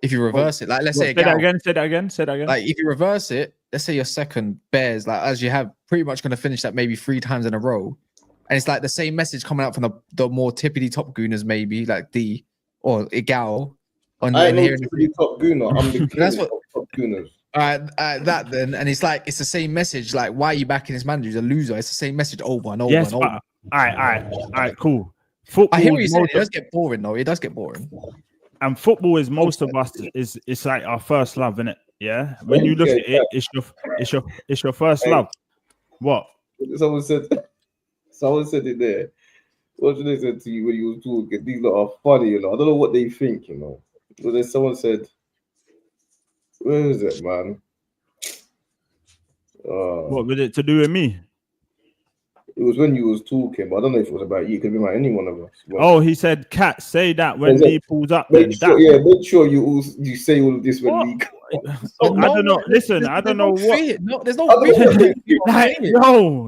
If you reverse it, like, let's say say that again. Like, if you reverse it, let's say you're second, Bears, like, as you have pretty much going to finish that maybe 3 times in a row. And it's like the same message coming out from the more tippity top gooners, maybe, like D or Igal. I ain't no tippity top gooner. I'm the king of top gooners. That then, and it's like it's the same message. Like, why are you backing this manager? He's a loser. It's the same message over and over and over. All right, cool. Football, I hear what you said. It does get boring, though. It does get boring. And football is most of us it's like our first love, isn't it? Yeah. When you look at it, it's your first love. What? Someone said it there. What did they say to you when you were talking? These lot are funny, you know. I don't know what they think, you know. But then someone said, where is it, man? What was it to do with me? It was when you was talking, but I don't know if it was about you. It could be about any one of us. Oh, he said, "Cat, say that when Lee pulls up." Make sure you say all of this when Lee. I don't know. Listen, I don't know what. No, there's no.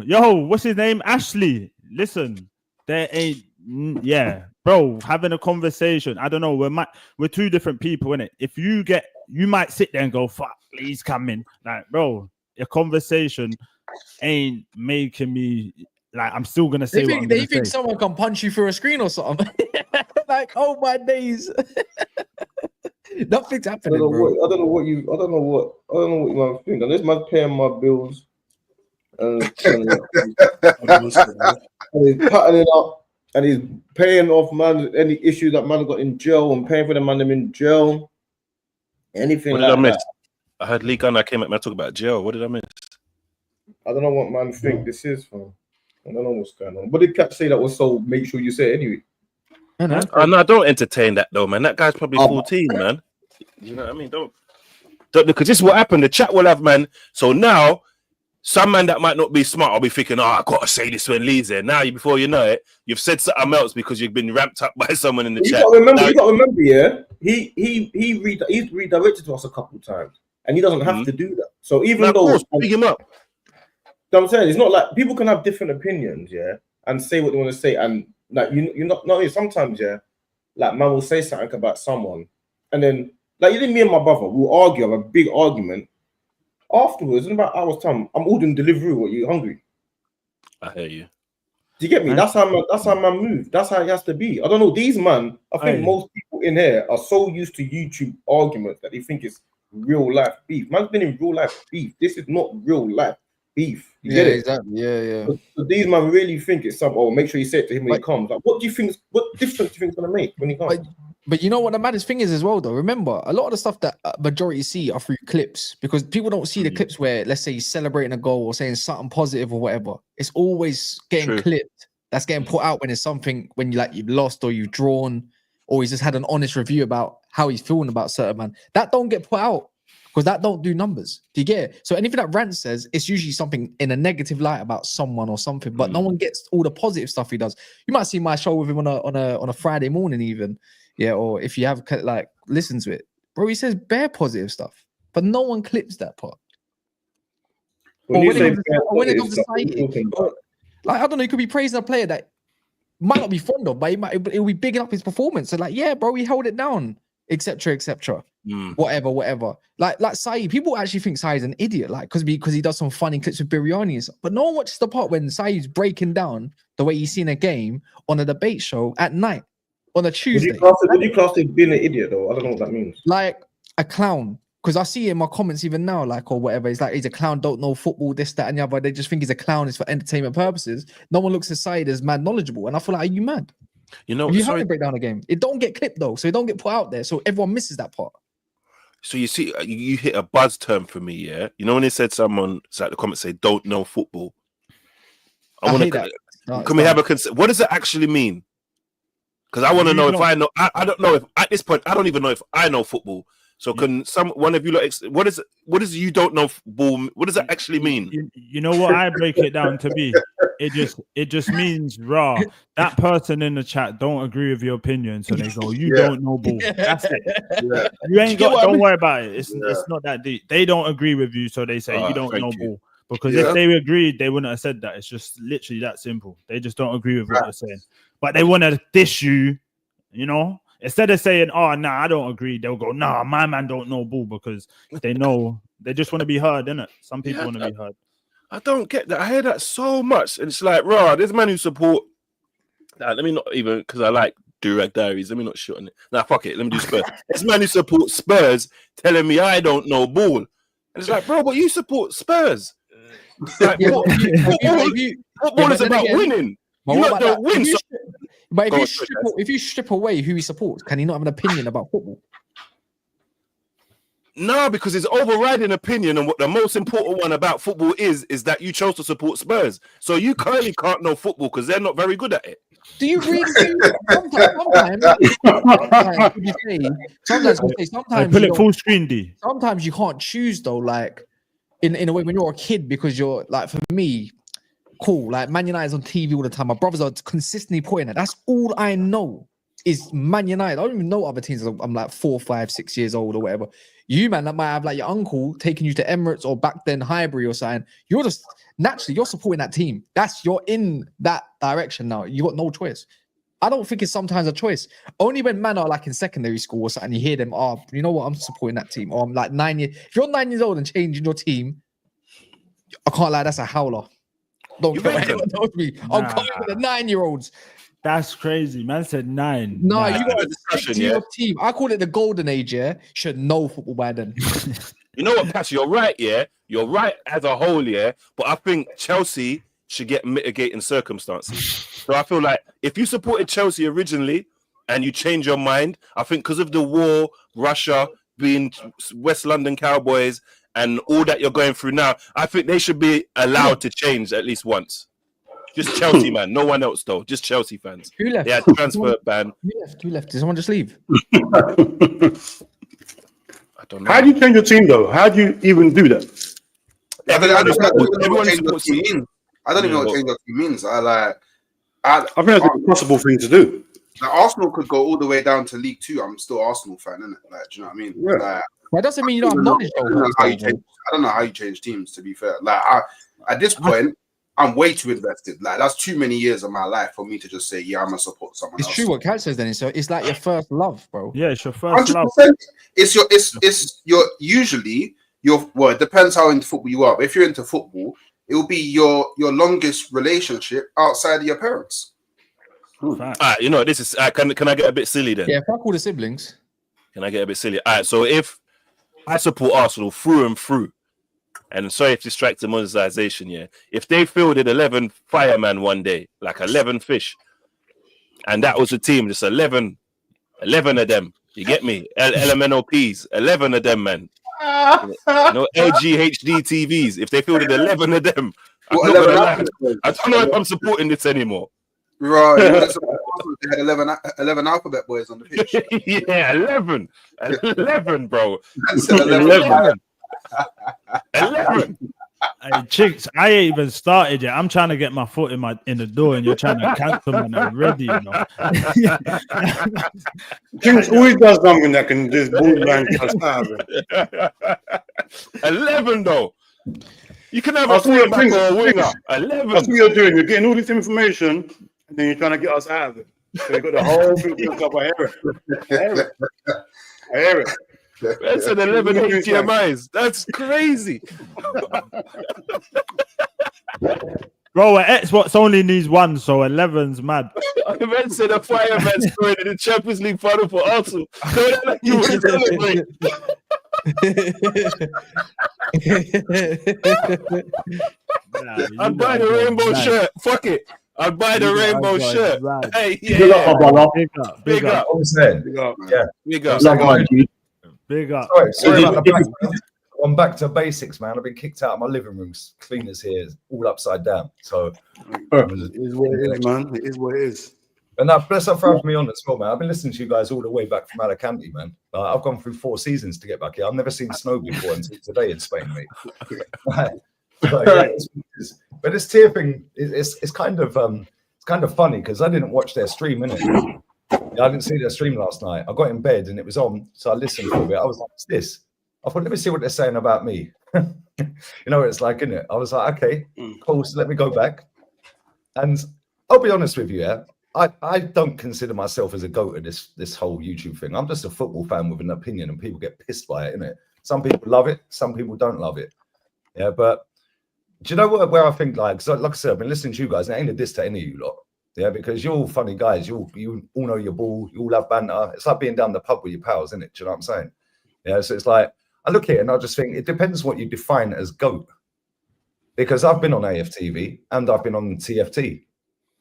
Yo, what's his name? Ashley. Listen, there ain't. Bro, having a conversation. I don't know. We're two different people, innit? If you might sit there and go, "Fuck, Lee's coming." Like, bro, a conversation ain't making me. Like, I'm still gonna say. They think someone can punch you through a screen or something. Like, oh my days. Nothing's happening. I don't know what you man think. Unless man's paying my bills and he's patting it up and he's paying off man any issue that man got in jail and paying for the man them in jail. Anything. What did I miss? I heard Lee Gunner came at me. I talk about jail. What did I miss? I don't know what man think this is from. I don't know what's going on. But did Cat say that was so? Make sure you say it anyway. No, don't entertain that though, man. That guy's probably 14, man. You know what I mean? Don't because this is what happened. The chat will have, man. So now, some man that might not be smart, I'll be thinking, I gotta say this when Lee's there. Now, before you know it, you've said something else because you've been ramped up by someone in the chat. You got to remember, yeah. He's redirected to us a couple of times, and he doesn't have to do that. So even though pick him up. I'm saying it's not like people can have different opinions, yeah, and say what they want to say, and like you're not sometimes, yeah, like man will say something about someone, and then like you did me and my brother, we'll argue, have a big argument. Afterwards, in about hours time, I'm ordering delivery. What, you hungry? I hear you. Do you get me? That's how man move. That's how it has to be. I don't know. These man, I think most people in here are so used to YouTube arguments that they think it's real life beef. Man's been in real life beef. This is not real life beef. You get it? Exactly. Yeah. So these man really think it's something. Oh, make sure you say it to him when he comes. Like, what difference do you think it's gonna make when he comes? But you know what the maddest thing is as well, though. Remember, a lot of the stuff that majority see are through clips because people don't see the clips where, let's say, he's celebrating a goal or saying something positive or whatever. It's always getting clipped. That's getting put out when it's something when you've lost or you've drawn or he's just had an honest review about how he's feeling about certain man. That don't get put out. Because that don't do numbers. Do you get it? So anything that Rant says, it's usually something in a negative light about someone or something, but no one gets all the positive stuff he does. You might see my show with him on a Friday morning even. Yeah, or if you have like listen to it. Bro, he says bare positive stuff, but no one clips that part. When it comes to Saeedtv, like I don't know, he could be praising a player that might not be fond of, but he'll be bigging up his performance. So like, yeah, bro, he held it down, etc., etc. whatever. Like Saeed, people actually think Saeed's an idiot, like because he does some funny clips with Biryani and stuff. But no one watches the part when Saeed's breaking down the way he's seen a game on a debate show at night on a Tuesday. Would you class it being an idiot though? I don't know what that means. Like a clown. Because I see it in my comments even now, like, or whatever. It's like, he's a clown, don't know football, this, that, and the other. They just think he's a clown, it's for entertainment purposes. No one looks at Saeed as mad knowledgeable. And I feel like, are you mad? You know, you have to break down a game. It don't get clipped though, so it don't get put out there. So everyone misses that part. So you see, you hit a buzz term for me, yeah? You know when they said someone, it's like the comments say, don't know football. I want to, can we have a concept? What does it actually mean? Because I want to know if I know, I don't know if, at this point, I don't even know if I know football. So can one of you like what is you don't know ball? What does that actually mean? You know what I break it down to be? It just means that person in the chat don't agree with your opinion, so they go, you don't know ball. That's it. Yeah. You ain't got. Don't worry about it. It's not that deep. They don't agree with you, so they say you don't know ball. Because if they agreed, they wouldn't have said that. It's just literally that simple. They just don't agree with what you're saying, but they want to dish you. You know. Instead of saying, "Oh, nah, I don't agree," they'll go, "Nah, my man don't know ball," because they know they just want to be heard, innit? Some people want to be heard. I don't get that. I hear that so much, and it's like, there's man who support. Nah, let me not even because I like Durag Diaries. Let me not shit on it. Nah, fuck it. Let me do Spurs. This man who supports Spurs telling me I don't know ball, and it's like, bro, but you support Spurs. Like, football is about winning. You don't win. But if you strip away who he supports, can he not have an opinion about football? No, because his overriding opinion and what the most important one about football is that you chose to support Spurs. So you clearly can't know football because they're not very good at it. Do you really? Sometimes put it full screen, D. Sometimes you can't choose though, like in a way when you're a kid, because you're like, for me, cool, like Man United's on TV all the time. My brothers are consistently pointing at. That's all I know is Man United. I don't even know other teams. I'm like 4, 5, 6 years old or whatever. You, man, that might have like your uncle taking you to Emirates or back then Highbury or something. You're just naturally you're supporting that team. You're in that direction now. You got no choice. I don't think it's sometimes a choice. Only when man are like in secondary school or something, you hear them, you know what, I'm supporting that team. Or I'm like 9 years. If you're 9 years old and changing your team, I can't lie, that's a howler. Don't care what anyone tells me. I'm coming with the 9-year-olds. That's crazy. Man said 9. No, you got a discussion, your team. I call it the golden age, yeah? Should know football by then. You know what, Patch? You're right, yeah? You're right as a whole, yeah? But I think Chelsea should get mitigating circumstances. So I feel like if you supported Chelsea originally and you change your mind, I think because of the war, Russia, being West London Cowboys, and all that you're going through now, I think they should be allowed to change at least once. Just Chelsea, man. No one else, though. Just Chelsea fans. Who left? They had transfer ban. Who left? Did someone just leave? I don't know. How do you change your team, though? How do you even do that? I don't even know what change your team means. I think that's an impossible thing to do. Like, Arsenal could go all the way down to League 2. I'm still Arsenal fan, innit? Like, do you know what I mean? Yeah. Like, that doesn't mean you don't have knowledge. I don't know how you change teams, to be fair. Like, at this point, I'm way too invested. Like, that's too many years of my life for me to just say, yeah, I'm gonna support someone else. It's true what Kat says then. It's like your first love, bro. Yeah, it's your first 100%. Love. It's your usually your well, it depends how into football you are. But if you're into football, it will be your longest relationship outside of your parents. You know, this is can I get a bit silly then? Yeah, fuck all the siblings. Can I get a bit silly? All right, so if I support Arsenal through and through, and sorry if distracts the monetization, yeah. If they fielded 11 firemen one day, like 11 fish, and that was the team, just 11 of them. You get me? LMNOPs, 11 of them, man. You know, LGHD TVs. If they fielded 11 of them, I don't know if I'm supporting this anymore. Right. They had 11 alphabet boys on the pitch. Yeah, 11, bro. 11. 11. Hey, chicks, I ain't even started yet. I'm trying to get my foot in the door, and you're trying to cancel me already. You know, Jinx always does something that can just borderline. 11 though. You can have a fullback or a winger. 11. That's what you're doing. You're getting all this information, and then you're trying to get us out of it. So you got the whole thing built up. I hear it. That's an 11 HDMIs. That's crazy. Bro, Xbox only needs one, so 11's mad. Man said a fireman scored in the Champions League final for Arsenal. Don't like you want to celebrate. I'd buy the rainbow shirt. Fuck it. I'd buy the rainbow shirt. Hey, yeah. Big up, my brother. Big up. Big up. Yeah. Big up. Big up. Sorry about the back. I'm back to basics, man. I've been kicked out of my living room. Cleaners here, all upside down. So it is what it is, man. It is what it is. And that bless up for me on as well, man. I've been listening to you guys all the way back from Alicante, man. I've gone through 4 seasons to get back here. I've never seen snow before until today in Spain, mate. But this tier thing, it's kind of funny because I didn't watch their stream, innit? I didn't see their stream last night. I got in bed and it was on, so I listened for a bit. I was like, what's this? I thought, let me see what they're saying about me. You know what it's like, isn't it? I was like, okay, cool. So let me go back. And I'll be honest with you, yeah. I don't consider myself as a goat at this whole YouTube thing. I'm just a football fan with an opinion, and people get pissed by it, innit? Some people love it, some people don't love it. Yeah, but do you know where I think, like I said, I've been listening to you guys, and it ain't a diss to any of you lot. Yeah, because you're all funny guys. You all know your ball. You all have banter. It's like being down the pub with your pals, isn't it? Do you know what I'm saying? Yeah, so it's like, I look at it and I just think it depends what you define as GOAT. Because I've been on AFTV and I've been on TFT.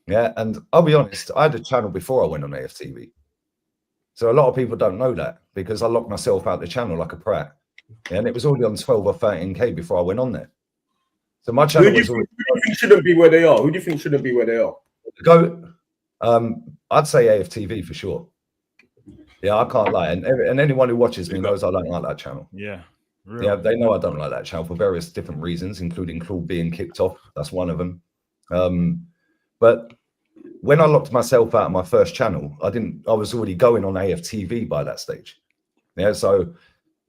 Yeah, and I'll be honest, I had a channel before I went on AFTV. So a lot of people don't know that because I locked myself out the channel like a prat. Yeah, and it was already on 12 or 13K before I went on there. So my channel was already... Who do you think shouldn't be where they are? Who do you think shouldn't be where they are? GOAT, I'd say AFTV for sure. Yeah, I can't lie. And anyone who watches me knows I don't like that channel. Yeah. Real. Yeah, they know I don't like that channel for various different reasons, including Claude being kicked off. That's one of them. But when I locked myself out of my first channel, I was already going on AFTV by that stage. Yeah, so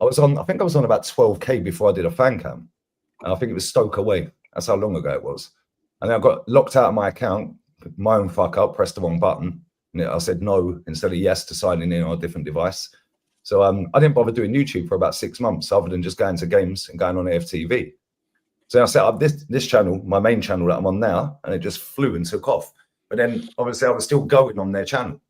I think I was on about 12K before I did a fan cam. And I think it was Stoke away. That's how long ago it was. And then I got locked out of my account, my own fuck up, pressed the wrong button. And I said no instead of yes to signing in on a different device. So I didn't bother doing YouTube for about 6 months other than just going to games and going on AFTV. So I set up this channel, my main channel that I'm on now, and it just flew and took off. But then obviously I was still going on their channel.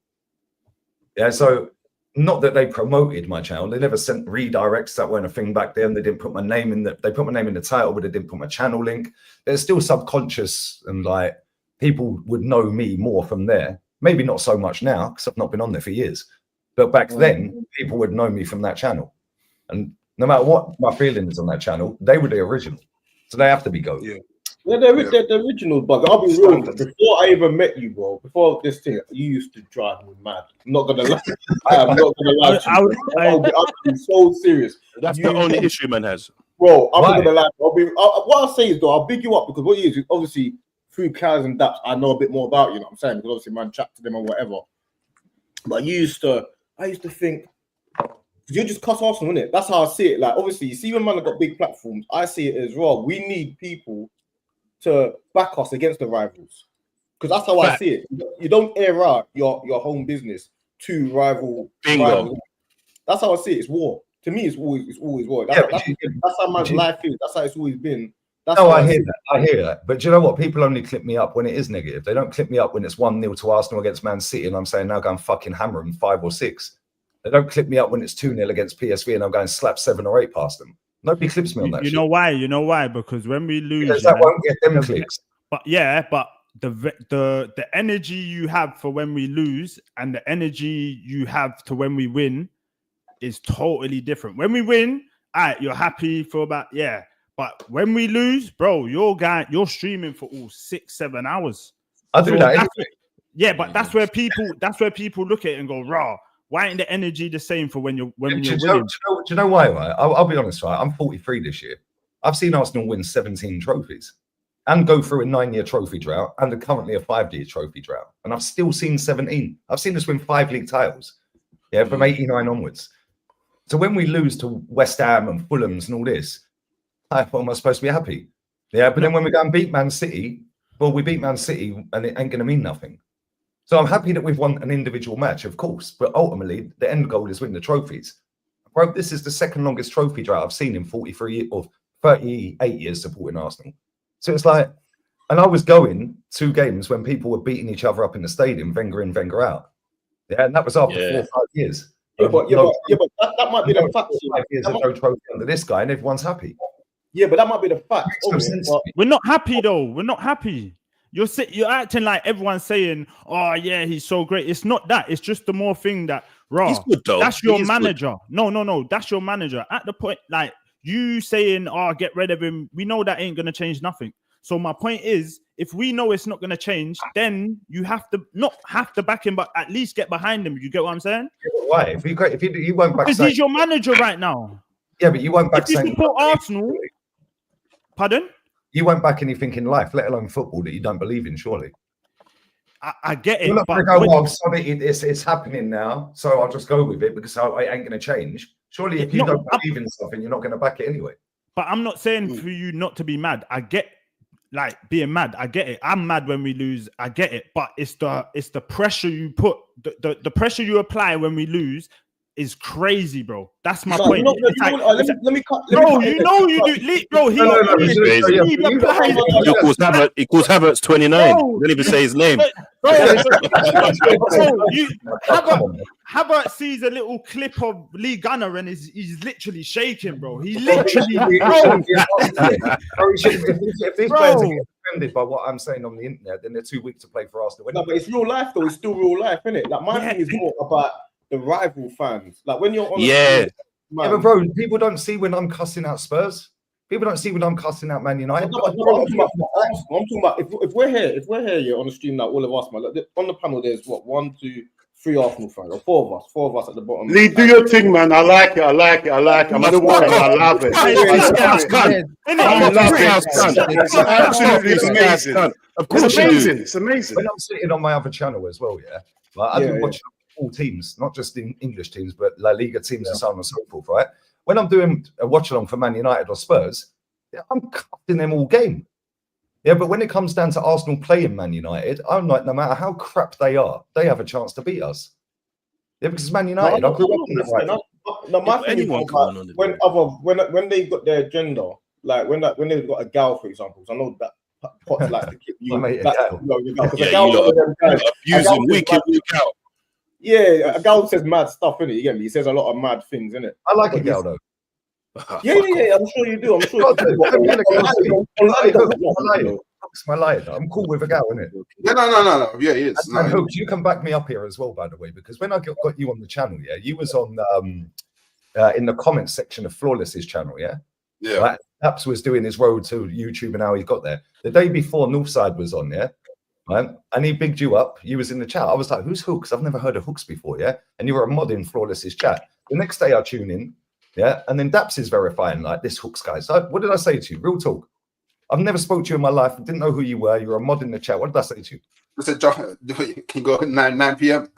Yeah, so not that they promoted my channel. They never sent redirects. That weren't a thing back then. They didn't put my name in they put my name in the title, but they didn't put my channel link. There's still subconscious and like people would know me more from there. Maybe not so much now because I've not been on there for years. But back then, people would know me from that channel. And no matter what my feeling is on that channel, they were the original. So they have to be GOAT. Yeah, they're the original, but I'll be real. Before I even met you, bro, before this thing, you used to drive me mad. I'm not going to lie. I am not going to lie to you. I'll be so serious. That's the only issue man has. Bro, I'm not going to lie. What I'll say is, though, I'll big you up because what it is obviously, through Kaz and Daps, I know a bit more about you, know what I'm saying? Because obviously, man, chat to them or whatever. But I used to think, you just cuss Arsenal, innit? That's how I see it. Like, obviously, you see when man have got big platforms, I see it as well. We need people to back us against the rivals. Because that's how I see it. You don't air out your home business to rivals. That's how I see it. It's war. To me, it's always war. That's how man's life is. That's how it's always been. I hear that. I hear that. But do you know what? People only clip me up when it is negative. They don't clip me up when it's 1-0 to Arsenal against Man City and I'm saying now go and fucking hammer them 5 or 6. They don't clip me up when it's 2-0 against PSV and I'm going slap 7 or 8 past them. Nobody clips me on that. You know why? You know why? Because when we lose, because that won't get them clicks. But the energy you have for when we lose and the energy you have to when we win is totally different. When we win, you're happy for about But when we lose, bro, you're streaming for all 6-7 hours. I do that anyway. Yeah, but that's where people look at it and go, raw. Why ain't the energy the same for when you're winning? Do you know why? Right? I'll be honest, right? I'm 43 this year. I've seen Arsenal win 17 trophies and go through a 9-year trophy drought and currently a 5-year trophy drought. And I've still seen 17. I've seen us win 5 league titles. Yeah, from 89 onwards. So when we lose to West Ham and Fulham's and all this, what am I supposed to be happy? Yeah, but then when we go and beat Man City, well, we beat Man City and it ain't going to mean nothing. So I'm happy that we've won an individual match, of course, but ultimately the end goal is win the trophies. Bro, this is the second longest trophy drought I've seen in 43 or 38 years supporting Arsenal. So it's like, and I was going 2 games when people were beating each other up in the stadium, Wenger in, Wenger out. Yeah, and that was after 4 or 5 years. But that might be the fact. 5 years of no trophy under this guy, and everyone's happy. Yeah, but that might be the fact. We're not happy though. We're not happy. You're acting like everyone's saying, "Oh yeah, he's so great." It's not that. It's just the more thing that he's good though. That's your manager. No. That's your manager. At the point, like you saying, "Oh, get rid of him." We know that ain't gonna change nothing. So my point is, if we know it's not gonna change, then you have to not have to back him, but at least get behind him. You get what I'm saying? Yeah, why? If you won't back, because he's your manager right now. Yeah, but you won't back. If you support Arsenal, pardon? You won't back anything in life, let alone football, that you don't believe in. Surely. I get it. You're not going to go, well, sorry, it's happening now, so I'll just go with it because it ain't going to change. Surely, if you don't believe in something, you're not going to back it anyway. But I'm not saying for you not to be mad. I get like being mad. I get it. I'm mad when we lose. I get it. But it's the pressure you put, the pressure you apply when we lose is crazy, bro. That's my point. Let me cut. Bro, you know you do, bro. He calls Havertz 29. Don't even say his name. Havertz sees a little clip of Lee Gunner and he's literally shaking, bro. He literally. If these players are offended by what I'm saying on the internet, then they're too weak to play for Arsenal. No, but it's real life though. It's still real life, isn't it? Like my thing is more about the rival fans. Like when you're on but bro, people don't see when I'm cussing out Spurs. People don't see when I'm cussing out Man United. I'm talking about if we're here on the stream now, all of us, man. Like, on the panel, there's what 1, 2, 3 Arsenal fans, or 4 of us at the bottom. Lee, do your thing, man. I like it. I'm the one. I love it. It's absolutely amazing. Of course, it's amazing. When I'm sitting on my other channel as well, like, I do watch all teams, not just in English teams, but La Liga teams and so on and so forth, right? When I'm doing a watch along for Man United or Spurs, I'm cutting them all game. Yeah, but when it comes down to Arsenal playing Man United, I'm like, no matter how crap they are, they have a chance to beat us. Yeah, because Man United, I grew up in that. No, my thing is when they got their agenda, like when they've got a gal, for example. I know that Potts like to keep you. Abusing week in, week out. Yeah, a gal says mad stuff, innit? You get me? He says a lot of mad things, innit? I like a gal though. Yeah, I'm sure you do. I'm sure you do. My light. I'm cool with a gal, innit? Yeah, no. Yeah, he is. And Hooks, you can back me up here as well, by the way, because when I got you on the channel, you was on in the comments section of Flawless's channel, yeah. Right? Apps was doing his road to YouTube and how he got there. The day before, Northside was on, right? And he bigged you up. You was in the chat. I was like, "Who's Hooks? I've never heard of Hooks before." Yeah, and you were a mod in Flawless's chat. The next day, I tune in, and then Daps is verifying like this Hooks guy. So what did I say to you? Real talk. I've never spoke to you in my life. I didn't know who you were. You were a mod in the chat. What did I say to you? I said, "John, can you go at 9 p.m.?"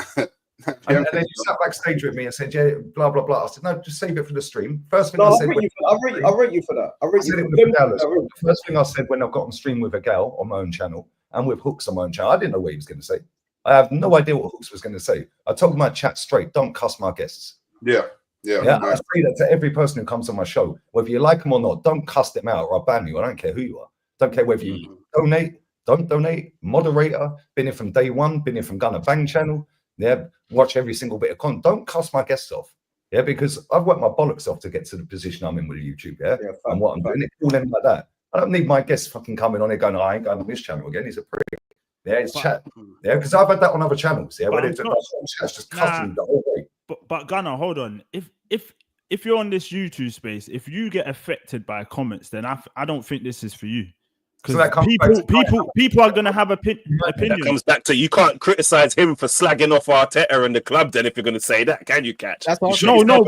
And then you sat backstage with me and said, "Yeah, blah blah blah." I said, "No, just save it for the stream." First thing I said, I'll rate you for that. The first thing I said when I got on stream with a gal on my own channel and with Hooks on my own channel, I didn't know what he was going to say. I have no idea what Hooks was going to say. I told my chat straight, "Don't cuss my guests." Yeah. I say that to every person who comes on my show, whether you like them or not. Don't cuss them out, or I'll ban you. I don't care who you are. Don't care whether you donate, don't donate. Moderator, been here from day one. Been here from Gunner Bang channel. Yeah, watch every single bit of content. Don't cuss my guests off. Yeah, because I've worked my bollocks off to get to the position I'm in with YouTube. And what I'm doing, it's all them like that. I don't need my guests fucking coming on here going, "I ain't going on this channel again." He's a prick. Yeah, it's chat. Yeah, because I've had that on other channels. Yeah, where it's just cussing the whole way. But Gunner, hold on. If you're on this YouTube space, if you get affected by comments, then I don't think this is for you. Because people are gonna have opinion. That comes back to you can't criticize him for slagging off Arteta and the club. Then if you're gonna say that, can you catch? But hold on.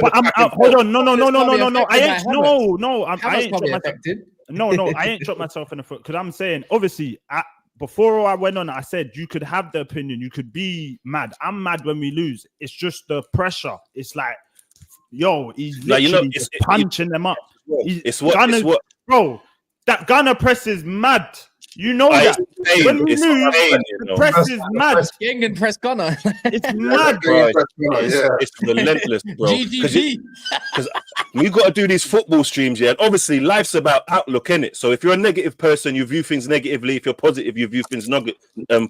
I ain't shot myself in the foot because I'm saying obviously before I went on, I said you could have the opinion, you could be mad. I'm mad when we lose. It's just the pressure. It's like, yo, he's literally punching them up. Bro. That Gunner press is mad. You know that. When we lose, the press is mad. Gang and press Gunner. It's mad, bro. It's relentless, bro. Because we got to do these football streams, yeah. And obviously, life's about outlook, innit? So if you're a negative person, you view things negatively. If you're positive, you view things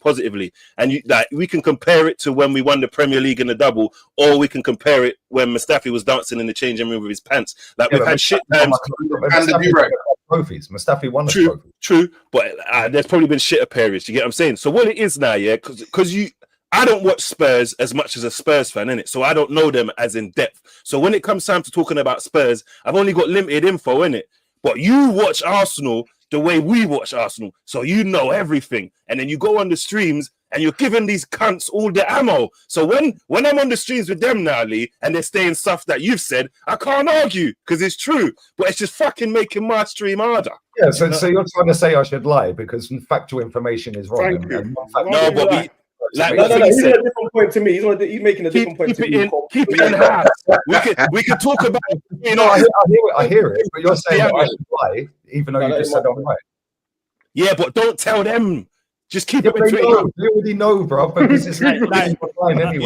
positively. And we can compare it to when we won the Premier League in the double, or we can compare it when Mustafi was dancing in the changing room with his pants. Like we've had shit times. Trophies. Mustafi won the trophy. True, but there's probably been shitter periods. You get what I'm saying? So what it is now, yeah, because I don't watch Spurs as much as a Spurs fan, innit? So I don't know them as in depth. So when it comes time to talking about Spurs, I've only got limited info, innit? But you watch Arsenal the way we watch Arsenal, so you know everything. And then you go on the streams and you're giving these cunts all the ammo. So when I'm on the streams with them now, Lee, and they're saying stuff that you've said, I can't argue because it's true. But it's just fucking making my stream harder. Yeah, so you're trying to say I should lie because factual information is wrong. No, but we... Like, no, he's on a different point to me. He's making a different point to me. Keep it in house. We can talk about. I hear it, but you're saying I should lie, even though you just said I'm right. Yeah, but don't tell them. Just keep it between. You already know, bro. Because it's anyway. You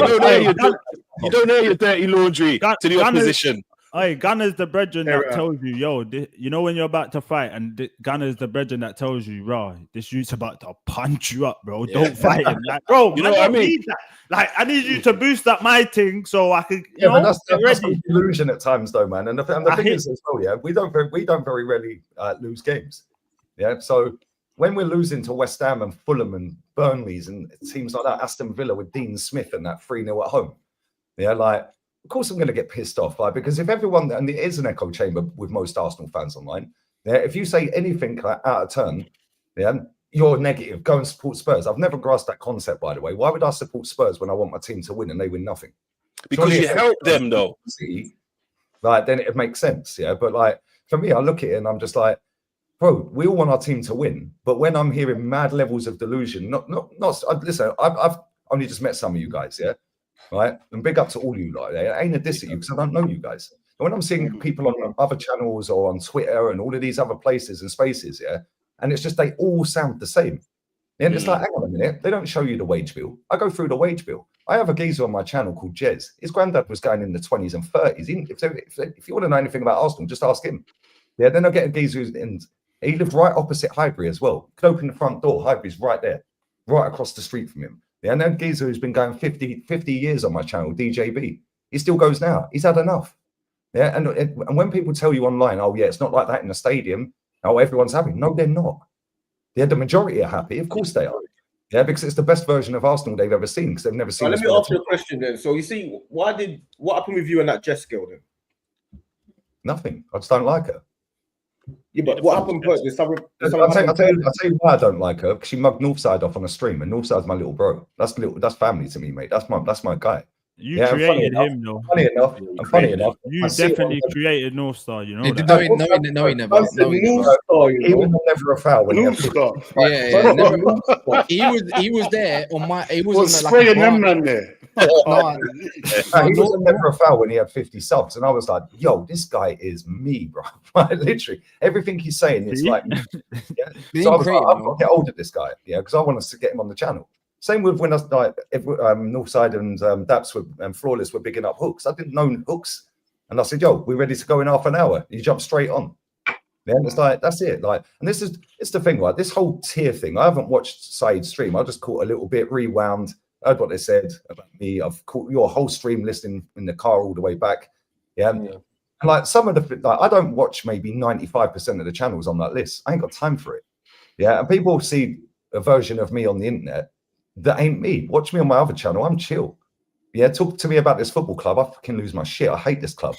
don't air your dirty laundry to the opposition. Hey, Gunner's the brethren that tells you, yo, you know when you're about to fight, and Gunner's the brethren that tells you, bro, this youth's about to punch you up, bro. Don't fight him. Like, bro, you know what I mean? Like, I need you to boost up my thing so I can, you know, but that's a delusion at times, though, man. And the thing is, as well, yeah, we don't very rarely lose games. Yeah, so when we're losing to West Ham and Fulham and Burnley's and teams like that, Aston Villa with Dean Smith and that 3-0 at home, yeah, like. Of course, I'm going to get pissed off, like, because if everyone, and it is an echo chamber with most Arsenal fans online, yeah, if you say anything out of turn, yeah, you're negative, go and support Spurs. I've never grasped that concept, by the way. Why would I support Spurs when I want my team to win and they win nothing? Because you help them, though. Like, then it makes sense, yeah. But like for me, I look at it and I'm just like, bro, we all want our team to win, but when I'm hearing mad levels of delusion, listen, I've only just met some of you guys, yeah. Right, and big up to all you lot. It ain't a diss at you because I don't know you guys. And when I'm seeing people on other channels or on Twitter and all of these other places and spaces, yeah, and it's just they all sound the same. And it's like, hang on a minute, they don't show you the wage bill. I go through the wage bill. I have a geezer on my channel called Jez. His granddad was going in the 20s and 30s. If you want to know anything about Arsenal, just ask him. Yeah, then I'll get a geezer who's in. He lived right opposite Highbury as well. Could open the front door. Highbury's right there, right across the street from him. Yeah, and then geezer who's been going 50 years on my channel, DJB, he still goes now. He's had enough. Yeah, and when people tell you online, oh yeah, it's not like that in the stadium. Oh, everyone's happy. No, they're not. Yeah, the majority are happy. Of course they are. Yeah, because it's the best version of Arsenal they've ever seen because they've never seen. Let me ask you a question then. So you see, what happened with you and that Jess girl then? Nothing. I just don't like her. Yeah, but what happened? I'll tell you why I don't like her, because she mugged Northside off on a stream, and Northside's my little bro. That's family to me, mate. That's my guy. You created him, though. Funny enough. You definitely created Northstar, you know. No, he never. He was never a foul when he had he was there on my. He was spraying them man there. He was never a foul when he had 50 subs, and I was like, "Yo, this guy is me, bro." Literally, everything he's saying is like. Yeah. So I was like, "I've got to get hold of this guy, yeah, because I want us to get him on the channel." Same with when I like Northside and Daps and Flawless were bigging up Hooks. I didn't know Hooks, and I said, "Yo, we're ready to go in half an hour." You jump straight on. Yeah, it's like that's it. Like, and it's the thing, right? This whole tier thing. I haven't watched Saeed's stream. I just caught a little bit, rewound, heard what they said about me. I've caught your whole stream listening in the car all the way back. Yeah. And like some of the, like, I don't watch maybe 95% of the channels on that list. I ain't got time for it. Yeah, and people see a version of me on the internet. That ain't me. Watch me on my other channel. I'm chill. Yeah, talk to me about this football club. I fucking lose my shit. I hate this club.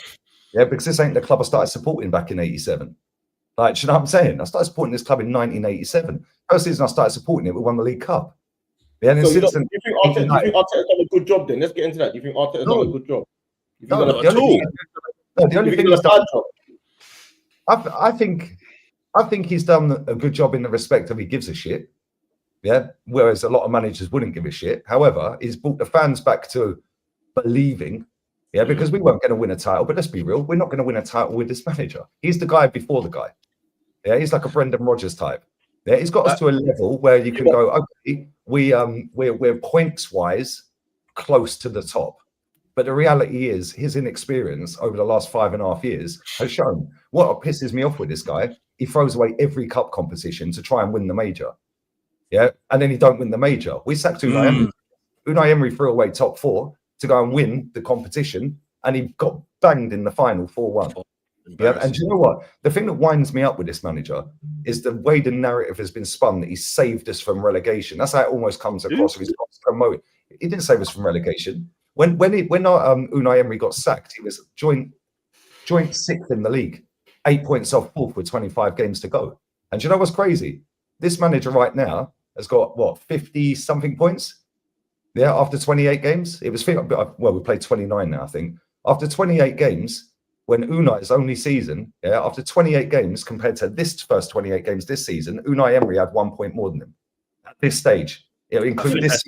Yeah, because this ain't the club I started supporting back in '87. Like, you know what I'm saying? I started supporting this club in 1987. First season I started supporting it, we won the League Cup. Yeah, and so you think Arteta's done a good job then? Let's get into that. Do you think Arteta's done a good job? The only thing he's done, I think he's done a good job in the respect of he gives a shit. Yeah, whereas a lot of managers wouldn't give a shit. However, he's brought the fans back to believing, yeah, because we weren't going to win a title. But let's be real, we're not going to win a title with this manager. He's the guy before the guy. Yeah, he's like a Brendan Rodgers type. Yeah, he's got us to a level where you can go, okay, we're points wise close to the top. But the reality is his inexperience over the last 5.5 years has shown. What pisses me off with this guy, he throws away every cup competition to try and win the major. Yeah, and then he don't win the major. We sacked Unai Emery. Unai Emery threw away top 4 to go and win the competition, and he got banged in the final 4-1. Yeah, and do you know what? The thing that winds me up with this manager is the way the narrative has been spun that he saved us from relegation. That's how it almost comes across. He's promoted. He didn't save us from relegation. When Unai Emery got sacked, he was joint 6th in the league, 8 points off 4th with 25 games to go. And do you know what's crazy? This manager right now has got what, 50 something points? Yeah, after 28 games. It was we played 29 now, I think. After 28 games. When Unai's only season, after 28 games compared to this first 28 games this season, Unai Emery had 1 point more than him at this stage. Include this.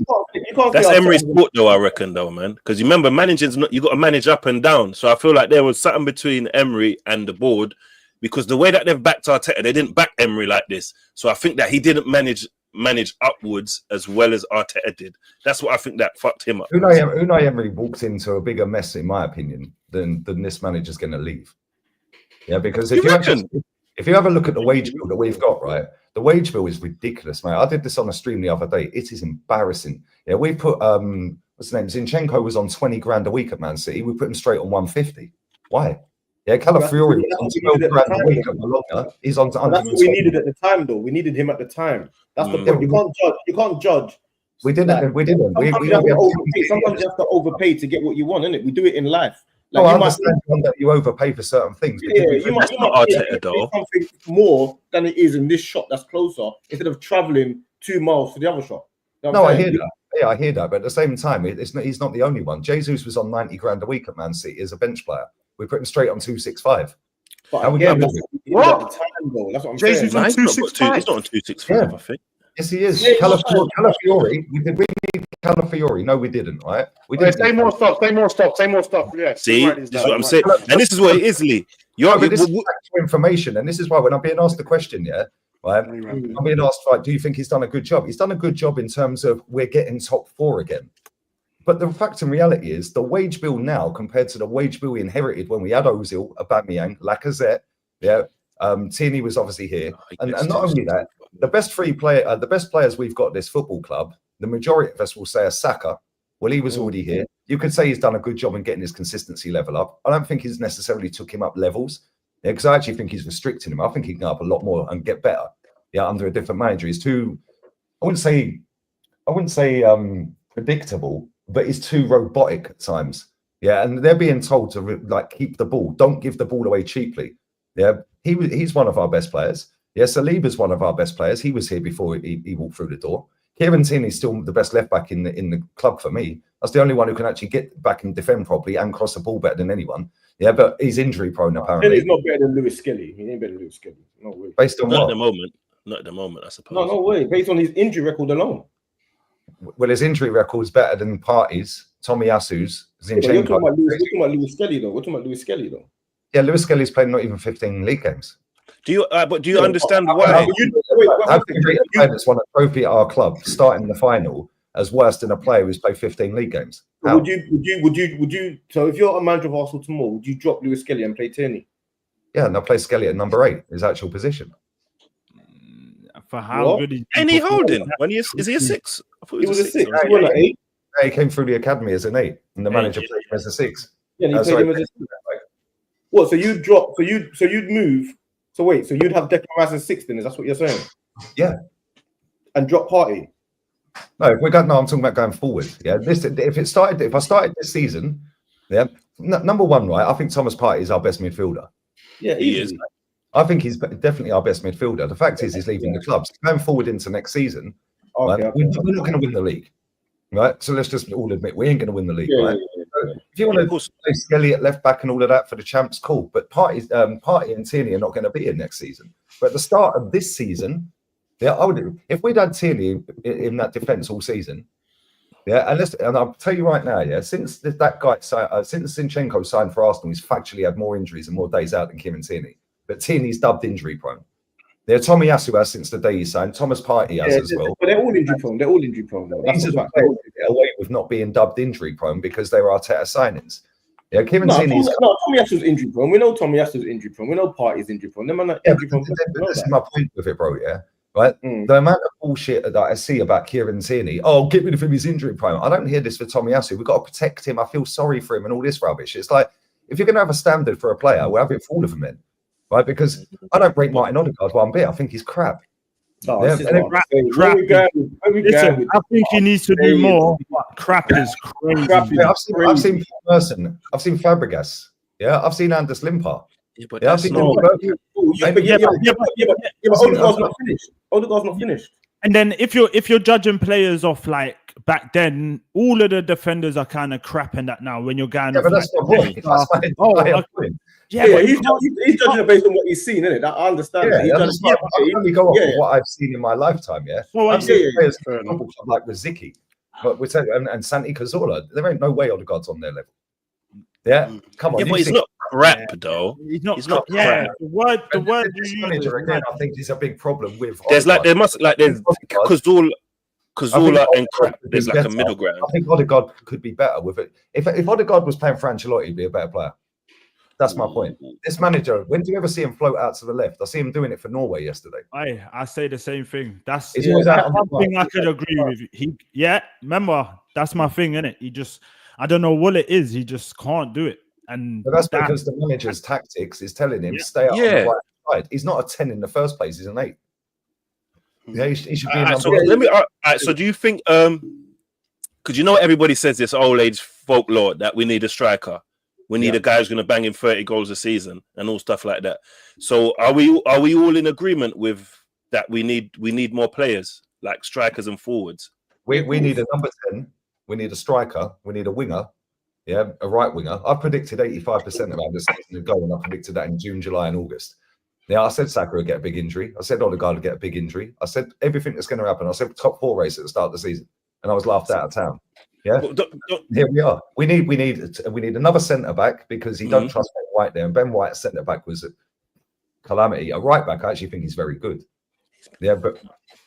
That's Emery's fault, though, I reckon, though, man. Because you remember, managing's not, you got to manage up and down. So I feel like there was something between Emery and the board, because the way that they've backed Arteta, they didn't back Emery like this. So I think that he didn't manage upwards as well as Arteta did. That's what I think that fucked him up. Unai Emery walked into a bigger mess, in my opinion, than this manager's going to leave. Yeah, because if you have a look at the wage bill that we've got, right, the wage bill is ridiculous, mate. I did this on a stream the other day. It is embarrassing. Yeah, we put what's his name? Zinchenko was on 20 grand a week at Man City. We put him straight on 150. Why? Yeah, Calafiori was on 12 grand a week at Bologna. He's on. That's what we needed at the time, though. We needed him at the time. That's the point. You can't judge. We didn't. Sometimes you have to overpay to get what you want, innit? We do it in life. Like, I understand that you overpay for certain things. You might Arteta, though. Something more than it is in this shop that's closer, instead of traveling 2 miles to the other shop. You know I hear that. Yeah, I hear that. But at the same time, he's not the only one. Jesus was on 90 grand a week at Man City as a bench player. We put him straight on 265. But again, that's what I'm saying. Jesus on 265. He's not on 265, I think. Yes, he is. Calafiori. We need Calafiori. No, we didn't, right? We didn't. Say more stuff. Yeah. See, this is what I'm saying. And this is what it is, Lee. This is factual information. And this is why when I'm being asked the question, right, I'm being asked, do you think he's done a good job? He's done a good job in terms of we're getting top 4 again. But the fact and reality is the wage bill now compared to the wage bill we inherited when we had Ozil, Aubameyang, Lacazette, Tierney was obviously here. And not only that, the best players we've got at this football club, the majority of us will say a Saka. Well, he was already here. You could say he's done a good job in getting his consistency level up. I don't think he's necessarily took him up levels, because I actually think he's restricting him. I think he can go up a lot more and get better. Yeah, under a different manager. He's too, I wouldn't say predictable, but he's too robotic at times. Yeah, and they're being told to keep the ball. Don't give the ball away cheaply. Yeah, he's one of our best players. Yeah, Saliba's one of our best players. He was here before he walked through the door. Kieran Tierney's still the best left back in the club for me. That's the only one who can actually get back and defend properly and cross the ball better than anyone. Yeah, but he's injury prone apparently. He's not better than Lewis Skelly. He ain't better than Lewis Skelly. No way. Based on Not at the moment, I suppose. No way. Based on his injury record alone. Well, his injury record's better than Partey's, Tomiyasu's, Zinchenko. We're talking about Lewis Skelly though. Yeah, Lewis Skelly's played not even 15 league games. Do you understand why? How can you rate a player that's won a trophy at our club starting the final as worse than a player who's played 15 league games? Would you? So if you're a manager of Arsenal tomorrow, would you drop Lewis Skelly and play Tierney? Yeah, and I'll play Skelly at number 8, his actual position. For how good is he holding? Is he a 6? I thought he was a 6. He was an 8. He came through the academy as an 8, and the manager played him as a 6. Yeah, he played him as a 6. What? So you'd drop? So you'd move? So wait, so you'd have Declan Rice as 6 then? Is that what you're saying? Yeah. And drop Partey? No, I'm talking about going forward. Yeah, if I started this season, number 1, right? I think Thomas Partey is our best midfielder. Yeah, he is. I think he's definitely our best midfielder. The fact is, he's leaving the club. So going forward into next season, we're not going to win the league, right? So let's just all admit we ain't going to win the league, right? So if you want to play Skelly at left back and all of that for the champs, cool. But Partey and Tierney are not going to be in next season. But at the start of this season, if we'd had Tierney in that defence all season, and I'll tell you right now, since since Zinchenko signed for Arsenal, he's factually had more injuries and more days out than Kieran Tierney. But Tierney's dubbed injury prone. There, Tommy Yasu has since the day he signed. Thomas Partey has as well. But they're all injury prone. They're all injury prone. These are the players who get away with not being dubbed injury prone because they were Arteta signings. Yeah, Kieran Tierney's. No, Tommy Yasu's injury prone. We know Tommy Yasu's injury prone. We know Partey's injury prone. Them are not injury prone. This is my point with it, bro. Yeah, right. The amount of bullshit that I see about Kieran Tierney. Oh, get rid of him. He's injury prone. I don't hear this for Tommy Yasu. We've got to protect him. I feel sorry for him and all this rubbish. It's like if you're going to have a standard for a player, we'll have it for all of them then. Right, because I don't rate Martin Odegaard one bit. I think he's crap. Oh, yeah, crap. Listen, I think he needs to do more. Crap is crazy. I've seen Merson. I've seen Fabregas. Yeah, I've seen Anders Limpar. Yeah, but I've seen Odegaard's not finished. Odegaard's not finished. And then if you're judging players off like back then, all of the defenders are kind of crap in that now. When you're going, but that's not point. He's judging it based on what he's seen, isn't it? I understand. I only go off of what I've seen in my lifetime. Yeah, I've seen players like Riziki, but we're saying and Santi Cazorla. There ain't no way Odegaard's on their level. Yeah, come on. Yeah, but he's not crap though. He's not crap. Yeah, the word this manager again, I think is a big problem with. There's Cazorla and crap. There's like a middle ground. I think Odegaard could be better with it. If Odegaard was playing for Ancelotti, he'd be a better player. That's my point. This manager, when do you ever see him float out to the left? I see him doing it for Norway yesterday. I say the same thing. That's one thing I could agree with. Remember, that's my thing, isn't it? He just, I don't know what it is. He just can't do it. And but that's because the manager's tactics is telling him stay out on the right side. He's not a 10 in the first place. He's an 8. Yeah, he should be. So do you think? Because you know everybody says this old age folklore that we need a striker. We need a guy who's going to bang in 30 goals a season and all stuff like that. So are we all in agreement with that? We need more players like strikers and forwards. We need a number 10. We need a striker. We need a winger. Yeah, a right winger. I predicted 85% about this season to go, and I predicted that in June, July, and August. Yeah, I said Saka would get a big injury. I said Odegaard would get a big injury. I said everything that's going to happen. I said top 4 race at the start of the season, and I was laughed out of town. Yeah, here we are. We need another centre back because he don't trust Ben White there, and Ben White's centre back was a calamity. A right back, I actually think he's very good. Yeah, but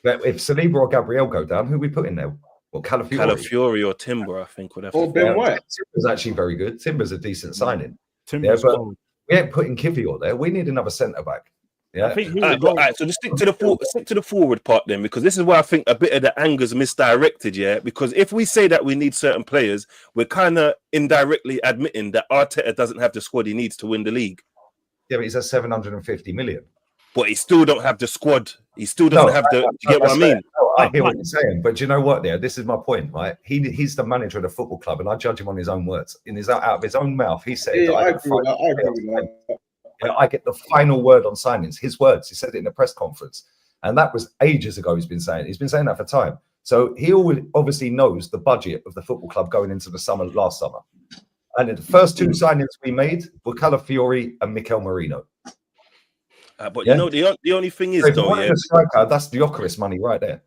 if Saliba or Gabriel go down, who we put in there? Well, Calafiori or Timber, I think would have. Or Ben White. Timber's actually very good. Timber's a decent signing. Timber's we ain't putting Kivior there. We need another centre back. Yeah, I think so just stick to the forward part then, because this is where I think a bit of the anger's misdirected. Yeah, because if we say that we need certain players, we're kind of indirectly admitting that Arteta doesn't have the squad he needs to win the league. Yeah, but he's at 750 million. But he still don't have the squad. He still doesn't have the. You get what I mean? I hear what you're saying, but you know what? There, this is my point, right? He's the manager of the football club, and I judge him on his own words. Out of his own mouth, he said, I agree with that. I get the final word on signings. His words. He said it in a press conference, and that was ages ago. He's been saying that for time. So he obviously knows the budget of the football club going into the summer last summer. And the first 2 signings we made were Calafiori and Mikel Merino. But you know, the only thing is, though, striker, that's the Ocaris money right there.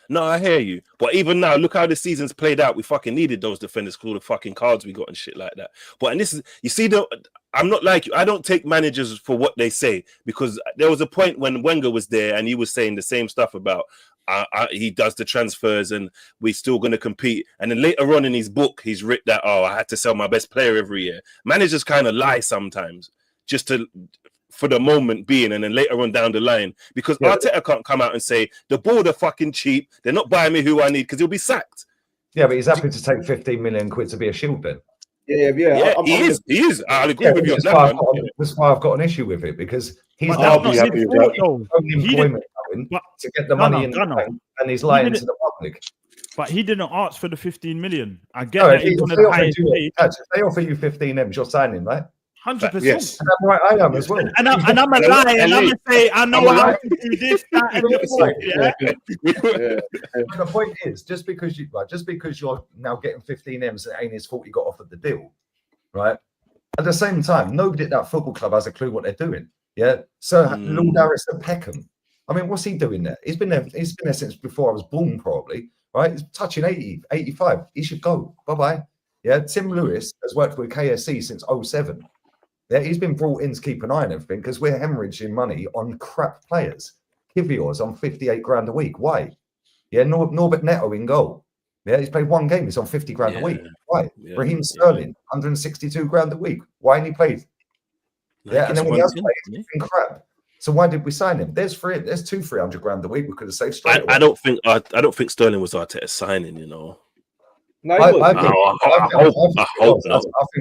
No, I hear you. But even now, look how the season's played out. We fucking needed those defenders because all the fucking cards we got and shit like that. But and this is, you see, I'm not like you. I don't take managers for what they say, because there was a point when Wenger was there and he was saying the same stuff about he does the transfers and we're still going to compete. And then later on in his book, he's written that, I had to sell my best player every year. Managers kind of lie sometimes just for the moment being, and then later on down the line, because Arteta can't come out and say the board are fucking cheap, they're not buying me who I need, because he'll be sacked. Yeah, but he's happy to take 15 million quid to be a shield then. Yeah, he is. I'll agree with you on that one. That's why I've got an issue with it, because he's not happy employment to get the money in the bank, and he's lying to the public. But he didn't ask for the 15 million. I get that he's one of the highest paid. If they offer you 15 M's, you're signing, right? 100%. Yes, and I'm right. I am as well. And I'm a liar, and I'm gonna say I know how to do this, that, and the The point is, just because you're now getting 15 M's, it ain't his fault you got offered the deal, right? At the same time, nobody at that football club has a clue what they're doing. Yeah, Sir Lord Harrison Peckham. I mean, what's he doing there? He's been there since before I was born, probably. Right? He's touching 80, 85. He should go. Bye bye. Yeah, Tim Lewis has worked with KSC since 07. Yeah, he's been brought in to keep an eye on everything because we're hemorrhaging money on crap players. Kivior's on 58 grand a week. Why? Yeah, Norbert Neto in goal. Yeah, he's played one game. He's on 50 grand a week. Why? Raheem Sterling, 162 grand a week. Why ain't he played? Yeah, and then when he has played, he's been crap. So why did we sign him? There's 300 grand a week we could have saved straight away. I don't think Sterling was Arteta's signing, you know. No, I think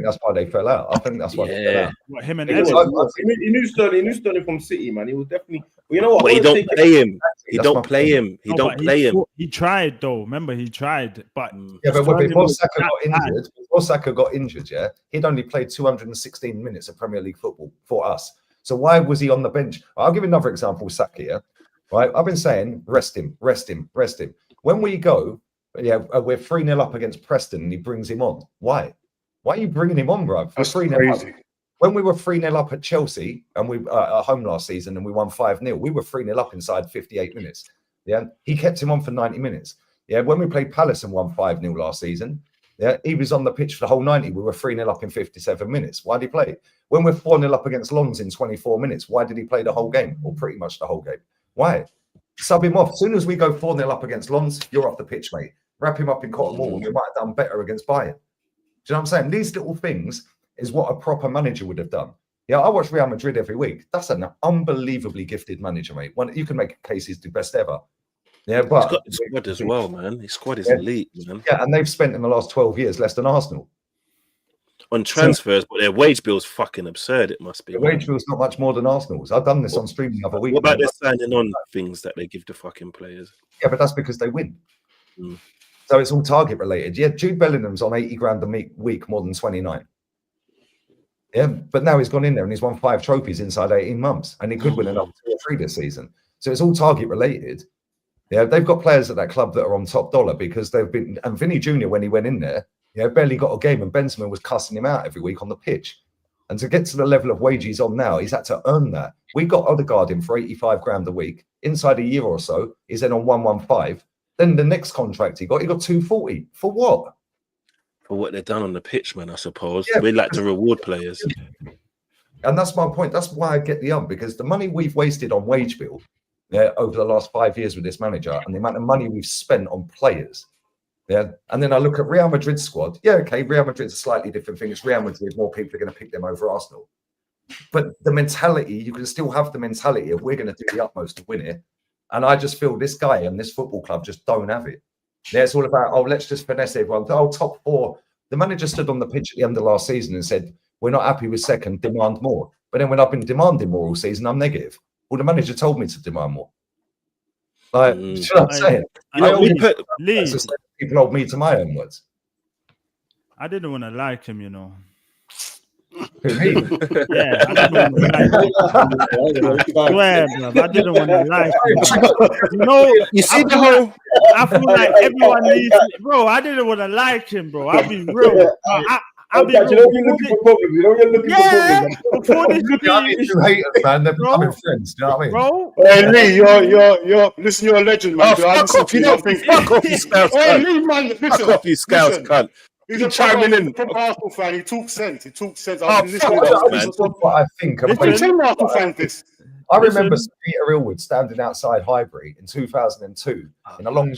that's why they fell out. I think that's why they fell out. What, him and he knew Sterling from City, man. He was definitely. Well, you know what? But he don't play him. He don't play him. He don't play him. He tried though. Remember, he tried. But yeah, but before Saka got injured, yeah, he'd only played 216 minutes of Premier League football for us. So why was he on the bench? I'll give you another example. Saka, yeah, right. I've been saying rest him. When we go. Yeah, we're 3-0 up against Preston and he brings him on. Why? Why are you bringing him on, bro? That's crazy. When we were 3-0 up at Chelsea and we at home last season and we won 5-0, we were 3-0 up inside 58 minutes. Yeah, he kept him on for 90 minutes. Yeah, when we played Palace and won 5-0 last season, yeah, he was on the pitch for the whole 90. We were 3-0 up in 57 minutes. Why did he play? When we're 4-0 up against Lons in 24 minutes, why did he play the whole game or pretty much the whole game? Why? Sub him off. As soon as we go 4-0 up against Lons, you're off the pitch, mate. Wrap him up in cotton wool. You might have done better against Bayern. Do you know what I'm saying? These little things is what a proper manager would have done. Yeah, I watch Real Madrid every week. That's an unbelievably gifted manager, mate. You can make a case he's the best ever. Yeah, but he's got the squad as well, man. His squad is elite, man. Yeah, and they've spent in the last 12 years less than Arsenal on transfers, but their wage bill's fucking absurd. It must be. The wage bill's not much more than Arsenal's. I've done this on streaming the other week. What about their signing on things that they give the fucking players? Yeah, but that's because they win. So it's all target related. Yeah, Jude Bellingham's on 80 grand a week, more than 29. Yeah, but now he's gone in there and he's won 5 trophies inside 18 months, and he could win another 2 or 3 this season. So it's all target related. Yeah, they've got players at that club that are on top dollar because they've been. And Vinny Jr. when he went in there, barely got a game, and Benzema was cussing him out every week on the pitch. And to get to the level of wage he's on now, he's had to earn that. We got Odegaard in for 85 grand a week. Inside a year or so, he's then on 115. Then the next contract he got 240. For what? For what they've done on the pitch, man, I suppose. Yeah, we like to reward players. And that's my point. That's why I get the because the money we've wasted on wage bill over the last 5 years with this manager and the amount of money we've spent on players. Yeah. And then I look at Real Madrid's squad. Yeah, okay, Real Madrid's a slightly different thing. It's Real Madrid. More people are going to pick them over Arsenal. But the mentality, you can still have the mentality of we're going to do the utmost to win it. And I just feel this guy and this football club just don't have it. Yeah, it's all about, let's just finesse everyone. Top 4. The manager stood on the pitch at the end of last season and said, we're not happy with second, demand more. But then when I've been demanding more all season, I'm negative. Well, the manager told me to demand more. Like, you know what I'm saying? People hold me to my own words. I didn't want to like him, you know. Yeah, I didn't want to like him. You know, you see the whole. I feel like everyone needs, bro. I didn't want to like him, bro. I'll be real. I'll be real. You know you're looking for problems. You know you're looking for problems. You haters, man. They're becoming friends. Do you know what I mean? Bro. Hey Lee, you're a legend, man. Fuck off, you scouts. Hey Lee, man, listen. Fuck off, you scouts, cunt. He's a chiming in. Proper Arsenal fan. He talks sense. I've been what I think. Arsenal fans this. I remember Peter Illwood standing outside Highbury in 2002 in a long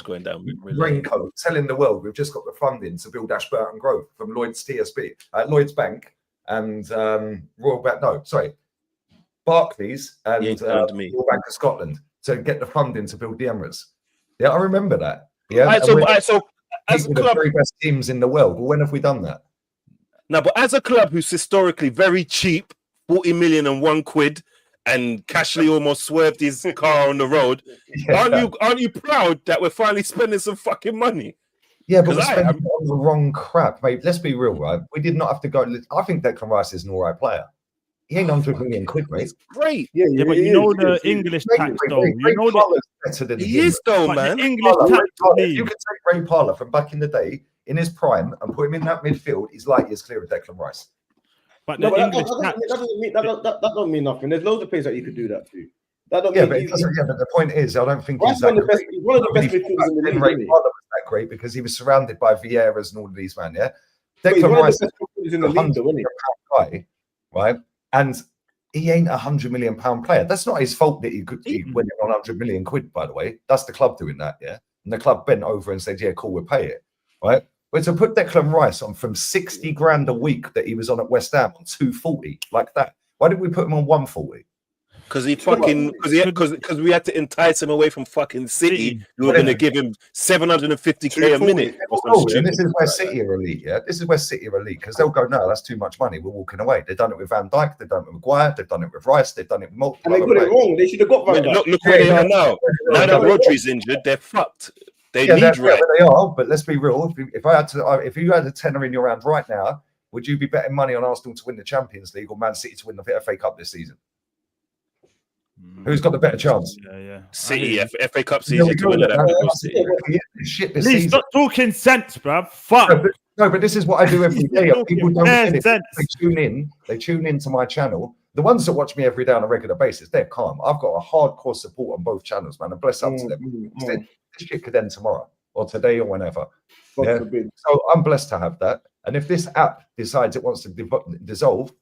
raincoat, telling the world we've just got the funding to build Ashburton Grove from Lloyd's TSB, Lloyd's Bank, and Barclays and Royal Bank of Scotland to get the funding to build the Emirates. Yeah, I remember that. Yeah, so as a club, the very best teams in the world. Well, when have we done that? No, but as a club who's historically very cheap, 40 million and £1, and Cashley almost swerved his car on the road, aren't you proud that we're finally spending some fucking money? Yeah, but we're spending on the wrong crap, mate. Let's be real, right? We did not have to go. I think Declan Rice is an all right player. He ain't £100 million, mate. It's great. Yeah, but you know the English tax, though. You know better than he is, though, man. English tax. If you could take Ray Parlour from back in the day in his prime and put him in that midfield, he's light years clear of Declan Rice. But that doesn't mean nothing. There's loads of players that you could do that to. That don't mean but the point is, I don't think he's one of the best midfielders in the league. Ray Parlour was that great because he was surrounded by Vieiras and all of these men. Yeah, Declan Rice is in the league, though, isn't he? Guy, right? and he ain't £100 million player. That's not his fault that he went on 100 million quid, by the way. That's the club doing that, yeah? And the club bent over and said, yeah, cool, we'll pay it, right? But to put Declan Rice on from 60 grand a week that he was on at West Ham on 240 like that, why didn't we put him on 140? Because we had to entice him away from fucking City. We were going to give him 750k a minute. And this is where City are elite, yeah? This is where City are elite, because they'll go, no, that's too much money. We're walking away. They've done it with Van Dijk. They've done it with Maguire. They've done it with Rice. They've done it with multiple. And they got it wrong. They should have got Van Dijk. Look where they are now. Now that Rodri's injured, they're fucked. They need right. They are, but let's be real. If you had a tenner in your hand right now, would you be betting money on Arsenal to win the Champions League or Man City to win the FA Cup this season? Who's got the better chance? City, FA Cup season to win that. Please stop talking sense, bruv. Fuck. No, but this is what I do every day. People don't get it. They tune in to my channel. The ones that watch me every day on a regular basis, they're calm. I've got a hardcore support on both channels, man, and bless up to them. This shit could end tomorrow or today or whenever. Yeah? So I'm blessed to have that. And if this app decides it wants to dissolve,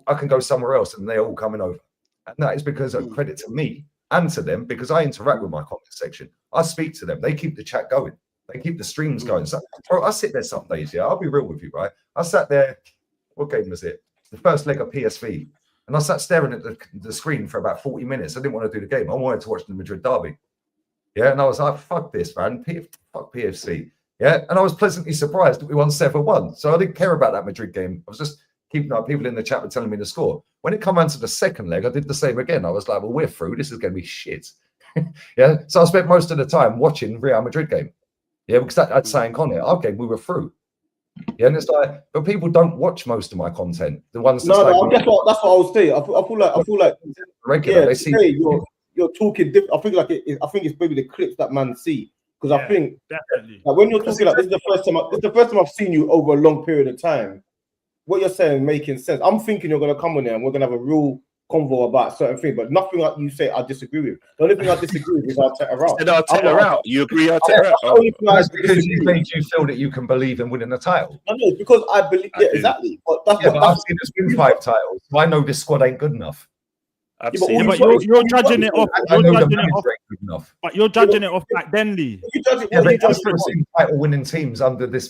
I can go somewhere else and they're all coming over. And that is because of credit to me and to them, because I interact with my comment section. I speak to them. They keep the chat going. They keep the streams going. So, bro, I sit there some days, yeah. I'll be real with you, right? I sat there, what game was it? The first leg of PSV. And I sat staring at the screen for about 40 minutes. I didn't want to do the game. I wanted to watch the Madrid derby. Yeah, and I was like, fuck this, man. Fuck PFC. Yeah, and I was pleasantly surprised that we won 7-1. So I didn't care about that Madrid game. I was just keeping up. People in the chat were telling me the score. When it came on to the second leg, I did the same again. I was like, well, we're through. This is going to be shit. Yeah, so I spent most of the time watching Real Madrid game. Yeah, because that's saying on it. Okay, we were through. Yeah, and it's like, but people don't watch most of my content. The ones that's that's what I was saying. I feel like regular. They see you're talking different. I think it's maybe the clips that man see, because I think definitely when you're talking like this is the first time I've seen you over a long period of time. What you're saying making sense. I'm thinking you're gonna come on there and we're gonna have a real convo about certain things, but nothing like you say I disagree with. The only thing I disagree with is Arteta out. You agree Arteta out? That's because you feel that you can believe in winning a title. I know, because I believe, exactly. But that's but I've seen us win 5 titles. So I know this squad ain't good enough. But you're judging it off. But you're judging it off back then, Lee. I've seen title-winning teams under this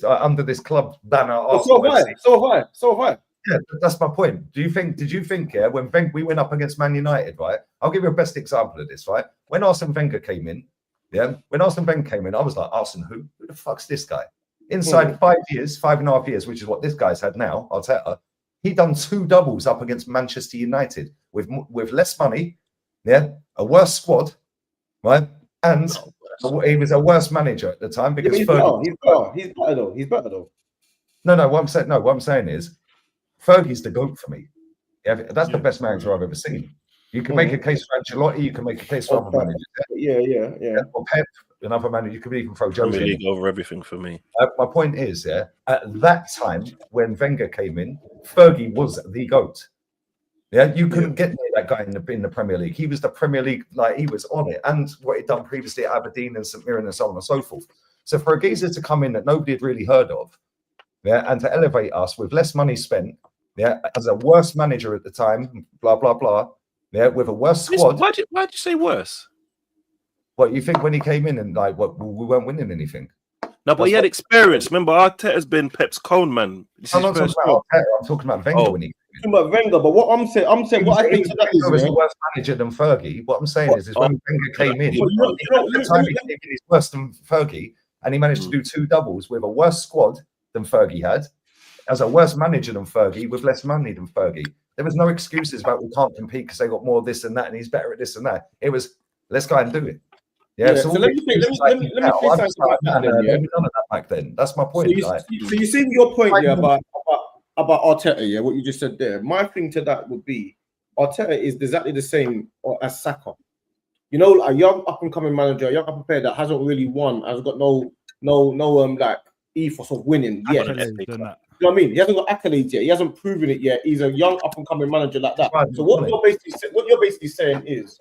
club banner. So have I. Yeah, that's my point. Did you think, when we went up against Man United, right? I'll give you a best example of this, right? When Arsene Wenger came in, I was like, Arsene who? Who the fuck's this guy? Inside 5.5 years, which is what this guy's had now, Arteta, he done 2 doubles up against Manchester United with less money, a worse squad, right? And he was a worse manager at the time because he's better though. No, what I'm saying is Fergie's the GOAT for me. Yeah, that's the best manager I've ever seen. You can make a case for Ancelotti, you can make a case for other managers. Yeah. Or Pep, another manager, you can even throw Jose. Premier League over everything for me. My point is, at that time when Wenger came in, Fergie was the GOAT. Yeah, you couldn't get near that guy in the Premier League. He was the Premier League, like he was on it, and what he'd done previously at Aberdeen and St Mirren and so on and so forth. So for a geezer to come in that nobody had really heard of, and to elevate us with less money spent, as a worse manager at the time, blah blah blah, with a worse squad. Why'd you say worse? What you think when he came in and we weren't winning anything? No, but he had experience. Remember, Arteta's been Pep's cone man. I'm not talking about Arteta. I'm talking about Wenger when he. I'm talking about Wenger, but what I'm saying, what I think that is, was a worse manager than Fergie. What I'm saying is when Wenger came in, the time he came in, he's worse than Fergie, and he managed to do 2 doubles with a worse squad than Fergie had, as a worse manager than Fergie, with less money than Fergie. There was no excuses about we can't compete because they got more of this and that, and he's better at this and that. It was let's go and do it. Yeah, so let me say something about that back then. That's my point. So you see your point about Arteta, what you just said there. My thing to that would be Arteta is exactly the same as Saka. You know, a young up and coming manager, a young up and player that hasn't really won, has got no like ethos of winning yet. You know what I mean? He hasn't got accolades yet. He hasn't proven it yet. He's a young up and coming manager like that. So what you're basically saying is,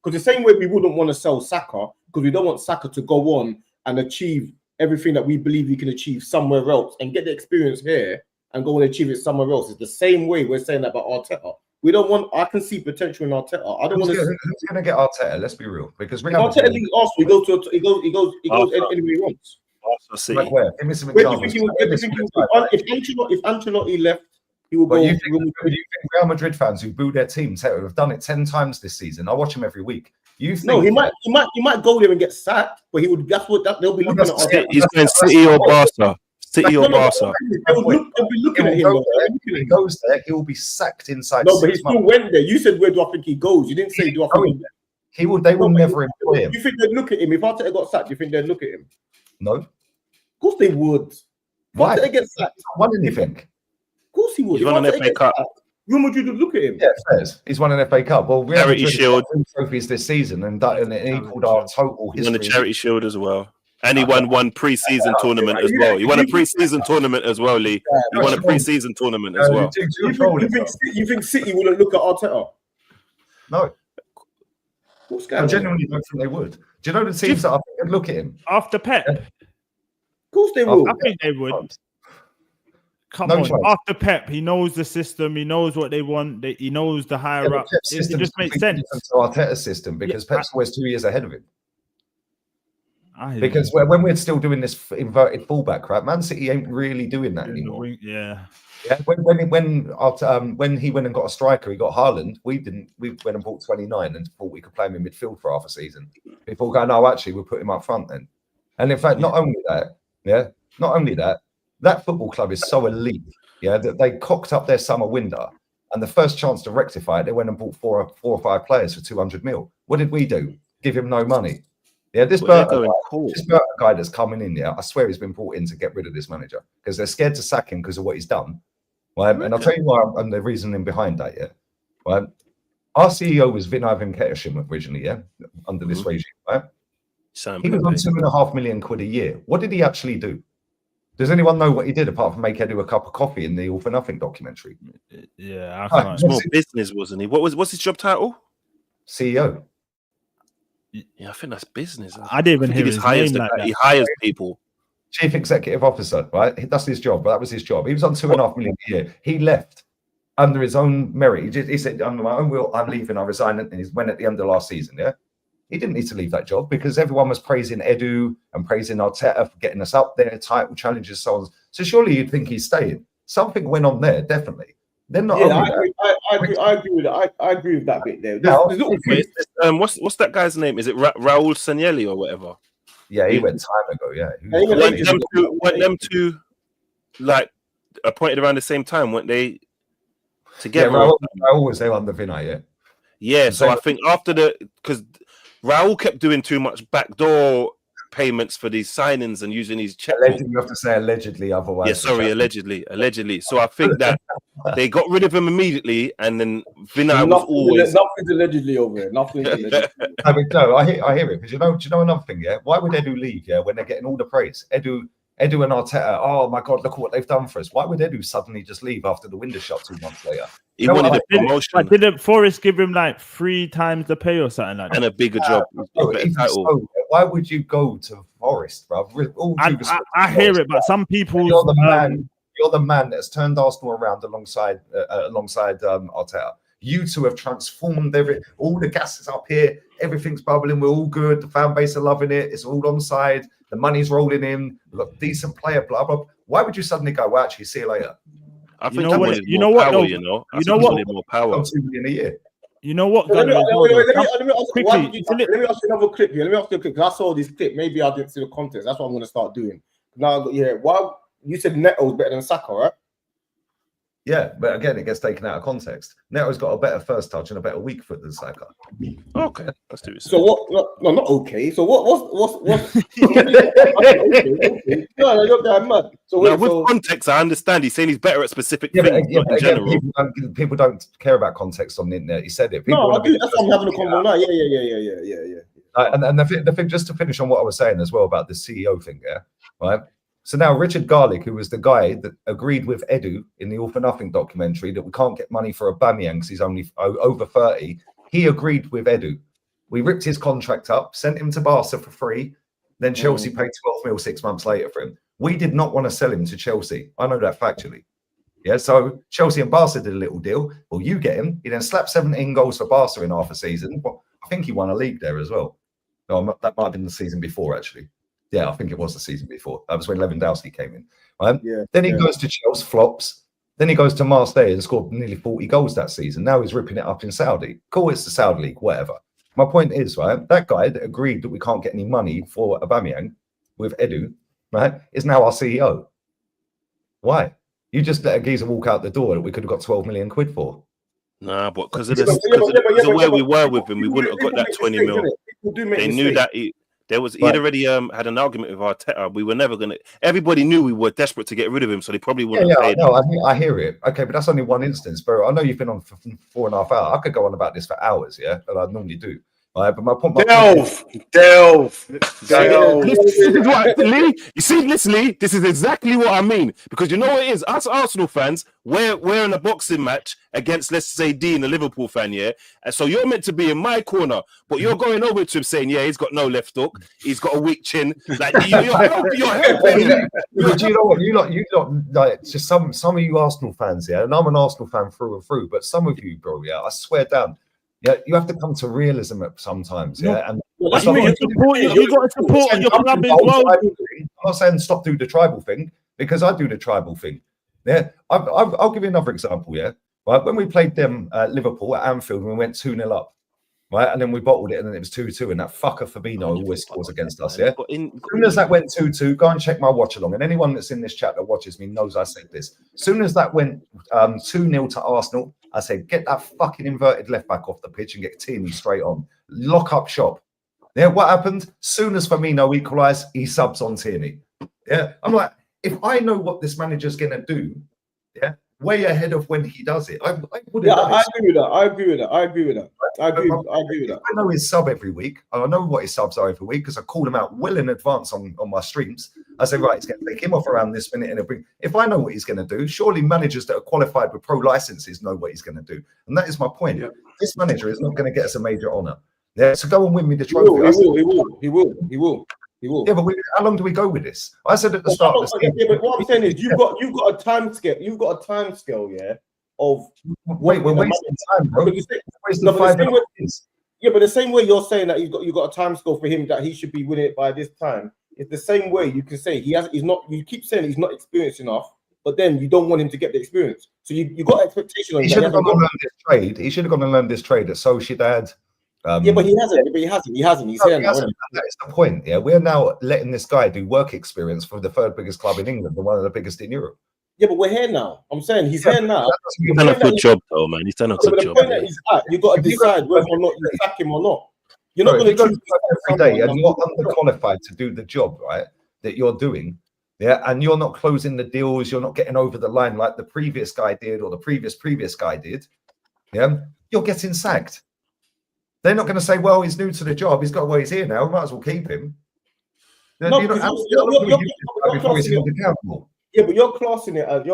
because the same way we wouldn't want to sell Saka, because we don't want Saka to go on and achieve everything that we believe he can achieve somewhere else and get the experience here and go and achieve it somewhere else. It's the same way we're saying that about Arteta. We don't want. I can see potential in Arteta. I don't want to. Who's going to get Arteta? Let's be real. Because if Arteta leaves Arsenal, he goes anywhere he wants. Like where? Give me some Where do you examples. think he would? If Ancelotti left, he would go. You think Real Madrid fans who boo their teams have done it 10 times this season? I watch them every week. You think he might go there and get sacked, but he would. That's what they'll be looking at. He's going City or Barca. City or Barca. They'll be looking at him. If he goes there, he will be sacked inside. No, but he still went there. You said, where do I think he goes? You didn't say, do I think he will? They will never employ him. You think they'd look at him if Arteta got sacked? You think they'd look at him? No. Of course they would. Why? Arteta gets sacked. Won anything? Of course he would. He's won an FA Cup. Real Madrid would look at him. Yeah, fairs. He's won an FA Cup. Well, Real Charity Madrid Shield trophies this season, and it equaled our total history. He won the Charity Shield as well. And he won one pre-season tournament as well. He won a pre-season tournament as well, Lee. He won a pre-season tournament as well. You think City wouldn't look at Arteta? No. What's going on? I genuinely don't think they would. Do you know the teams that I think would look at him? After Pep? Of course they will. I think they would. Come No on. choice. After Pep, he knows the system. He knows what they want. He knows the higher up. It just makes sense. To Arteta's system because Pep's always 2 years ahead of him. Because when we're still doing this inverted fullback crap, Man City ain't really doing that anymore. Yeah. When he went and got a striker, he got Haaland. We didn't. We went and bought 29 and thought we could play him in midfield for half a season. People go, no, actually, we'll put him up front then. And in fact, not only that, that football club is so elite, that they cocked up their summer window, and the first chance to rectify it, they went and bought four or five players for 200 mil. What did we do? Give him no money. Yeah, this Burton guy that's coming in, I swear he's been brought in to get rid of this manager because they're scared to sack him because of what he's done. Right? And I'll tell you why and the reasoning behind that, Right? Our CEO was Vinay Venkatesham originally, under this regime, right? He was on £2.5 million a year. What did he actually do? Does anyone know what he did apart from make Edu a cup of coffee in the All for Nothing documentary? Yeah, small business, wasn't he? What's his job title? CEO. Yeah, I think that's business. I didn't even hear his name like that. He hires people. Chief Executive Officer, right? That's his job. That was his job. He was on £2.5 million a year. He left under his own merit. He said, under my own will, I'm leaving, I resign. And he went at the end of last season, He didn't need to leave that job because everyone was praising Edu and praising Arteta for getting us up there, title challenges, so on. So surely you'd think he's staying. Something went on there, definitely. They're not. Yeah, I agree with that. I agree with that bit there. What's that guy's name? Is it Raul Sanelli or whatever? Yeah, he went time ago. Yeah, weren't them two like appointed around the same time? Weren't they together? Yeah, Raul was there under Vinay. Yeah, so I think because Raul kept doing too much backdoor payments for these signings and using these checks. You have to say allegedly, otherwise. Yeah, sorry, allegedly. So I think that they got rid of him immediately, and then Vinay was always nothing's allegedly over here. Nothing's allegedly. No, I hear it because do you know another thing? Why would Edu leave? When they're getting all the praise, Edu and Arteta. Oh my God, look at what they've done for us. Why would Edu suddenly just leave after the window shut 2 months later? He wanted a promotion. Didn't Forrest give him like 3 times the pay or something like that? And a bigger job. Why would you go to Forest, bro? I hear it, but some people. You're the man that's turned Arsenal around alongside Arteta. You two have transformed all the gas is up here. Everything's bubbling. We're all good. The fan base are loving it. It's all on side. The money's rolling in. We've got a decent player. Blah blah. Why would you suddenly go? Well, actually, see you later. I think more power. More power. 2 million a year. You know what? Let me ask you another clip here. Let me ask you a clip because I saw this clip. Maybe I didn't see the context. That's what I'm going to start doing. Now, why you said Neto's better than Saka, right? Yeah, but again, it gets taken out of context. Neto's got a better first touch and a better weak foot than Saka. Okay, let's do it. So what? No, not okay. So what's? No, you're that mad. So with context, I understand. He's saying he's better at specific things. In general, people don't care about context on the internet. He said it. No, I do. That's why I'm having a convo now. Yeah. And the thing, just to finish on what I was saying as well about the CEO thing, right? So now Richard Garlick, who was the guy that agreed with Edu in the All for Nothing documentary that we can't get money for Aubameyang because he's only over 30, he agreed with Edu. We ripped his contract up, sent him to Barca for free, then Chelsea paid 12 mil 6 months later for him. We did not want to sell him to Chelsea. I know that factually. Yeah, so Chelsea and Barca did a little deal. Well, you get him. He then slapped 17 goals for Barca in half a season. Well, I think he won a league there as well. No, that might have been the season before, actually. Yeah, I think it was the season before. That was when Lewandowski came in. Then he goes to Chelsea, flops. Then he goes to Marseille and scored nearly 40 goals that season. Now he's ripping it up in Saudi. Cool, it's the Saudi League, whatever. My point is, right, that guy that agreed that we can't get any money for Aubameyang with Edu, right, is now our CEO. Why? You just let a geezer walk out the door that we could have got 12 million quid for. Nah, but because of the way we were with him, we wouldn't have got that 20 mil. They knew that he'd already had an argument with Arteta. We were never gonna. Everybody knew we were desperate to get rid of him, so they probably wouldn't have paid. No, I hear it. Okay, but that's only one instance. But I know you've been on for 4.5 hours. I could go on about this for hours, yeah, and I normally do. But my point. Delve. This is what Lee. You see, listen, Lee. This is exactly what I mean, because you know what it is. Us Arsenal fans, we're in a boxing match against, let's say, Dean, a Liverpool fan, yeah. And so you're meant to be in my corner, but you're going over to him saying, yeah, he's got no left hook, he's got a weak chin. Like you're helping him. But you know what? You lot, like just some of you Arsenal fans, yeah. And I'm an Arsenal fan through and through, but some of you, bro, yeah, I swear down. Yeah, you have to come to realism sometimes. Yeah, and you got to support your club as well. I'm not saying stop doing the tribal thing, because I do the tribal thing. Yeah, I'll give you another example. Yeah, right. When we played them Liverpool at Anfield, we went 2-0 up. Right, and then we bottled it, and then it was 2-2, and that fucker Fabinho always scores against us. Yeah, as soon as that went 2-2, go and check my watch along, and anyone that's in this chat that watches me knows I said this. As soon as that went 2-0 to Arsenal, I said, get that fucking inverted left back off the pitch and get Tierney straight on. Lock up shop. Yeah, what happened? Soon as Firmino equalised, he subs on Tierney. Yeah, I'm like, if I know what this manager's going to do, yeah, way ahead of when he does it. I agree with that. I agree with that. I know his sub every week. I know what his subs are every week because I call him out well in advance on my streams. I say, right, he's going to take him off around this minute and bring. If I know what he's going to do, surely managers that are qualified with pro licenses know what he's going to do. And that is my point. Yeah. This manager is not going to get us a major honour. Yeah, so go and win me the trophy. He will. Yeah, but how long do we go with this? I said at the start. But what I'm saying is, you've got a time scale. You've got a time scale, yeah. Of we're wasting time, bro. Yeah, but the same way you're saying that you've got a time scale for him that he should be winning it by this time. It's the same way you can say he's not. You keep saying he's not experienced enough, but then you don't want him to get the experience. So you got expectation on him. He should have gone and learned this trade. He should have gone and learned this trade at Sociedad. Yeah, but he hasn't. He's here now. That's the point. Yeah, we're now letting this guy do work experience for the third biggest club in England and one of the biggest in Europe. Yeah, but we're here now. I'm saying he's here now. He's done a good job, though, man. He's done a good job. The point that he's at, you've got to decide whether or not you sack him or not. You're not going to choose every day, and you're underqualified to do the job, right? That you're doing. Yeah, and you're not closing the deals. You're not getting over the line like the previous guy did or the previous guy did. Yeah, you're getting sacked. They're not going to say, well, he's new to the job. He's got, well, he's here now. We might as well keep him. No, you're yeah, but you're classing it as,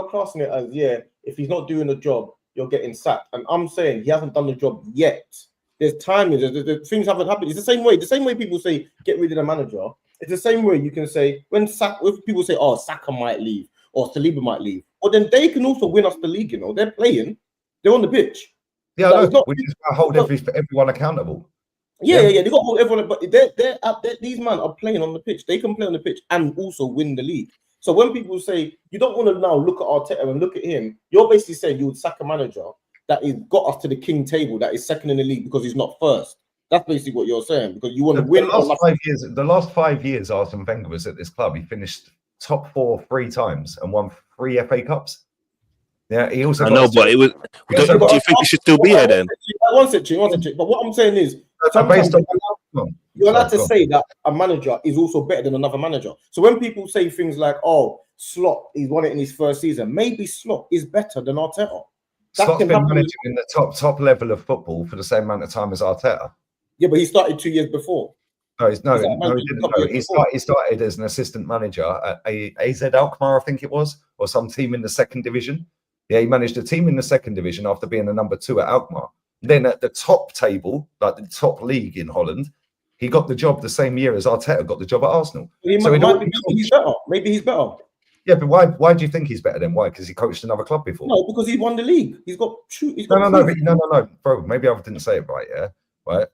yeah, if he's not doing the job, you're getting sacked. And I'm saying he hasn't done the job yet. There's timing, there's things haven't happened. It's the same way people say, get rid of the manager. It's the same way you can say, if people say, oh, Saka might leave or Saliba might leave, well, then they can also win us the league, you know. They're playing. They're on the pitch. Yeah, we just hold everyone accountable. Yeah. They got to hold everyone, but these men are playing on the pitch. They can play on the pitch and also win the league. So when people say you don't want to now look at Arteta and look at him, you're basically saying you would sack a manager that has got us to the king table, that is second in the league because he's not first. That's basically what you're saying, because you want to win. The last 5 years, Arsene Wenger was at this club. He finished top 4 3 times and won 3 FA Cups. Yeah, he also. I know, but it was. Do you think he should still be here then? One second. But what I'm saying is, you're allowed to say that a manager is also better than another manager. So when people say things like, "Oh, Slot, he's won it in his first season," maybe Slot is better than Arteta. Slot's been managing in the top level of football for the same amount of time as Arteta. Yeah, but he started 2 years before. He didn't. He started as an assistant manager at AZ Alkmaar, I think it was, or some team in the second division. Yeah, he managed a team in the second division after being a number 2 at Alkmaar. Then at the top table, like the top league in Holland, he got the job the same year as Arteta got the job at Arsenal. Maybe he's better. Yeah, but why do you think he's better than why? Because he coached another club before. No, because he won the league. He's got no, bro. Maybe I didn't say it right. Yeah, right.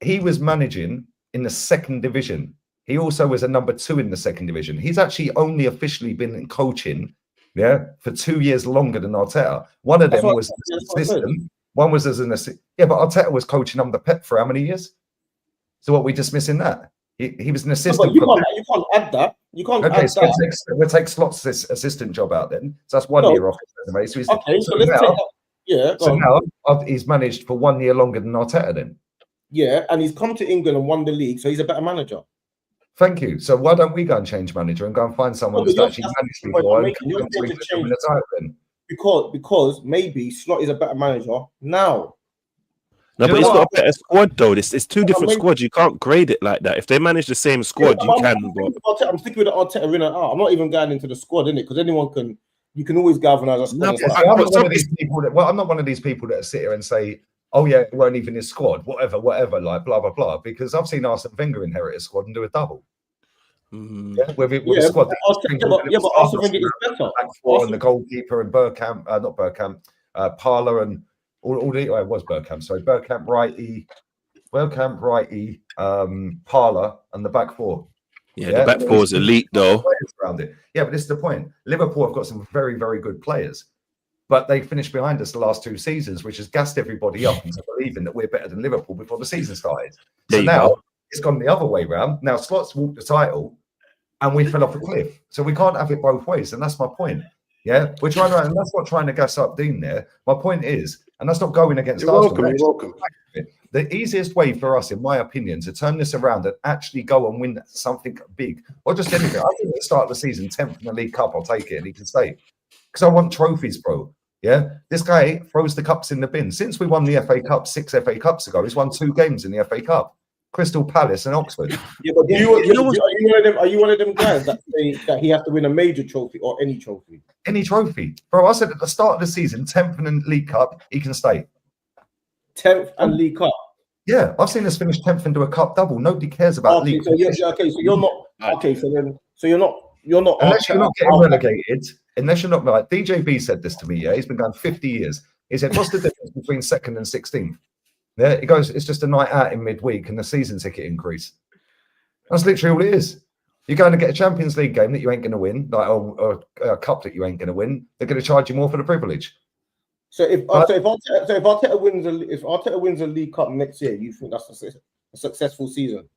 He was managing in the second division. He also was a number 2 in the second division. He's actually only officially been coaching, for 2 years longer than Arteta. One of them was as an assistant. One was as an assistant. Yeah, but Arteta was coaching under Pep for how many years? So what, we dismissing that? He was an assistant. No, you can't add that. You can't add that. We'll take Slot's assistant job out then. So that's 1 year off. So let's take that. Yeah. So now he's managed for 1 year longer than Arteta then. Yeah, and he's come to England and won the league, so he's a better manager. Thank you. So why don't we go and change manager and go and find someone that's actually managed before? Because maybe Slot is a better manager now. No, but he's got a better squad though. It's two different squads. You can't grade it like that. If they manage the same squad, you can. I'm sticking with the Arteta in and out. I'm not even going into the squad, innit? Because you can always galvanize a squad. I'm not one of these people I'm not one of these people that sit here and say, oh yeah, it weren't even his squad, whatever, like blah blah blah. Because I've seen Arsene Wenger inherit a squad and do a double. With a squad. But Arsene Wenger is better. And the goalkeeper and not Bergkamp, Parler and all the it was Bergkamp. Sorry, Bergkamp, Righty, Parler, and the back four. Yeah, the back four is elite though. Around it. Yeah, but this is the point. Liverpool have got some very, very good players. But they finished behind us the last 2 seasons, which has gassed everybody up into believing that we're better than Liverpool before the season started. So now it's gone the other way round. Now Slot's walked the title and we fell off a cliff. So we can't have it both ways. And that's my point. Yeah, we're trying to, and that's not trying to gas up Dean there. My point is, and that's not going against Arsenal. You're welcome. The easiest way for us, in my opinion, to turn this around and actually go and win something big, or just anything. I think at the start of the season, 10th in the League Cup, I'll take it and he can stay. Because I want trophies, bro. Yeah, this guy throws the cups in the bin. Since we won the FA Cup 6 FA Cups ago, he's won 2 games in the FA Cup. Crystal Palace and Oxford. Yeah, but are you one of them guys that say that he has to win a major trophy or any trophy? Any trophy. Bro, I said at the start of the season, 10th in the League Cup, he can stay. 10th and League Cup? Yeah, I've seen us finish 10th and do a cup double. Nobody cares about League Cup. So you're not unless you're not getting relegated, unless you're not like DJB said this to me, yeah. He's been going 50 years. He said, what's the difference between 2nd and 16th? Yeah, he goes, it's just a night out in midweek and the season ticket increase. That's literally all it is. You're going to get a Champions League game that you ain't going to win, like or a cup that you ain't going to win. They're going to charge you more for the privilege. So if Arteta wins a League Cup next year, you think that's a successful season?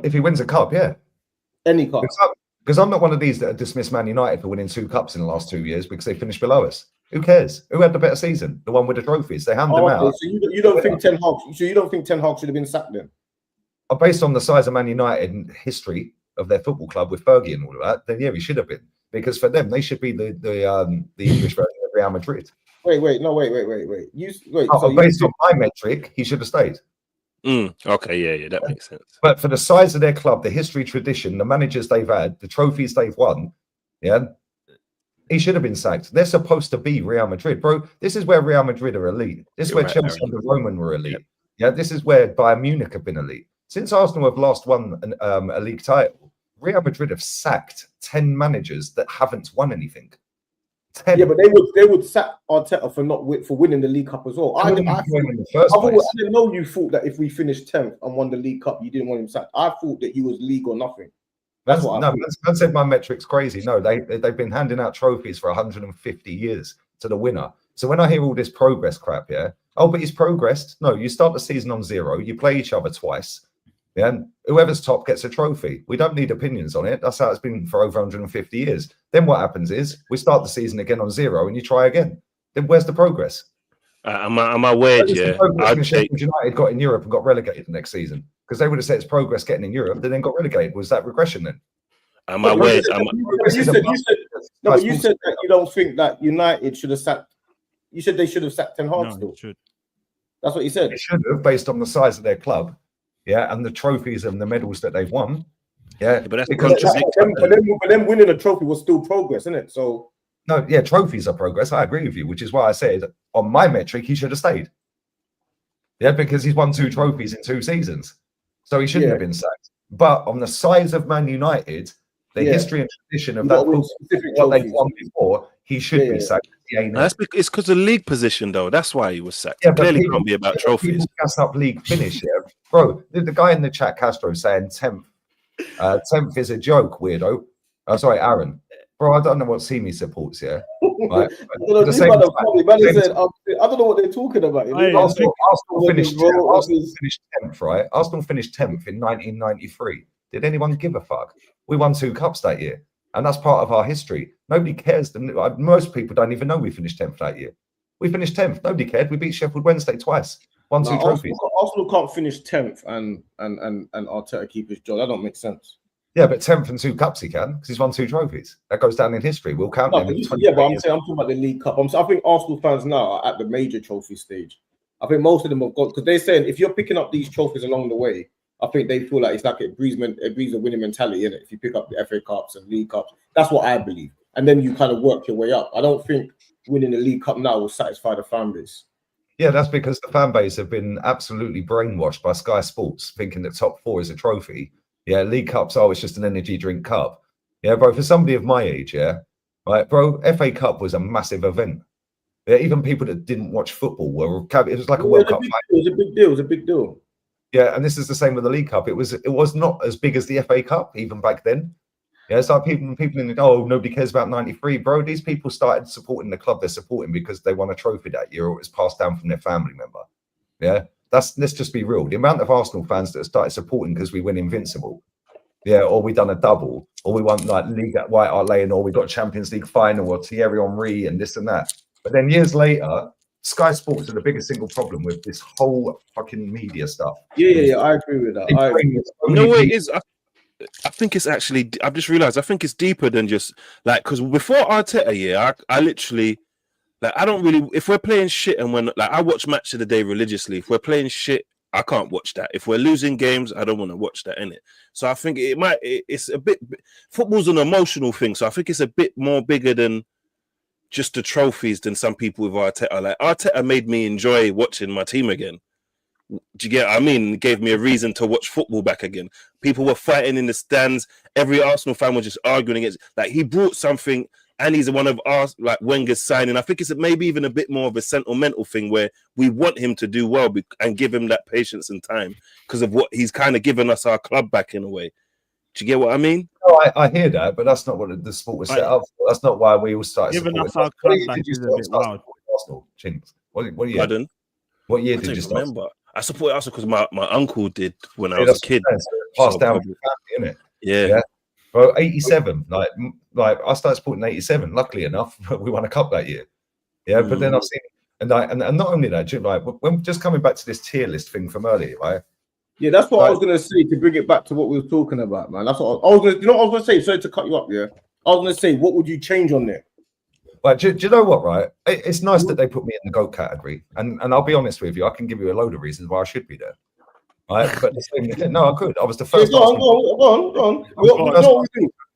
If he wins a cup, yeah. Any cup. Because I'm not one of these that dismiss Man United for winning 2 cups in the last 2 years because they finished below us. Who cares? Who had the better season? The one with the trophies. They hand them out. So you don't think Ten Hag? So you don't think Ten Hag should have been sacked then? Based on the size of Man United and history of their football club with Fergie and all of that, then yeah, he should have been. Because for them, they should be the English version of Real Madrid. Wait. Based on my metric, he should have stayed. Okay, yeah, that makes sense. But for the size of their club, the history, tradition, the managers they've had, the trophies they've won, yeah, he should have been sacked. They're supposed to be Real Madrid, bro. This is where Real Madrid are elite. This is where Chelsea and the Roman were elite. Yeah, this is where Bayern Munich have been elite. Since Arsenal have last won a league title, Real Madrid have sacked 10 managers that haven't won anything. 10. Yeah, but they would sack Arteta for winning the League Cup as well. I didn't know you thought that if we finished 10th and won the League Cup, you didn't want him sacked. I thought that he was league or nothing. That's what man said my metric's crazy. No, they've been handing out trophies for 150 years to the winner. So when I hear all this progress crap, yeah, oh, but he's progressed. No, you start the season on 0, you play each other twice. Yeah, and whoever's top gets a trophy. We don't need opinions on it. That's how it's been for over 150 years. Then what happens is we start the season again on 0 and you try again. Then where's the progress? Am I weird? Yeah. United got in Europe and got relegated the next season because they would have said it's progress getting in Europe. They then got relegated. Was that regression then? Am I weird? You said that you don't think that United should have sacked. You said they should have sacked Ten Hag still. That's what you said. They should have, based on the size of their club. Yeah, and the trophies and the medals that they've won. Yeah, but that's but them winning a trophy was still progress, isn't it? So no, yeah, trophies are progress. I agree with you, which is why I said on my metric he should have stayed. Yeah, because he's won 2 trophies in 2 seasons, so he shouldn't have been sacked. But on the size of Man United, The history and tradition of that, what they've won before, he should be sacked. It's because of league position, though. That's why he was sacked. Yeah, It clearly people, can't be about trophies. People gas up league finish, yeah. Bro, the guy in the chat, Castro, saying 10th. 10th is a joke, weirdo. Sorry, Aaron. Bro, I don't know what Simi supports, yeah. Right. I don't know what they're talking about. Arsenal finished 10th, right? Arsenal finished 10th in 1993. Did anyone give a fuck? We won 2 cups that year, and that's part of our history. Nobody cares. Most people don't even know we finished 10th that year. We finished 10th. Nobody cared. We beat Sheffield Wednesday twice. Won 2 trophies. Arsenal can't finish 10th and Arteta keep his job. That don't make sense. Yeah, but 10th and 2 cups he can, because he's won 2 trophies. That goes down in history. We'll count him. Yeah, but I'm talking about the League Cup. I think Arsenal fans now are at the major trophy stage. I think most of them have got, because they're saying if you're picking up these trophies along the way, I think they feel like it's like it breeds a winning mentality, innit? If you pick up the FA Cups and League Cups, that's what I believe. And then you kind of work your way up. I don't think winning the League Cup now will satisfy the fan base. Yeah, that's because the fan base have been absolutely brainwashed by Sky Sports, thinking that top 4 is a trophy. Yeah, League Cups, it's just an energy drink cup. Yeah, bro, for somebody of my age, yeah, right, bro, FA Cup was a massive event. Yeah, even people that didn't watch football it was like a World Cup. It was a big deal. It was a big deal. Yeah, and this is the same with the League Cup. It was not as big as the FA Cup even back then. Yeah, it's like people in the nobody cares about 93, bro. These people started supporting the club they're supporting because they won a trophy that year or it was passed down from their family member. Yeah. Let's just be real. The amount of Arsenal fans that started supporting because we win Invincible, yeah, or we done a double, or we won like League at White Hart Lane, or we got Champions League final, or Thierry Henry, and this and that. But then years later, Sky Sports are the biggest single problem with this whole fucking media stuff. Yeah, I agree with that. You know what it is? I think it's actually. I've just realized. I think it's deeper than just like because before Arteta, yeah, I literally. Like I don't really. If we're playing shit and when like I watch Match of the Day religiously. If we're playing shit, I can't watch that. If we're losing games, I don't want to watch that, innit? So I think it's a bit. Football's an emotional thing, so I think it's a bit more bigger than just the trophies than some people with Arteta. Like Arteta made me enjoy watching my team again. Do you get what I mean? It gave me a reason to watch football back again. People were fighting in the stands. Every Arsenal fan was just arguing against. Like he brought something. And he's one of our like Wenger's signing. I think it's maybe even a bit more of a sentimental thing where we want him to do well and give him that patience and time because of what he's kind of given us our club back in a way. Do you get what I mean? No, I hear that, but that's not what the sport was set up for. That's not why we all started giving us our club back is a bit wild. Arsenal, Chinks. What year? Pardon? What year did you start? Remember? I support Arsenal because my uncle did when I was a kid. Passed down from the family, innit? Yeah. Bro, 87. Like I started supporting 87. Luckily enough, we won a cup that year. Yeah, but then I've seen and not only that, like when just coming back to this tier list thing from earlier, right? Yeah, that's what I was gonna say to bring it back to what we were talking about, man. That's what I was gonna. You know what I was gonna say? Sorry to cut you up. Yeah, I was gonna say, what would you change on there? Right, do you know what? Right, it's nice that they put me in the GOAT category, and I'll be honest with you, I can give you a load of reasons why I should be there. Right, but no, I could. I was the first. Go on.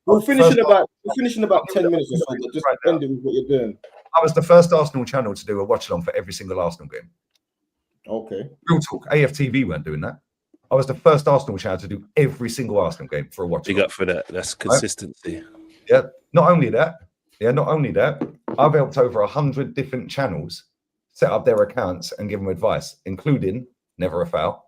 We're finishing about 10 minutes or so. Just end it with what you're doing. I was the first Arsenal channel to do a watch along for every single Arsenal game. Okay. Real talk. AFTV weren't doing that. I was the first Arsenal channel to do every single Arsenal game for a watch. Big up for that. That's consistency. Right? Yeah. Not only that. I've helped over 100 different channels set up their accounts and give them advice, including Never a Foul.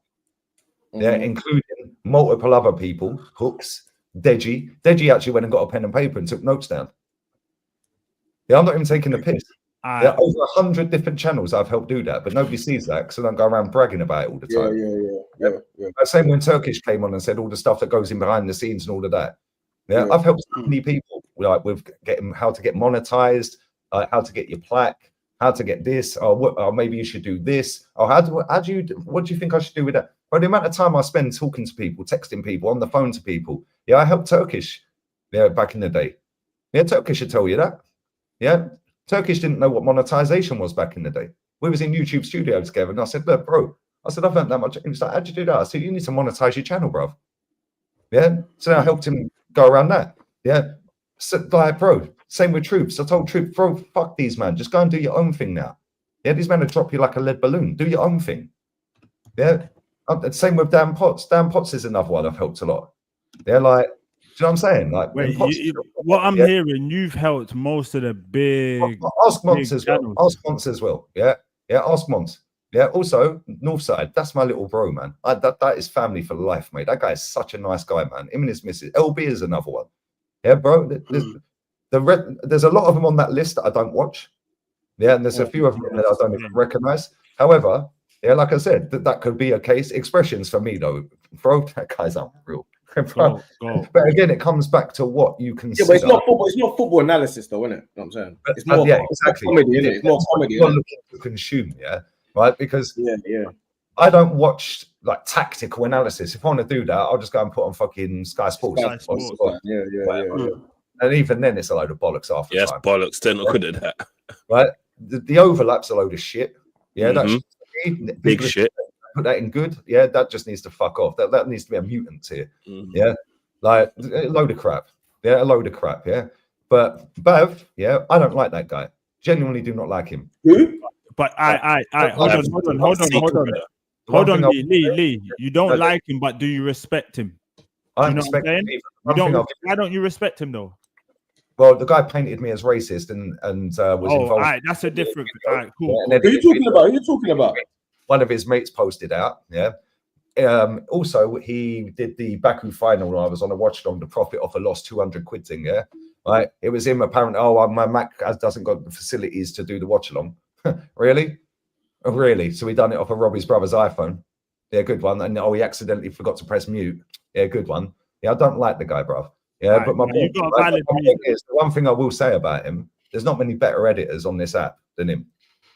Yeah, including multiple other people, Hooks, Deji. Deji actually went and got a pen and paper and took notes down. Yeah, I'm not even taking the piss. There are over 100 different channels I've helped do that, but nobody sees that because I don't go around bragging about it all the time. Yeah. Same when Turkish came on and said all the stuff that goes in behind the scenes and all of that. Yeah, I've helped so many people like with getting how to get monetized, how to get your plaque, how to get this, or maybe you should do this, or what do you think I should do with that? Well, the amount of time I spend talking to people, texting people, on the phone to people. Yeah, I helped Turkish. Yeah, back in the day. Yeah, Turkish should tell you that. Yeah, Turkish didn't know what monetization was back in the day. We was in YouTube studio together, and I said, look, bro, I've learned that much. He's like, how'd you do that? I said, you need to monetize your channel, bro. Yeah, so I helped him go around that. Yeah, so like, bro, same with Troops. I told Troops, bro, fuck these, man. Just go and do your own thing now. Yeah, these men will drop you like a lead balloon. Do your own thing. Yeah. Same with Dan Potts. Dan Potts is another one I've helped a lot. They're like, you know what I'm saying? Like, wait, what I'm hearing, you've helped most of the big. Ask Monts as well. Ask Monts as well. Yeah, yeah. Ask Monts. Yeah. Also, Northside. That's my little bro, man. That is family for life, mate. That guy is such a nice guy, man. Him and his missus. LB is another one. Yeah, bro. There's a lot of them on that list that I don't watch. Yeah, and there's a few of them that I don't even recognize. However, yeah, like I said, that could be a case. Expressions for me though, bro, that guy's unreal. But again, it comes back to what you consider. Yeah, but it's not football. It's not football analysis, though, isn't it? You know what I'm saying? It's more exactly. Comedy, isn't it? It's more comedy. You're looking to consume, yeah, right? Because I don't watch like tactical analysis. If I want to do that, I'll just go and put on fucking Sky Sports. Yeah. And even then, it's a load of bollocks after. Yes, bollocks. They're not good at that. Right? The overlap's a load of shit. Yeah, that's big shit. Put that in good. Yeah, that just needs to fuck off. That needs to be a mutant here. Yeah, like a load of crap. Yeah, a load of crap. Yeah, but Bav, yeah, I don't like that guy. Genuinely do not like him. Who? But hold on, Lee. You don't like him, but do you respect him? I you know respect what I'm saying? Why don't you respect him though? Well, the guy painted me as racist and was involved. All right, that's a different. All right, cool. Yeah, who are you talking about? Who are you talking about? One of his mates posted out. Yeah. Also, he did the Baku final. I was on a watch along, the profit off a loss, 200 quid thing. Yeah. Right. It was him apparently. Oh, my Mac doesn't got the facilities to do the watch along. Really? Oh, really? So he done it off of Robbie's brother's iPhone. Yeah, good one. And he accidentally forgot to press mute. Yeah, good one. Yeah, I don't like the guy, bruv. Yeah, right, but my point is, the one thing I will say about him, there's not many better editors on this app than him.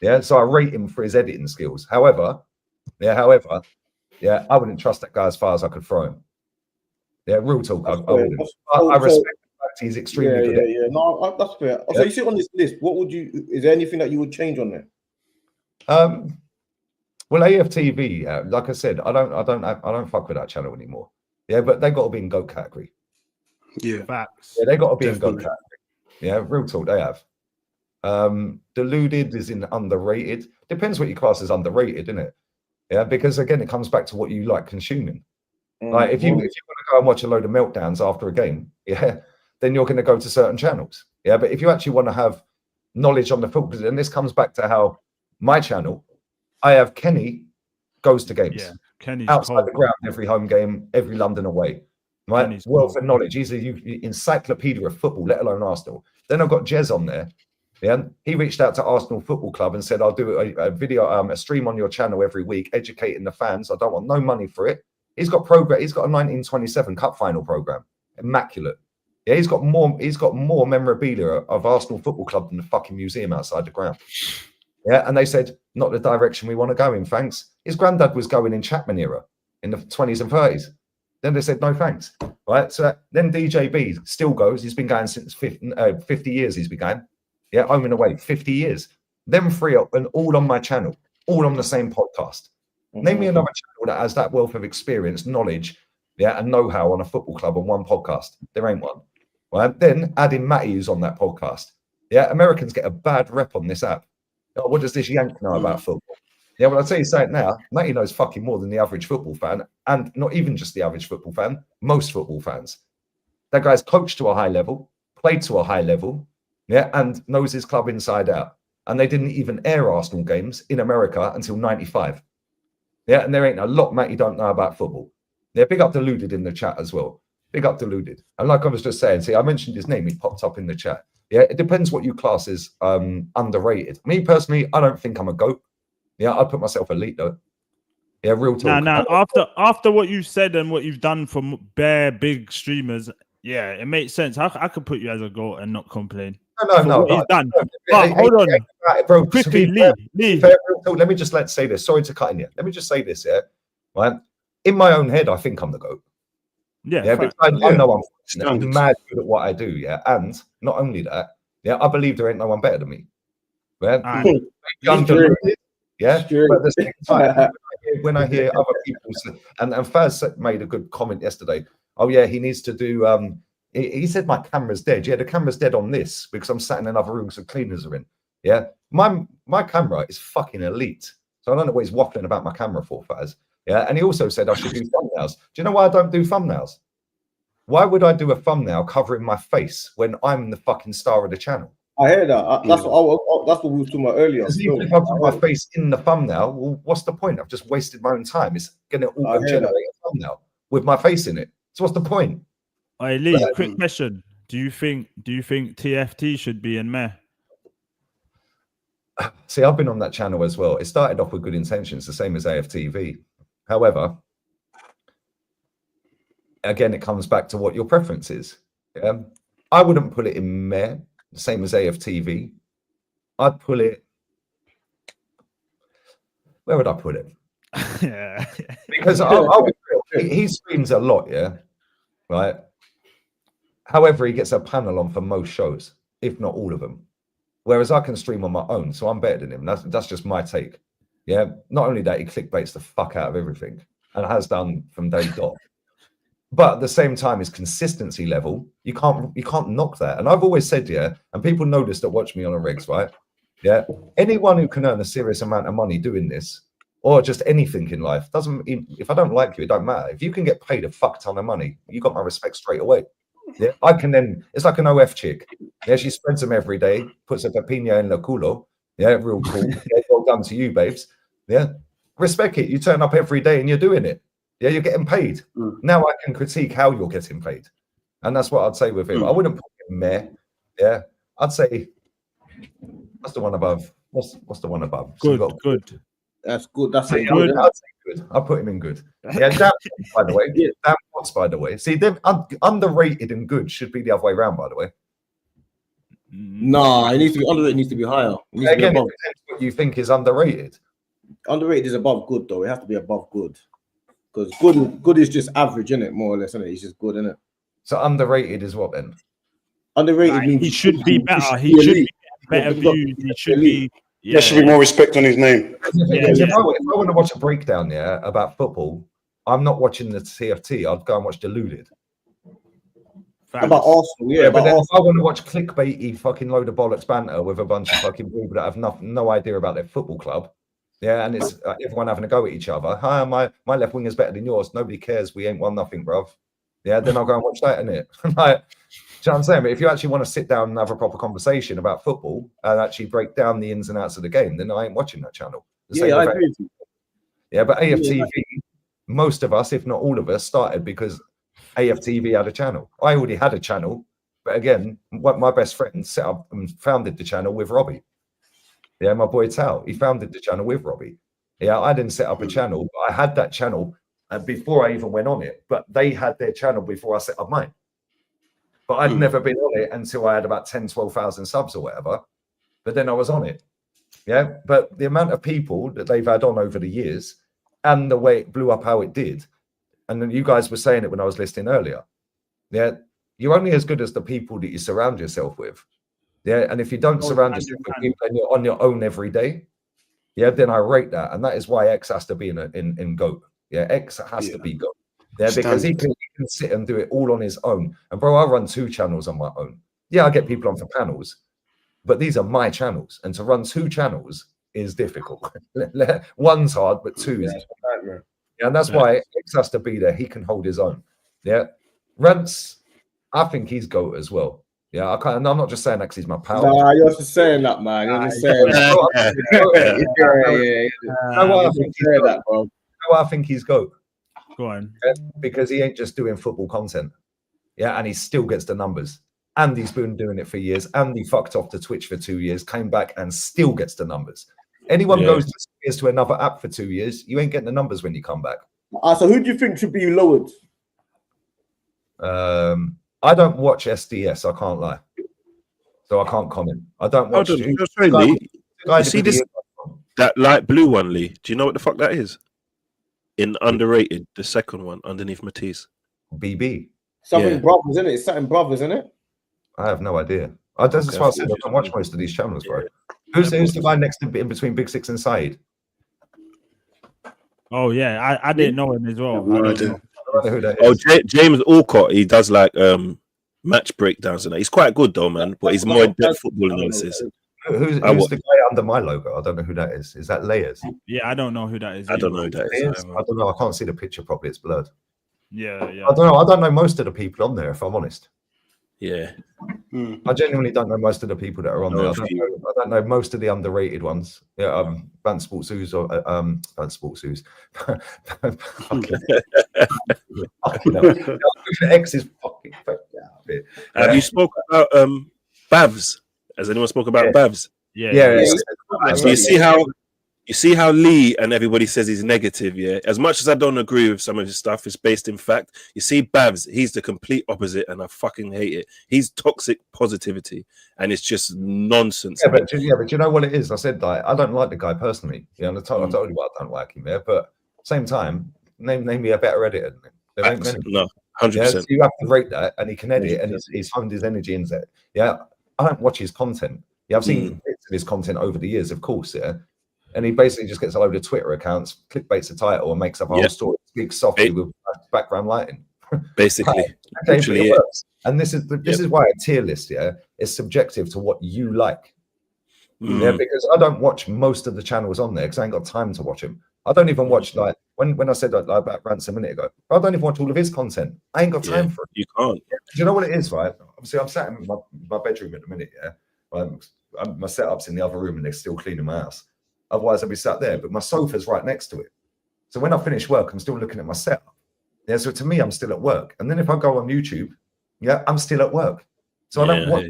Yeah, so I rate him for his editing skills. However, I wouldn't trust that guy as far as I could throw him. Yeah, real talk. I wouldn't. I respect the fact he's extremely good. Yeah. No, that's fair. So you see on this list, what would you? Is there anything that you would change on there? Well, AFTV, like I said, I don't fuck with that channel anymore. Yeah, but they got to be in GOAT category. Yeah, facts. Yeah, they got to be in GOAT category. Yeah, real talk, they have. Deluded is in underrated. Depends what you class as underrated, isn't it? Yeah, because again, it comes back to what you like consuming. Like if you want to go and watch a load of meltdowns after a game, yeah, then you're going to go to certain channels. Yeah, but if you actually want to have knowledge on the football, and this comes back to how my channel, I have Kenny goes to games. Yeah, Kenny's outside the ground, every home game, every London away. Right, Kenny's wealth of knowledge. He's an encyclopedia of football, let alone Arsenal. Then I've got Jez on there. Yeah, he reached out to Arsenal Football Club and said, "I'll do a video, a stream on your channel every week, educating the fans. I don't want no money for it." He's got program. He's got a 1927 Cup final program, immaculate. Yeah, he's got more memorabilia of Arsenal Football Club than the fucking museum outside the ground. Yeah, and they said, "Not the direction we want to go in, thanks." His granddad was going in Chapman era in the 20s and 30s. Then they said, "No, thanks." Right. So then DJB still goes. He's been going since 50 years. He's been going. Yeah, home and away, 50 years. Them three up and all on my channel, all on the same podcast. Name me another channel that has that wealth of experience, knowledge, yeah, and know-how on a football club on one podcast. There ain't one. Right? Then add in Matty, who's on that podcast. Yeah, Americans get a bad rep on this app. Oh, what does this yank know about football? Yeah, well, I'll tell you something now. Matty knows fucking more than the average football fan, and not even just the average football fan, most football fans. That guy's coached to a high level, played to a high level, yeah, and knows his club inside out. And they didn't even air Arsenal games in America until 95. Yeah, and there ain't a lot Matty don't know about football. Yeah, big up Deluded in the chat as well. Big up Deluded. And like I was just saying, see, I mentioned his name, he popped up in the chat. Yeah, it depends what you class as underrated. Me personally, I don't think I'm a GOAT. Yeah, I'd put myself elite though. Yeah, real talk. Now, after what you've said and what you've done for bare big streamers, yeah, it makes sense. I could put you as a GOAT and not complain. No. He's done. But hold on, bro. Quickly, Lee. Let me just say this. Sorry to cut in here. Let me just say this. Yeah, right. In my own head, I think I'm the GOAT. Yeah, because I know I'm mad good at what I do. Yeah, and not only that, yeah, I believe there ain't no one better than me. Right? Yeah, but at the same time, when I hear other people say, and Faz made a good comment yesterday. Oh yeah, he needs to do. He said my camera's dead. Yeah, the camera's dead on this because I'm sat in another room so cleaners are in. Yeah, my camera is fucking elite. So I don't know what he's waffling about my camera for, Faz. Yeah, and he also said I should do thumbnails. Do you know why I don't do thumbnails? Why would I do a thumbnail covering my face when I'm the fucking star of the channel? I hear that. That's what we were talking about earlier. Because even if I put my face in the thumbnail, well, what's the point? I've just wasted my own time. It's going to auto-generate a thumbnail with my face in it. So what's the point? Hey Lee, quick question: Do you think TFT should be in Meh? See, I've been on that channel as well. It started off with good intentions, the same as AFTV. However, again, it comes back to what your preference is. Yeah? I wouldn't put it in Meh, the same as AFTV. I'd put it. Where would I put it? Yeah. Because he streams a lot, yeah, right. However, he gets a panel on for most shows, if not all of them. Whereas I can stream on my own, so I'm better than him. That's just my take. Yeah. Not only that, he clickbaits the fuck out of everything, and has done from day dot. But at the same time, his consistency level, you can't knock that. And I've always said, yeah, and people know this that watch me on a regs, right? Yeah. Anyone who can earn a serious amount of money doing this, or just anything in life, if I don't like you, it don't matter. If you can get paid a fuck ton of money, you got my respect straight away. Yeah, I can then. It's like an OF chick. Yeah, she spreads them every day, puts a pepino in the culo. Yeah, real cool. Yeah, well done to you, babes. Yeah, respect it. You turn up every day and you're doing it. Yeah, you're getting paid. Now I can critique how you're getting paid, and that's what I'd say with him. I wouldn't put him Meh. Yeah, I'd say what's the one above? What's the one above? Good, so good. That's good. That's good. I'd say good. I'll put him in good. Yeah, damn, by the way. Yeah, damn what's by the way. See, them underrated and good should be the other way around, by the way. Nah, it needs to be underrated. Needs to be higher. It needs Again, to be above. it depends what you think is underrated. Underrated is above good, though. It has to be above good. Because good is just average, isn't it? More or less, isn't it? It's just good, isn't it? So underrated is what then? Underrated means he should be better. He should be better views. He should be. Yeah. There should be more respect on his name. If I want to watch a breakdown, about football, I'm not watching the TFT. I'd go and watch Deluded. About Arsenal, yeah. But then if I want to watch clickbaity fucking load of bollocks banter with a bunch of fucking people that have no idea about their football club, yeah, and it's everyone having a go at each other. Hi, my left wing is better than yours. Nobody cares. We ain't won nothing, bruv. Yeah, then I'll go and watch that, innit? Like, do you know what I'm saying? But if you actually want to sit down and have a proper conversation about football and actually break down the ins and outs of the game, then I ain't watching that channel. I agree with you. Yeah, but AFTV, most of us, if not all of us, started because AFTV had a channel. I already had a channel, but again, my best friend set up and founded the channel with Robbie. Yeah, my boy Tal, he founded the channel with Robbie. Yeah, I didn't set up a channel, but I had that channel before I even went on it. But they had their channel before I set up mine. But I'd never been on it until I had about 10, 12,000 subs or whatever. But then I was on it. Yeah. But the amount of people that they've had on over the years and the way it blew up how it did. And then you guys were saying it when I was listening earlier. Yeah. You're only as good as the people that you surround yourself with. Yeah. And if you don't surround yourself with people and you're on your own every day, yeah, then I rate that. And that is why X has to be in GOAT. Yeah. X has to be GOAT. Yeah, because he can sit and do it all on his own. And bro, I run 2 channels on my own. Yeah, I get people on for panels, but these are my channels. And to run 2 channels is difficult. One's hard, but 2 is. Yeah, and that's why X has to be there. He can hold his own. Yeah. Rance, I think he's GOAT as well. Yeah, I can't, and I'm not just saying that because he's my pal. Nah, you're just saying that, man. You're just saying that. I think he's GOAT. Go on. Because he ain't just doing football content. Yeah, and he still gets the numbers. And he's been doing it for years. And he fucked off to Twitch for 2 years, came back and still gets the numbers. Anyone goes to another app for 2 years, you ain't getting the numbers when you come back. So who do you think should be lowered? I don't watch SDS, I can't lie. So I can't comment. I don't watch you see this that light blue one, Lee? Do you know what the fuck that is? In underrated, the second one underneath Matisse. BB. Something brothers, isn't it? It's something brothers, isn't it? I have no idea. That's why I said I don't watch most of these channels, bro. Who's the guy next to in between Big Six and Saeed? Oh yeah, I didn't know him as well. I don't know who that is. James Alcott, he does like match breakdowns and that. He's quite good though, man. But he's more in-depth football analysis. Who's the guy under my logo? I don't know who that is. Is that Layers? Yeah, I don't know who that is. I don't know who that is. I don't know. I can't see the picture properly. It's blurred. Yeah. I don't know most of the people on there, if I'm honest. Yeah. I genuinely don't know most of the people that are on there. I don't know most of the underrated ones. Yeah, Banter Sports Ooze or Banter Sports Ooze. X is fucking. Have you spoke about Bavs? Has anyone spoke about Bavs? Yeah. So you see how Lee and everybody says he's negative, yeah? As much as I don't agree with some of his stuff, it's based in fact. You see Bavs, he's the complete opposite, and I fucking hate it. He's toxic positivity, and it's just nonsense. Yeah, but you know what it is? I said that I don't like the guy personally. Yeah, I told you what I don't like him there, but same time, name me a better editor than him. There ain't many. No, 100%. Yeah, so you have to rate that, and he can edit, and he's honed his energy into it. Yeah, I don't watch his content. Yeah, I've seen bits of his content over the years, of course, yeah. And he basically just gets a load of Twitter accounts, clickbaits the title, and makes up a whole story, speaks softly with background lighting. Basically, it works. And this is why a tier list, is subjective to what you like. Yeah, because I don't watch most of the channels on there because I ain't got time to watch them. I don't even watch when I said about Rants a minute ago. I don't even watch all of his content. I ain't got time for it. You can't. Do you know what it is, right? Obviously, I'm sat in my bedroom at the minute. Yeah, my setup's in the other room, and they're still cleaning my house. Otherwise, I'd be sat there, but my sofa's right next to it. So when I finish work, I'm still looking at my setup. Yeah, so to me, I'm still at work. And then if I go on YouTube, I'm still at work. So I don't watch.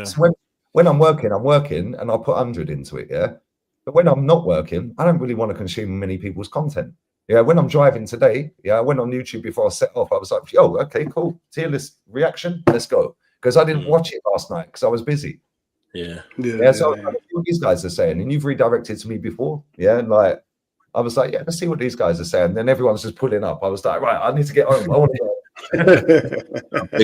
So when I'm working, and I'll put 100 into it, yeah? But when I'm not working, I don't really want to consume many people's content. Yeah, when I'm driving today, I went on YouTube before I set off. I was like, oh, okay, cool. Tier list reaction, let's go. Because I didn't watch it last night because I was busy. Yeah. So I don't know what these guys are saying, and you've redirected to me before. Yeah, and like I was like, let's see what these guys are saying. Then everyone's just pulling up. I was like, right, I need to get home. I want to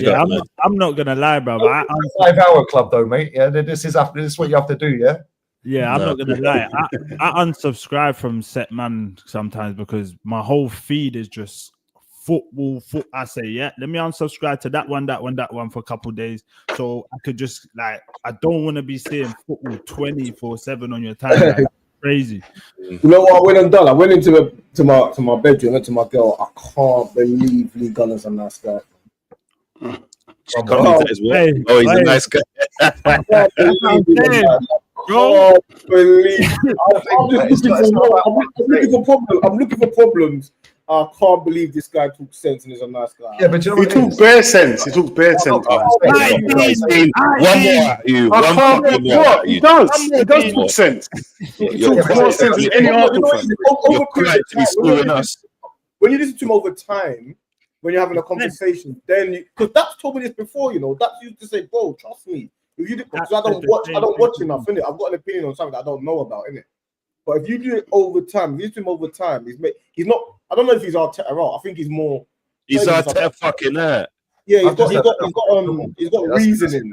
go. I'm not gonna lie, bro. I'm 5 hour club though, mate. Yeah, this is what you have to do. Yeah. Yeah, I'm not gonna lie. I unsubscribe from Set Man sometimes because my whole feed is just football. I say, let me unsubscribe to that one for a couple of days, so I could just I don't want to be seeing football 24/7 on your time. Crazy. You know what I went and done? I went into my bedroom, went to my girl. I can't believe Lee Gunner's a nice guy. He's a nice guy. I'm looking for problems. I can't believe this guy talks sense and is a nice guy. Yeah, but you know he talks bare sense. He talks bare sense. He does. He does talk sense. He talks more sense than any article. When you listen to him over time, when you're having a conversation, then because that's told me this before, that's used to say, bro, trust me. If you because I don't watch enough, innit? I've got an opinion on something that I don't know about, innit? But if you do it over time, he's not. I don't know if he's Arteta out. I think he's more. He's Arteta fucking that. Yeah, he's got reasoning.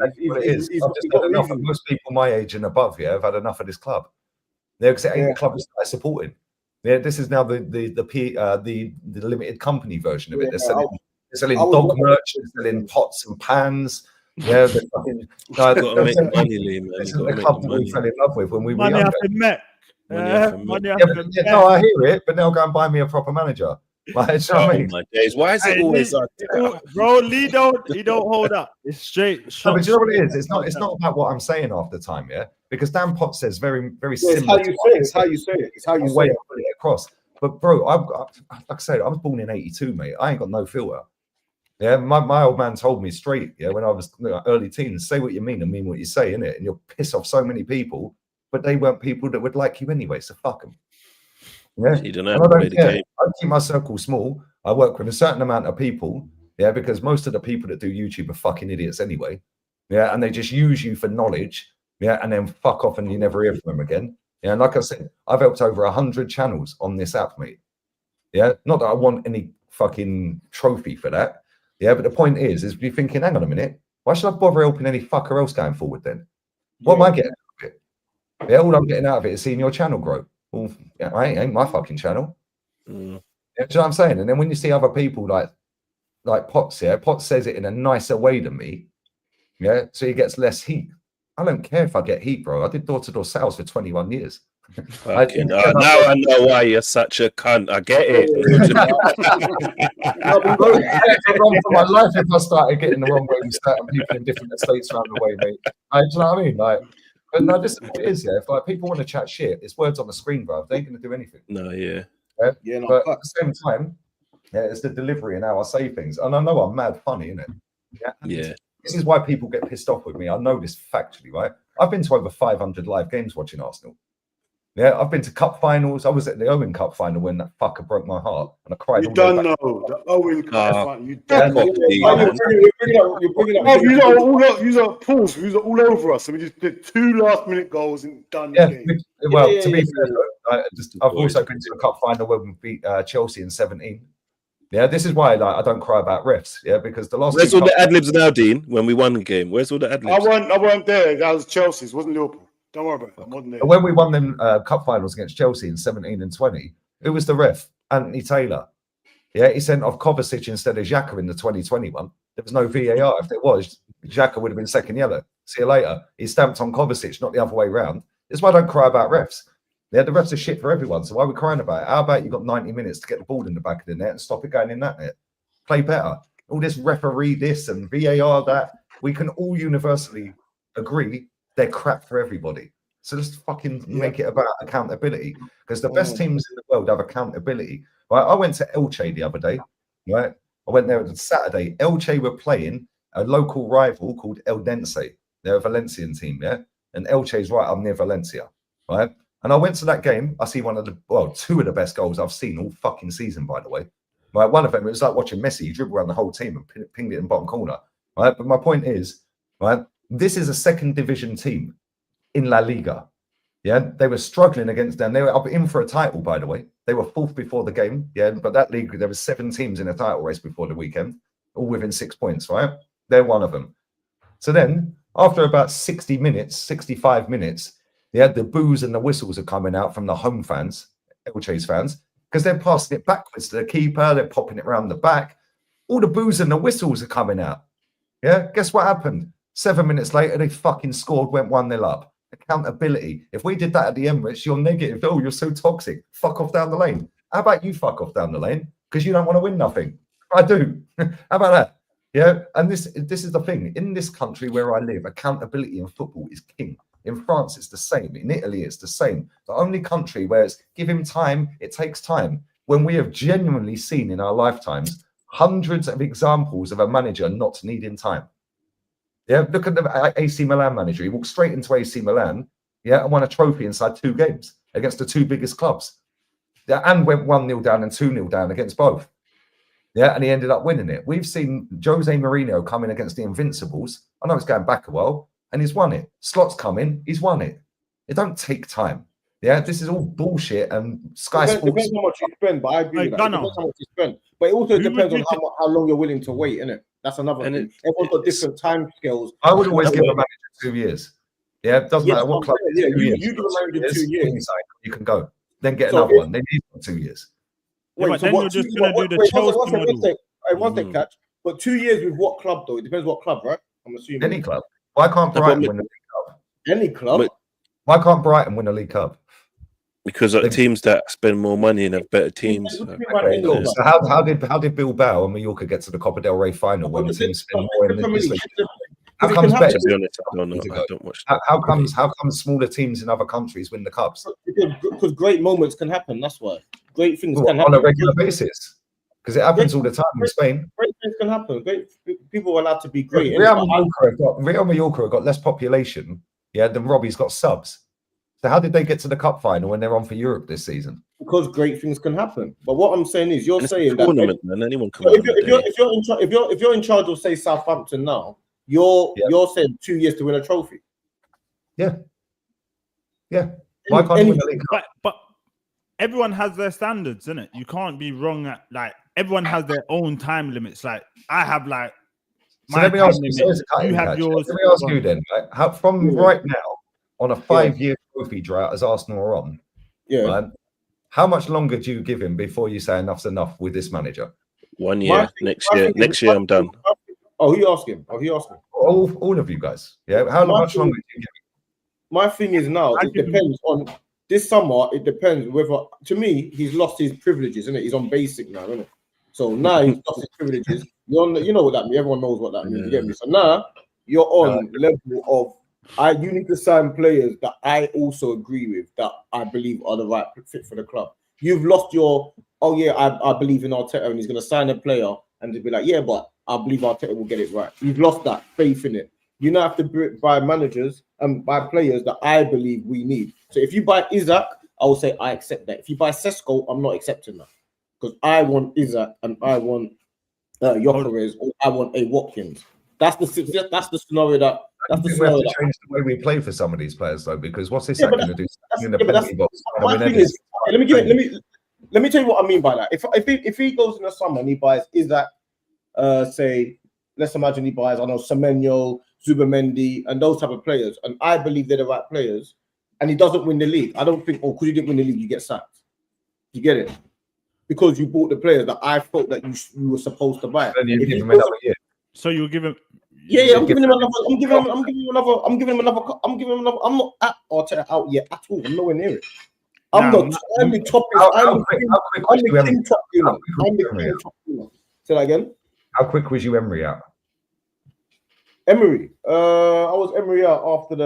Most people my age and above, have had enough of this club. Because it ain't the club that I supporting. Yeah, this is now the limited company version of it. They're selling dog merch, they're selling pots and pans. Yeah, they're fucking. The club that we fell in love with when we were younger. No, I hear it, but now go and buy me a proper manager. Like, my days. Why is it always bro? Lee don't hold up. It's straight. No, but you know what it is? It's not about what I'm saying half the time, because Dan Potts says very, very similar. It's how you say it. It's how you say it. Put it across. But bro, like I said, I was born in '82, mate. I ain't got no filter. Yeah, my old man told me straight. Yeah, when I was early teens, say what you mean and mean what you say, innit? And you'll piss off so many people. But they weren't people that would like you anyway, so fuck them. Yeah, you don't have to play the game. I keep my circle small. I work with a certain amount of people, because most of the people that do YouTube are fucking idiots anyway. Yeah, and they just use you for knowledge, and then fuck off and you never hear from them again. Yeah, and like I said, I've helped over 100 channels on this app, mate. Yeah, not that I want any fucking trophy for that. Yeah, but the point is you're thinking, hang on a minute, why should I bother helping any fucker else going forward then? What am I getting? Yeah, all I'm getting out of it is seeing your channel grow. Well, ain't my fucking channel. You know what I'm saying? And then when you see other people like Potts, Potts says it in a nicer way than me. Yeah, so he gets less heat. I don't care if I get heat, bro. I did door-to-door sales for 21 years. Now I know why you're such a cunt. I get it. I'd run for my life if I started getting the wrong way with certain people in different estates around the way, mate. Do you know what I mean? Like, but no, this is what it is. Yeah, if like people want to chat shit, it's words on the screen, bro. They ain't gonna do anything. No, yeah. Yeah, no, but at the same time, yeah, it's the delivery and how I say things, and I know I'm mad funny, innit? Yeah. This is why people get pissed off with me. I know this factually, right? I've been to over 500 live games watching Arsenal. Yeah, I've been to cup finals. I was at the Owen Cup final when that fucker broke my heart, and I cried. You don't know the Owen Cup final. You don't know. You pause. You all over us. So we just did 2 last-minute goals and done the game. Well, to be fair, I've also been to a cup final where we beat Chelsea in 17. Yeah, this is why I don't cry about refs. Yeah, because the last. Where's all the ad libs now, Dean? When we won the game, where's all the ad libs? I weren't there. That was Chelsea's. Wasn't Liverpool. Don't worry about it. I wasn't there. When we won them cup finals against Chelsea in 17 and 20, who was the ref? Anthony Taylor. Yeah, he sent off Kovacic instead of Xhaka in the 2021. There was no VAR. If there was, Xhaka would have been second yellow. See you later. He stamped on Kovacic, not the other way around. This is why I don't cry about refs. Yeah, the refs are shit for everyone. So why are we crying about it? How about you got 90 minutes to get the ball in the back of the net and stop it going in that net? Play better. All this referee this and VAR that. We can all universally agree they're crap for everybody. So let's fucking make it about accountability, because the best teams in the world have accountability. Right? I went to Elche the other day. Right? I went there on Saturday. Elche were playing a local rival called Eldense. They're a Valencian team, yeah? And Elche's right up near Valencia. Right? And I went to that game. I see two of the best goals I've seen all fucking season, by the way. Right? One of them, it was like watching Messi. He dribbled around the whole team and pinged it in the bottom corner. Right? But my point is, right, this is a second division team in La Liga. Yeah, they were struggling against them. They were up in for a title, by the way. They were 4th before the game. Yeah, but that league, there were 7 teams in a title race before the weekend, all within 6 points, right? They're one of them. So then, after about 60 minutes, 65 minutes, the boos and the whistles are coming out from the home fans, Elche's fans, because they're passing it backwards to the keeper. They're popping it around the back. All the boos and the whistles are coming out. Yeah, guess what happened? 7 minutes later, they fucking scored, went 1-0 up. Accountability. If we did that at the Emirates, you're negative. Oh, you're so toxic. Fuck off down the lane. How about you fuck off down the lane? Because you don't want to win nothing. I do. How about that? Yeah. And this is the thing. In this country where I live, accountability in football is king. In France, it's the same. In Italy, it's the same. The only country where it's give him time, it takes time. When we have genuinely seen in our lifetimes hundreds of examples of a manager not needing time. Yeah, look at the AC Milan manager. He walked straight into AC Milan, yeah, and won a trophy inside 2 games against the 2 biggest clubs. Yeah, and went 1-0 down and 2-0 down against both. Yeah, and he ended up winning it. We've seen Jose Mourinho come in against the Invincibles. I know it's going back a while, and he's won it. Slot's come in, he's won it. It don't take time. Yeah, this is all bullshit and Sky Sports. Depends how much you spend, but I agree with that. It depends how much you spend. But it also depends on how long you're willing to wait, innit? That's another thing. Everyone's got different time scales. I would always give a manager 2 years. Yeah, it doesn't matter what club. Yeah, you give a manager 2 years. You can go. Then get another one. They need 2 years. Wait, so what? Just going to do the Chelsea one thing, catch. But 2 years with what club though? It depends what club, right? I'm assuming any club. Why can't Brighton win the League Cup? Any club. Why can't Brighton win a League Cup? Because of teams that spend more money and have better teams. Okay, cool. So how did Bilbao and Mallorca get to the Copa del Rey final when the teams spend more in this league? How comes better? To be honest, I don't know. I don't watch. How comes smaller teams in other countries win the cups? Because great moments can happen. That's why great things can happen on a regular basis. Because it happens all the time in Spain. Great things can happen. Great people are allowed to be great. Real Mallorca have got less population, than Robbie's got subs. So how did they get to the cup final when they're on for Europe this season? Because great things can happen. But what I'm saying is, you're saying that tournament, man, anyone can. If you're in charge of, say, Southampton now, you're saying 2 years to win a trophy. Yeah. Why can't you win the league? But everyone has their standards, innit? You can't be wrong at everyone has their own time limits. Like I have my let me ask you, you have yours. Let me ask you then, how from right now on a 5-year trophy drought as Arsenal are on, how much longer do you give him before you say enough's enough with this manager? 1 year. Next year I'm done. Oh, who you asking? All of you guys. Yeah. How much longer do you give him? My thing is now, it depends on this summer, it depends whether, to me, he's lost his privileges, isn't it? He's on basic now, isn't it? So now he's lost his privileges. You're on, you know what that means. Everyone knows what that means. You get me? So now you're on level of, you need to sign players that I also agree with, that I believe are the right fit for the club. You've lost your, oh yeah, I believe in Arteta and he's going to sign a player and to be like, yeah, but I believe Arteta will get it right. You've lost that faith in it. You now have to buy managers and buy players that I believe we need. So if you buy Isaac, I will say I accept that. If you buy Sesko, I'm not accepting that because I want Isaac and I want Gyökeres or I want a Watkins. That's the scenario that. That's the scenario. We have to change the way we play for some of these players though, because what's this going to do? In the penalty box. My thing is, let me tell you what I mean by that. If he goes in the summer and he buys Isaac, say, let's imagine he buys, I know, Semenyo, Zubamendi, and those type of players, and I believe they're the right players, and he doesn't win the league, I don't think, oh, because you didn't win the league, you get sacked. You get it? Because you bought the players that I thought that you were supposed to buy. Then you give him another year. So you'll give him. Yeah, I'm giving him another. I'm giving him another. I'm not at Arteta out yet at all. I'm nowhere near it. I'm the top. I'm the king top. I'm the king top. Say that again. How quick was you Emery out? Emery. I was Emery out after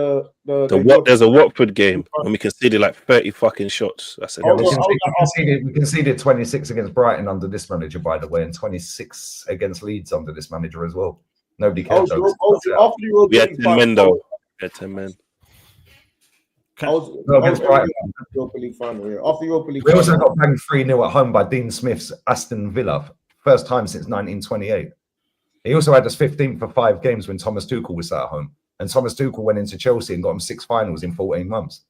there's a Watford game and we conceded like 30 fucking shots. That's it. We conceded 26 against Brighton under this manager, by the way, and 26 against Leeds under this manager as well. Nobody cared. We had 10 men though. We had 10 men. Against Brighton. Europa League final, after Europa League. We also got banged 3-0 at home by Dean Smith's Aston Villa. First time since 1928. He also had us 15 for 5 games when Thomas Tuchel was sat at home. And Thomas Tuchel went into Chelsea and got him 6 finals in 14 months.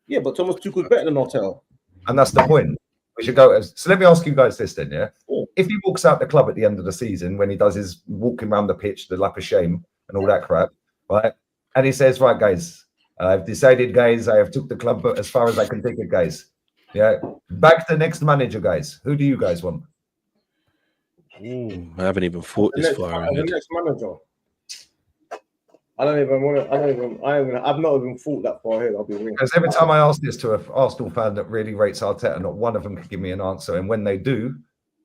Yeah, but Thomas Tuchel's better than Arteta. And that's the point. We should go. So let me ask you guys this then, yeah? If he walks out the club at the end of the season, when he does his walking around the pitch, the lap of shame and all that crap, right? And he says, right, guys, I've decided, guys, I have took the club as far as I can take it, guys. Yeah. Back to the next manager, guys. Who do you guys want? I haven't even thought this far. The next manager. I've not even thought that far ahead. I'll be real. Because every time I ask this to an Arsenal fan that really rates Arteta, not one of them can give me an answer. And when they do,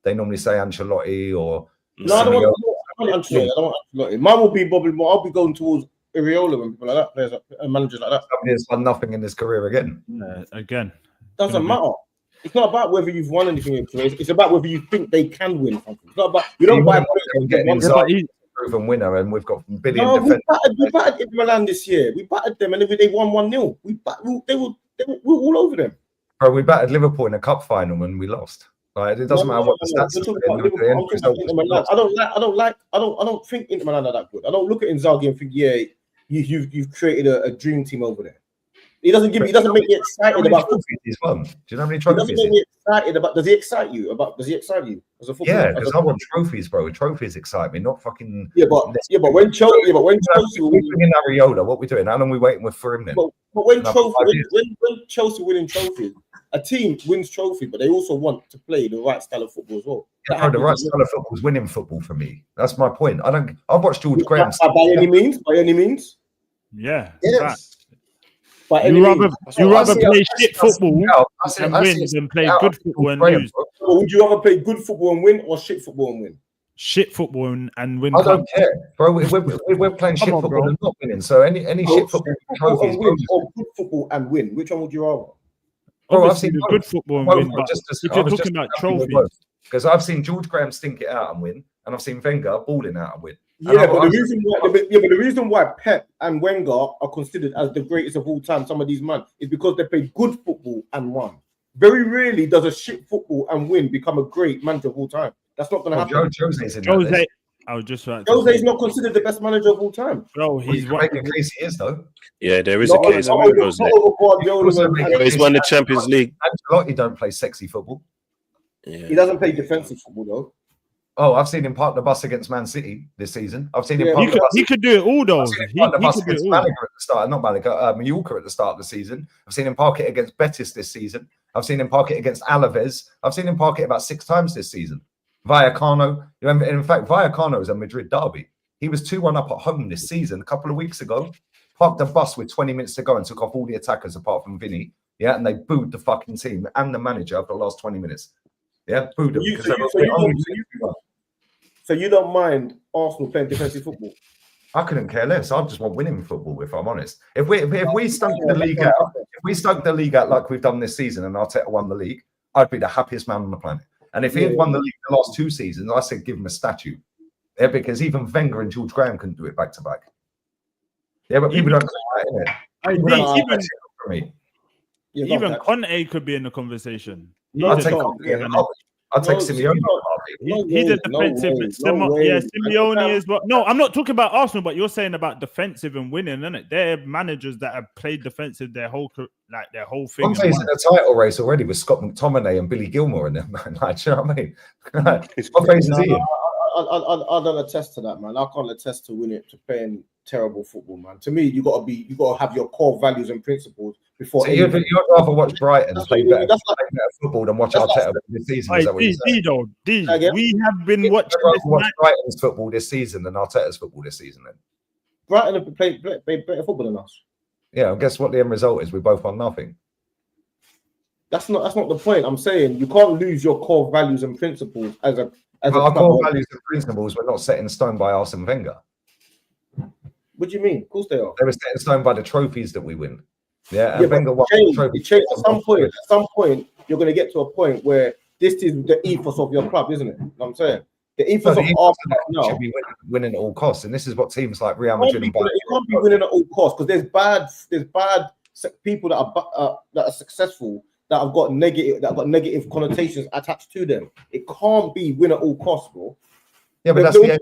they normally say Ancelotti or. No, I don't want Ancelotti. Mine will be Bobby Moore. I'll be going towards Iriola and people like that, players and managers like that. Somebody has done nothing in his career again. Again. Doesn't matter. It's not about whether you've won anything in careers. It's about whether you think they can win something. It's not about you don't buy proven winner, and we've got billion. No, we battered Inter Milan this year. We battered them, and they won 1-0. They were all over them. Bro, we battered Liverpool in a cup final when we lost. Like, it doesn't matter what the stats are. I don't think Inter Milan are that good. I don't look at Inzaghi and think, yeah, you've created a dream team over there. He doesn't make me excited about football. He's won. Do you know how many trophies? He doesn't make me excited about. Does he excite you as a footballer? Yeah, because I want trophies, bro. Trophies excite me, not fucking. Yeah, but when Chelsea in Ariola, what we doing? How long are we waiting for him then? But when Chelsea winning trophies, a team wins trophy, but they also want to play the right style of football as well. Yeah, bro, the right style of football is winning football for me. That's my point. I've watched George Graham. By any means. Yeah. Yes. You rather play shit football and win than play good football and lose. Would you rather play good football and win or shit football and win? Shit football and win. I don't care, bro. We're playing shit football and not winning. So any shit football trophies or good football and win. Which one would you rather? Bro, I've seen good football and win. But if you're talking about trophies, because I've seen George Graham stink it out and win, and I've seen Wenger balling out and win. Yeah, but the reason why Pep and Wenger are considered as the greatest of all time, some of these men, is because they played good football and won. Very rarely does a shit football and win become a great manager of all time. That's not going to happen. Jose's I was just right. Jose's not considered the best manager of all time. Bro, he's what the case he is though. Yeah, there is a case. He's won the Champions League. Ancelotti don't play sexy football. Yeah. He doesn't play defensive football though. Oh, I've seen him park the bus against Man City this season. I've seen him park the bus. He could do it all, though. I've seen him park the bus against Malaga at the start, not Malaga, Mallorca at the start of the season. I've seen him park it against Betis this season. I've seen him park it against Alaves. I've seen him park it about 6 times this season. Vallecano. In fact, Vallecano is a Madrid derby. He was 2-1 up at home this season a couple of weeks ago. Parked the bus with 20 minutes to go and took off all the attackers apart from Vinny Yeah, and they booed the fucking team and the manager for the last 20 minutes. Yeah, booed them. So you don't mind Arsenal playing defensive football? I couldn't care less. I just want winning football, if I'm honest. If we stunk the league out, if we stunk the league out like we've done this season, and Arteta won the league, I'd be the happiest man on the planet. And if he had won the league the last 2 seasons, I said give him a statue. Yeah, because even Wenger and George Graham couldn't do it back to back. Yeah, but people don't call that, innit? Even Conte could be in the conversation. I'd take Simeone. He's a defensive. Simeone as well. No, I'm not talking about Arsenal, but you're saying about defensive and winning, isn't it? They're managers that have played defensive their whole thing. Conte's in a title race already with Scott McTominay and Billy Gilmore in them, man. Like, do you know what I mean? What phase is he in? I don't attest to that, man. I can't attest to winning to playing terrible football, man. To me, you gotta have your core values and principles before. So you'd rather watch Brighton play better football than watch Arteta this season. We have been watching Brighton's football this season than Arteta's football this season. Then Brighton have played better football than us. Yeah, and guess what? The end result is we both won nothing. That's not the point. I'm saying you can't lose your core values and principles as a. Our core values and principles were not set in stone by Arsene Wenger. What do you mean? Of course they are. They were set in stone by the trophies that we win. Yeah, and Wenger won the trophy. At some point, you're going to get to a point where this is the ethos of your club, isn't it? You know what I'm saying? The ethos of Arsenal should be winning at all costs, and this is what teams like Real Madrid and Bayern. It can't be winning at all costs because there's bad people that are successful that have got negative connotations attached to them. It can't be win at all costs, bro. Yeah, but that's the end.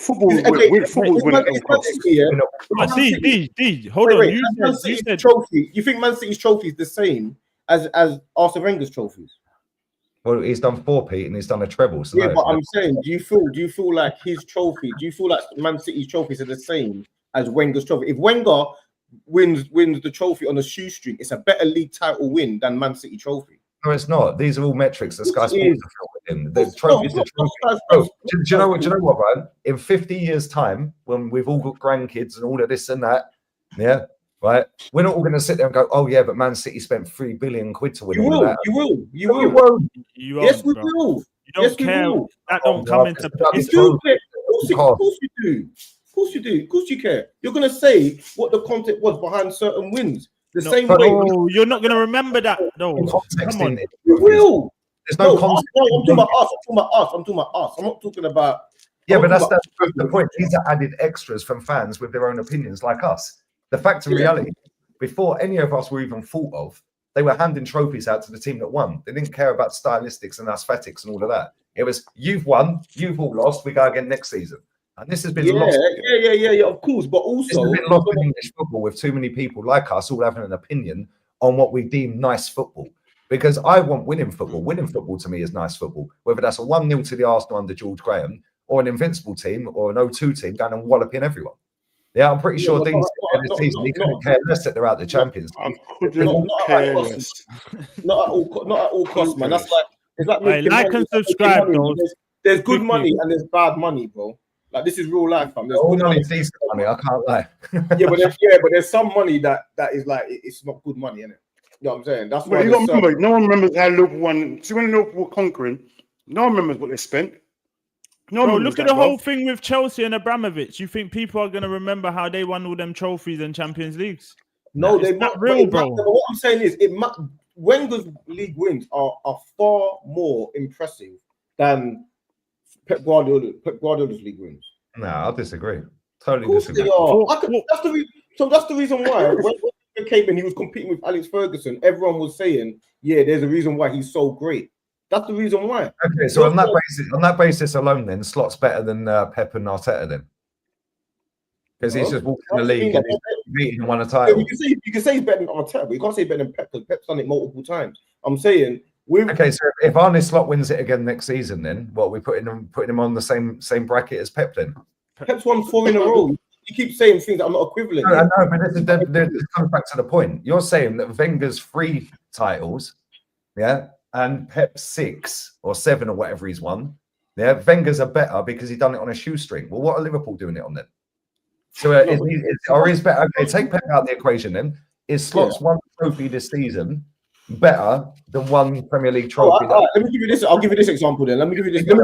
Football is winning at all costs. Hold on. You said trophy. You think Man City's trophy is the same as Arsene Wenger's trophies? Well, he's done 4 Pete and he's done a treble. So yeah, but I'm saying, do you feel like his trophy? Do you feel like Man City's trophies are the same as Wenger's trophy? If Wenger wins the trophy on a shoestring, it's a better league title win than Man City trophy. No, it's not. These are all metrics that Sky Sports have with him. The trophy is the trophy. Bro, do you know what, Brian? In 50 years' time, when we've all got grandkids and all of this and that, yeah, right? We're not all going to sit there and go, oh yeah, but Man City spent £3 billion to win all that. You will. Yes, we will. You don't care. That don't come into play. Of course you do. Of course you care. You're going to say what the content was behind certain wins. Same way. You're not going to remember that. No, come on. You will. There's no context. I'm talking about us. I'm not talking about. Yeah, but that's the point. These are added extras from fans with their own opinions, like us. The fact of reality, before any of us were even thought of, they were handing trophies out to the team that won. They didn't care about stylistics and aesthetics and all of that. It was, you've won, you've all lost, we go again next season. And this has been lost. Yeah, of course. But also, this has been lost in English football with too many people like us all having an opinion on what we deem nice football. Because I want winning football. Winning football to me is nice football. Whether that's a 1-0 to the Arsenal under George Graham or an invincible team or an 0-2 team going and walloping everyone. Yeah, I'm pretty sure these season he couldn't care less that they're out the champions. Not at all costs, man. That's like it's like and subscribe, though. There's good money and there's bad money, bro. Like this is real life, fam. There's good money, decent money. I can't lie. but there's some money that is like it's not good money, innit? You know what I'm saying? That's why. You got to remember, no one remembers how Liverpool won. See, when Liverpool were conquering, no one remembers what they spent. No, look at the whole thing with Chelsea and Abramovich. You think people are going to remember how they won all them trophies and Champions Leagues? No, they're not real, bro. What I'm saying is, Wenger's league wins are far more impressive than Pep Guardiola's league wins. No, I disagree. Totally disagree. That's the reason why when he came in, he was competing with Alex Ferguson. Everyone was saying, "Yeah, there's a reason why he's so great." That's the reason why. Okay, so on that basis alone, then Slot's better than Pep and Arteta, then, because he's just walked in the league and he's beaten and won a title. You can say he's better than Arteta, but you can't say better than Pep because Pep's done it multiple times. I'm saying. Okay, so if Arne Slot wins it again next season, then what, we putting him on the same bracket as Pep then? Pep's won 4 in a row. You keep saying things that are not equivalent. No, I know, but this comes back to the point. You're saying that Wenger's 3 titles, yeah, and Pep's 6 or 7 or whatever he's won, yeah, Wenger's are better because he's done it on a shoestring. Well, what are Liverpool doing it on then? So is better? Okay, take Pep out of the equation then. Is Slot's 1 trophy this season better than one Premier League trophy. Let me give you this. I'll give you this example then. Let me give you this. Let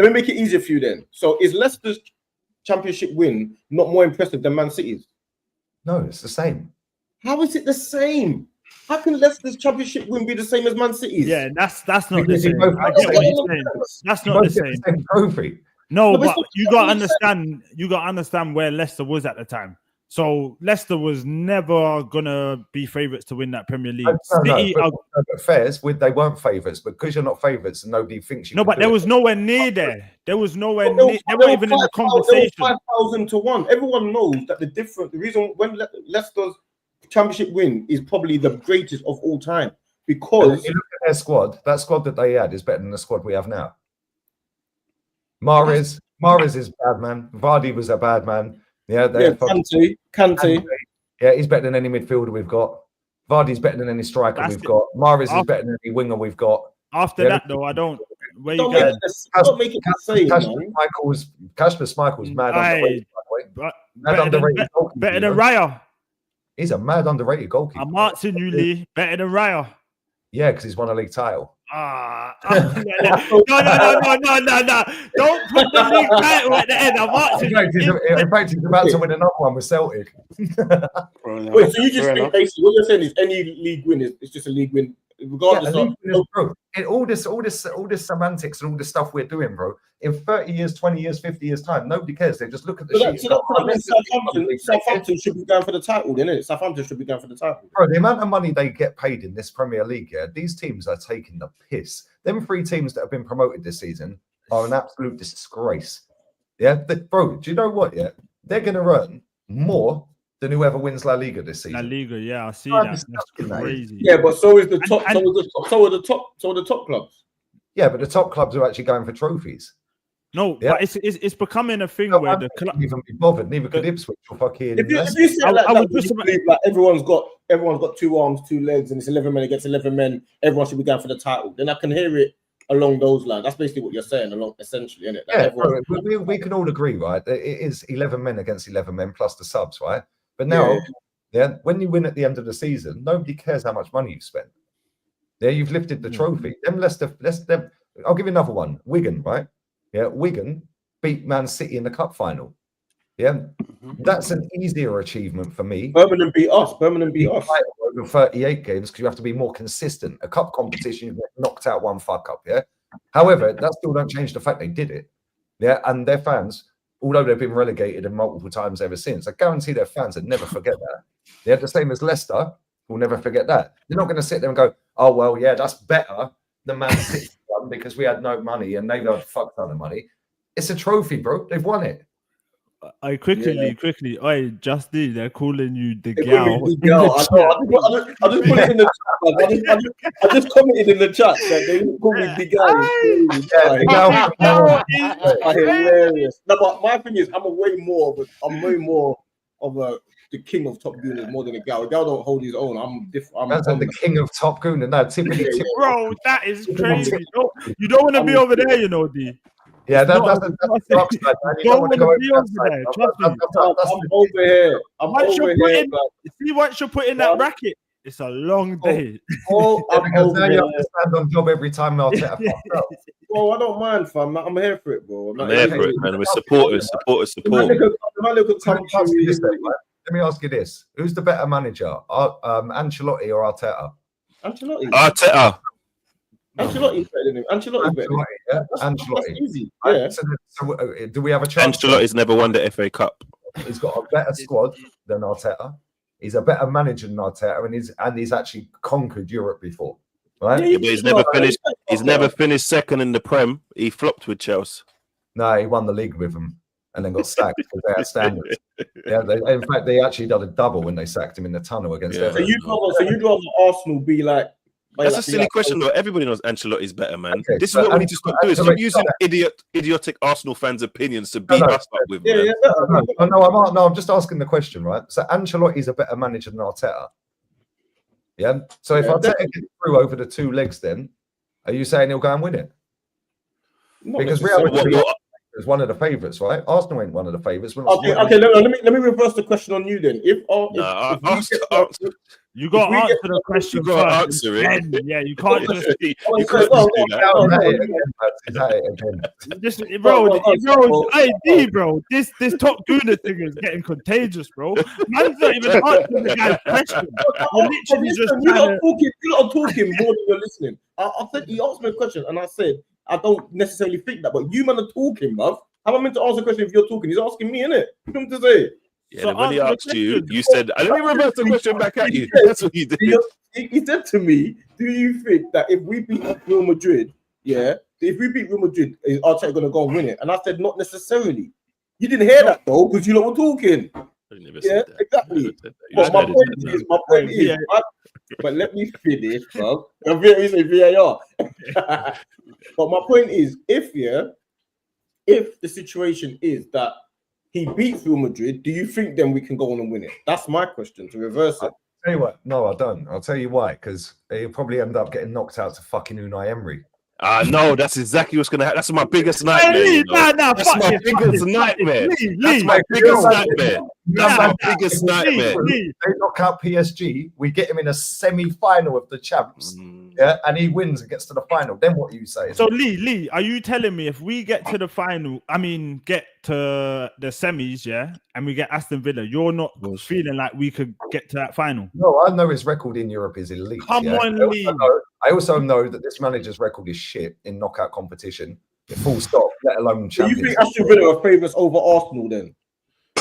me make it easier for you then. So is Leicester's championship win not more impressive than Man City's? No, it's the same. How is it the same? How can Leicester's championship win be the same as Man City's? Yeah, that's not the same. I get what you're saying. That's not the same. Trophy. No, but you got to understand where Leicester was at the time. So Leicester was never gonna be favourites to win that Premier League. But Fairs, they weren't favourites, but because you're not favourites and nobody thinks you. No, but there was nowhere near there. There was nowhere near. They weren't even in the conversation. 5,000 to 1. Everyone knows that the reason when Leicester's championship win is probably the greatest of all time because you look at their squad. That squad that they had is better than the squad we have now. Mahrez is bad man. Vardy was a bad man. Yeah, Kante. Yeah, he's better than any midfielder we've got. Vardy's better than any striker we've got. Mahrez is better than any winger we've got. After that, though, I don't. Where you going? Don't make it the same, Kasper Schmeichel's mad underrated, by the way. Better than Raya. He's a mad underrated goalkeeper. Martin Uli better than Raya. Yeah, because he's won a league title. No. Don't put the league title at the end. In fact, he's about to win another one with Celtic. Wait, so you just think basically what you're saying is any league win is just a league win, regardless of all this semantics and all this stuff we're doing, bro. In 30 years, 20 years, 50 years time, nobody cares. They just look at the sheet. Southampton should be going for the title, didn't it? Southampton should be going for the title. Bro, the amount of money they get paid in this Premier League, these teams are taking the piss. Them 3 teams that have been promoted this season are an absolute disgrace. Yeah, bro, do you know what? Yeah, they're going to earn more than whoever wins La Liga this season. La Liga, yeah, I see that. That's crazy. Yeah, but so is the top. So are the top clubs. Yeah, but the top clubs are actually going for trophies. No, but it's becoming a thing where the club even be bothered. Neither could Ipswich or fucking. If you say like everyone's got 2 arms, 2 legs, and it's 11 men against 11 men, everyone should be going for the title. Then I can hear it along those lines. That's basically what you're saying, essentially, isn't it? Yeah, we can all agree, right? It is 11 men against 11 men plus the subs, right? But now, when you win at the end of the season, nobody cares how much money you've spent. Yeah, you've lifted the trophy. I'll give you another one. Wigan, right? Yeah, Wigan beat Man City in the cup final. Yeah, that's an easier achievement for me. Birmingham beat us. Over 38 games because you have to be more consistent. A cup competition, you get knocked out one fuck up. Yeah. However, that still don't change the fact they did it. Yeah, and their fans, although they've been relegated multiple times ever since, I guarantee their fans would never forget that. They're the same as Leicester. Will never forget that. They're not going to sit there and go, "Oh well, yeah, that's better than Man City one because we had no money and they've got a fuck ton of money." It's a trophy, bro. They've won it. Quickly. Oi, Justy, they're calling you the gal. gal. I just put it in the chat. I just commented in the chat that they call me the gal. Hilarious. No, but my thing is, I'm way more of the king of Top Gooners more than a gal. A gal don't hold his own. I'm different. That's the king of Top Gooner. No, typically, bro, that is crazy. You don't want to be over there, you know, D. Yeah, that's the dark side, man. You don't want to go over there. I'm over here. Once you're putting that racket, it's a long day. Because now you have to stand on job every time I'll set up. Well, I don't mind, fam. I'm here for it, bro. I'm here for it, man. We're supporters. Let me ask you this: who's the better manager, Ancelotti or Arteta? Arteta. Ancelotti's better than him. Ancelotti's better. Ancelotti. That's easy. Yeah. So, do we have a chance? Ancelotti's never won the FA Cup. He's got a better squad than Arteta. He's a better manager than Arteta, and he's actually conquered Europe before, right? Yeah, but he's never finished. He's never finished second in the Prem. He flopped with Chelsea. No, he won the league with them, and then got sacked because they had standards. In fact, they actually did a double when they sacked him in the tunnel against. So you'd rather Arsenal be like. That's a silly question, though. Everybody knows Ancelotti's better, man. Okay, this is what we need to stop doing. Stop using idiotic Arsenal fans' opinions to beat us up with. I'm just asking the question, right? So Ancelotti's a better manager than Arteta. Yeah. So if Arteta gets through over the 2 legs, then are you saying he'll go and win it? Because Real Madrid is one of the favourites, right? Arsenal ain't one of the favourites. Okay. Let me reverse the question on you then. You got to answer the question You got to first. answer it. Yeah, you can't just. You can't just do that. Hey, D, bro, this Top Gooner thing is getting contagious, bro. Man's not even answering the guy's question. You're literally just you're not talking more than you're listening. I said he asked me a question, and I said I don't necessarily think that, but you man are talking, bruv. How am I meant to answer a question if you're talking? He's asking me, innit? What to say? Yeah, so when he asked you, you said, "I let me reverse the question back at you." That's what you did. He said to me, "Do you think that if we beat Real Madrid, if we beat Real Madrid, is Arteta going to go and win it?" And I said, "Not necessarily." You didn't hear that though, because you lot were talking. Yeah, exactly. But my point is, but let me finish, bro. You say VAR. But my point is, if the situation is that he beats Real Madrid, do you think then we can go on and win it? That's my question, to reverse it. I'll tell you what, no, I don't. I'll tell you why, because he'll probably end up getting knocked out to fucking Unai Emery. No, that's exactly what's gonna happen. That's my biggest nightmare. That's my biggest nightmare. That's my biggest nightmare. That's my biggest nightmare. They knock out PSG. We get him in a semi-final of the champs. Yeah, and he wins and gets to the final. Then what are you saying? So Lee, are you telling me if we get to the final, get to the semis, and we get Aston Villa, you're not feeling like we could get to that final? No, I know his record in Europe is elite. Come on, Lee. I also know that this manager's record is shit in knockout competition. Full stop, let alone Champions. Do you think Aston Villa are favourites over Arsenal then?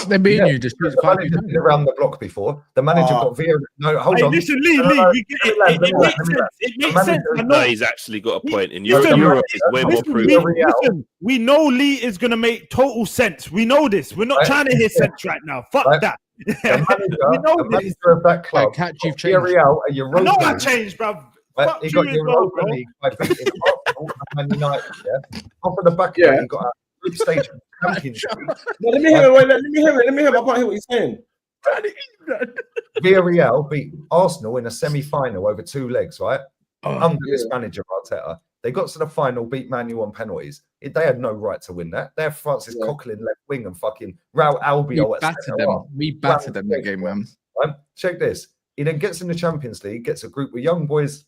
They're being you just the manager's been around the block before. The manager got Vieira. No, hold on. Listen, Lee, we get it. It makes sense. It makes sense. No, he's actually got a point. In Europe is way more proven. Listen, we know Lee is going to make total sense. We know this. We're not trying to hear sense right now. Fuck that. The manager of that club, Villarreal, a Europa. I know I changed, bro. He got Europa League by beating Arsenal and Man United. Off of the back, he got a group stage championship. Let me hear it. Let me hear it. I can't hear what he's saying. Villarreal beat Arsenal in a semi-final over 2 legs, right? Under this manager Arteta. They got to the final, beat Man U on penalties. They had no right to win that. They're Francis Coquelin left wing and fucking Raul Albiol. We battered them that game, man. Check this. He then gets in the Champions League, gets a group with young boys,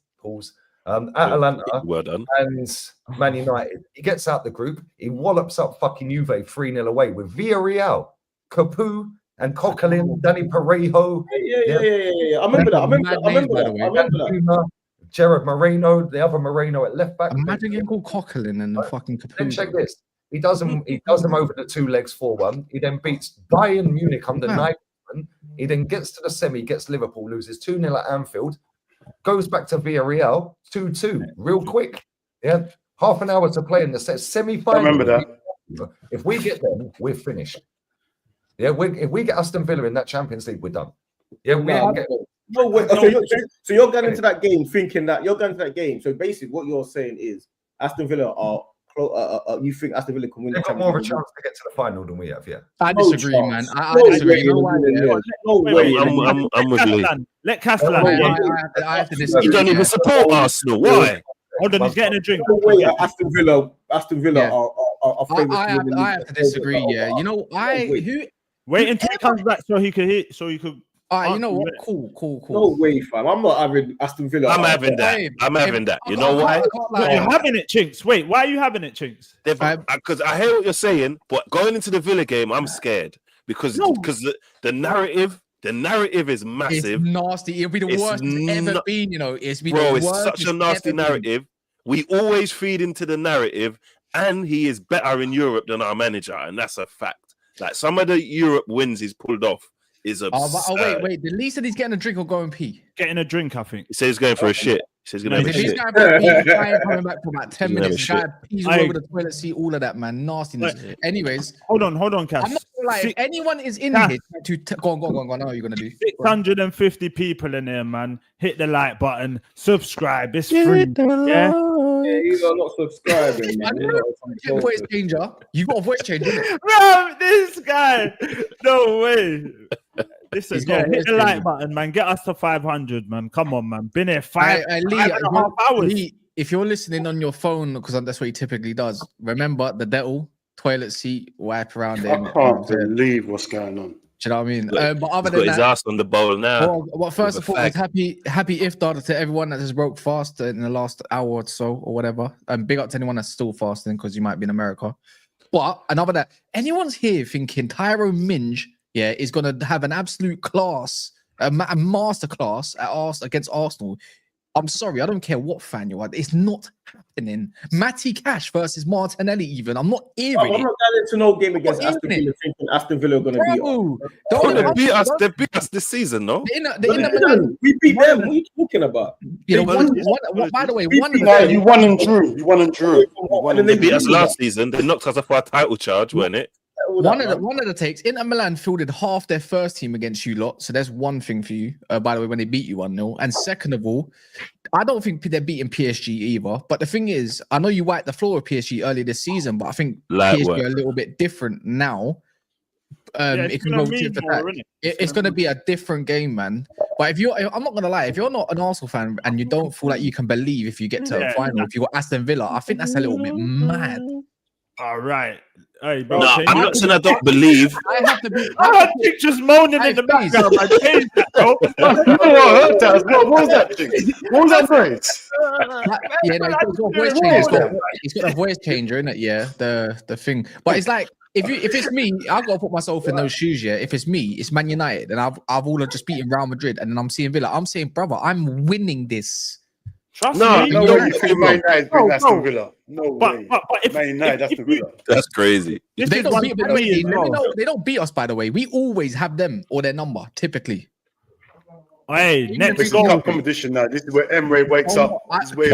Atalanta, well done, and Man United. He gets out the group. He wallops up fucking Juve 3-0 away with Villarreal, Capu, and Coquelin, Danny Parejo. Yeah. I remember that. Gerard Moreno, the other Moreno at left back. Imagine getting called Coquelin and the fucking Capu. Then check this. He does them over the 2 legs 4-1. He then beats Bayern Munich under Nagelsmann. He then gets to the semi, gets Liverpool, loses 2-0 at Anfield, goes back to Villarreal, 2-2, real quick. Yeah, half an hour to play in the semi-final. I remember that. If we get them, we're finished. Yeah, if we get Aston Villa in that Champions League, we're done. Yeah, no way. So you're going into that game thinking that you're going into that game. So basically, what you're saying is Aston Villa are. You think Aston Villa can win? They've got more of a chance to get to the final than we have. Yeah, I disagree, man. I disagree. No way. I'm with Lee. Let Castellan. I have to disagree. You don't even support Arsenal. Why? Hold on, he's getting a drink. No way. Aston Villa are favourites. I have to disagree. Yeah, you know, wait until he comes back so he could hit. So he could. You know what? Cool. No way, fam. I'm not having Aston Villa. I'm having that. You know why? You're having it, Chinks. Wait, why are you having it, Chinks? Because I hear what you're saying, but going into the Villa game, I'm scared because the narrative is massive. It's nasty. It'll be the worst it's ever been. You know, it's such a nasty narrative. We always feed into the narrative, and he is better in Europe than our manager, and that's a fact. Like some of the Europe wins he's pulled off. Wait. The Lee said he's getting a drink or going pee. Getting a drink, I think. He says he's going for a shit. He says he's going to have a shit. He's coming back for about 10 minutes. Guy pees all over the toilet seat, all of that, man. Nastiness. Anyways. Hold on, Cass. I'm not gonna lie. If anyone is in here to go on. I know what you're going to do. 650 people in here, man. Hit the like button. Subscribe. It's free. Yeah? You are not subscribing, man. Voice changer. You got a voice changer, isn't it? Bro, this guy. No way. Listen, hit the like button, man. Get us to 500, man. Come on, man. Been here 5.5 hours. Lee, if you're listening on your phone, because that's what he typically does, remember the Dettol, toilet seat, wipe around I can't believe what's going on. Do you know what I mean? Look, But other he's got than his that, ass on the bowl now. well, first with and a foremost, fag. happy iftar to everyone that has broke fast in the last hour or so or whatever. And big up to anyone that's still fasting because you might be in America. But another that anyone's here thinking Tyrone Minge, is gonna have an absolute class, a master class against Arsenal. I'm sorry, I don't care what fan you are. It's not happening. Matty Cash versus Martinelli, even. I'm not hearing I'm not going into no game against Aston Villa thinking Aston Villa are going to beat us. They beat us this season, no? We beat them. What are you talking about? You know, by the way, you won and drew. You won and drew. They beat us last season. They knocked us off our title charge, weren't it? One of the takes, Inter Milan fielded half their first team against you lot, so there's one thing for you. By the way, when they beat you 1-0, and second of all, I don't think they're beating PSG either. But the thing is, I know you wiped the floor with PSG earlier this season, but I think PSG are a little bit different now. It's going to be a different game, man. But I'm not gonna lie, if you're not an Arsenal fan and you don't feel like you can believe if you get to a final, if you got Aston Villa, I think that's a little bit mad. All right. Hey, bro, no, I'm not saying I don't believe. I have to be. I think just moaning in the background. I changed that, bro. What was that thing? What was that phrase? It's got a voice changer in it. Yeah, the thing. But it's like if it's me, I've got to put myself in those shoes. Yeah, if it's me, it's Man United, and I've all just beaten Real Madrid, and then I'm seeing Villa. I'm saying, brother, I'm winning this. Trust me. No way you think Man United beat Aston Villa. No way. But if Man United, Aston Villa. That's crazy. They don't beat us, by the way. We always have them or their number, typically. Hey, next is cup competition now. This is where Emre wakes up. Let me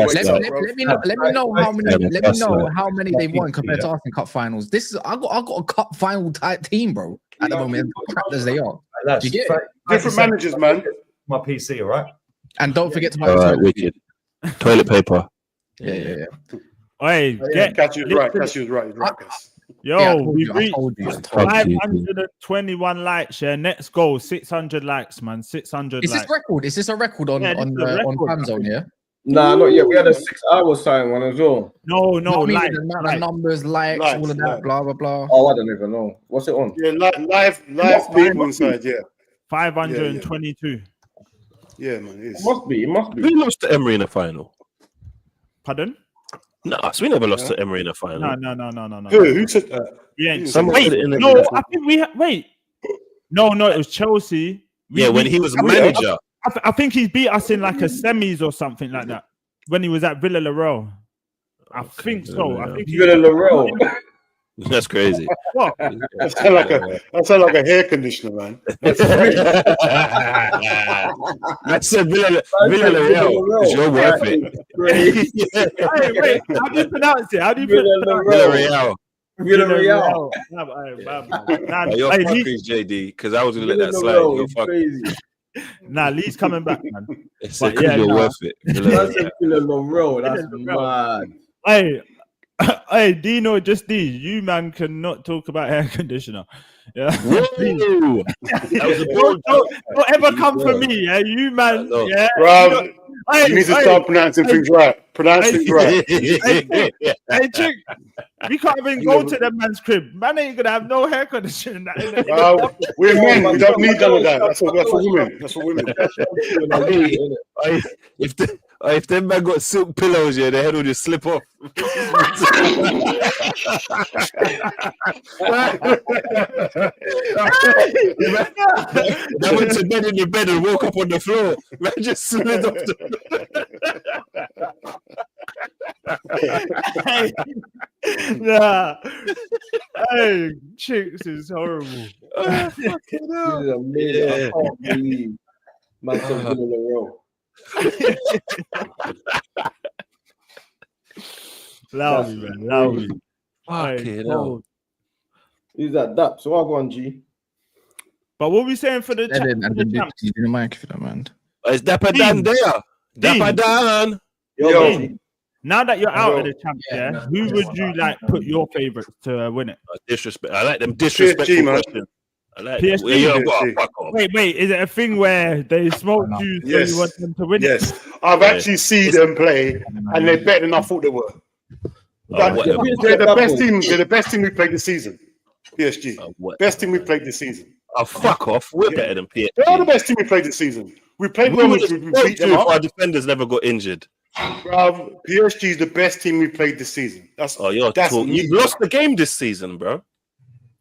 know how many. Let me know how many they've won compared to Arsenal Cup finals. I got a cup final type team, bro. At the moment, crap as they are. You get different managers, man. My PC, all right. And don't forget to all right, wicked. Toilet paper. Yeah. Hey, Cassio's right. Yo, we reached 521 likes. Yeah, next goal 600 likes, man. 600. Is this record? Is this a record on FamZone? Yeah. Nah, not yet. We had a 6 hour sign one as well. No, like numbers, likes, all of that, blah blah blah. Oh, I don't even know. What's it on? Yeah, live people inside. Yeah, 522. Yeah, man, it must be. We lost to Emery in the final. Pardon? No, we never lost to Emery in the final. No. Who said that? We ain't. Wait, I think we wait. No, it was Chelsea. When he was manager. I think he beat us in like a semis or something like that when he was at Villarreal. I think so. I think Villarreal. That's crazy. What? That sound like a hair conditioner, man. I said Villarreal. You're worth it. Hey, wait. How do you pronounce it? Villarreal. Villarreal. You're fucking JD because I was gonna let that slide. You're fucking. Nah, Lee's coming back, man. You're worth it. That's mad. Hey, Dino, just these. You man cannot talk about air conditioner. Yeah. That was don't ever come for me, yeah. You man, yeah. Bro, you need to start pronouncing things right. Pronounce things right. Hey, chick, we can't even go to that man's crib. Man ain't gonna have no hair conditioner. We're men. We don't need none of that. That's for women. That's for women. If them man got silk pillows, yeah, their head will just slip off. I went to bed in the bed and woke up on the floor. Man just slid off Hey, chicks is horrible. This is amazing. I can't believe man said Villarreal. Loud, man. Loud. Who's that? Dap. So I'll go on G. But what are we saying for the mic if you don't mind? Is Dapper Dan there? Dapper Dan. Yo. Now that you're out of the champ, who would you like put your favourites to win it? Disrespect. I like them disrespectful questions. I like PSG. Wait, is it a thing where they smoke you so you want them to win? Yes, I've actually seen them play, and they're better than I thought they were. They're the best team. They're the best team we played this season. PSG, best team we played this season. Oh, fuck off. We're better than PSG. They are the best team we played this season. We played Real Madrid. We beat them up. Our defenders never got injured. Bro, PSG is the best team we played this season. You've lost the game this season, bro.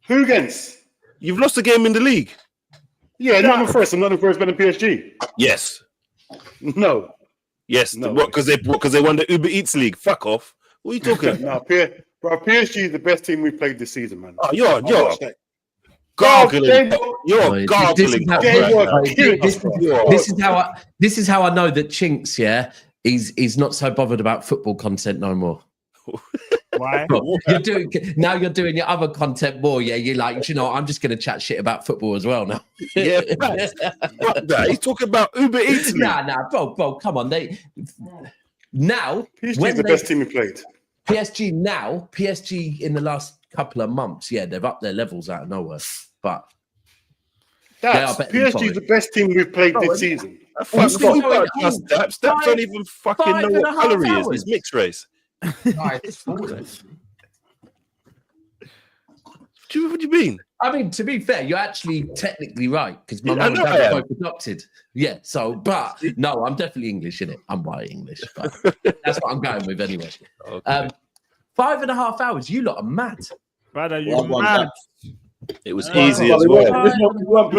Who against? You've lost the game in the league. Yeah, not the first. I'm not the first better than PSG. Yes. No. Yes. No. Because they won the Uber Eats League. Fuck off. What are you talking about? Bro, PSG is the best team we played this season, man. Oh, you're gargling. You're gargling. This is how I know that Chinks, he's not so bothered about football content no more. Why? You're doing your other content more. Yeah, you're like, you know, I'm just gonna chat shit about football as well now. Yeah, he's talking about Uber Eats. Nah, bro, come on. PSG is the best team we played. PSG in the last couple of months, they've upped their levels out of nowhere. But PSG is the best team we've played this season. Steps don't even fucking know what colour he is. It's mixed race. What do you mean? I mean, to be fair, you're actually technically right because my mum and dad are both adopted. Yeah, so, but no, I'm definitely English, innit? I'm white English, but that's what I'm going with anyway. Okay. 5.5 hours, you lot are mad. Brother, you're mad. It was easy as well.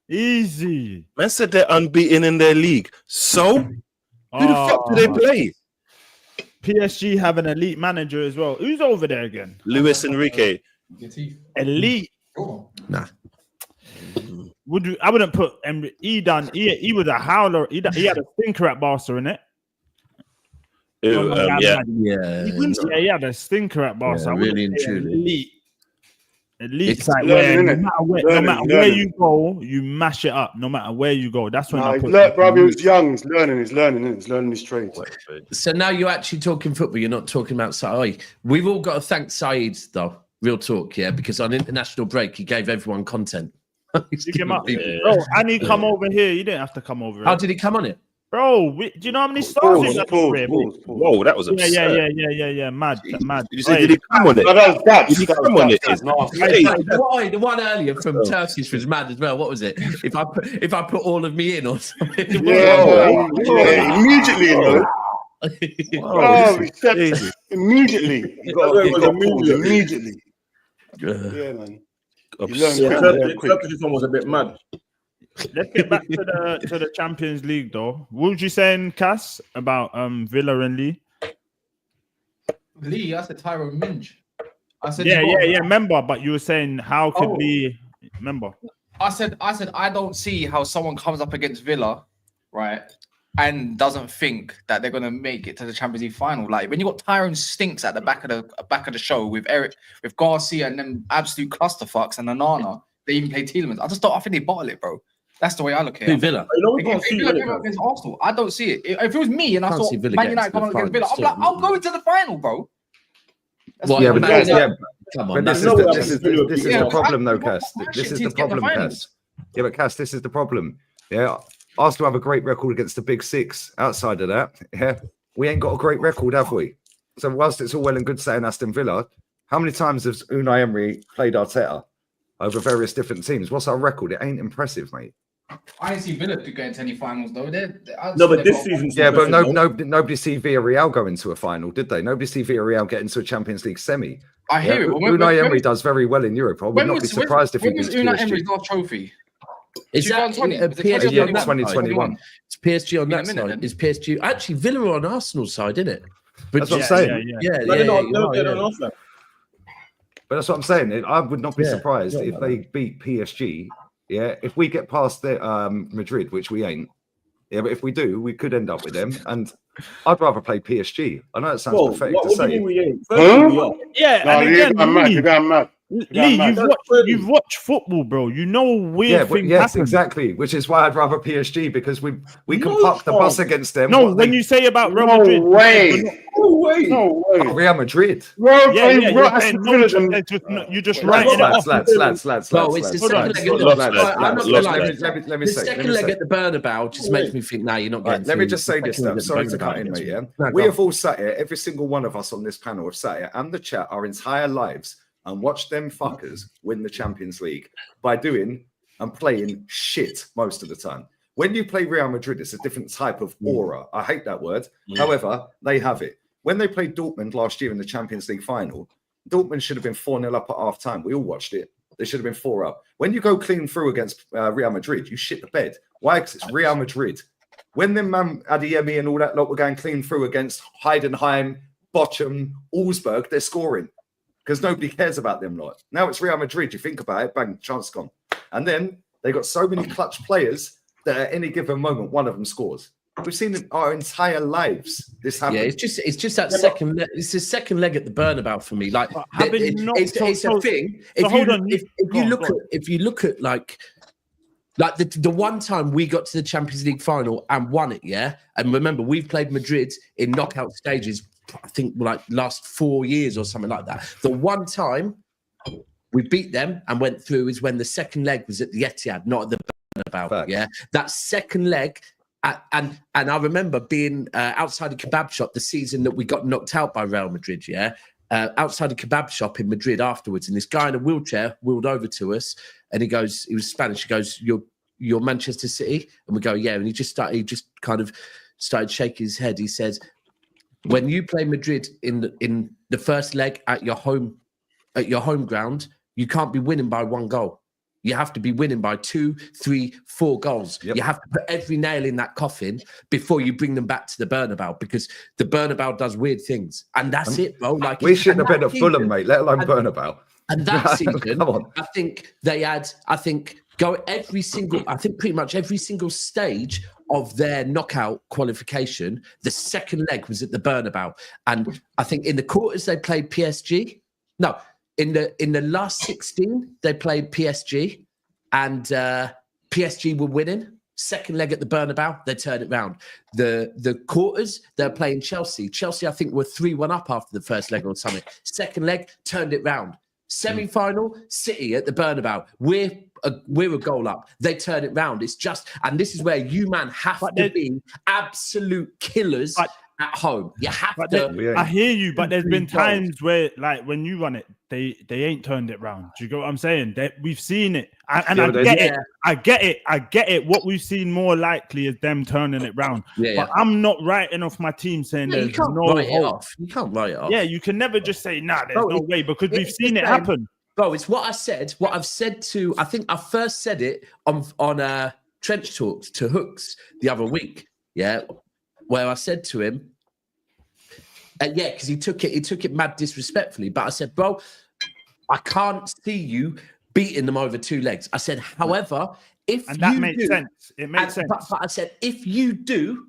Easy. Man said they're unbeaten in their league. So, who the fuck do they play? PSG have an elite manager as well. Who's over there again? Luis Enrique. Elite. Nah. I wouldn't put He was a howler. He had a stinker at Barca, innit? He had a stinker at Barca. Yeah, really and truly. Elite. It's like no matter where you go, you mash it up. No matter where you go, that's when I put. Bro, he was young. He's learning his trade. So now you're actually talking football. You're not talking about Saeed. We've all got to thank Saeed, though. Real talk, because on international break he gave everyone content. Bro, and he come over here. You didn't have to come over. How did he come on it? Bro, do you know how many stars he got? Whoa, that was absurd. Yeah. Mad. Did you say, did he come on it? Did he come on it? The one earlier from Turkish was mad as well. What was it? If I put all of me in or something. Immediately, immediately. Immediately. Yeah, man. Turkish one was a bit mad. Let's get back to the Champions League, though. What was you saying, Cass, about Villa and Lee? Lee, I said Tyrone Minge. I said remember, but you were saying how could Lee remember? I said I don't see how someone comes up against Villa, right, and doesn't think that they're gonna make it to the Champions League final. Like when you got Tyrone Stinks at the back of the show with Garcia and them absolute clusterfucks and Onana. They even play Tielemans. I think they bottle it, bro. That's the way I look at it. Villa. Against Arsenal, I don't see it. If it was me and I saw Man United coming against Villa, I'm like, I'm going to the final, bro. Come on, this is the problem, though, Cass. This is the problem, Cass. Yeah, but Cass, this is the problem. Yeah, Arsenal have a great record against the Big Six. Outside of that, we ain't got a great record, have we? So whilst it's all well and good saying Aston Villa, how many times has Unai Emery played Arteta over various different teams? What's our record? It ain't impressive, mate. I didn't see Villa go into any finals though. But this season, but nobody see Villarreal go into a final, did they? Nobody see Villarreal get into a Champions League semi. I hear it. Unai Emery does very well in Europe. I would not be surprised if he beats PSG. Unai Emery's last trophy? Is that PSG on 2021? It's PSG on that side. Is PSG actually Villa on Arsenal's side, isn't it? That's what I'm saying. Yeah. But that's what I'm saying. I would not be surprised if they beat PSG. Yeah, if we get past Madrid, which we ain't. Yeah, but if we do, we could end up with them. And I'd rather play PSG. I know it sounds pathetic to say. I'm mad. Lee, you've watched football, bro. You know weird things happen. Exactly. Which is why I'd rather PSG because we can park the bus against them. No, when you say about Real Madrid, no way. Real Madrid. You just writing it off. Lads. No, it's the second leg. Let me say. The second leg at the Bernabeu just makes me think. Now you're not getting. Let me just say this stuff. Sorry to cut in, mate. We have all sat here. Every single one of us on this panel have sat here and the chat our entire lives and watch them fuckers win the Champions League by doing and playing shit most of the time. When you play Real Madrid, it's a different type of aura. I hate that word. However, they have it. When they played Dortmund last year in the Champions League final, Dortmund should have been 4-0 up at half time. We all watched it. They should have been 4 up. When you go clean through against Real Madrid, you shit the bed. Why? Because it's Real Madrid. When them man Adeyemi and all that lot were going clean through against Heidenheim, Bochum, Augsburg, they're scoring because nobody cares about them lot. Now it's Real Madrid. You think about it, bang, chance gone. And then they got so many clutch players that at any given moment, one of them scores. We've seen it our entire lives. This happen. Yeah, it's just that second. It's the second leg at the Burnabout for me. Like it's a thing. If you look at like the one time we got to the Champions League final and won it, yeah. And remember, we've played Madrid in knockout stages. I think like last 4 years or something like that. The one time we beat them and went through is when the second leg was at the Etihad, not at the Burnabout. Yeah, that second leg. And I remember being outside a kebab shop the season that we got knocked out by Real Madrid, yeah? Outside a kebab shop in Madrid afterwards. And this guy in a wheelchair wheeled over to us and he goes, he was Spanish, he goes, you're Manchester City? And we go, yeah. And he just kind of started shaking his head. He says, when you play Madrid in the first leg at your home ground, you can't be winning by 1 goal. You have to be winning by 2, 3, 4 goals. Yep. You have to put every nail in that coffin before you bring them back to the Burnabout because the Burnabout does weird things. And that's it, bro. Like we shouldn't have been at Fulham, mate, let alone Burnabout. And that season, I think they had, pretty much every single stage of their knockout qualification, the second leg was at the Burnabout. And I think in the quarters they played PSG. No, in the last 16, they played PSG and PSG were winning. Second leg at the Burnabout, they turned it round. The quarters, they're playing Chelsea. Chelsea, I think, were 3-1 up after the first leg or something. Second leg, turned it round. Semi-final, City at the Burnabout. We're a goal up. They turn it round. It's just, and this is where you, man, have to be absolute killers at home. You have to. I hear you, but there's been times where, like, when you run it, they ain't turned it round. Do you get what I'm saying? We've seen it, and I get it. What we've seen more likely is them turning it round. But I'm not writing off my team saying there's no hope. You can't write it off. Yeah, you can never just say there's no way because we've seen it happen. Bro, it's what I said. What I've said to, I think I first said it on Trench Talks to Hooks the other week. Yeah, where I said to him, because he took it mad disrespectfully. But I said, bro, I can't see you beating them over 2 legs. I said, however, that makes sense. It makes sense. But I said, if you do,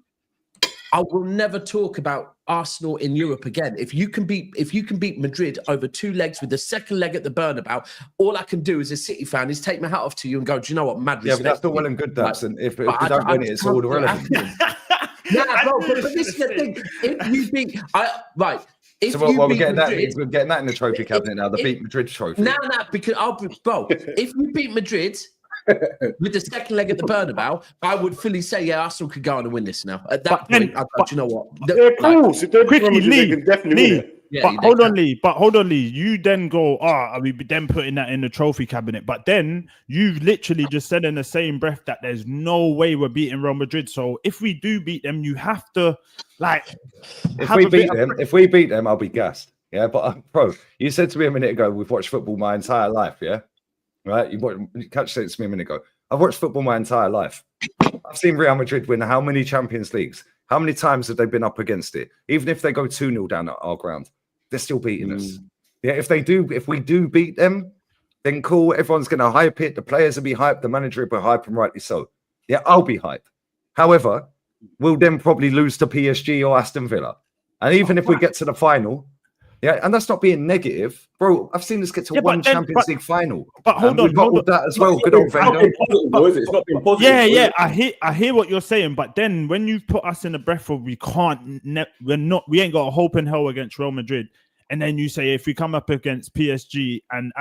I will never talk about Arsenal in Europe again. If you can beat Madrid over 2 legs with the second leg at the Burnabout, all I can do as a City fan is take my hat off to you and go, do you know what, Madrid? Yeah, but that's all well and good, Dabs. And if you don't win it, it's all irrelevant. Yeah, bro, but this is the thing. If you beat, we're getting that in the trophy cabinet now. The beat Madrid trophy. No, because if you beat Madrid with the second leg at the Burnabout, I would fully say, yeah, Arsenal could go on and win this now. At that point, you know what? They're close. If they're quickly, they can definitely win it. Yeah, but hold on, Lee. You then go, are we then putting that in the trophy cabinet? But then you literally just said in the same breath that there's no way we're beating Real Madrid. So if we do beat them, you have to If we beat them, I'll be gassed. Yeah, but bro, you said to me a minute ago, we've watched football my entire life. Yeah, right. You said it to me a minute ago. I've watched football my entire life. I've seen Real Madrid win how many Champions Leagues? How many times have they been up against it? Even if they go 2-0 down at our ground, they're still beating us. Yeah, if we do beat them, then cool. Everyone's going to hype it. The players will be hyped. The manager will be hyped, and rightly so. Yeah, I'll be hyped. However, we'll then probably lose to PSG or Aston Villa. And even if we get to the final, yeah, and that's not being negative, bro. I've seen us get to one Champions League final. But hold on, we've got all that as well. Good old Wenger. It's not been positive. Yeah, I hear what you're saying, but then when you put us in the breath of we ain't got a hope in hell against Real Madrid, and then you say if we come up against PSG and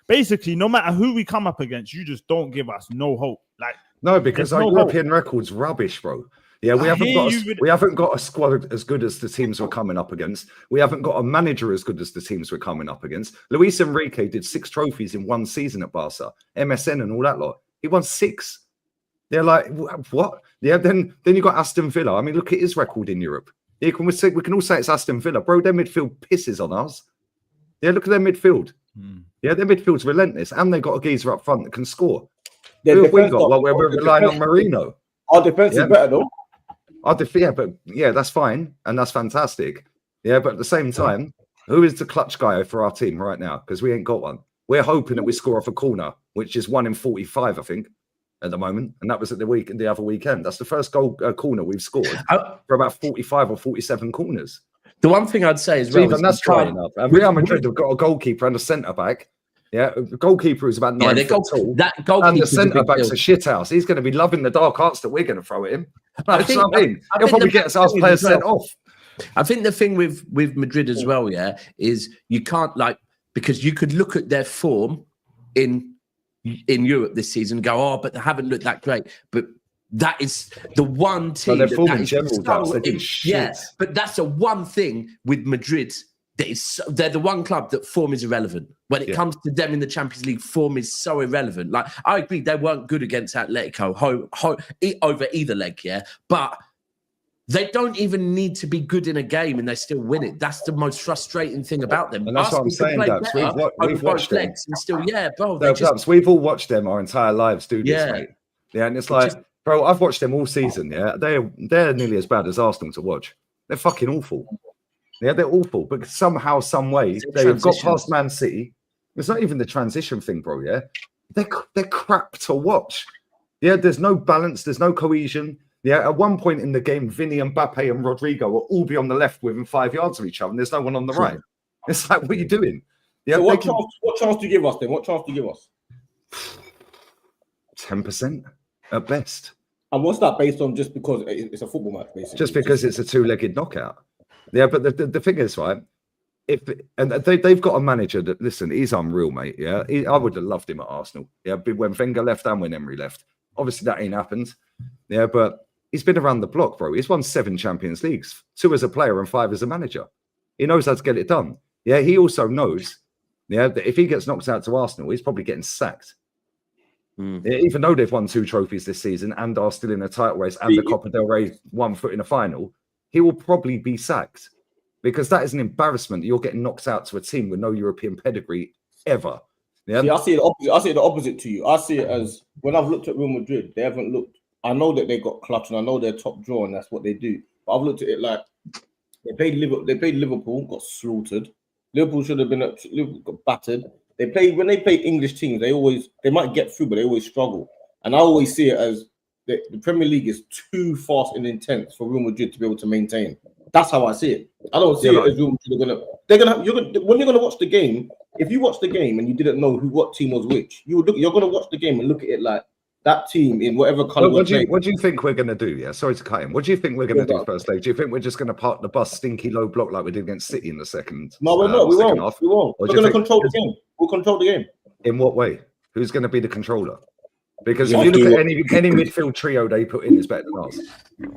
basically no matter who we come up against, you just don't give us no hope. Like no, because our European record's rubbish, bro. Yeah, we haven't got a squad as good as the teams we're coming up against. We haven't got a manager as good as the teams we're coming up against. Luis Enrique did 6 trophies in 1 season at Barca, MSN and all that lot. He won 6. They're like, what? Yeah, then you got Aston Villa. I mean, look at his record in Europe. We can all say it's Aston Villa. Bro, their midfield pisses on us. Yeah, look at their midfield. Yeah, their midfield's relentless. And they got a geezer up front that can score. Who have we got? Well, we're relying on Marino. Our defense is better, though. Yeah, that's fine. And that's fantastic. Yeah, but at the same time, who is the clutch guy for our team right now? Because we ain't got one. We're hoping that we score off a corner, which is 1 in 45, I think, at the moment. And that was at the other weekend. That's the first corner we've scored for about 45 or 47 corners. The one thing I'd say is, well, that's trying up. And Real Madrid have got a goalkeeper and a centre back. Yeah, the goalkeeper is about 9 foot tall. And the centre back's a shit house. He's going to be loving the dark arts that we're going to throw at him. That's what I mean. He'll probably get our players sent off. I think the thing with Madrid as well, is you can't because you could look at their form in Europe this season and go, but they haven't looked that great. But that is the one team. Their form in general, but that's the one thing with Madrid. They're the one club that form is irrelevant. When it comes to them in the Champions League, form is so irrelevant. Like, I agree, they weren't good against Atletico over either leg, but they don't even need to be good in a game and they still win it. That's the most frustrating thing about them. And that's what I'm saying, Dubs. We've watched them. And still, bro. Dubs, we've all watched them our entire lives do this, mate. Yeah, and it's like, bro, I've watched them all season, They're nearly as bad as Arsenal to watch. They're fucking awful. Yeah, they're awful, but somehow, some way, they've got past Man City. It's not even the transition thing, bro. Yeah, they're crap to watch. Yeah, there's no balance, there's no cohesion. Yeah, at one point in the game, Vinny, Mbappe, and Rodrigo will all be on the left within 5 yards of each other, and there's no one on the right. It's like, what are you doing? Yeah, so what chance do you give us then? What chance do you give us? 10% at best. And what's that based on? Just because it's a football match, basically. Just because it's a 2-legged knockout. Yeah, but the thing is, right? They've got a manager that, listen, he's unreal, mate. Yeah, I would have loved him at Arsenal. Yeah, when Wenger left and when Emery left. Obviously, that ain't happened. Yeah, but he's been around the block, bro. He's won 7 Champions Leagues, 2 as a player and 5 as a manager. He knows how to get it done. Yeah, he also knows, that if he gets knocked out to Arsenal, he's probably getting sacked. Yeah, even though they've won 2 trophies this season and are still in a title race and the Copa del Rey 1 foot in a final, he will probably be sacked because that is an embarrassment. You're getting knocked out to a team with no European pedigree ever. Yeah, see, I see it opposite. I see it the opposite to you. I see it as when I've looked at Real Madrid, they haven't looked. I know that they got clutch and I know they're top draw and that's what they do. But I've looked at it like they played Liverpool, got slaughtered. Liverpool should have been Liverpool got battered. When they play English teams, they might get through, but they always struggle. And I always see it as the Premier League is too fast and intense for Real Madrid to be able to maintain. That's how I see it. I don't see it as Real Madrid when you're gonna watch the game. If you watch the game and you didn't know what team was which, you're gonna watch the game and look at it like that team in whatever color. What do you think we're gonna do? Yeah, sorry to cut in. What do you think we're gonna do first leg? Do you think we're just gonna park the bus stinky low block like we did against City in the second? No, we're not. We won't. We're gonna control the game. We'll control the game. In what way? Who's gonna be the controller? Because if you look at any midfield trio they put in, is better than us.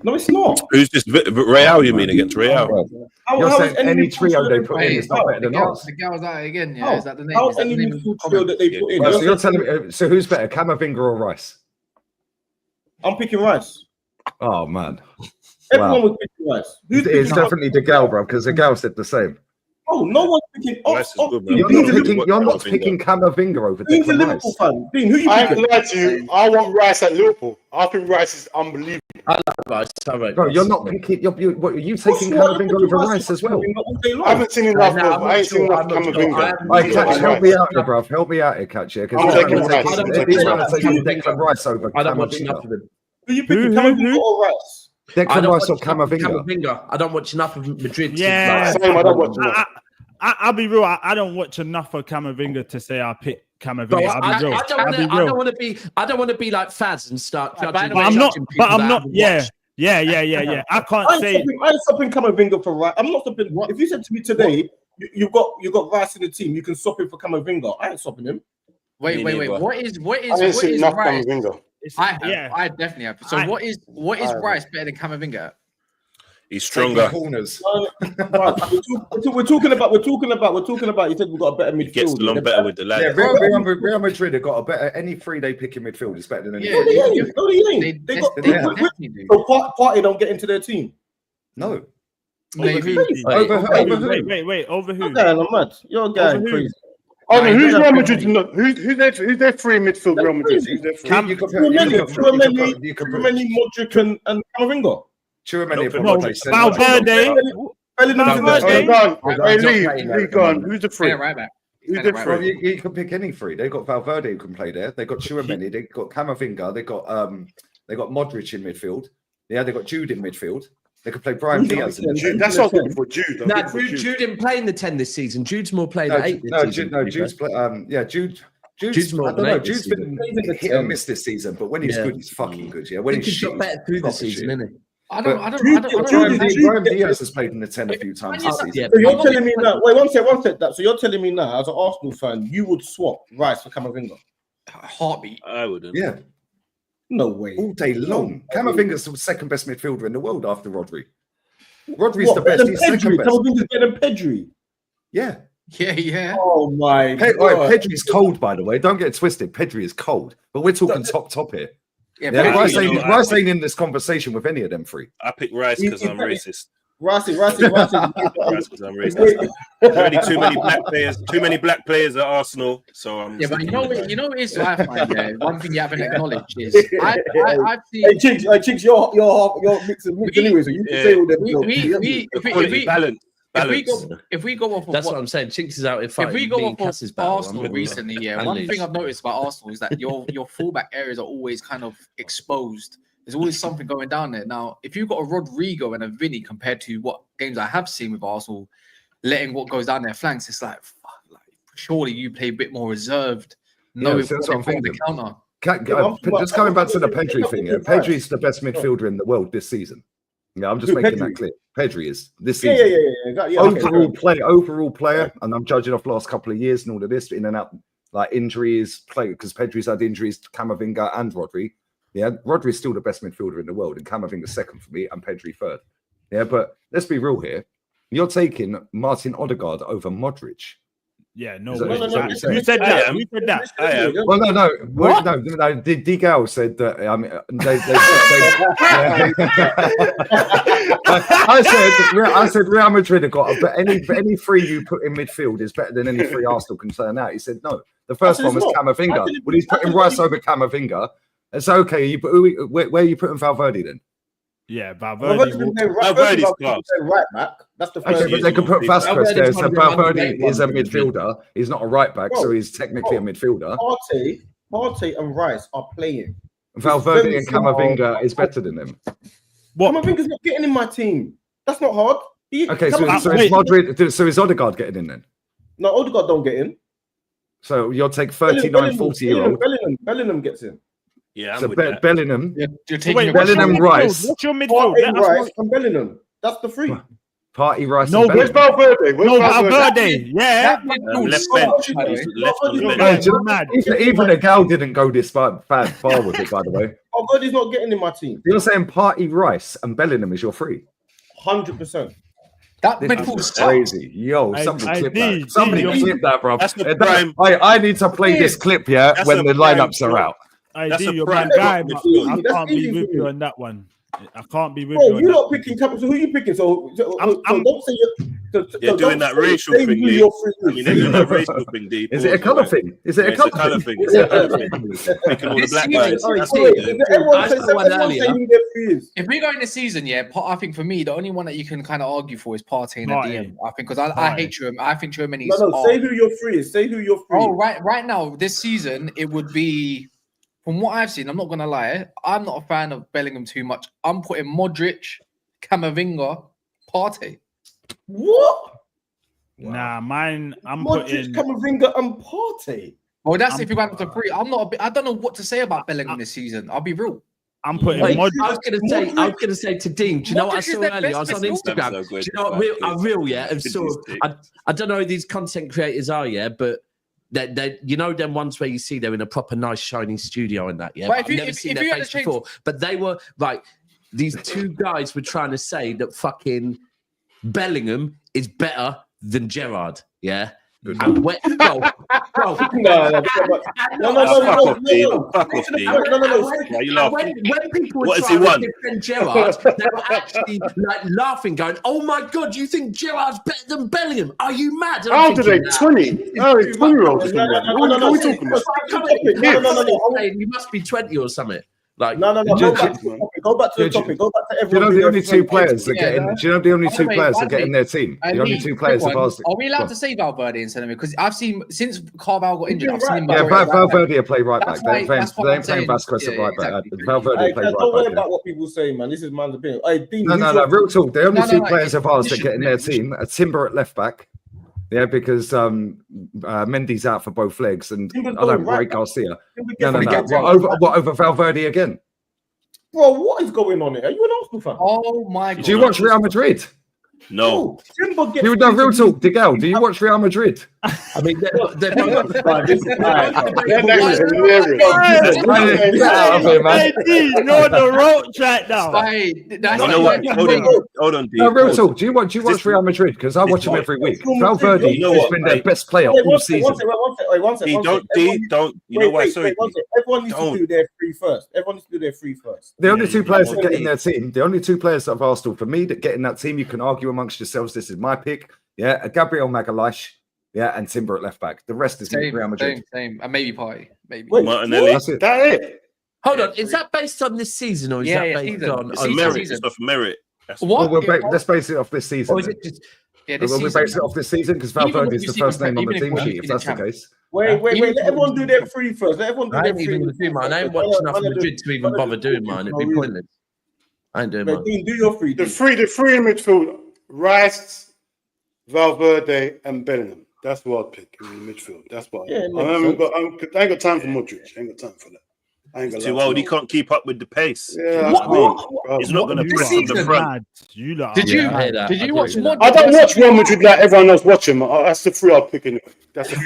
No, it's not. Who's this? Real, you mean, against Real? You're saying any trio they put in is not better than us. The gal's out again, yeah. Is that the name? How's any midfield trio that they put in? So you're telling me, so who's better, Camavinga or Rice? I'm picking Rice. Oh, man. Everyone was picking Rice. It's definitely the gal, bro, because the gal said the same. Oh, no one's picking. You're not picking Camavinga over Dean's a Liverpool fan. Dean, who you I ain't gonna lie to you. I want Rice at Liverpool. I think Rice is unbelievable. I like Rice. Bro, you're not picking. Are you taking Camavinga over Rice as well? I haven't seen enough. I ain't seen enough Camavinga. Help me out here, bro. Help me out here, Catch here. I'm taking Rice. Declan Rice over I don't watch enough of him. Who you picking, Camavinga or Rice? Declan Rice or Camavinga? I don't watch enough of Madrid. Yeah, same. I don't watch enough. I'll be real. I don't watch enough of Camavinga to say I pick Camavinga. Bro, I don't want to be like Faz and start judging. But I'm not. Yeah. I can't say. I ain't stopping Camavinga for Rice. I'm not stopping. If you said to me today, you got Rice in the team, you can swap him for Camavinga. I ain't stopping him. Wait. What is Rice? I definitely have. So what is Rice better than Camavinga? He's stronger. Corners. We're talking about. You said we've got a better midfield. He gets along better with the lads. Yeah, Real Madrid have got a better. Any three they pick in midfield is better than any. No, they ain't. They so Partey don't get into their team. No. Wait, over who? You're going crazy. Oh no, who's Real Madrid? Who's their free midfield? Real Madrid. Who's their free? Tchouaméni, Modric, and Camavinga. Tchouaméni. Lee, go on. Who's the free? Right back. Who's the free? You can pick any three. They've got Valverde who can play there. They've got Tchouaméni. They've got Camavinga. They've got Modric in midfield. Yeah, they've got Jude in midfield. They could play Brian Diaz. That's not good for Jude. No, Jude didn't play in the 10 this season. Jude's more playing at 8 this season. Jude's more. I don't know. Jude's been hit or miss this season, but when he's good, he's fucking good. Yeah, when he's shit, got better through the season, isn't he? Brian Diaz has played in the 10 a few times this season. So you're telling me now? Wait, one sec. So you're telling me now, as an Arsenal fan, you would swap Rice for Camavinga? Heartbeat. I wouldn't. Yeah. No way. All day long. Camavinga's the second best midfielder in the world after Rodri. Rodri's the best. He's second best. Camavinga's better than Pedri. Yeah. Yeah. Oh my God. Pedri's cold, by the way. Don't get it twisted. Pedri is cold. But we're talking top here. Yeah, Rice ain't in this conversation with any of them three. I pick Rice because I'm racist. Rice. Because I'm racist. There's already too many black players at Arsenal. So I'm. Yeah, but you know what is I find. Yeah, one thing you haven't acknowledged is I've seen. Hey, Chinks, you're mixing anyway, so you can say all them. If we go off of that's what I'm saying. Chinks is out in fighting. If we go off of battle, Arsenal recently, one thing I've noticed about Arsenal is that your fullback areas are always kind of exposed. There's always something going down there. Now, if you've got a Rodrigo and a Vinny compared to what games I have seen with Arsenal, letting what goes down their flanks, it's like, fuck, surely you play a bit more reserved. No, that's what I'm thinking. The counter. Just coming back to the Pedri thing. Yeah, Pedri's the best midfielder in the world this season. Yeah, I'm just making that clear. Pedri is this season. Overall player, and I'm judging off last couple of years and all of this in and out, like injuries, play because Pedri's had injuries to Camavinga and Rodri. Yeah, Rodri's still the best midfielder in the world, and Camavinga's second for me, and Pedri third. Yeah, but let's be real here. You're taking Martin Odegaard over Modric. Yeah, no. Who said that? Who said that? Well, no. D-Gal said that. I mean, I said Real Madrid have got any three you put in midfield is better than any three Arsenal can turn out. He said no. The first one was Camavinga. Well, he's putting Rice over Camavinga. It's okay. Where are you putting Valverde then? Yeah, Valverde's right back. That's the first. Okay, but they can put Vasquez there. So Valverde is a midfielder. He's not a right back, so he's technically a midfielder. Partey and Rice are playing. Valverde and Camavinga is better than them. Camavinga's not getting in my team. That's not hard. Okay, so is Madrid. So is Odegaard getting in then? No, Odegaard don't get in. So you'll take 39, 40-year-old. Bellingham gets in. Yeah, so Bellingham. You're taking Bellingham, Rice. What's your midfield? Rice and Bellingham. That's the three. Partey, Rice. No, where's Valverde? Valverde. Yeah. Left bench. Even a gal didn't go this far with it, by the way. Valverde's not getting in my team. You're saying Partey, Rice, and Bellingham is your three? 100%. That midfield's crazy. Yo, somebody clip that. Somebody clip that, bro. That's the prime. I need to play this clip, when the lineups are out. You're my guy, but I can't be with you on that one. I can't be with you. You're not picking capital. So who are you picking? So don't say you're doing that racial thing. I mean, they're doing that racial thing, deep. Is it a colour thing? Is it a colour thing? Picking all the black guys. If we go in the season, I think for me, the only one that you can kind of argue for is Partey and DM. I think because I hate Tchouaméni. I think Tchouaméni is. No, say who your three is. Say who your three. Oh, right now, this season, it would be. From what I've seen, I'm not gonna lie, I'm not a fan of Bellingham too much. I'm putting Modric, Camavinga, Partey. What? Nah, mine. I'm Modric, Camavinga, and Partey. Well, that's if you went to three. I don't know what to say about Bellingham this season. I'll be real. I'm putting. I was gonna say to Dean. Do you know what I saw earlier? I was on Instagram. Do you know what I don't know who these content creators are, but They you know them ones where you see they're in a proper nice shiny studio and that, yeah. But I've never seen their face before. But they were right. These two guys were trying to say that fucking Bellingham is better than Gerrard, yeah. And when, no. Fuck off, When people were trying to defend Gerrard, they were actually like laughing, going, "Oh my god, you think Gerrard's better than Bellingham? Are you mad?" How did they 20? Oh, 20-year-olds. What are we talking about? You must be 20 or something. Like no. Go back to the topic. Go back to everyone. Do you know the only two players that get in? Do you know the only two players that get in their team? The only two players of ours. Are we allowed to say Valverde instead of me? Because I've seen since Carvalho got injured, I've seen him. Yeah, Valverde play right back. They're playing Vasquez at right back. Valverde play right back. Don't worry about what people say, man. This is man's opinion. No. Real talk. The only two players of ours that get in their team are Timber at left back. Yeah, because Mendy's out for both legs, and I don't rate Garcia. No. What over Valverde again? Bro, what is going on here? Are you an Arsenal fan? Oh my god! Do you watch Real Madrid? No. You know, real talk, Digel. Do you watch Real Madrid? I mean, they're you're the roach right now. You know what? Hold on, D. No, real talk. Do you watch Real Madrid? Because I watch them every week. Valverde has been their best player all season. One second. Don't. You know why? Sorry. Everyone needs to do their free first. The only two players that get in their team, the only two players of Arsenal for me that get in that team, you can argue amongst yourselves. This is my pick. Yeah, Gabriel Magalhaes. Yeah, and Timber at left back. The rest is Real Madrid. Same. And maybe Party. Maybe. Wait, Martinelli. That's it. That it. Hold on. Is that based on this season or is that based on? It's merit. It's off merit. What? Let's base it off this season. Or is it just? Yeah, we'll base it off this season because Valverde is the first name on the team sheet. If that's the case. Wait. Let everyone do their free first. Let everyone do their free. I ain't watching enough Madrid to even bother doing mine. It'd be pointless. I ain't doing mine. Do your free. The three in midfield: Rice, Valverde, and Bellingham. That's what I'd pick in the midfield. That's what I ain't got time for Modric. I ain't got time for that. I ain't too old. He can't keep up with the pace. Yeah, he's not going to press on the front. Did you watch Modric? I don't watch Real Madrid like everyone else watching. That's the three I'll pick in. That's the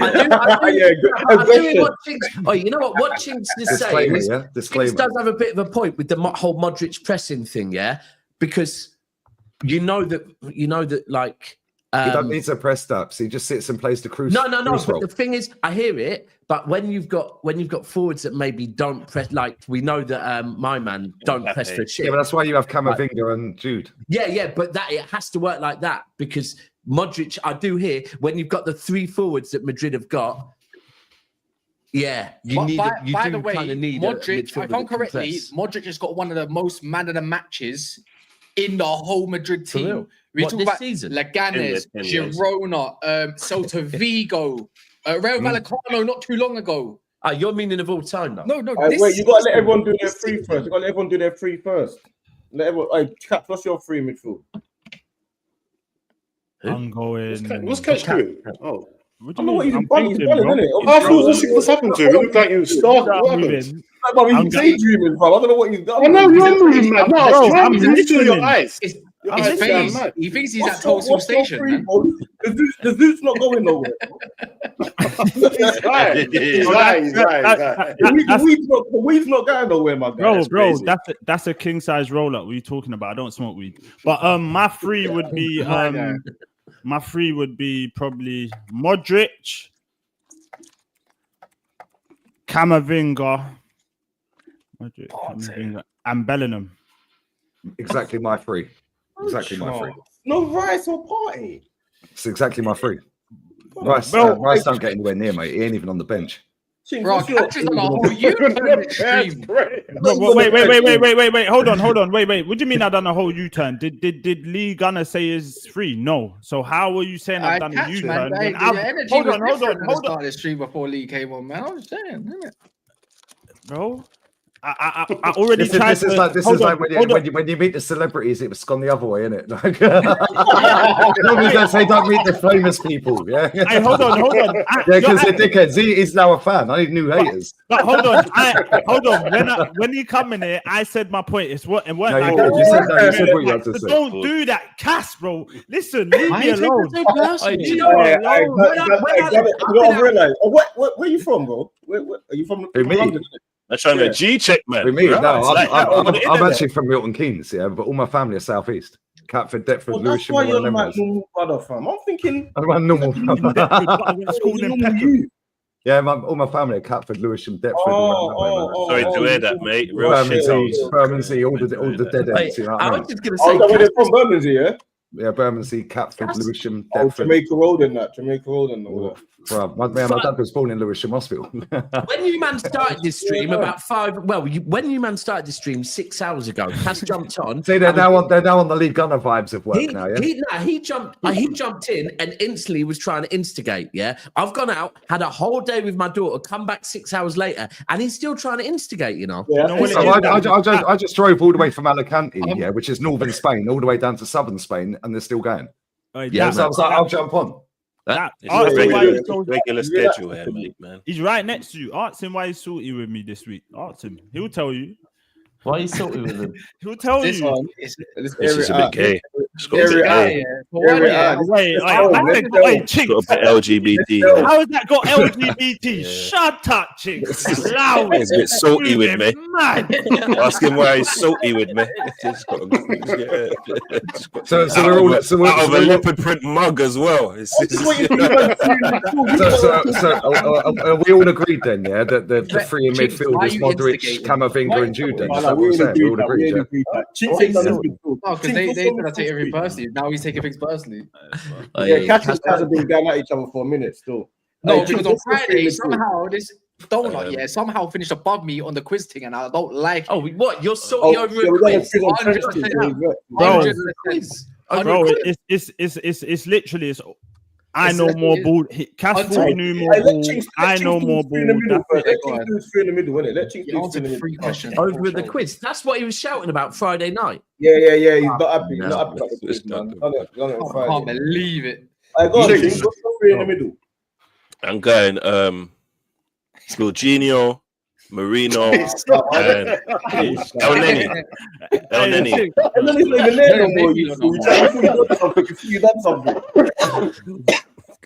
three. You know what? What Chinks is saying is Chinks does have a bit of a point with the whole Modric pressing thing, yeah, because you know that like. He don't need to press ups. He just sits and plays the cruise. No. But the thing is, I hear it. But when you've got forwards that maybe don't press, like we know that my man don't press for shit. Yeah, but that's why you have Camavinga and Jude. Yeah. But that it has to work like that because Modric. I do hear when you've got the three forwards that Madrid have got. Yeah, by the way, Modric. If I'm correctly, Modric has got one of the most man of the matches in the whole Madrid team. We talk about season? Leganes, Girona, Celta Vigo, Rayo Vallecano not too long ago. You're meaning of all time now? No. Wait, you got to let everyone do their free first. Let everyone. Caps, what's your free midfield? I'm going. What's Catch doing? Oh. I know what he's balling, isn't it? What's happened to him? He looked like he was starving. He's daydreaming, bro. I don't know what he's done. I know you're moving, man. No, I'm listening to your eyes. His face. He thinks he's at Tulsa Station. Man. The Zoot's not going nowhere. He's right. The weed's not going nowhere, my guy. Bro, that's a king size roll up. What are you talking about? I don't smoke weed. But my three would be probably Modric, Camavinga, and Bellingham. Exactly my three. No Rice or Party. It's exactly my three. Rice don't get anywhere near, mate. He ain't even on the bench. Bro, catches on a whole U-turn extreme. Wait. Hold on. Wait. What do you mean I done a whole U-turn? Did Lee Gunner say is free? No. So how are you saying I've done a U-turn? Hold on. Start the stream before Lee came on, man. I was saying, isn't it? Bro, I already tried. This is like when you meet the celebrities, it's gone the other way, isn't it? Like, normally they say don't meet the famous people. Yeah. Hey, hold on. Yeah, because they're dickheads. He is now a fan. I need new haters. But hold on. When you come in here, I said my point. It's what and what. No, you said what you had to say. Don't do that, Cass, bro. Listen, leave me alone. You don't realize. Where are you from, bro? Where are you from? London? I'm trying to G check, man. For me, no, Right? I'm actually from Milton Keynes, yeah, but all my family are southeast. Catford, Deptford, Lewisham, why you're my normal brother, fam. I'm thinking. I'm a normal brother. School Yeah, all my family are Catford, Lewisham, Deptford. Sorry to hear that, mate. Real Bermondsey, all the dead ends. You know what I was mean? just gonna say, where they're from, Bermondsey, yeah. Yeah, Bermondsey, Catford, Lewisham, Deptford. Jamaica Road and that. Jamaica Road and all that. Bro, my dad was born in Lewisham Hospital. When you man started this stream when you man started this stream 6 hours ago, Cass jumped on. See, they're now on the Lee Gunner vibes of work now. Yeah, he jumped in and instantly was trying to instigate. Yeah, I've gone out, had a whole day with my daughter, come back 6 hours later, and he's still trying to instigate. You know. Yeah, I just drove all the way from Alicante, which is northern Spain, all the way down to southern Spain, and they're still going. Yeah, so I was like, I'll jump on. Regular schedule here, mate, man. He's right next to you. Ask him why he's salty with me this week. Ask him. He'll tell you. Why are you salty with him? He'll tell this you. One is a bit gay. Wait, Chicks. Got a bit LGBT. How has that got LGBT? Shut up, Chicks. He's a bit salty with me. Ask him why he's salty with me. So we're all out of a leopard print mug as well. Are we all agreed then? Yeah, that the three in midfield is Modric, Camavinga, and Jude. We all agreed. Because they said I take everything personally. Now he's taking things personally. Yeah, Cassius hasn't been going at each other for a minute still. No, because on Friday somehow this donut somehow finished above me on the quiz thing, and I don't like. Oh, what? You're salty over a quiz? Bro, it's literally. I know more ball. Castle knew more ball. I know more ball. Let Chinks do in the middle, innit? Let Chinks do in the middle. 3 questions over the quiz. That's what he was shouting about Friday night. Yeah. He's not happy. He's not happy about the quiz, man. I can't believe it. I got Chinks. What's the 3 in the middle? I'm going Jorginho, Marino, and El Neni. El Neni. El Neni's not even there no more. You done something.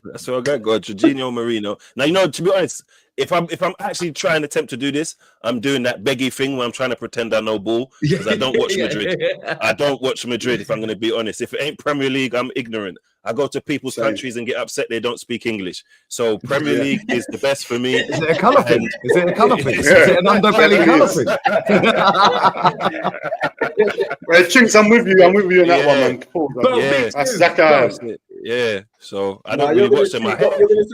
That's what I got. Jorginho, Marino. Now, you know, to be honest, if I'm actually trying to attempt to do this, I'm doing that beggy thing where I'm trying to pretend I know ball because I don't watch Madrid. I don't watch Madrid, if I'm going to be honest. If it ain't Premier League, I'm ignorant. I go to people's countries and get upset they don't speak English. So Premier League is the best for me. Is it a colour thing? Is it a colour thing? Is it an underbelly colour thing? Well, Chinks, I'm with you on that one, man. That's Zaka. Yeah. So I don't really watch them.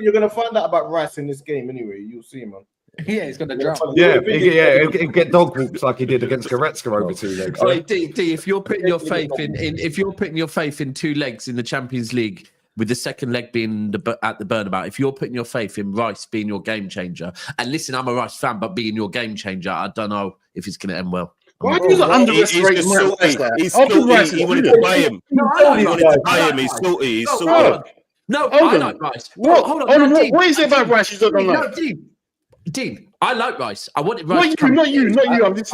You're gonna find out about Rice in this game anyway. You'll see, man. Yeah, he's gonna drown. Yeah, he'll get dog whoops like he did against Goretzka over 2 legs. Right, D, if you're putting your faith in 2 legs in the Champions League, with the second leg being at the Burnabout, if you're putting your faith in Rice being your game changer, and listen, I'm a Rice fan, but being your game changer, I don't know if it's going to end well. Why do you underestimate Rice? He's salty. He wanted to buy him. He wanted to buy him. He's salty. He's salty. No, I like Rice. Hold on. What is it about Rice you don't like? Dean, I like Rice. I wanted Rice. Not you. I'm not going to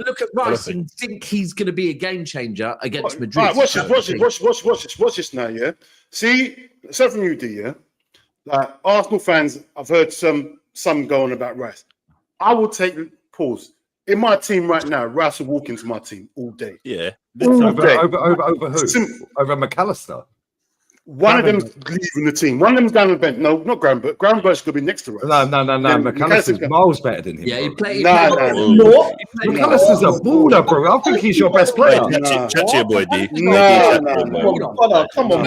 look at Rice and think he's going to be a game changer against Madrid. Right, watch this now, yeah? See, aside from you, D, yeah? Like, Arsenal fans, I've heard some go on about Rice. I will take pause. In my team right now, Rice will walk into my team all day. Yeah. Over who? Over McAllister? One of them's leaving the team. One of them's down the bench. No, not Gravenberch. Gravenberch's going to be next to us. No. McAllister's miles better than him. Yeah, he played. McAllister's a baller, bro. I think he's your best player. Chat to your boy, D. No. Come on.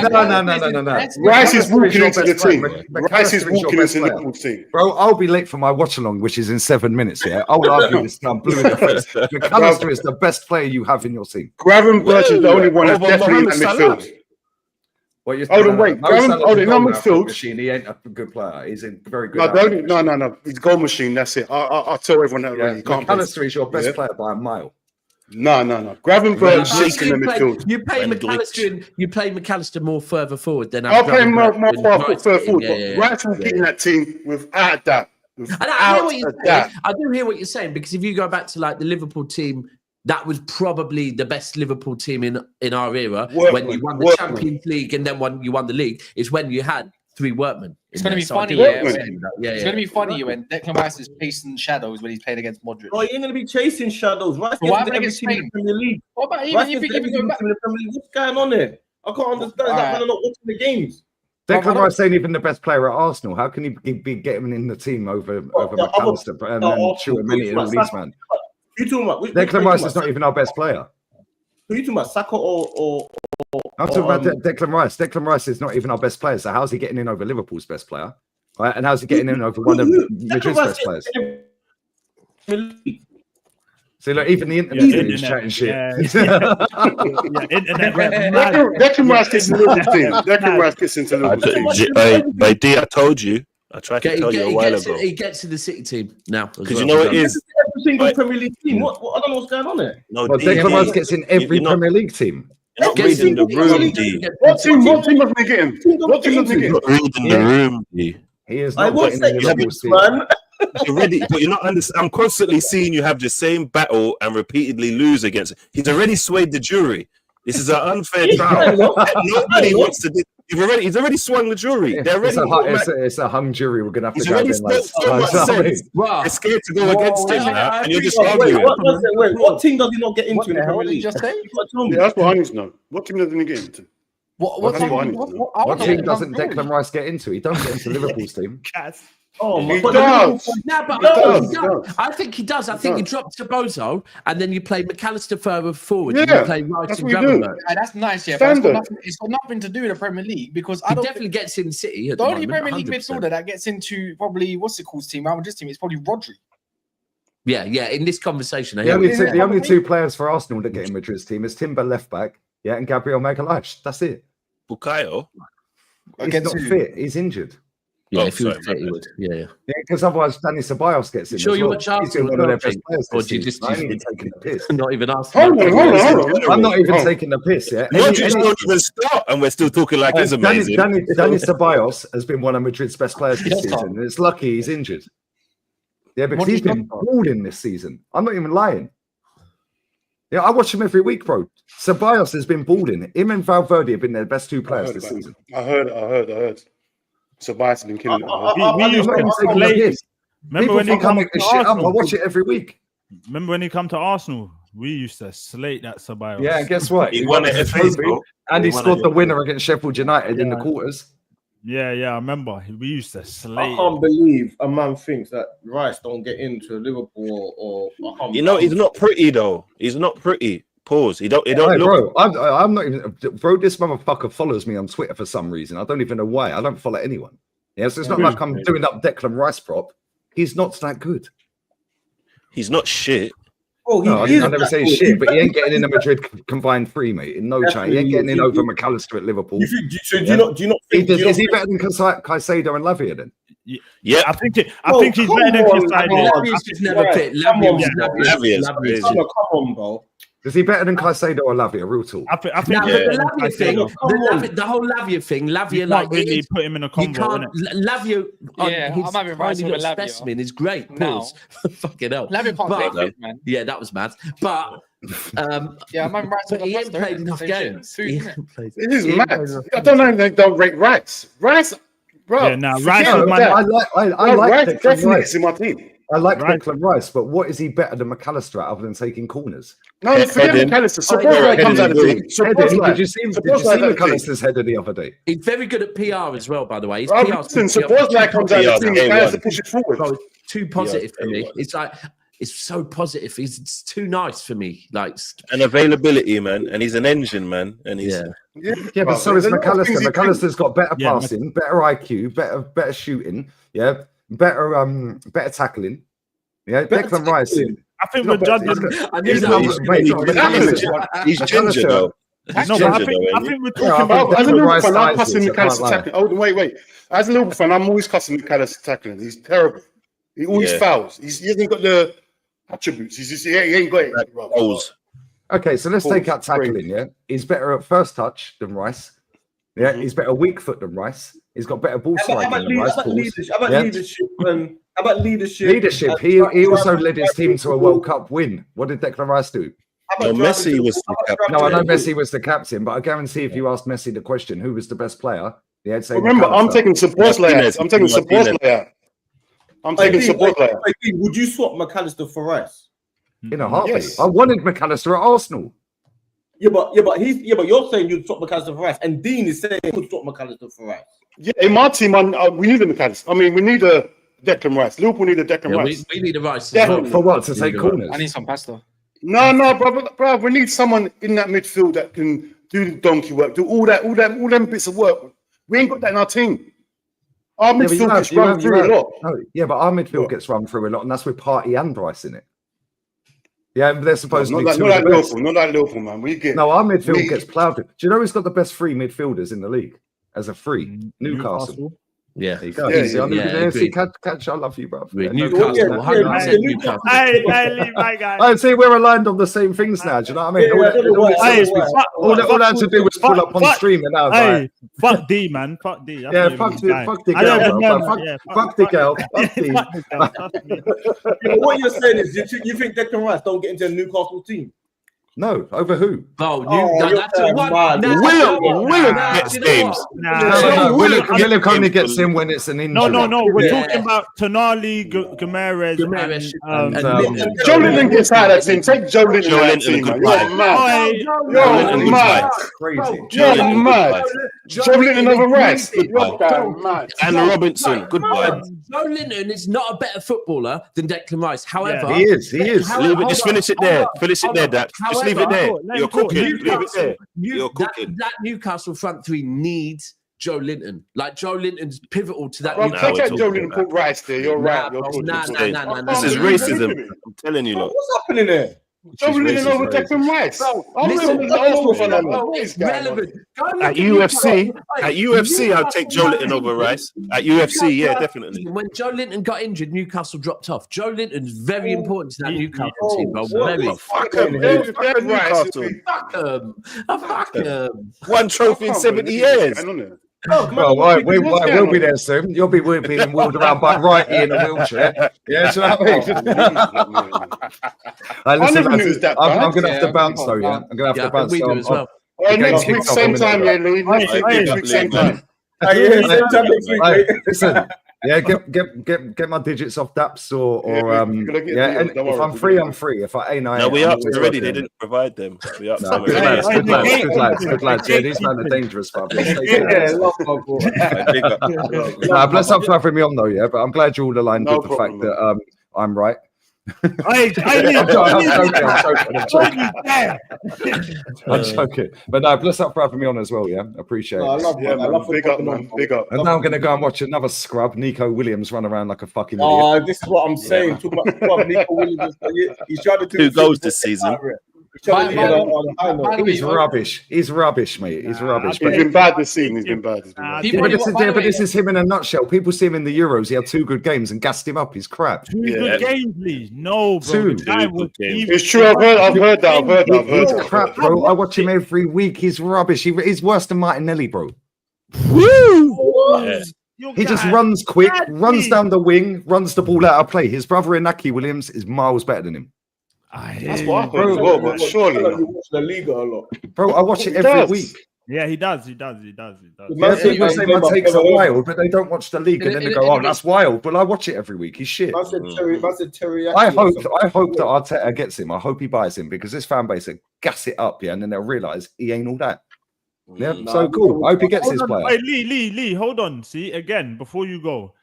No. Rice is walking into the team. Rice is walking into the team. Bro, I'll be late for my watch along, which is in 7 minutes. Yeah, I'll argue this now. Blue in the face. McAllister is the best player you have in your team. Gravenberch is the only one that's definitely in the midfield. What you're Hold on, wait. Mo Graham, Salah's hold a on, goal no midfield. machine. He ain't a good player. He's a very good. No. He's a goal machine. That's it. I'll tell everyone that already. You can't play. McAllister is your best player by a mile. No. Gravenberg shaking in the midfield. You play McAllister more further forward than I'll play him more further forward. But Rice will get in that team without that. I do hear what you're saying, because if you go back to like the Liverpool team, that was probably the best Liverpool team in our era when you won the Champions League and then you won the league. It's when you had three workmen. It's going to be funny. It's going to be funny when Declan Rice is chasing shadows when he's playing against Madrid. Oh, he ain't going to be chasing shadows. Rice What gets every team in the Premier League. What about Rice even gets every team in the Premier League. What's going on there? I can't understand that man are not watching the games. Declan Rice ain't even the best player at Arsenal. How can he be getting in the team over McAllister and Chouameni and all these man? You talking about? Declan Rice is not even our best player. Who are you talking about? Saka or I'm talking about Declan Rice. Declan Rice is not even our best player. So how's he getting in over Liverpool's best player? Right? And how's he getting in over one of Madrid's best players? See, look, even the internet is chatting shit. Declan Rice gets into Liverpool team. Declan Rice gets into Liverpool team. By D, I told you. I tried to tell you a while ago. He gets to the City team now. Because you know what it is? Every single Premier League team. What? I don't know what's going on there. No, Declan Rice gets in every Premier League team. You're not reading the room, D. What team doesn't he get in? What team doesn't he get in? You're not reading the room, D. He is not getting in the Liverpool team. You're ready, but you're not understanding. I'm constantly seeing you have the same battle and repeatedly lose against it. He's already swayed the jury. This is an unfair trial. Nobody wants to. He's already swung the jury. They're already. It's a hung jury. We're gonna have to go in. They're scared to go against him now, and you're just arguing. What team does he not get into in the Premier League? That's what I need to know. What team doesn't he get into? What team doesn't Declan Rice get into? He don't get into Liverpool's team. Oh, he does. No, but I think he does. I think he drops to Bozo, and then you play McAllister further forward. Yeah, and you play Rice and Gravenberch. That's nice, yeah. But it's got nothing to do with the Premier League, because he definitely gets in City. The only Premier League midfielder that gets into probably what's it called team, Real Madrid's team, is probably Rodri. Yeah. In this conversation, the only two players for Arsenal that get in Madrid's team is Timber left back, and Gabriel Magalhaes. That's it. Bukayo. He's not fit. He's injured. Yeah, if he was fit, he would. Yeah. Because otherwise, Danny Ceballos gets in. Sure, you watch Arsenal, one of their best players. Or do you just taking the piss? Not even Arsenal. Hold on. I'm not even taking the piss. Yeah, Modric don't even start, and we're still talking like he's amazing. Danny Ceballos has been one of Madrid's best players this season, and it's lucky he's injured. Yeah, because he's been balling this season. I'm not even lying. Yeah, I watch him every week, bro. Ceballos has been balling. Him and Valverde have been their best two players this season. I heard. Ceballos has been killing it. Remember when he come to Arsenal? I watch it every week. Remember when he come to Arsenal? We used to slate that Ceballos. Yeah, and guess what? He won it and he scored the winner against Sheffield United in the quarters. Yeah, I remember. We used to slate. I can't believe a man thinks that Rice don't get into Liverpool or you know, he's not pretty though. He's not pretty. Pause. He don't look. Bro, I'm not even. Bro, this motherfucker follows me on Twitter for some reason. I don't even know why. I don't follow anyone. Yeah, so it's not like I'm doing up Declan Rice prop. He's not that good. He's not shit. Oh, no, I never say shit, but he ain't getting in a Madrid combined three, mate. In no chance. He ain't getting in over McAllister at Liverpool. Do you not think? Is he better than Caicedo and Lavia then? Yeah, I think he's better than Caicedo. Lavia's never fit. Lavia's come on, bro. Is he better than Caicedo or Lavia? Real talk. I think the Lavia thing, the whole Lavia thing, Lavia like really put him in a combo. Lavia, I'm having Rice with Lavia. Specimen is great. Pause. Fucking hell. Lavia can't play, man. Yeah, that was mad. But I'm having Rice. He ain't played enough games. It is mad. I don't know if they don't rate Rice. Rice, bro. Yeah, now Rice. I like Declan Rice in my team. I like Declan Rice, but what is he better than McAllister other than taking corners? No, forget McAllister. Szoboszlai comes out of the team. Did you see McAllister's header the other day? He's very good at PR as well, by the way. Szoboszlai comes out of the team. He has to push it forward. Bro, too positive for me. It's like it's so positive. It's too nice for me. Like an availability, man, and he's an engine, man, and he's but so is McAllister. McAllister's got better passing, better IQ, better shooting. Yeah. Better tackling. Yeah, Declan Rice. I think we're judging. He's ginger though. No, but I think we're talking as a Liverpool fan, I'm cussing McAllister tackling. Oh, wait. As a Liverpool fan, I'm always cussing McAllister tackling. He's terrible. He always fouls. He hasn't got the attributes. He ain't got it. Okay, so let's take out tackling. Yeah, he's better at first touch than Rice. Yeah, he's better weak foot than Rice. He's got better ball striking than Rice. How about leadership? Leadership. He also led his team to a World Cup win. What did Declan Rice do? No, Messi was the captain. No, I know Messi was the captain, but I guarantee if you asked Messi the question, who was the best player, he'd say. Remember, I'm taking support layouts. I'm taking support layout. Would you swap McAllister for Rice? In a heartbeat. Yes. I wanted McAllister at Arsenal. Yeah, but you're saying you'd swap McAllister for Rice, and Dean is saying you could swap McAllister for Rice. Yeah, in my team, we need a McAllister. I mean, we need a Declan Rice. Liverpool need a Declan Rice. We need a Rice. For what? To take corners? I need some pasta. No, bro. We need someone in that midfield that can do the donkey work, do all them bits of work. We ain't got that in our team. Our midfield gets run through a lot. Yeah, but our midfield gets run through a lot, and that's with Partey and Rice in it. Yeah, they're supposed to be two of the best. Not like Liverpool, man. Our midfield gets ploughed. Do you know who's got the best three midfielders in the league as a free? Newcastle. Yeah, there you go. See, catch, I love you, bro. Newcastle. I see we're aligned on the same things now. Do you know what I mean? All I had to do was pull up on stream, and now hey, fuck D, man. Fuck D. Yeah, fuck the girl. Fuck the girl. Fuck D. What you're saying is you think Declan Rice don't get into a Newcastle team? No, over who? William gets games. William only gets in when it's an injury. No. We're talking about Tonali, Gomes, and Joe Linton gets out of that team. Take Joe Linton out of that team. You're mad. Crazy. You're mad. Joe Linton over Rice. And Robinson. Goodbye. Joe Linton is not a better footballer than Declan Rice. However, he is. Just finish it there. Dad. Just leave it there. You're cooking. Leave it there. You're cooking. That Newcastle front three needs Joe Linton. Like Joe Linton's pivotal to that. Take out Joe Linton, put Rice there. You're right. This is racism. I'm telling you, look. What's happening there? Joe Linton over Declan Rice. Relevant. At UFC, I'd take Joe Linton over Rice. At UFC, yeah, definitely. When Joe Linton got injured, Newcastle dropped off. Joe Linton's very important to that Newcastle team, bro. Fuck him. One trophy in 70 years. We'll be there soon. You'll be being wheeled around by Righty in a wheelchair. Yeah, do you know what I mean? I'm going to have to bounce though, yeah? I'm going to have to bounce. We do as well. Next week, same time, yeah, Lee. Next week, same time. Listen, yeah, get my digits off Daps or and if I'm free, I'm free. If I ain't, no, we up already. They didn't provide them. We up. Good lads. Yeah, these men are dangerous, man. Bless up for having me on though, yeah. But I'm glad you're all aligned with the fact that I'm right. I'm joking. But no, bless up for having me on as well, yeah. Appreciate it. I love it. Big up, man. Big up. And now I'm going to go and watch another scrub, Nico Williams, run around like a fucking idiot. This is what I'm saying. Talk about scrub, Nico Williams. He's trying to do 2 goals this season. He's rubbish. He's rubbish, mate. He's rubbish. He's been bad this season. He's been bad. But this is him in a nutshell. People see him in the Euros. He had 2 good games and gassed him up. He's crap. 2 good games, please. No, bro. It's true. I've heard that. He's crap, bro. I watch him every week. He's rubbish. He's worse than Martinelli, bro. Woo! He just runs quick, runs down the wing, runs the ball out of play. His brother Inaki Williams is miles better than him. That's what I heard as well, but surely you watch the Liga a lot. Bro, I watch it every week. Yeah, he does. Yeah, people say my takes are wild, but they don't watch the league and then they go, "Oh, that's wild." But I watch it every week. He's shit. I hope that Arteta gets him. I hope he buys him because this fan base will gas it up, yeah, and then they'll realise he ain't all that. Yeah, so cool. I hope he gets his player. Wait, Lee, hold on. See, again, before you go.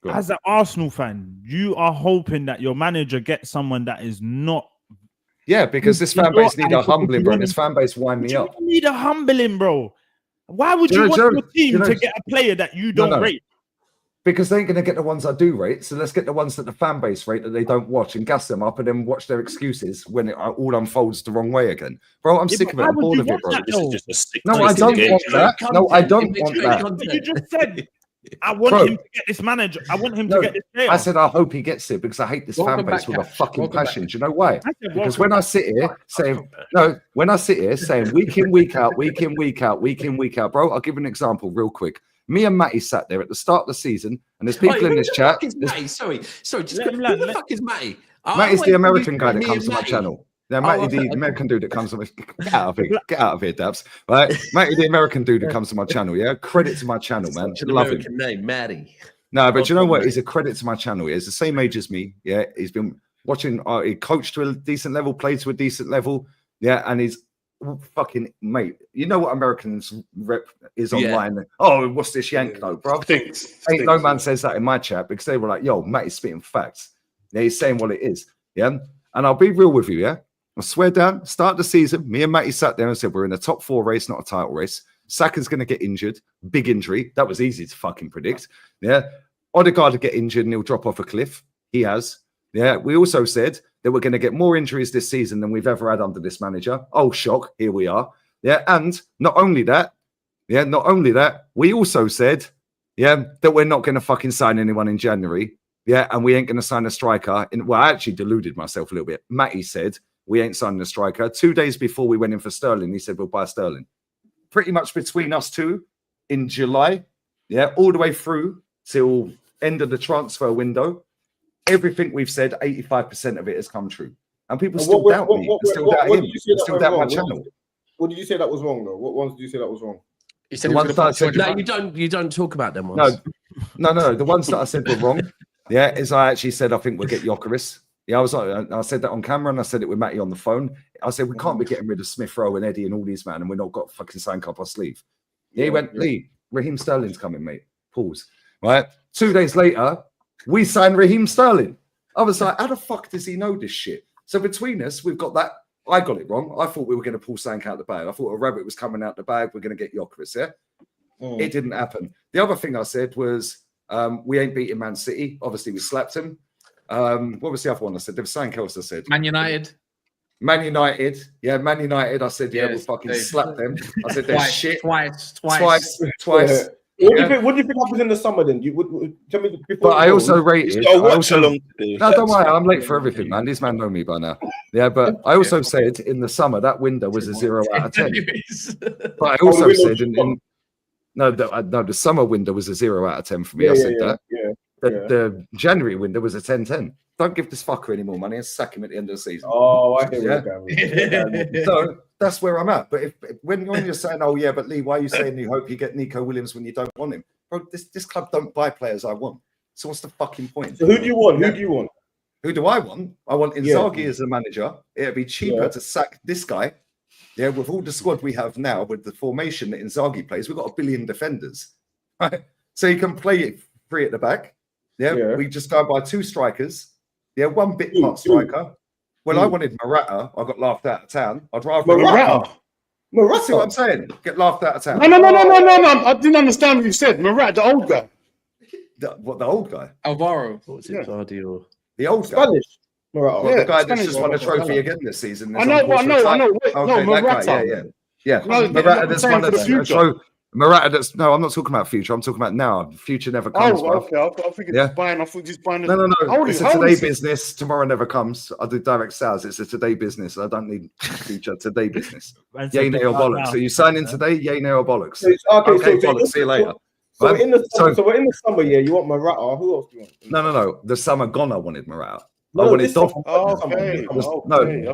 As an Arsenal fan, you are hoping that your manager gets someone that is not. Yeah, because this fan base need a humbling, bro. This fan base wind me up. You need a humbling, bro. Why would you want your team to get a player that you don't rate? Because they ain't going to get the ones I do rate. So let's get the ones that the fan base rate that they don't watch and gas them up and then watch their excuses when it all unfolds the wrong way again. Bro, I'm sick of it. I'm bored of it, bro. This is just a sick. No, I don't want that. No, I don't want that. You just said, I want him to get this manager. I want him to get this player. I said, I hope he gets it because I hate this fan base with a fucking passion. Do you know why? Because when I sit here saying, week in, week out, week in, week out, week in, week out, bro, I'll give an example real quick. Me and Matty sat there at the start of the season, and there's people in this chat. Sorry, who the fuck is Matty? Matty's the American guy that comes to my channel. Yeah, Matty, the American dude that comes to my get out of here, Dabs. Right, Matty, the American dude that comes to my channel. Yeah, credit to my channel, man. Love him. Name, Matty. No, but you know what? He's a credit to my channel. He's the same age as me. Yeah, he's been watching. He coached to a decent level, played to a decent level. Yeah, and he's fucking mate. You know what Americans rep is online? Oh, what's this yank though, bro? Ain't no man says that in my chat because they were like, "Yo, Matty's spitting facts." Yeah, he's saying what it is. Yeah, and I'll be real with you. Yeah. I swear down, start of the season, me and Matty sat there and said, we're in a top 4 race, not a title race. Saka's going to get injured. Big injury. That was easy to fucking predict. Yeah. Odegaard to get injured and he'll drop off a cliff. He has. Yeah. We also said that we're going to get more injuries this season than we've ever had under this manager. Oh, shock. Here we are. Yeah. And not only that, we also said, that we're not going to fucking sign anyone in January. Yeah. And we ain't going to sign a striker. Well, I actually deluded myself a little bit. Matty said, we ain't signing a striker. 2 days before we went in for Sterling, he said, we'll buy Sterling. Pretty much between us two in July, all the way through till end of the transfer window, everything we've said, 85% of it has come true. And people still doubt me. Still doubt him. Still doubt my channel. What did you say that was wrong, though? What ones did you say that was wrong? You said you don't talk about them ones. No. The ones that I said were wrong, is I actually said I think we'll get Jokeris. Yeah, I said that on camera and I said it with Matty on the phone. I said, we can't be getting rid of Smith Rowe and Eddie and all these, man, and we're not got fucking signed up our sleeve. Yeah, he went, Lee, Raheem Sterling's coming, mate. Pause. Right? 2 days later, we signed Raheem Sterling. I was like, how the fuck does he know this shit? So between us, we've got that. I got it wrong. I thought we were going to pull Sank out the bag. I thought a rabbit was coming out the bag. We're going to get Jokeris, It didn't happen. The other thing I said was, we ain't beating Man City. Obviously, we slapped him. What was the other one I said? There was something else I said. Man United. Yeah, Man United. I said, we'll fucking slap them. I said, they're shit. Twice. Yeah. What do you think happens in the summer then? Tell me before. But I also rated. No, don't worry, I'm late for everything, man. These men know me by now. Yeah, but I also said in the summer that window was a 0 out of 10. But I also said the summer window was a 0 out of 10 for me. I said that. The January window was a 10-10. Don't give this fucker any more money and sack him at the end of the season. Oh, I hear you. So that's where I'm at. But when you're saying, oh yeah, but Lee, why are you saying you hope you get Nico Williams when you don't want him? Bro, this club don't buy players I want. So what's the fucking point? So who do you want? Who do I want? I want Inzaghi as a manager. It'd be cheaper to sack this guy. Yeah, with all the squad we have now, with the formation that Inzaghi plays, we've got 1 billion defenders. Right? So you can play it free at the back. We just go by 2 strikers. 1 bit part striker. Well, I wanted Morata. I got laughed out of town. I'd rather Morata. See what I'm saying? Get laughed out of town. No. I didn't understand what you said. Morata, the old guy. The old guy? Alvaro. What's it? The old guy. Spanish. Morata. The guy that's just won a trophy again this season. I know. Okay, Morata. Yeah. Morata that's won a trophy. Morata, I'm not talking about future. I'm talking about now. Future never comes. Oh, okay. I think it's buying. I think it's buying. No. It's a today business. Tomorrow never comes. I do direct sales. It's a today business. I don't need future. Today business. Yay, nay, or bollocks. So you sign in today? Yay, nay, or bollocks. Okay, bollocks. See you later. So we're in the summer. Yeah, you want Morata? Who else do you want? No. The summer gone. I wanted Morata. I wanted Dov. I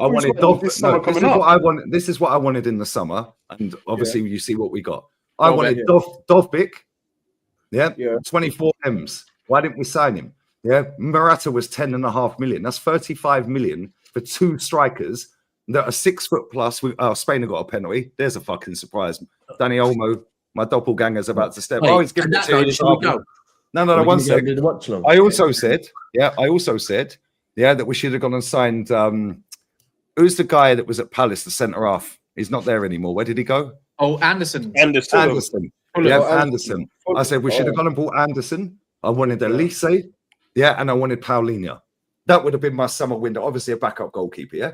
wanted Dov. This is what I wanted in the summer, and obviously you see what we got. I wanted Dovbyk, 24 M's. Why didn't we sign him? Yeah, Morata was 10.5 million. That's 35 million for 2 strikers that are 6 foot plus. Spain have got a penalty. There's a fucking surprise. Danny Olmo, my doppelganger's about to step. He's giving it to you. No. 1 sec. I also said, that we should have gone and signed. Who's the guy that was at Palace, the centre half? He's not there anymore. Where did he go? Oh, Anderson. Anderson. Yeah, Anderson. I said we should have gone and bought Anderson. I wanted Elise, yeah, and I wanted Paulinho. That would have been my summer window. Obviously, a backup goalkeeper, yeah.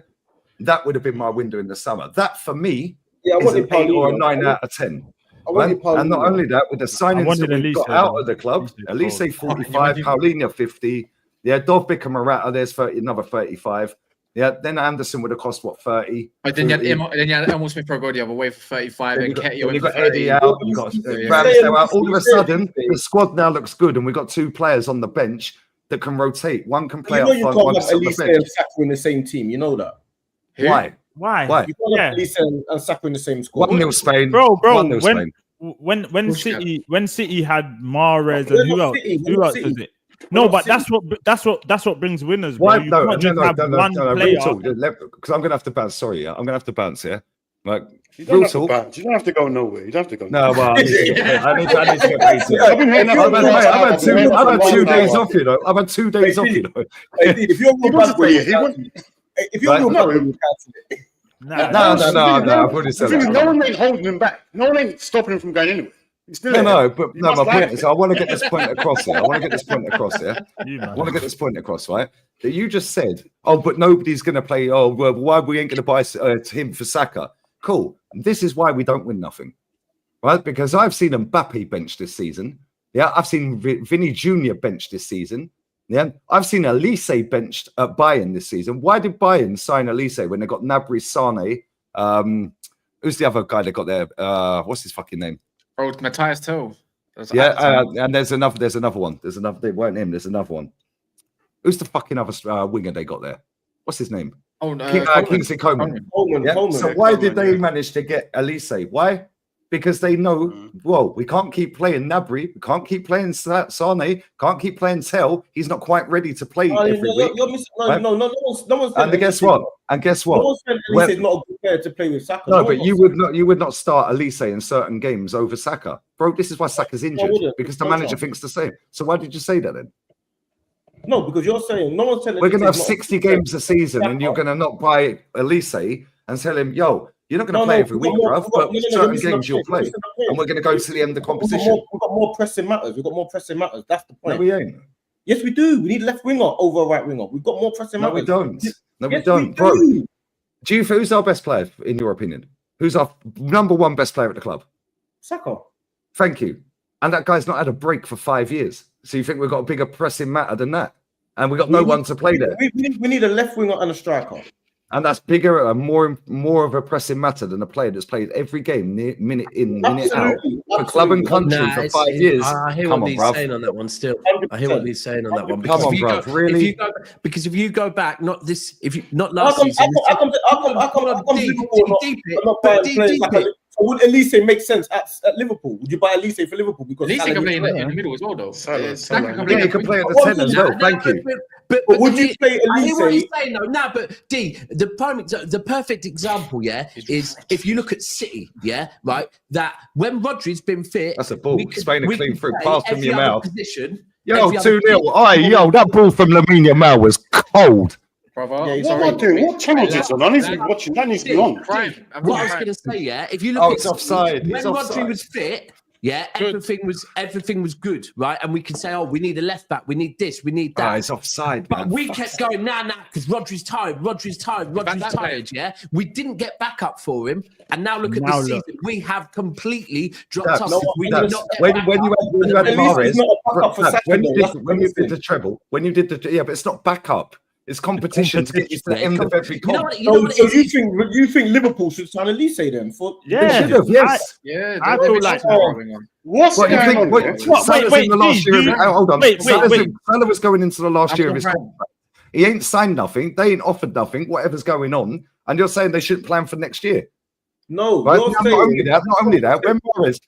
That would have been my window in the summer. That for me is an 8 or a 9 out of 10. Right? And not only that, with the signings that we got out of the club, Elise 45, Paulinho 50, yeah, Dovbyk and Morata, there's 30, another 35. Yeah, then Anderson would have cost what 30. But then you had Emil Smith Rowe go the other way for 35, and Ketty you got Eddie out, you got Ramsdale out. All of a sudden, the squad now looks good, and we got 2 players on the bench that can rotate. One can play up front, one can on the bench. And Saka in the same team, you know that. Why? Why? You can't have Elise and Saka in the same squad. 1-0 Spain, bro. Spain. When City had Mahrez and who else is it? No, but that's what brings winners. Bro. Why? You No, can't just have one player. Because I'm gonna have to bounce. Sorry, I'm gonna have to bounce. Yeah, like you don't have to bounce. You don't have to go nowhere. You don't have to go. No, well, I need to get paid. I've had 2 days off. You know, I've had 2 days off. You know, if you're real bad boy, if you're real bad boy, you cancel it. No. I've already said that. No one ain't holding him back. No one ain't stopping him from going anywhere. My point is, I want to get this point across here. I want to get this point across, right? That you just said, but nobody's going to play. Oh, well, why we ain't going to buy him for Saka? Cool. This is why we don't win nothing, right? Because I've seen Mbappe bench this season. Yeah, I've seen Vinny Jr. bench this season. Yeah, I've seen Elise benched at Bayern this season. Why did Bayern sign Elise when they got Gnabry, Sane? Who's the other guy they got there? What's his fucking name? Bro, Matthias Tell. And there's another one. They weren't him. There's another one. Who's the fucking other winger they got there? What's his name? Kingsley Coman. So why did they manage to get Elise? Why? Because they know, well, we can't keep playing Gnabry, we can't keep playing Sane, can't keep playing Tell. He's not quite ready to play every week. No one's and guess what? No one said Elise is not a good player to play with Saka. No, but you would not start Elise in certain games over Saka, bro. This is why Saka's injured because the manager thinks the same. So why did you say that then? No, because you're saying no one's telling. We're gonna have 60 games a season, and you're gonna not buy Elise and tell him, yo. You're not going to play every week, bruv, but certain games you'll play. And we're going to go to the end of the competition. We've got more pressing matters. That's the point. No, we ain't. Yes, we do. We need left winger over a right winger. We've got more pressing matters. No, we don't. Bro, who's our best player, in your opinion? Who's our number 1 best player at the club? Saka. Thank you. And that guy's not had a break for 5 years. So you think we've got a bigger pressing matter than that? And we've got no one to play there. We need a left winger and a striker. And that's bigger and more of a pressing matter than a player that's played every game, minute in, minute out, for club and country for 5 years. I hear what he's saying on that one still. I hear what he's saying on that one. Come on, bro. Really? Because if you go back, not last season. Would Elise make sense at Liverpool? Would you buy Elise for Liverpool? Because Elise can play in the middle as well, though. Yeah, he can play at the 10 as well. Thank you. But would you play Elise? I hear what he's saying, though. No, but D, the perfect example, is if you look at City, right, that when Rodri's been fit, that's a ball. Spain a clean through pass from your mouth. Yo, 2-0. Yo, that ball from Lamine Yamal was cold. What am I doing? What channel is this on? I need to be watching. That needs to be on. What I was going to say, if you look at offside. When Rodri was fit, everything was good, right? And we can say, we need a left back, we need this, we need that. It's offside. But we kept going, because Rodri's tired, We didn't get back up for him, and now look at this season. We have completely dropped off. When you had Mahrez, when you did the treble, but it's not backup. It's competition to get you to the end of every comp. So you think Liverpool should sign Elise then? Yes. I feel like what's going on? Salah was going into the last year of his contract. He ain't signed nothing. They ain't offered nothing. Whatever's going on, and you're saying they shouldn't plan for next year. No, right? Not only that.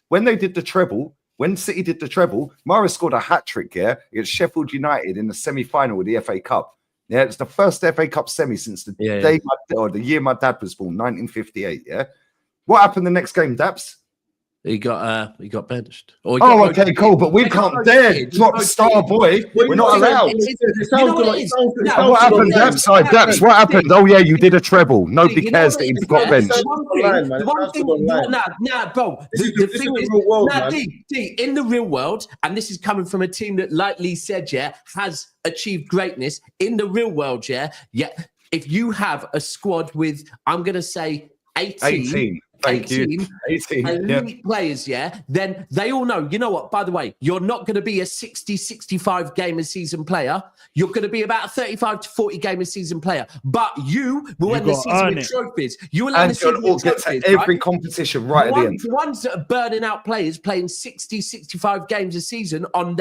When they did the treble. When City did the treble, Mahrez scored a hat-trick against Sheffield United in the semi-final of the FA Cup. Yeah, it's the first FA Cup semi since the the year my dad was born, 1958. Yeah, what happened the next game, Daps? He got benched. Or he Oh, got okay, cool. But we can't dare drop Star Boy. We're not allowed. It sounds good. And what happened, Daps? What happened? Oh, yeah, you did a treble. Nobody cares that he got benched. The one thing, bro, the thing is, D, in the real world, and this is coming from a team that, like Lee said, yeah, has achieved greatness. In the real world, yeah, if you have a squad with, I'm going to say 18. Thank you. 18 elite players, yeah, then they all know, you know what, by the way, you're not going to be a 60, 65 game a season player. You're going to be about a 35 to 40 game a season player. But you will end the season with trophies. You will end the season with trophies. Every competition right at the end. The ones that are burning out players playing 60, 65 games a season on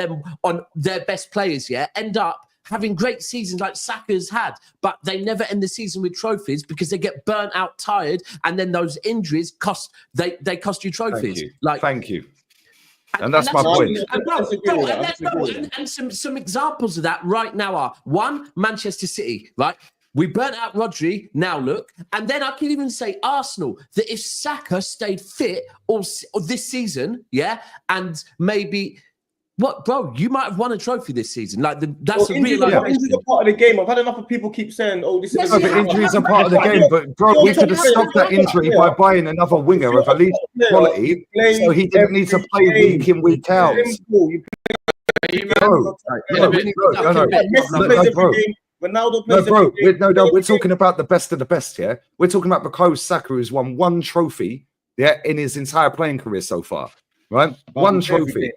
their best players, yeah, end up having great seasons like Saka's had, but they never end the season with trophies because they get burnt out, tired, and then those injuries cost you trophies. Thank you. And that's my point. And some examples of that right now are one, Manchester City, right? We burnt out Rodri, now look, and then I can even say Arsenal, that if Saka stayed fit or this season, yeah, and maybe. What, bro? You might have won a trophy this season. Like that's a real. Injuries are part of the game. I've had enough of people keep saying, "Oh, this is." But injuries are part of the game. But bro, we could have stopped that injury by buying another winger of elite quality, so he didn't need to play week in, week out. We're talking about the best of the best here. We're talking about Bukayo Saka, who's won one trophy, in his entire playing career so far, right? One trophy.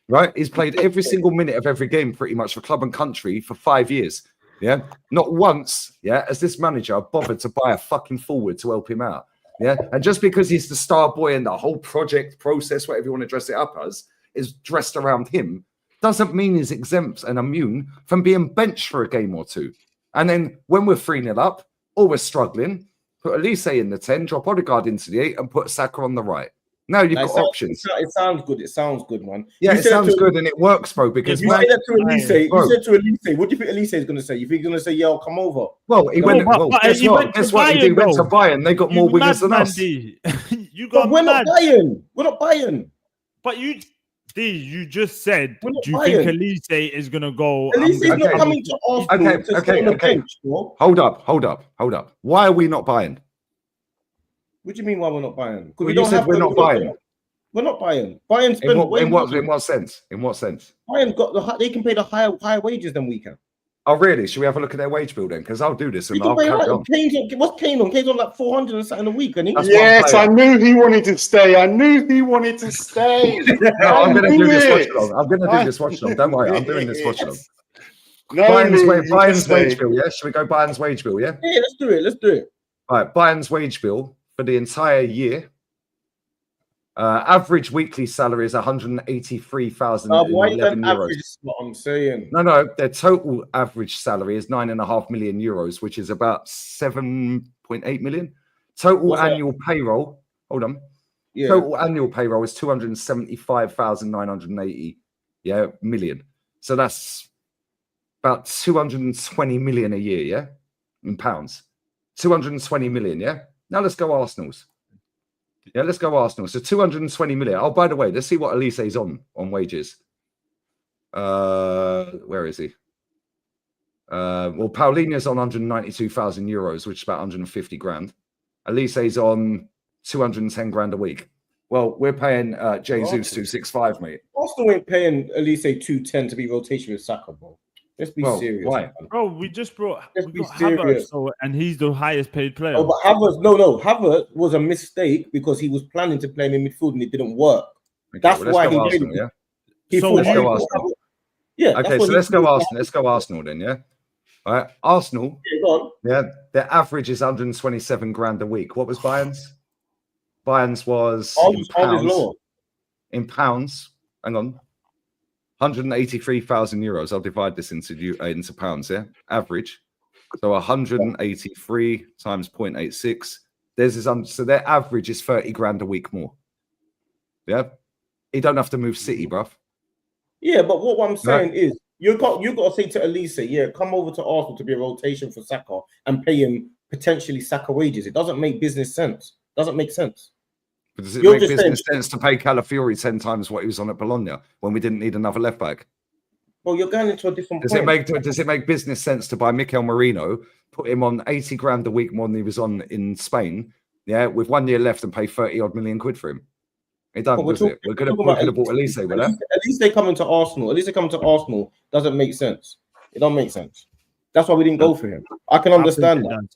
Right, he's played every single minute of every game pretty much for club and country for 5 years. Yeah, not once, as this manager bothered to buy a fucking forward to help him out. Yeah, and just because he's the star boy and the whole project process, whatever you want to dress it up as, is dressed around him, doesn't mean he's exempt and immune from being benched for a game or two. And then when we're 3-0 up or we're struggling, put Elise in the 10, drop Odegaard into the 8, and put Saka on the right. Now you've got options. It sounds good. It sounds good, man. Yeah, it sounds good and it works, bro. Because you said that to Elise. You said to Elise, what do you think Elise is going to say? You think he's going to say, "Yeah, I'll come over"? Well, he went. Guess what? Guess what? He went to Bayern. They got more wingers than us. We're not Bayern. We're not Bayern. But you just said, do you think Elise is going to go? Elise is not coming to Arsenal. Okay. Hold up. Why are we not buying? What do you mean why we're not buying? Well, you said we're not buying. We're not buying. Bayern spend in what sense? In what sense? Bayern they can pay the higher wages than we can. Oh really? Should we have a look at their wage bill then? Because I'll do this and I'll carry on. What's Kane on? Kane's on like 400 and something a week. Yes, I knew he wanted to stay. I'm going to do this watch along. I'm going to do this watch along. Don't worry, I'm doing this watch along. Bayern's wage bill. Yeah, should we go Bayern's wage bill? Yeah. Yeah, let's do it. All right, Bayern's wage bill for the entire year. Average weekly salary is 183,000. Why is that average? Is what I'm saying. No. Their total average salary is 9.5 million euros, which is about 7.8 million. Total annual payroll. Hold on. Yeah. Total annual payroll is 275,980 million. So that's about 220 million a year. Yeah, in pounds. 220 million. Yeah. Now let's go Arsenal's. Yeah, let's go Arsenal. So 220 million. Oh, by the way, let's see what Elise is on wages. Where is he? Well, Paulina's on 192,000 euros, which is about 150 grand. Elise's on 210 grand a week. Well, we're paying Jesus 265, mate. Arsenal ain't paying Elise 210 to be rotation with Saka, bro. Let's be serious. Why? Bro, we just brought Havertz, and he's the highest paid player. Oh, but Havertz, no. Havertz was a mistake because he was planning to play him in midfield and it didn't work. Okay, that's why he did it. Let's go Arsenal. Yeah. Okay, so let's go Arsenal. Let's go Arsenal then, yeah? All right. Arsenal, their average is 127 grand a week. What was Bayern's? Bayern's was in pounds. Hang on. 183,000 euros. I'll divide this into pounds, yeah? Average. So 183 times 0.86. So their average is 30 grand a week more. Yeah? You don't have to move City, bruv. Yeah, but what I'm saying is you got to say to Elise, come over to Arsenal to be a rotation for Saka and pay him potentially Saka wages. It doesn't make business sense. Doesn't make sense. But does it make business sense to pay Calafiori 10 times what he was on at Bologna when we didn't need another left back? Well, you're going into a different Does it make business sense to buy Mikel Merino, put him on 80 grand a week more than he was on in Spain, with 1 year left, and pay 30 odd million quid for him? It doesn't, does it? We're going to bought Elise with that. At least they come into Arsenal. At least they come into Arsenal. Doesn't make sense. It don't make sense. That's why we didn't go for him. I can understand that.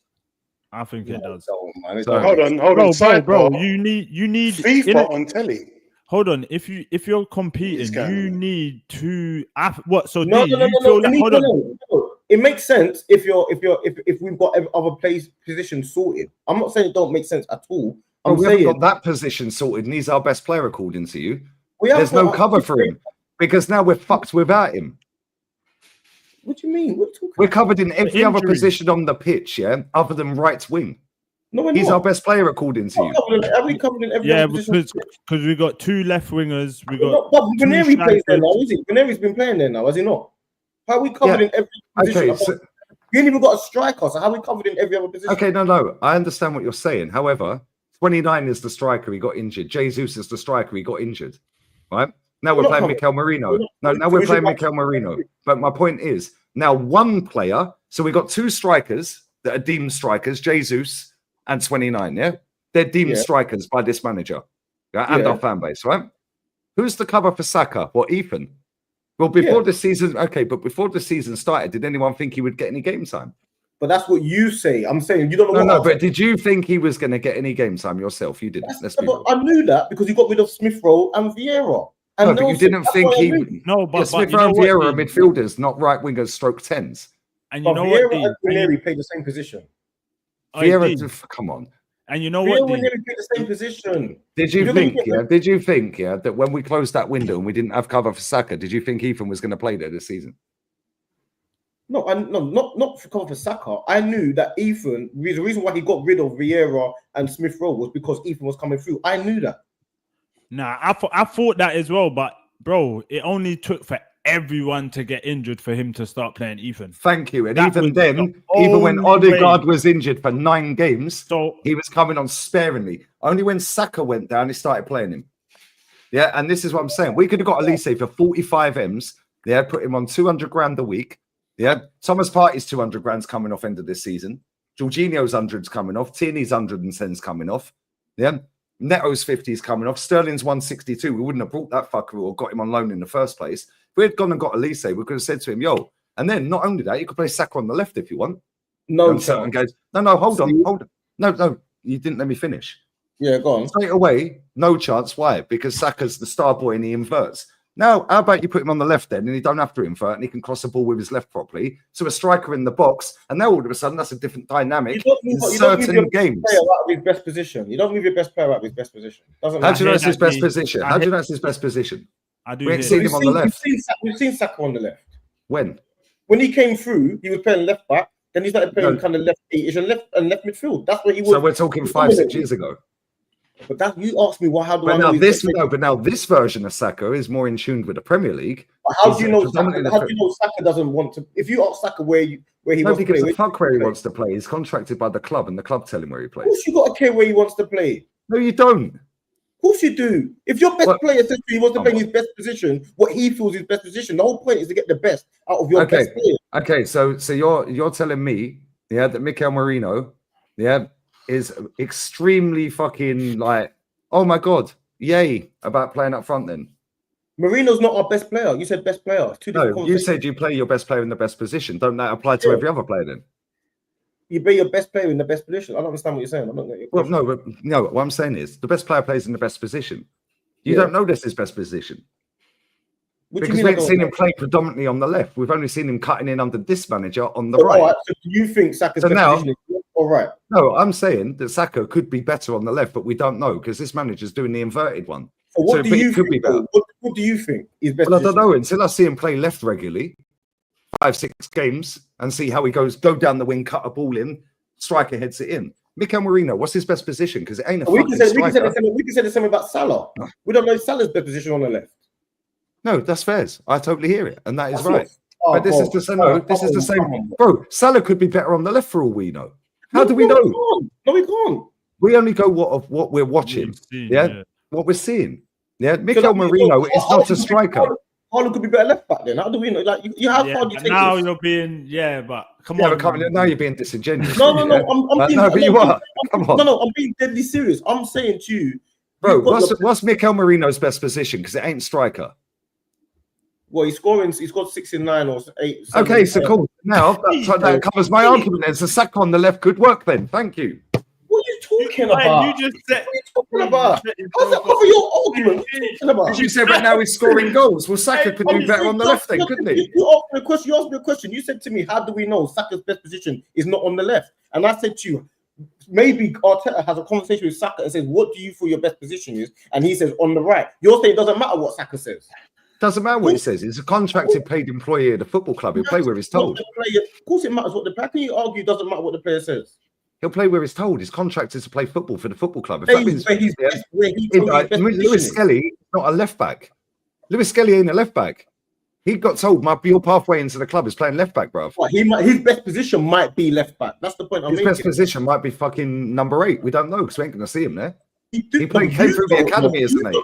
I think it does. Hold on, bro. You need FIFA on telly. Hold on. If you're competing, you need to. So no. Hold on. It makes sense if we've got other positions sorted. I'm not saying it don't make sense at all. We haven't got that position sorted, and he's our best player according to you. There's no cover for him because now we're fucked without him. What do you mean? We're covered in every other position on the pitch, other than right wing. No, he's our best player according to you. Are we covered in every other position? because we got 2 left wingers. We got. Ranieri plays there now, is he? Ranieri's been playing there now, has he not? How are we covered in every position? Okay, we ain't even got a striker, so how are we covered in every other position? Okay, no. I understand what you're saying. However, 29 is the striker, he got injured. Jesus is the striker, he got injured. Right? Now we're playing Mikel Merino. Now we're playing Mikel Merino. But my point is, now one player, so we got 2 strikers that are deemed strikers, Jesus and 29, They're deemed strikers by this manager and our fan base, right? Who's the cover for Saka? What, Ethan? Well, before the season, but before the season started, did anyone think he would get any game time? But that's what you say. I'm saying you don't know. No, but did you think he was going to get any game time yourself? You didn't. I knew that because he got rid of Smith Rowe and Vieira. No, but you didn't think he. But Smith Rowe and Vieira are midfielders, not right wingers, stroke 10s. And you know Vieira what? and Ranieri played the same position. Vieira, come on. And you know what? Vieira and Ranieri played the same position. Did you think that when we closed that window and we didn't have cover for Saka, did you think Ethan was going to play there this season? No, not for cover for Saka. I knew that Ethan. The reason why he got rid of Vieira and Smith Rowe was because Ethan was coming through. I knew that. Nah, I thought that as well, but bro, it only took for everyone to get injured for him to start playing Ethan. Thank you. And even then, even when Odegaard was injured for 9 games, he was coming on sparingly. Only when Saka went down, he started playing him. Yeah, and this is what I'm saying. We could have got Elise for 45 M's. Yeah, put him on 200 grand a week. Yeah, Thomas Partey's 200 grand's coming off end of this season. Jorginho's 100's coming off. Tierney's 110's coming off. Yeah, Neto's 50's coming off. Sterling's 162. We wouldn't have brought that fucker or got him on loan in the first place. If we had gone and got Elise, we could have said to him, yo. And then not only that, you could play Saka on the left if you want. No, certain games. No, hold on. No, you didn't let me finish. Yeah, go on. Straight away, no chance. Why? Because Saka's the star boy and he inverts. Now, how about you put him on the left then, and he don't have to invert, and he can cross the ball with his left properly. So a striker in the box, and now all of a sudden that's a different dynamic in certain games. Player out of his best position. You don't move your best player out of his best position. How do you know it's his best position? How do you know it's his best position? We ain't seen him on the left. We've seen Saka on the left. When he came through, he was playing left back. Then he started playing kind of left eight-ish and left midfield. That's what he was. So we're talking 5-6 years ago. But that you asked me, how do I know? But now this version of Saka is more in tune with the Premier League. But how do you know? Saka doesn't want to? If you ask Saka where he wants to play, fuck where he wants to play. He's contracted by the club, and the club tell him where he plays. Of course, you got to care where he wants to play. No, you don't. Of course, you do. If your best player says he wants to play in his best position, what he feels his best position, the whole point is to get the best out of your best player. Okay, so you're telling me, that Mikel Merino, is extremely fucking like, oh my god, yay about playing up front. Then Marino's not our best player. You said best player. No, you said you play your best player in the best position. Don't that apply to every other player then? You be your best player in the best position. I don't understand what you're saying. I don't know. No. What I'm saying is the best player plays in the best position. You don't know this is best position. Because we haven't seen him play predominantly on the left. We've only seen him cutting in under this manager on the right. Right. So do you think Saka's best position is all right? No, I'm saying that Saka could be better on the left, but we don't know because this manager's doing the inverted one. So what do you think? What do you think is best? Well, I don't know until I see him play left regularly, 5-6 games, and see how he goes. Go down the wing, cut a ball in, striker heads it in. Mikel Merino, what's his best position? Because it ain't a fucking striker. We can say the same about Salah. We don't know Salah's best position on the left. No, that's fair. I totally hear it, and that is right. But this is the same. This is the same, bro. Salah could be better on the left for all we know. How do we know? No, we can't. We only go what we're watching. Yeah, what we're seeing. Yeah, Mikel Merino is not a striker. Haaland could be better left back then. How do we know? Like, you have hard you take now this. you're being but come Yeah, on. but now you're being disingenuous. No, yeah? I'm being, no, but you are. Come on. No, I'm being deadly serious. I'm saying to you, bro, what's Mikel Merino's best position? Because it ain't striker. Well, he's scored 6 in 9 or 8. Okay, so cool. Now that covers my argument. Then, so Saka on the left could work. Then, thank you. What are you talking about? You just said. What are you talking about? How's that cover your argument? What are you talking about? You said right now he's scoring goals. Well, Saka could do better on the left then, couldn't he? You asked me a question. You asked me a question. You said to me, "How do we know Saka's best position is not on the left?" And I said to you, maybe Arteta has a conversation with Saka and says, "What do you feel your best position is?" And he says, "On the right." You're saying it doesn't matter what Saka says. Doesn't matter what he says. He's a contracted, paid employee at a football club. He'll play where he's told. Of course, it matters what the player. Can you argue? It doesn't matter what the player says. He'll play where he's told. He's contracted to play football for the football club. Lewis Skelly is not a left back. Lewis Skelly ain't a left back. He got told your pathway into the club is playing left back, bruv. His best position might be left back. That's the point I'm making. His best position might be fucking number 8. We don't know because we ain't going to see him there. He came through the academy as an 8.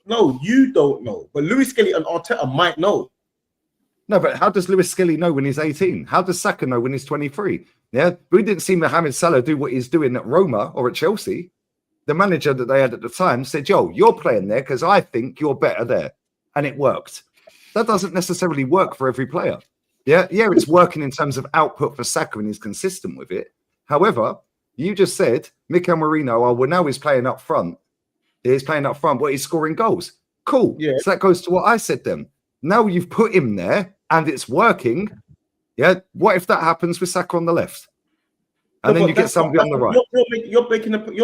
No, you don't know. But Lewis Skelly and Arteta might know. No, but how does Lewis Skelly know when he's 18? How does Saka know when he's 23? Yeah, we didn't see Mohamed Salah do what he's doing at Roma or at Chelsea. The manager that they had at the time said, "Yo, you're playing there because I think you're better there," and it worked. That doesn't necessarily work for every player. Yeah, it's working in terms of output for Saka and he's consistent with it. However, you just said Mikel Merino, now he's playing up front. He's playing up front, but he's scoring goals. Cool. Yeah. So that goes to what I said then. Now you've put him there and it's working. Yeah. What if that happens with Saka on the left? And then you get somebody on the right. You're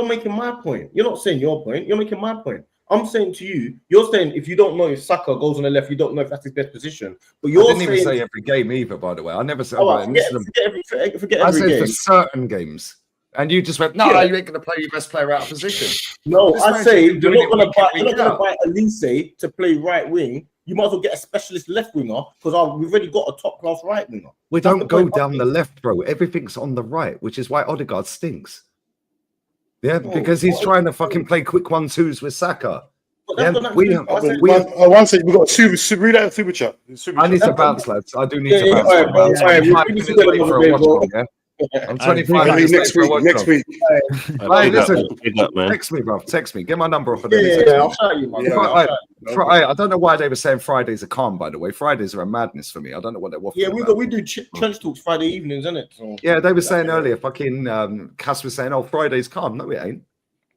making my point. You're not saying your point. You're making my point. I'm saying to you, you're saying if you don't know if Saka goes on the left, you don't know if that's his best position. But you're didn't even say every game either, by the way. I never said. Forget I every said game. for certain games. And you just went, no, you ain't going to play your best player out of position. No, I say you're not going to buy Elise to play right wing. You might as well get a specialist left winger because we've already got a top class right winger. We don't go down the left, bro. Everything's on the right, which is why Odegaard stinks. Yeah, because he's trying to fucking play quick 1-2s with Saka. One second, we got read out super chat. I need to bounce, lads. I do need to bounce. I'm 25 minutes next week. Hey, listen, text me, bro. Text me. Get my number off of them. I'll shout you, man. I don't know why they were saying Fridays are calm, by the way. Fridays are a madness for me. I don't know what they're waffling about. We do trench talks Friday evenings, isn't it? So. Yeah, they were saying earlier, fucking Cass was saying, "Oh, Friday's calm." No, it ain't.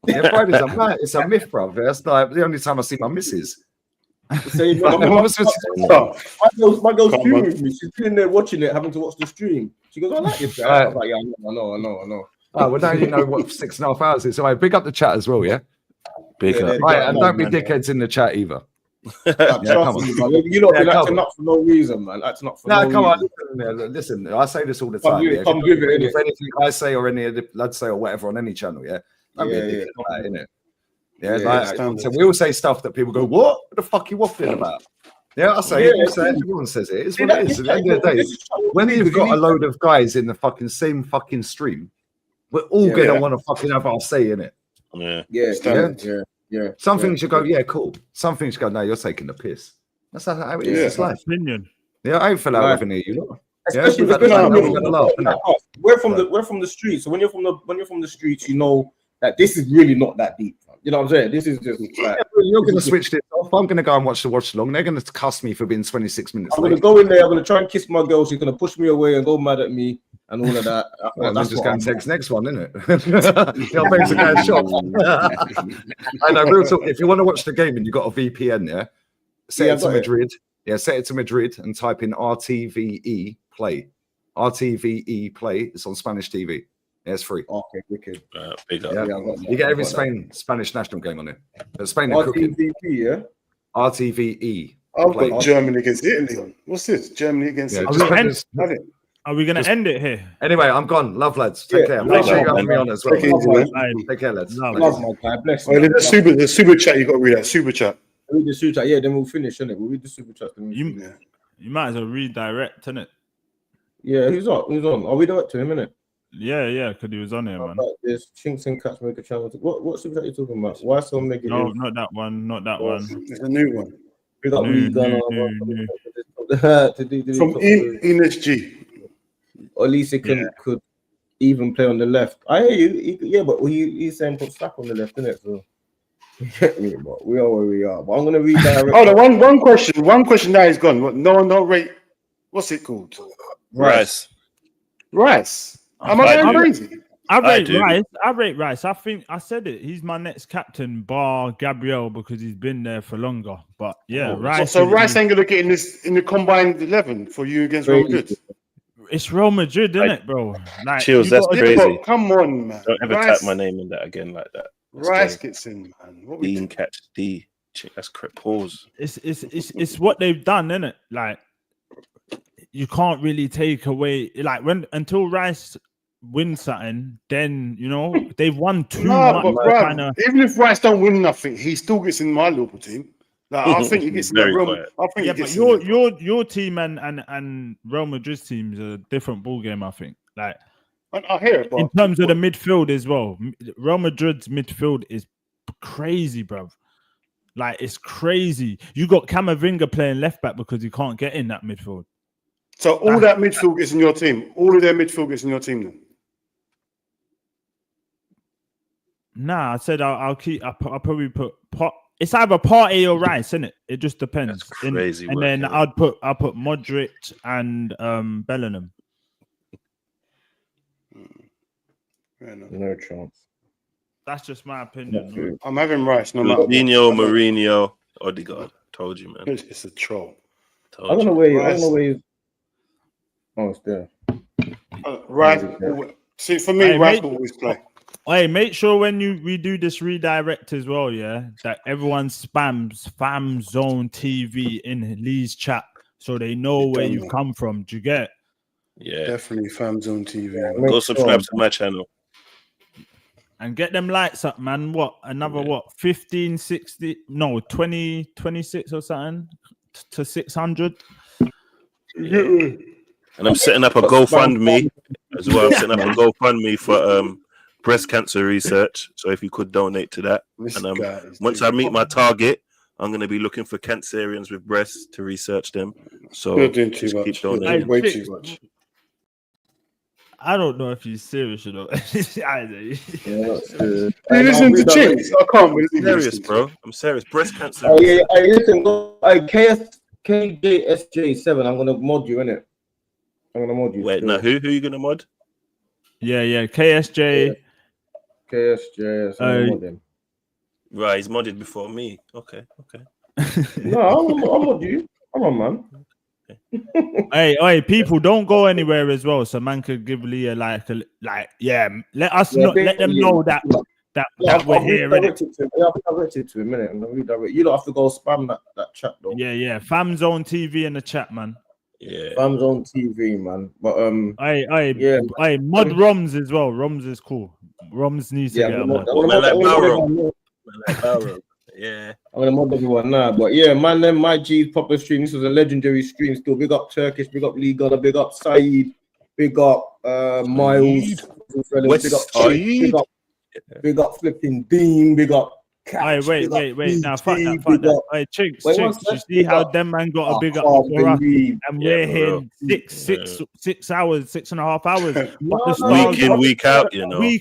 Yeah, Fridays are mad. It's a myth, bro. That's like the only time I see my missus. My girl's streaming with me. She's sitting there watching it, having to watch the stream. She goes, "I like this guy." I was like, "Yeah, I know." Oh, well, now you know what 6.5 hours is. So I big up the chat as well, yeah? Big up. Right, and don't be dickheads in the chat either. Trust me, man. You're not acting up for no reason, man. Acting up for no reason. Come on. Listen, I say this all the time. If anything I say or any of the lads say or whatever on any channel, yeah? Don't be a dickhead about it, innit? Yeah, so we all say stuff that people go, what the fuck are you waffling about? Yeah, I say it. You say it. Everyone says it. It's what it is. At the end of the day, when you've got a load of guys in the fucking same fucking stream, we're all gonna want to fucking have our say in it. Yeah. Some things you go, yeah, cool. Some things you go, no, you're taking the piss. That's how it is. It's life. Opinion. Yeah, I ain't feel like having it, you know. Especially we're from the streets. So when you're from the streets, you know that this is really not that deep. You know what I'm saying? This is just like, you're going to switch this off. I'm going to go and watch the watch along. They're going to cuss me for being 26 minutes. I'm going to go in there. I'm going to try and kiss my girl. She's going to push me away and go mad at me and all of that. Well, that's just going to text next one, isn't it? You're basically going shot. I know. Real talk. If you want to watch the game and you've got a VPN, set it to Madrid. Yeah, set it to Madrid and type in RTVE Play. RTVE Play. It's on Spanish TV. Yeah, it's free. Okay, wicked. Big up. You get every Spanish national game on it. But Spain are cooking. RTVE, RTVE. I've got Germany against Italy on. What's this? Germany against Italy. Are we going to end it here? Anyway, I'm gone. Love, lads. Take care. Make sure you have me on as well. Take care, lads. Love, my guy. Bless you. The super chat, you got to read that. Super chat. Read the super chat. Yeah, then we'll finish, innit? We'll read the super chat. You might as well redirect, innit? Yeah, who's on? Who's on? I'll redirect to him, innit? Yeah, because he was on here, man. There's Chinks and Cats make a channel. What super chat are you talking about? Why so negative? No, not that one. Not that one. It's a new one. We got New. From NSG. Or at least it could even play on the left. I hear you. But he's saying put Slack on the left, isn't it? So you get me, but we are where we are. But I'm gonna read that. Oh, the one question now is gone. No rate. What's it called? Rice. Am I going crazy? I rate Rice. I think I said it. He's my next captain, bar Gabriel, because he's been there for longer. But yeah, Rice. So Rice ain't gonna get in the combined 11 for you against Real Madrid. It's Real Madrid, isn't it, bro? Like, Chills, that's crazy. Come on, man. Don't ever tap my name in that again like that. Rice gets in, man. Dean catch D. That's correct. Pause. It's what they've done, isn't it? Like, you can't really take away, like, until Rice wins something, then they've won too much. But even if Rice don't win nothing, he still gets in my Liverpool team. Like, I think he gets in the room. I think he gets but your team and Real Madrid's team is a different ball game. I think. Like, I hear it, but in terms of the midfield as well, Real Madrid's midfield is crazy, bro. Like, it's crazy. You got Camavinga playing left back because he can't get in that midfield. So all that midfield gets in your team. All of their midfield gets in your team then. Nah, I said I'll probably put Pot. It's either Partey or Rice, isn't it? It just depends. That's crazy. And then I'll put Modric and Bellingham. No chance. That's just my opinion. I'm having Rice. No matter Mourinho, Odegaard. Told you, man. It's a troll. I don't know where he's. Oh, it's there. Rice. See, for me, Rice will always play. Hey, make sure when we do this redirect as well, yeah, that everyone spams FamZone TV in Lee's chat so they know where you've come from. Do you get? Yeah, definitely FamZone TV. Go subscribe to my channel and get them lights up, man. What? Another 15, 60, no, 20, 26 or something to 600. Yeah. And I'm setting up a GoFundMe as well. I'm setting up a GoFundMe for breast cancer research. So if you could donate to that, and once I meet my target, I'm going to be looking for cancerians with breasts to research them. So you're doing too much. Keep donating. Way too much. I don't know if he's serious or not. Listen to Chinks. I can't believe I'm serious, bro. I'm serious. Breast cancer. Oh yeah, listen. KSJ7. I'm gonna mod you, innit? I'm gonna mod you. Wait, now who are you gonna mod? Yeah, KSJ. KSJ. Right, he's modded before me. Okay. No, I'll mod you. Come on, man. Hey, people, don't go anywhere as well. So man could give Lee a let them know that we're here. I've directed to him, innit? And redirect. You don't have to go spam that chat though. Yeah. FamZone TV in the chat, man. Yeah. FamZone TV, man. But hey, mod Roms as well. Roms is cool. Roms needs to get a mod. Yeah, I'm gonna mod everyone now, but yeah, man, then my G's proper stream. This was a legendary stream. Still, big up Turkish, big up Lee Gunner, big up Saeed, big up Miles, big up flipping Dean, big up. Catch, wait. Now fuck that. Hey, Chinks, you see how them man got a big up for us, and we're here 6 hours, 6.5 hours. Week in, week out, you know. We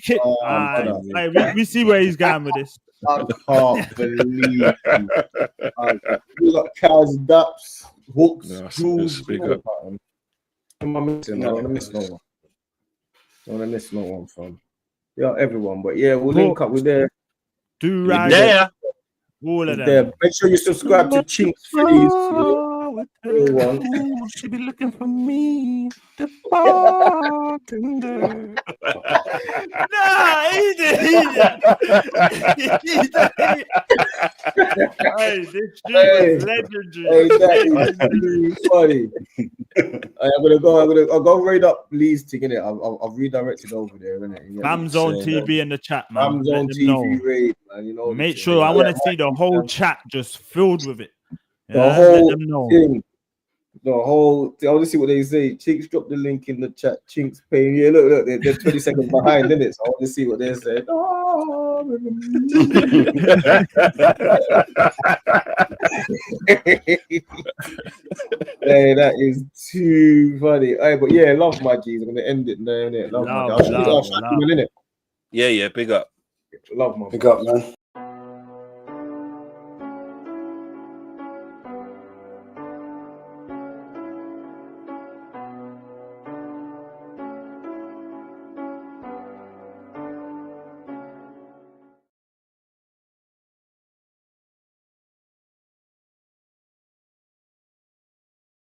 see where he's going with this. I can't believe it. We got cows, ducks, hooks, jewels. Am I missing? I don't want to miss no one from. Yeah, everyone. But yeah, we'll link up with there. Do right there. All of them. Make sure you subscribe to Chinks, please. She be looking for me, the bartender. Nah, he did. Hey, this shit is legendary. Hey, that is funny. I'll go raid up Lee's thing, innit? I've redirected over there, innit? FamZone TV in the chat, man. FamZone TV raid, man. You know. Make sure I want to see the whole chat just filled with it. The whole thing. the whole. I want to see what they say. Chinks drop the link in the chat. Chinks paying. Yeah, look, they're 20 seconds behind, isn't it? So I want to see what they're saying. Hey, that is too funny. Hey, but yeah, love my G's. I'm gonna end it there, innit? Love my G's. Yeah, big up. Love my. Big up, man.